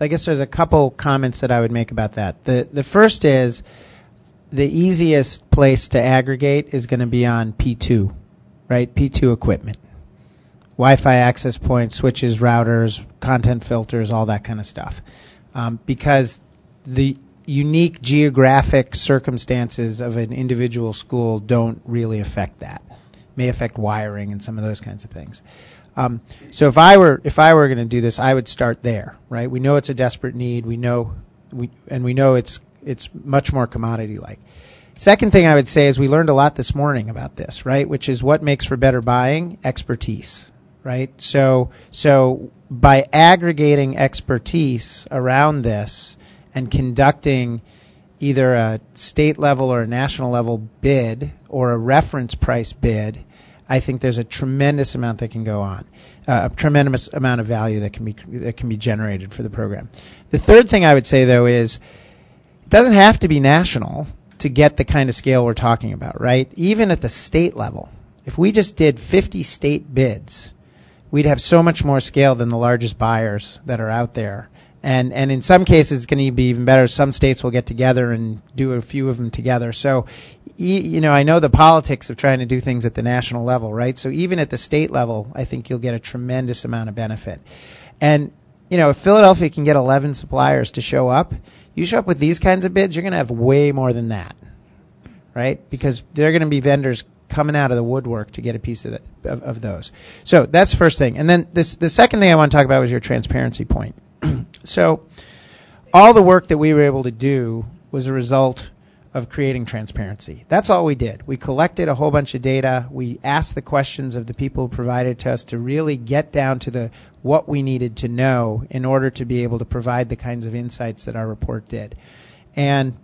I guess there's a couple comments that I would make about that. The first is, the easiest place to aggregate is going to be on P2, right? P2 equipment. Wi-Fi access points, switches, routers, content filters, all that kind of stuff. Because the unique geographic circumstances of an individual school don't really affect that. May affect wiring and some of those kinds of things. So if I were going to do this, I would start there, right? We know it's a desperate need. We know it's much more commodity-like. Second thing I would say is we learned a lot this morning about this, right? Which is what makes for better buying? Expertise, right? So by aggregating expertise around this and conducting either a state level or a national level bid or a reference price bid, I think there's a tremendous amount that can go on, a tremendous amount of value that can be generated for the program. The third thing I would say, though, is it doesn't have to be national to get the kind of scale we're talking about, right? Even at the state level, if we just did 50 state bids, we'd have so much more scale than the largest buyers that are out there. And in some cases, it's going to be even better. Some states will get together and do a few of them together. So, I know the politics of trying to do things at the national level, right? So even at the state level, I think you'll get a tremendous amount of benefit. And, if Philadelphia can get 11 suppliers to show up, you show up with these kinds of bids, you're going to have way more than that, right? Because they're going to be vendors coming out of the woodwork to get a piece of those. So that's the first thing. And then the second thing I want to talk about was your transparency point. So all the work that we were able to do was a result of creating transparency. That's all we did. We collected a whole bunch of data. We asked the questions of the people who provided to us to really get down to what we needed to know in order to be able to provide the kinds of insights that our report did. And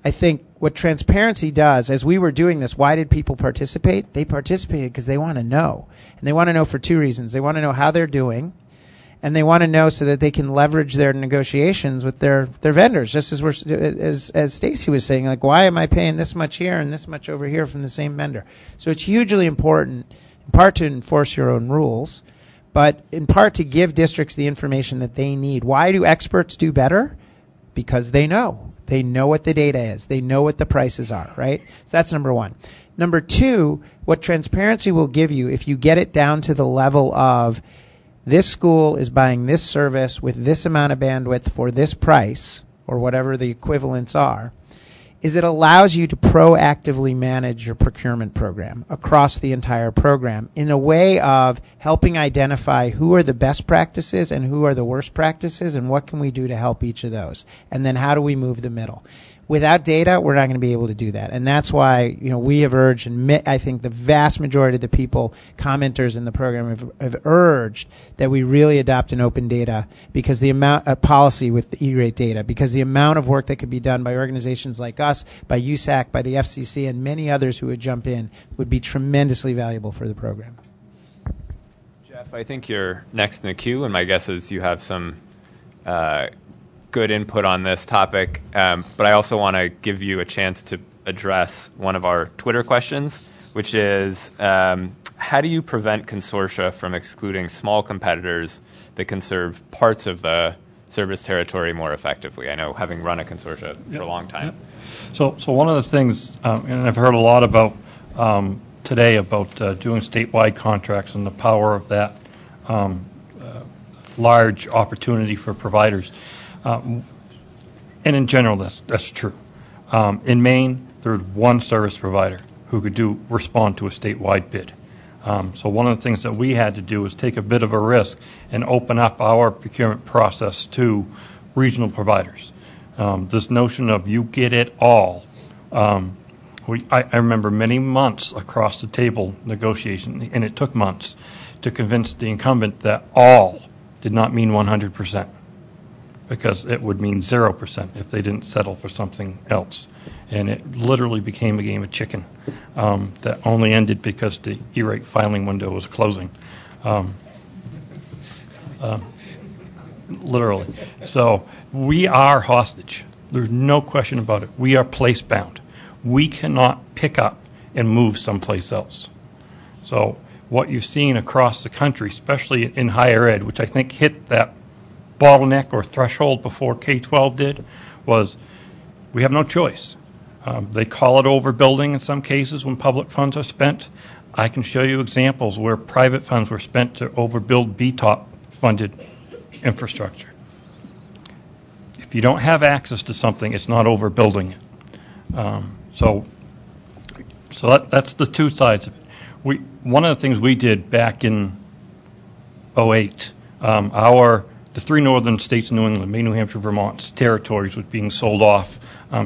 I think what transparency does, as we were doing this, why did people participate? They participated because they want to know. And they want to know for two reasons. They want to know how they're doing, and they want to know so that they can leverage their negotiations with their vendors. Just as Stacy was saying, like, why am I paying this much here and this much over here from the same vendor? So it's hugely important, in part to enforce your own rules, but in part to give districts the information that they need. Why do experts do better? Because they know. They know what the data is. They know what the prices are, right? So that's number one. Number two, what transparency will give you, if you get it down to the level of this school is buying this service with this amount of bandwidth for this price, or whatever the equivalents are, is it allows you to proactively manage your procurement program across the entire program in a way of helping identify who are the best practices and who are the worst practices, and what can we do to help each of those, and then how do we move the middle. Without data, we're not going to be able to do that. And that's why, we have urged, and I think the vast majority of the people, commenters in the program, have urged that we really adopt an open data because the amount of policy with the E-rate data, because the amount of work that could be done by organizations like us, by USAC, by the FCC, and many others who would jump in would be tremendously valuable for the program. Jeff, I think you're next in the queue, and my guess is you have some good input on this topic, but I also want to give you a chance to address one of our Twitter questions, which is how do you prevent consortia from excluding small competitors that can serve parts of the service territory more effectively? I know, having run a consortia for a long time. So one of the things, and I've heard a lot about today about doing statewide contracts and the power of that large opportunity for providers. And in general, that's true. In Maine, there's one service provider who could respond to a statewide bid. So one of the things that we had to do was take a bit of a risk and open up our procurement process to regional providers. This notion of you get it all. I remember many months across the table negotiation, and it took months to convince the incumbent that all did not mean 100%. Because it would mean 0% if they didn't settle for something else. And it literally became a game of chicken that only ended because the E-rate filing window was closing. Literally. So we are hostage. There's no question about it. We are place-bound. We cannot pick up and move someplace else. So what you've seen across the country, especially in higher ed, which I think hit that bottleneck or threshold before K-12 did, was we have no choice. They call it overbuilding in some cases when public funds are spent. I can show you examples where private funds were spent to overbuild BTOP funded infrastructure. If you don't have access to something, it's not overbuilding it. So that's the two sides of it. One of the things we did back in 2008, the three northern states in New England, Maine, New Hampshire, Vermont's territories was being sold off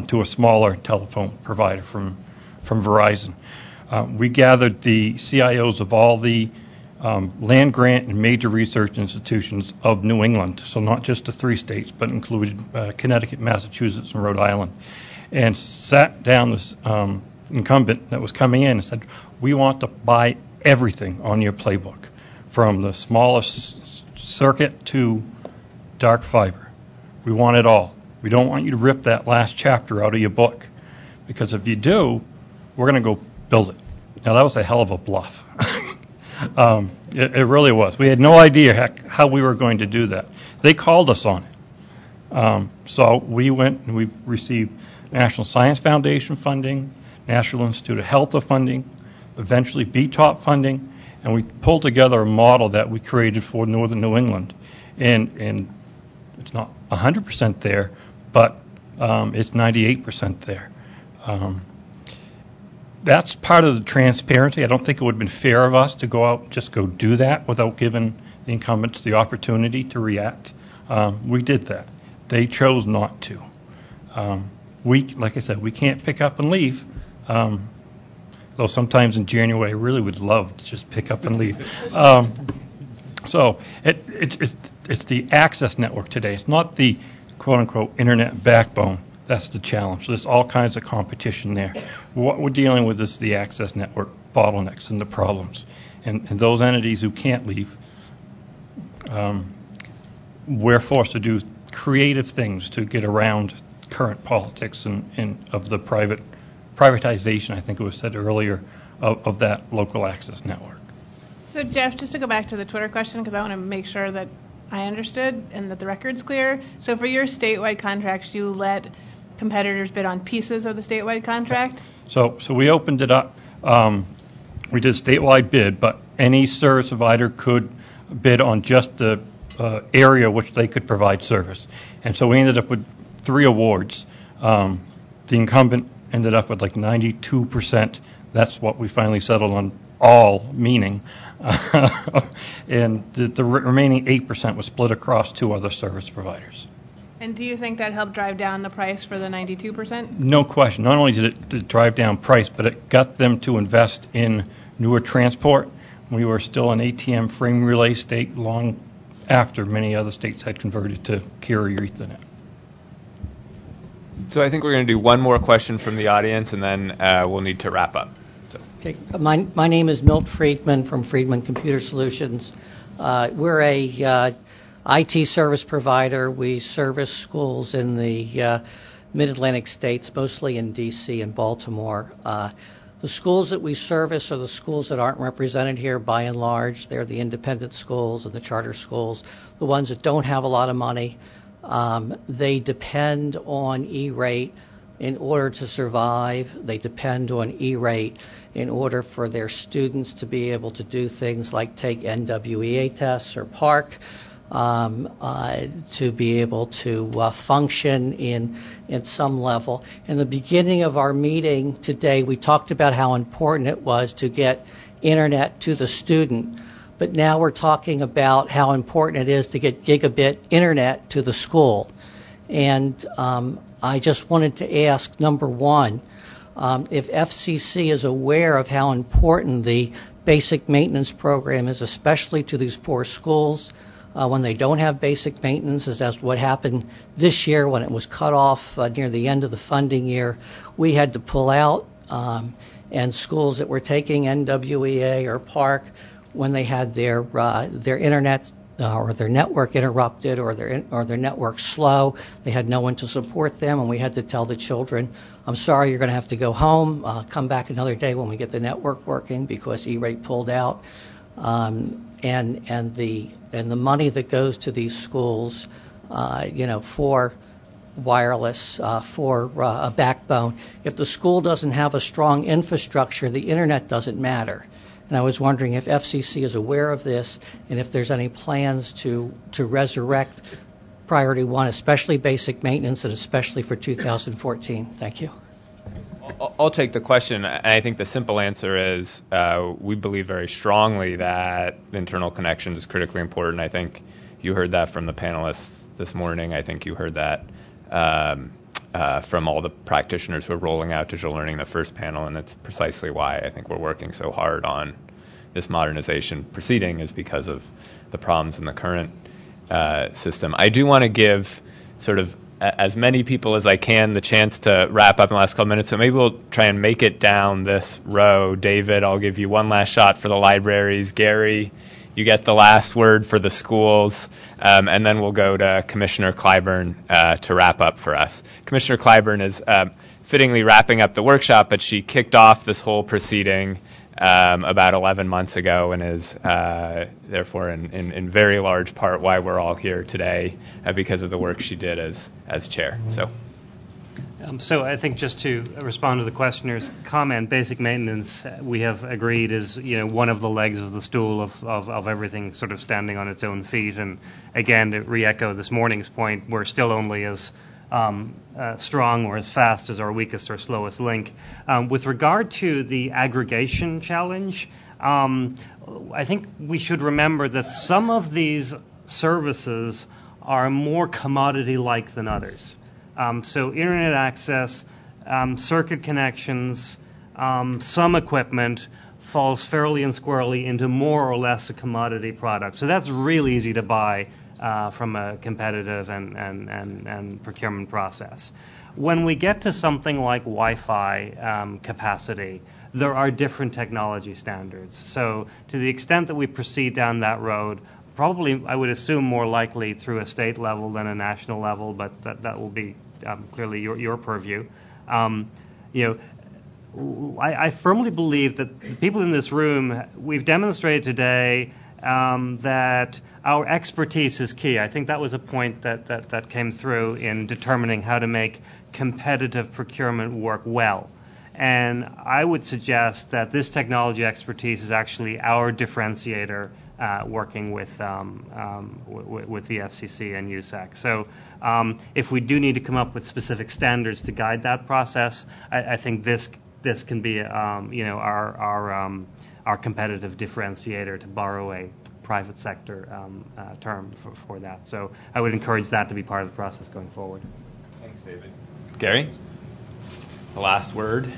to a smaller telephone provider from Verizon. We gathered the CIOs of all the land grant and major research institutions of New England, so not just the three states, but included Connecticut, Massachusetts, and Rhode Island, and sat down this incumbent that was coming in and said, we want to buy everything on your playbook, from the smallest circuit to dark fiber. We want it all. We don't want you to rip that last chapter out of your book, because if you do, we're going to go build it. Now, that was a hell of a bluff. It really was. We had no idea how we were going to do that. They called us on it. So we went and we've received National Science Foundation funding, National Institute of Health funding, eventually BTOP funding, and we pulled together a model that we created for Northern New England. And it's not 100% there, but it's 98% there. That's part of the transparency. I don't think it would have been fair of us to go out and just go do that without giving the incumbents the opportunity to react. We did that. They chose not to. Like I said, we can't pick up and leave. Though sometimes in January I really would love to just pick up and leave. So it's the access network today. It's not the quote-unquote internet backbone. That's the challenge. There's all kinds of competition there. What we're dealing with is the access network bottlenecks and the problems. And those entities who can't leave, we're forced to do creative things to get around current politics and of the privatization, I think it was said earlier, of that local access network. So, Jeff, just to go back to the Twitter question, because I want to make sure that I understood and that the record's clear. So for your statewide contracts, you let competitors bid on pieces of the statewide contract? So we opened it up. We did a statewide bid, but any service provider could bid on just the area which they could provide service. And so we ended up with 3 awards. The incumbent ended up with like 92%. That's what we finally settled on, all meaning. And the remaining 8% was split across 2 other service providers. And do you think that helped drive down the price for the 92%? No question. Not only did it drive down price, but it got them to invest in newer transport. We were still an ATM frame relay state long after many other states had converted to carrier Ethernet. So I think we're going to do one more question from the audience, and then we'll need to wrap up. So. Okay. My name is Milt Friedman from Friedman Computer Solutions. We're a IT service provider. We service schools in the mid-Atlantic states, mostly in D.C. and Baltimore. The schools that we service are the schools that aren't represented here by and large. They're the independent schools and the charter schools, the ones that don't have a lot of money. They depend on E-rate in order to survive. They depend on E-rate in order for their students to be able to do things like take NWEA tests or PARC, to be able to function in some level. In the beginning of our meeting today, we talked about how important it was to get internet to the student. But now we're talking about how important it is to get gigabit internet to the school. And I just wanted to ask, number one, if FCC is aware of how important the basic maintenance program is, especially to these poor schools when they don't have basic maintenance, as that's what happened this year when it was cut off near the end of the funding year. We had to pull out, and schools that were taking NWEA or PARC, when they had their internet or their network interrupted or their network slow, they had no one to support them, and we had to tell the children, I'm sorry, you're going to have to go home, come back another day when we get the network working, because E-rate pulled out. And the money that goes to these schools, for wireless, for a backbone. If the school doesn't have a strong infrastructure, the internet doesn't matter. And I was wondering if FCC is aware of this, and if there's any plans to resurrect Priority 1, especially basic maintenance, and especially for 2014. Thank you. I'll take the question. I think the simple answer is we believe very strongly that internal connections is critically important. I think you heard that from the panelists this morning. I think you heard that from all the practitioners who are rolling out digital learning in the first panel, and it's precisely why I think we're working so hard on this modernization proceeding, is because of the problems in the current system. I do want to give sort of as many people as I can the chance to wrap up in the last couple minutes, so maybe we'll try and make it down this row. David, I'll give you one last shot for the libraries. Gary, you get the last word for the schools, and then we'll go to Commissioner Clyburn to wrap up for us. Commissioner Clyburn is fittingly wrapping up the workshop, but she kicked off this whole proceeding about 11 months ago, and is therefore in very large part why we're all here today, because of the work she did as chair. So I think just to respond to the questioner's comment, basic maintenance, we have agreed, is one of the legs of the stool of everything sort of standing on its own feet. And again, to re-echo this morning's point, we're still only as strong or as fast as our weakest or slowest link. With regard to the aggregation challenge, I think we should remember that some of these services are more commodity-like than others. So internet access, circuit connections, some equipment falls fairly and squarely into more or less a commodity product. So that's real easy to buy from a competitive and procurement process. When we get to something like Wi-Fi capacity, there are different technology standards. So to the extent that we proceed down that road, probably I would assume more likely through a state level than a national level, but that will be clearly your purview. I firmly believe that the people in this room, we've demonstrated today that our expertise is key. I think that was a point that came through in determining how to make competitive procurement work well. And I would suggest that this technology expertise is actually our differentiator working with the FCC and USAC. So if we do need to come up with specific standards to guide that process, I think this can be our competitive differentiator, to borrow a private sector term for that. So I would encourage that to be part of the process going forward. Thanks, David. Gary, the last word.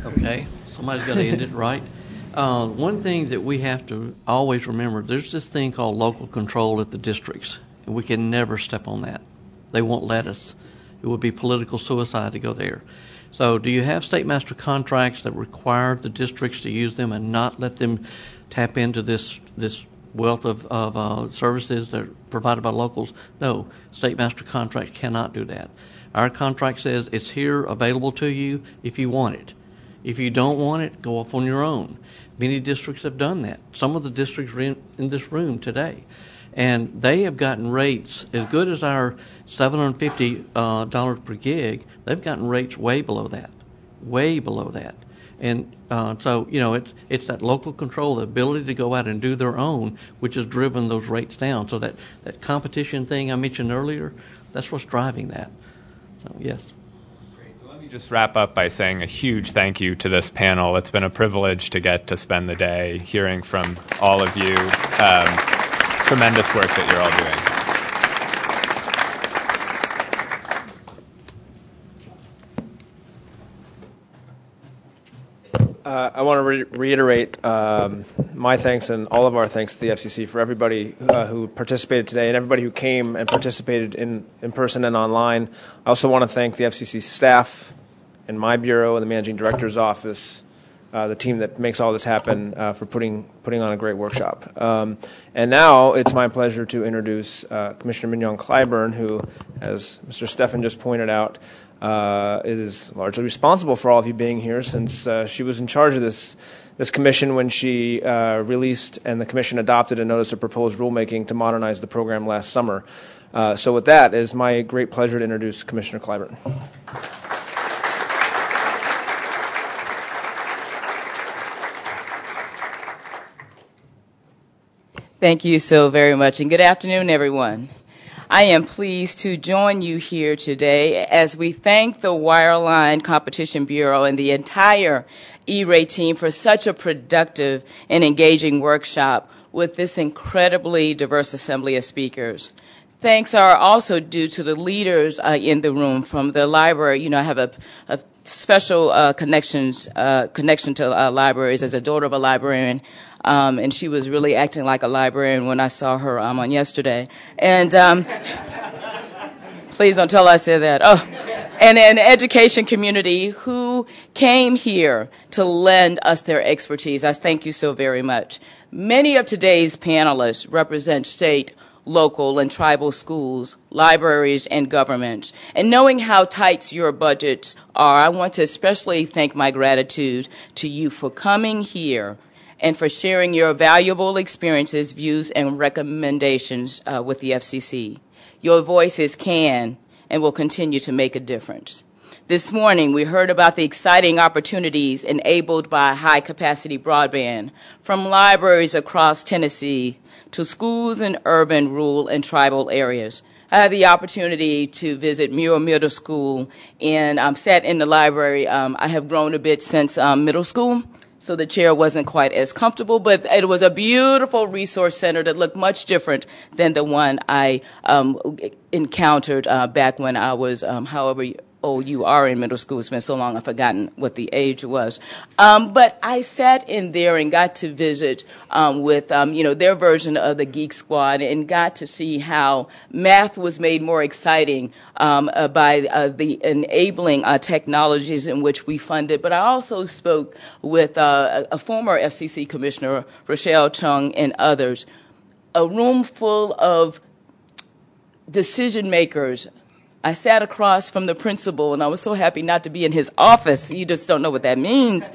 Okay, somebody's got to end it, right? One thing that we have to always remember, there's this thing called local control at the districts, and we can never step on that. They won't let us. It would be political suicide to go there. So do you have state master contracts that require the districts to use them and not let them tap into this wealth of services that are provided by locals? No, state master contract cannot do that. Our contract says it's here available to you if you want it. If you don't want it, go off on your own. Many districts have done that. Some of the districts are in this room today. And they have gotten rates as good as our $750 per gig. They've gotten rates way below that. And so, it's that local control, the ability to go out and do their own, which has driven those rates down. So that competition thing I mentioned earlier, that's what's driving that. So, yes. Let me just wrap up by saying a huge thank you to this panel. It's been a privilege to get to spend the day hearing from all of you. Tremendous work that you're all doing. I want to reiterate my thanks and all of our thanks to the FCC for everybody who participated today and everybody who came and participated in person and online. I also want to thank the FCC staff and my bureau and the managing director's office, the team that makes all this happen, for putting on a great workshop. And now it's my pleasure to introduce Commissioner Mignon-Clyburn, who, as Mr. Steffen just pointed out, is largely responsible for all of you being here, since she was in charge of this commission when she released and the commission adopted a notice of proposed rulemaking to modernize the program last summer. So with that, it is my great pleasure to introduce Commissioner Clyburn. Thank you so very much, and good afternoon, everyone. I am pleased to join you here today as we thank the Wireline Competition Bureau and the entire E-Ray team for such a productive and engaging workshop with this incredibly diverse assembly of speakers. Thanks are also due to the leaders in the room from the library. I have a special connection to libraries as a daughter of a librarian. And she was really acting like a librarian when I saw her on yesterday. And please don't tell I said that. Oh, and an education community who came here to lend us their expertise. I thank you so very much. Many of today's panelists represent state, local, and tribal schools, libraries, and governments. And knowing how tight your budgets are, I want to especially thank my gratitude to you for coming here and for sharing your valuable experiences, views, and recommendations with the FCC. Your voices can and will continue to make a difference. This morning, we heard about the exciting opportunities enabled by high-capacity broadband, from libraries across Tennessee to schools in urban, rural, and tribal areas. I had the opportunity to visit Muir Middle School, and sat in the library. I have grown a bit since middle school, so the chair wasn't quite as comfortable, but it was a beautiful resource center that looked much different than the one I encountered back when I was, however old you are in middle school. It's been so long I've forgotten what the age was. But I sat in there and got to visit with their version of the Geek Squad, and got to see how math was made more exciting by the enabling technologies in which we funded. But I also spoke with a former FCC commissioner, Rochelle Chung, and others, a room full of decision makers. I sat across from the principal, and I was so happy not to be in his office. You just don't know what that means.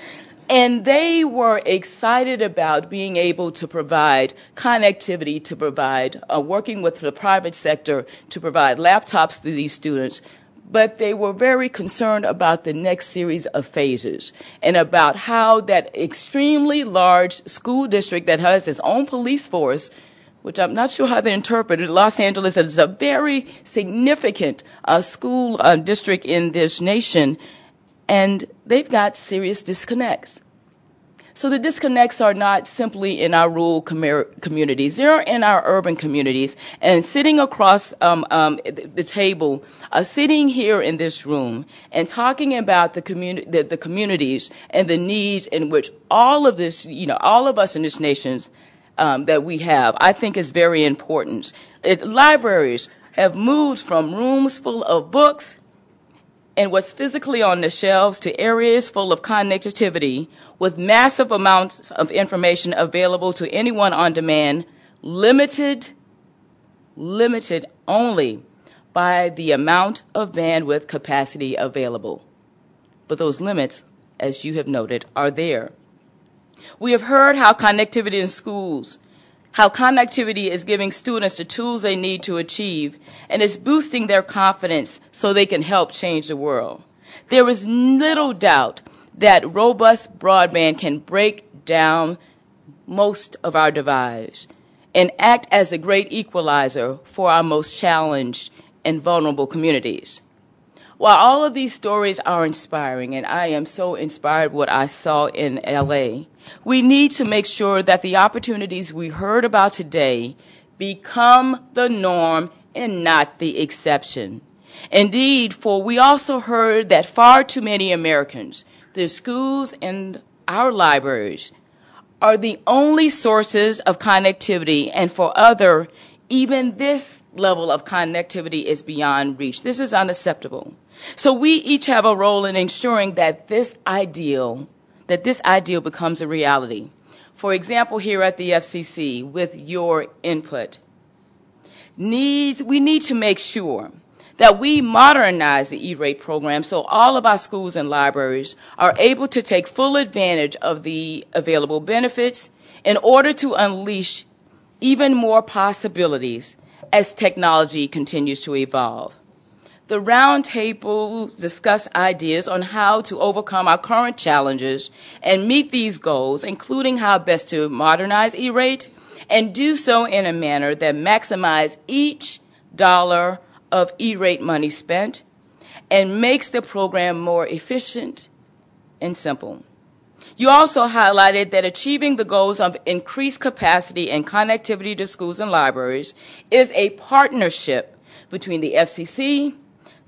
And they were excited about being able to provide connectivity, to provide working with the private sector to provide laptops to these students. But they were very concerned about the next series of phases and about how that extremely large school district that has its own police force, which I'm not sure how they interpret it. Los Angeles is a very significant school district in this nation, and they've got serious disconnects. So the disconnects are not simply in our rural communities. They're in our urban communities. And sitting across the table, sitting here in this room and talking about the communities and the needs in which all of this, all of us in this nation that we have, I think is very important. Libraries have moved from rooms full of books and what's physically on the shelves to areas full of connectivity with massive amounts of information available to anyone on demand, limited only by the amount of bandwidth capacity available. But those limits, as you have noted, are there. We have heard how connectivity in schools, how connectivity is giving students the tools they need to achieve, and is boosting their confidence so they can help change the world. There is little doubt that robust broadband can break down most of our divides and act as a great equalizer for our most challenged and vulnerable communities. While all of these stories are inspiring, and I am so inspired what I saw in LA, we need to make sure that the opportunities we heard about today become the norm and not the exception. Indeed, for we also heard that far too many Americans, the schools and our libraries, are the only sources of connectivity, and for other, even this level of connectivity is beyond reach. This is unacceptable. So we each have a role in ensuring that this ideal becomes a reality. For example, here at the FCC, with your input, we need to make sure that we modernize the E-rate program so all of our schools and libraries are able to take full advantage of the available benefits in order to unleash even more possibilities as technology continues to evolve. The roundtables discuss ideas on how to overcome our current challenges and meet these goals, including how best to modernize E-rate and do so in a manner that maximizes each dollar of E-rate money spent and makes the program more efficient and simple. You also highlighted that achieving the goals of increased capacity and connectivity to schools and libraries is a partnership between the FCC,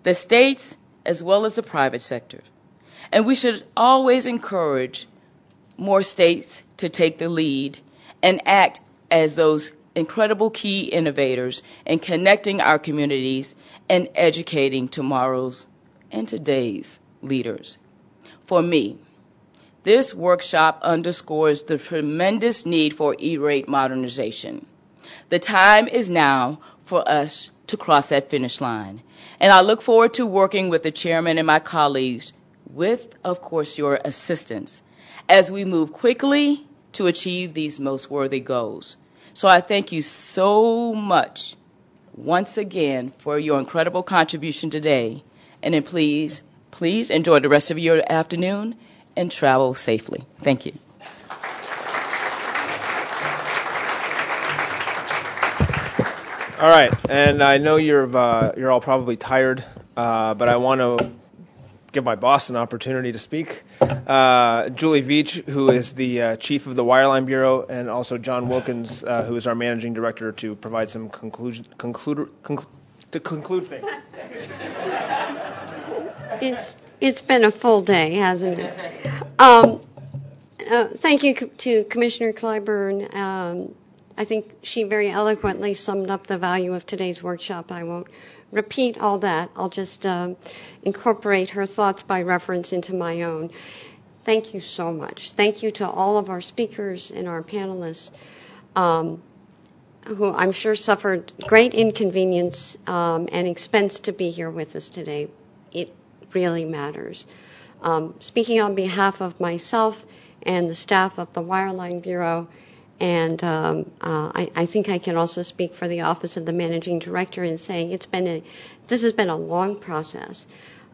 the states, as well as the private sector. And we should always encourage more states to take the lead and act as those incredible key innovators in connecting our communities and educating tomorrow's and today's leaders. For me, this workshop underscores the tremendous need for E-rate modernization. The time is now for us to cross that finish line. And I look forward to working with the chairman and my colleagues, with, of course, your assistance, as we move quickly to achieve these most worthy goals. So I thank you so much once again for your incredible contribution today. And then please enjoy the rest of your afternoon and travel safely. Thank you. All right, and I know you're all probably tired, but I want to give my boss an opportunity to speak. Julie Veach, who is the chief of the Wireline Bureau, and also John Wilkins, who is our managing director, to provide some conclude things. It's been a full day, hasn't it? Thank you to Commissioner Clyburn. I think she very eloquently summed up the value of today's workshop. I won't repeat all that. I'll just incorporate her thoughts by reference into my own. Thank you so much. Thank you to all of our speakers and our panelists, who I'm sure suffered great inconvenience and expense to be here with us today. It really matters. Speaking on behalf of myself and the staff of the Wireline Bureau, and I think I can also speak for the Office of the Managing Director in saying this has been a long process.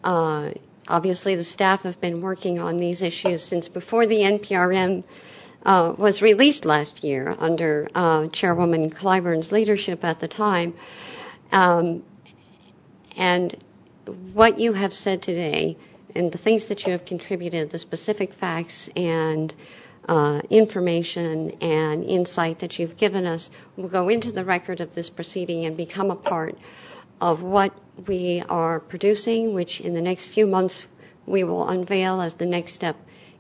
Obviously, the staff have been working on these issues since before the NPRM was released last year under Chairwoman Clyburn's leadership at the time. And what you have said today and the things that you have contributed, the specific facts and information and insight that you've given us will go into the record of this proceeding and become a part of what we are producing, which in the next few months we will unveil as the next step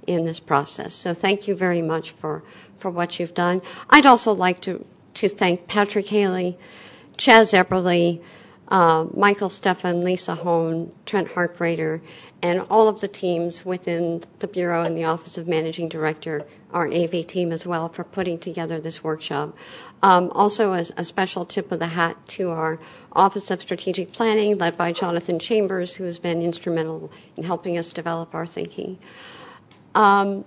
in this process. So thank you very much for what you've done. I'd also like to thank Patrick Haley, Chaz Eberly, Michael Stephan, Lisa Hone, Trent Harkrader, and all of the teams within the Bureau and the Office of Managing Director, our AV team as well, for putting together this workshop. Also, a special tip of the hat to our Office of Strategic Planning, led by Jonathan Chambers, who has been instrumental in helping us develop our thinking. As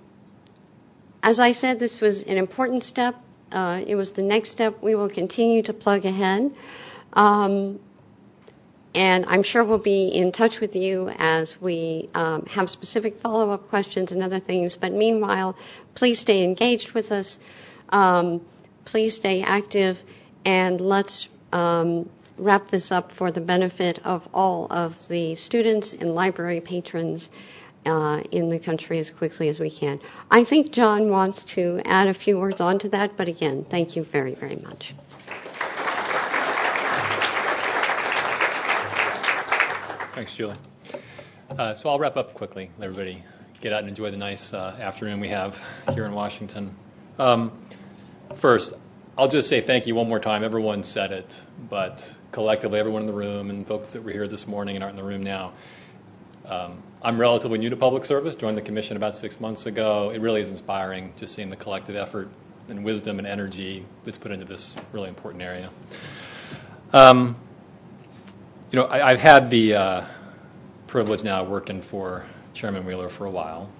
I said, this was an important step. It was the next step. We will continue to plug ahead. And I'm sure we'll be in touch with you as we have specific follow-up questions and other things. But meanwhile, please stay engaged with us. Please stay active. And let's wrap this up for the benefit of all of the students and library patrons in the country as quickly as we can. I think John wants to add a few words onto that. But again, thank you very, very much. Thanks, Julie. So I'll wrap up quickly. Let everybody get out and enjoy the nice afternoon we have here in Washington. First, I'll just say thank you one more time. Everyone said it, but collectively, everyone in the room and folks that were here this morning and aren't in the room now, I'm relatively new to public service, joined the commission about 6 months ago. It really is inspiring just seeing the collective effort and wisdom and energy that's put into this really important area. I've had the privilege now of working for Chairman Wheeler for a while.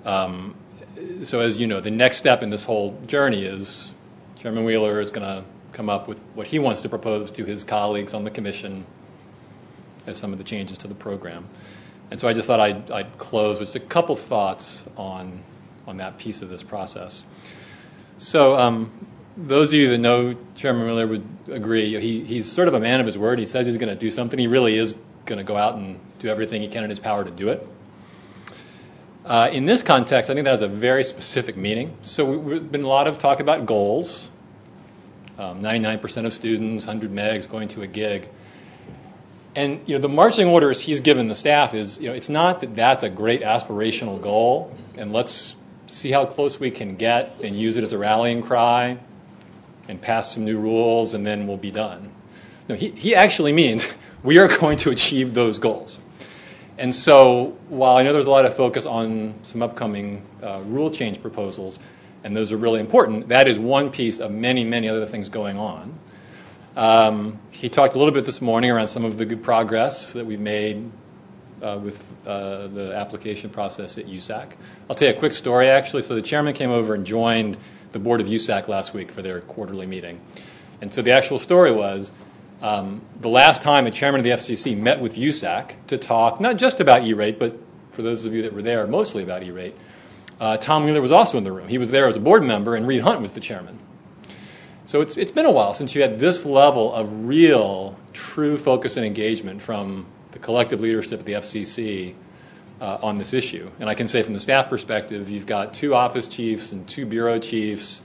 So as you know, the next step in this whole journey is Chairman Wheeler is going to come up with what he wants to propose to his colleagues on the commission as some of the changes to the program. And so I just thought I'd close with just a couple thoughts on that piece of this process. So those of you that know Chairman Wheeler would agree. He's sort of a man of his word. He says he's going to do something. He really is going to go out and do everything he can in his power to do it. In this context, I think that has a very specific meaning. So we've been a lot of talk about goals. 99% of students, 100 megs, going to a gig. And the marching orders he's given the staff is, it's not that that's a great aspirational goal, and let's see how close we can get and use it as a rallying cry and pass some new rules, and then we'll be done. No, he actually means we are going to achieve those goals. And so while I know there's a lot of focus on some upcoming rule change proposals, and those are really important. That is one piece of many, many other things going on. He talked a little bit this morning around some of the good progress that we've made with the application process at USAC. I'll tell you a quick story, actually. So the chairman came over and joined the board of USAC last week for their quarterly meeting. And so the actual story was the last time a chairman of the FCC met with USAC to talk not just about E-rate, but for those of you that were there, mostly about E-rate, Tom Wheeler was also in the room. He was there as a board member, and Reed Hunt was the chairman. So it's been a while since you had this level of real, true focus and engagement from the collective leadership of the FCC on this issue. And I can say from the staff perspective, you've got 2 office chiefs and 2 bureau chiefs.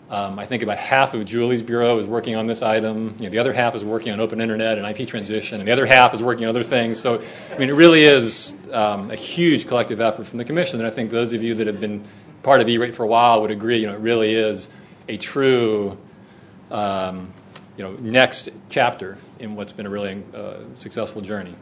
I think about half of Julie's bureau is working on this item. The other half is working on open internet and IP transition, and the other half is working on other things. So, I mean, it really is a huge collective effort from the commission. And I think those of you that have been part of E-rate for a while would agree. It really is a true next chapter in what's been a really successful journey.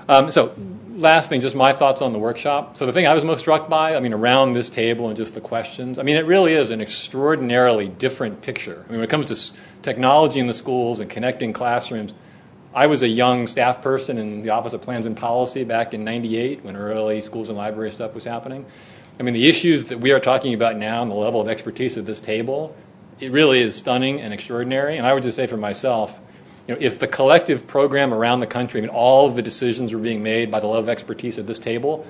So last thing, just my thoughts on the workshop. So the thing I was most struck by, around this table and just the questions, it really is an extraordinarily different picture. When it comes to technology in the schools and connecting classrooms, I was a young staff person in the Office of Plans and Policy back in '98 when early schools and library stuff was happening. The issues that we are talking about now and the level of expertise at this table, it really is stunning and extraordinary. And I would just say for myself, if the collective program around the country, all of the decisions were being made by the level of expertise at this table,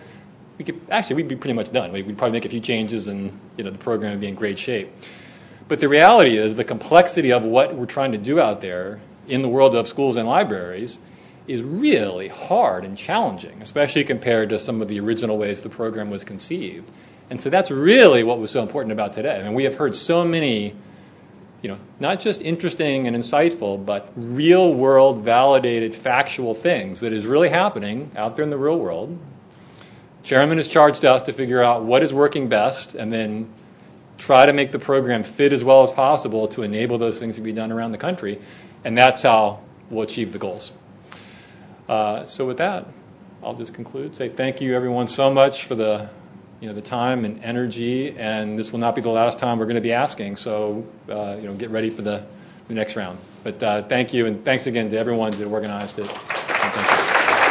we'd be pretty much done. We'd probably make a few changes and the program would be in great shape. But the reality is the complexity of what we're trying to do out there in the world of schools and libraries is really hard and challenging, especially compared to some of the original ways the program was conceived. And so that's really what was so important about today. We have heard so many not just interesting and insightful, but real-world, validated, factual things that is really happening out there in the real world. Chairman has charged us to figure out what is working best and then try to make the program fit as well as possible to enable those things to be done around the country, and that's how we'll achieve the goals. So with that, I'll just conclude, say thank you, everyone, so much for the time and energy, and this will not be the last time we're going to be asking, so get ready for the next round. But thank you, and thanks again to everyone that organized it. And thank you.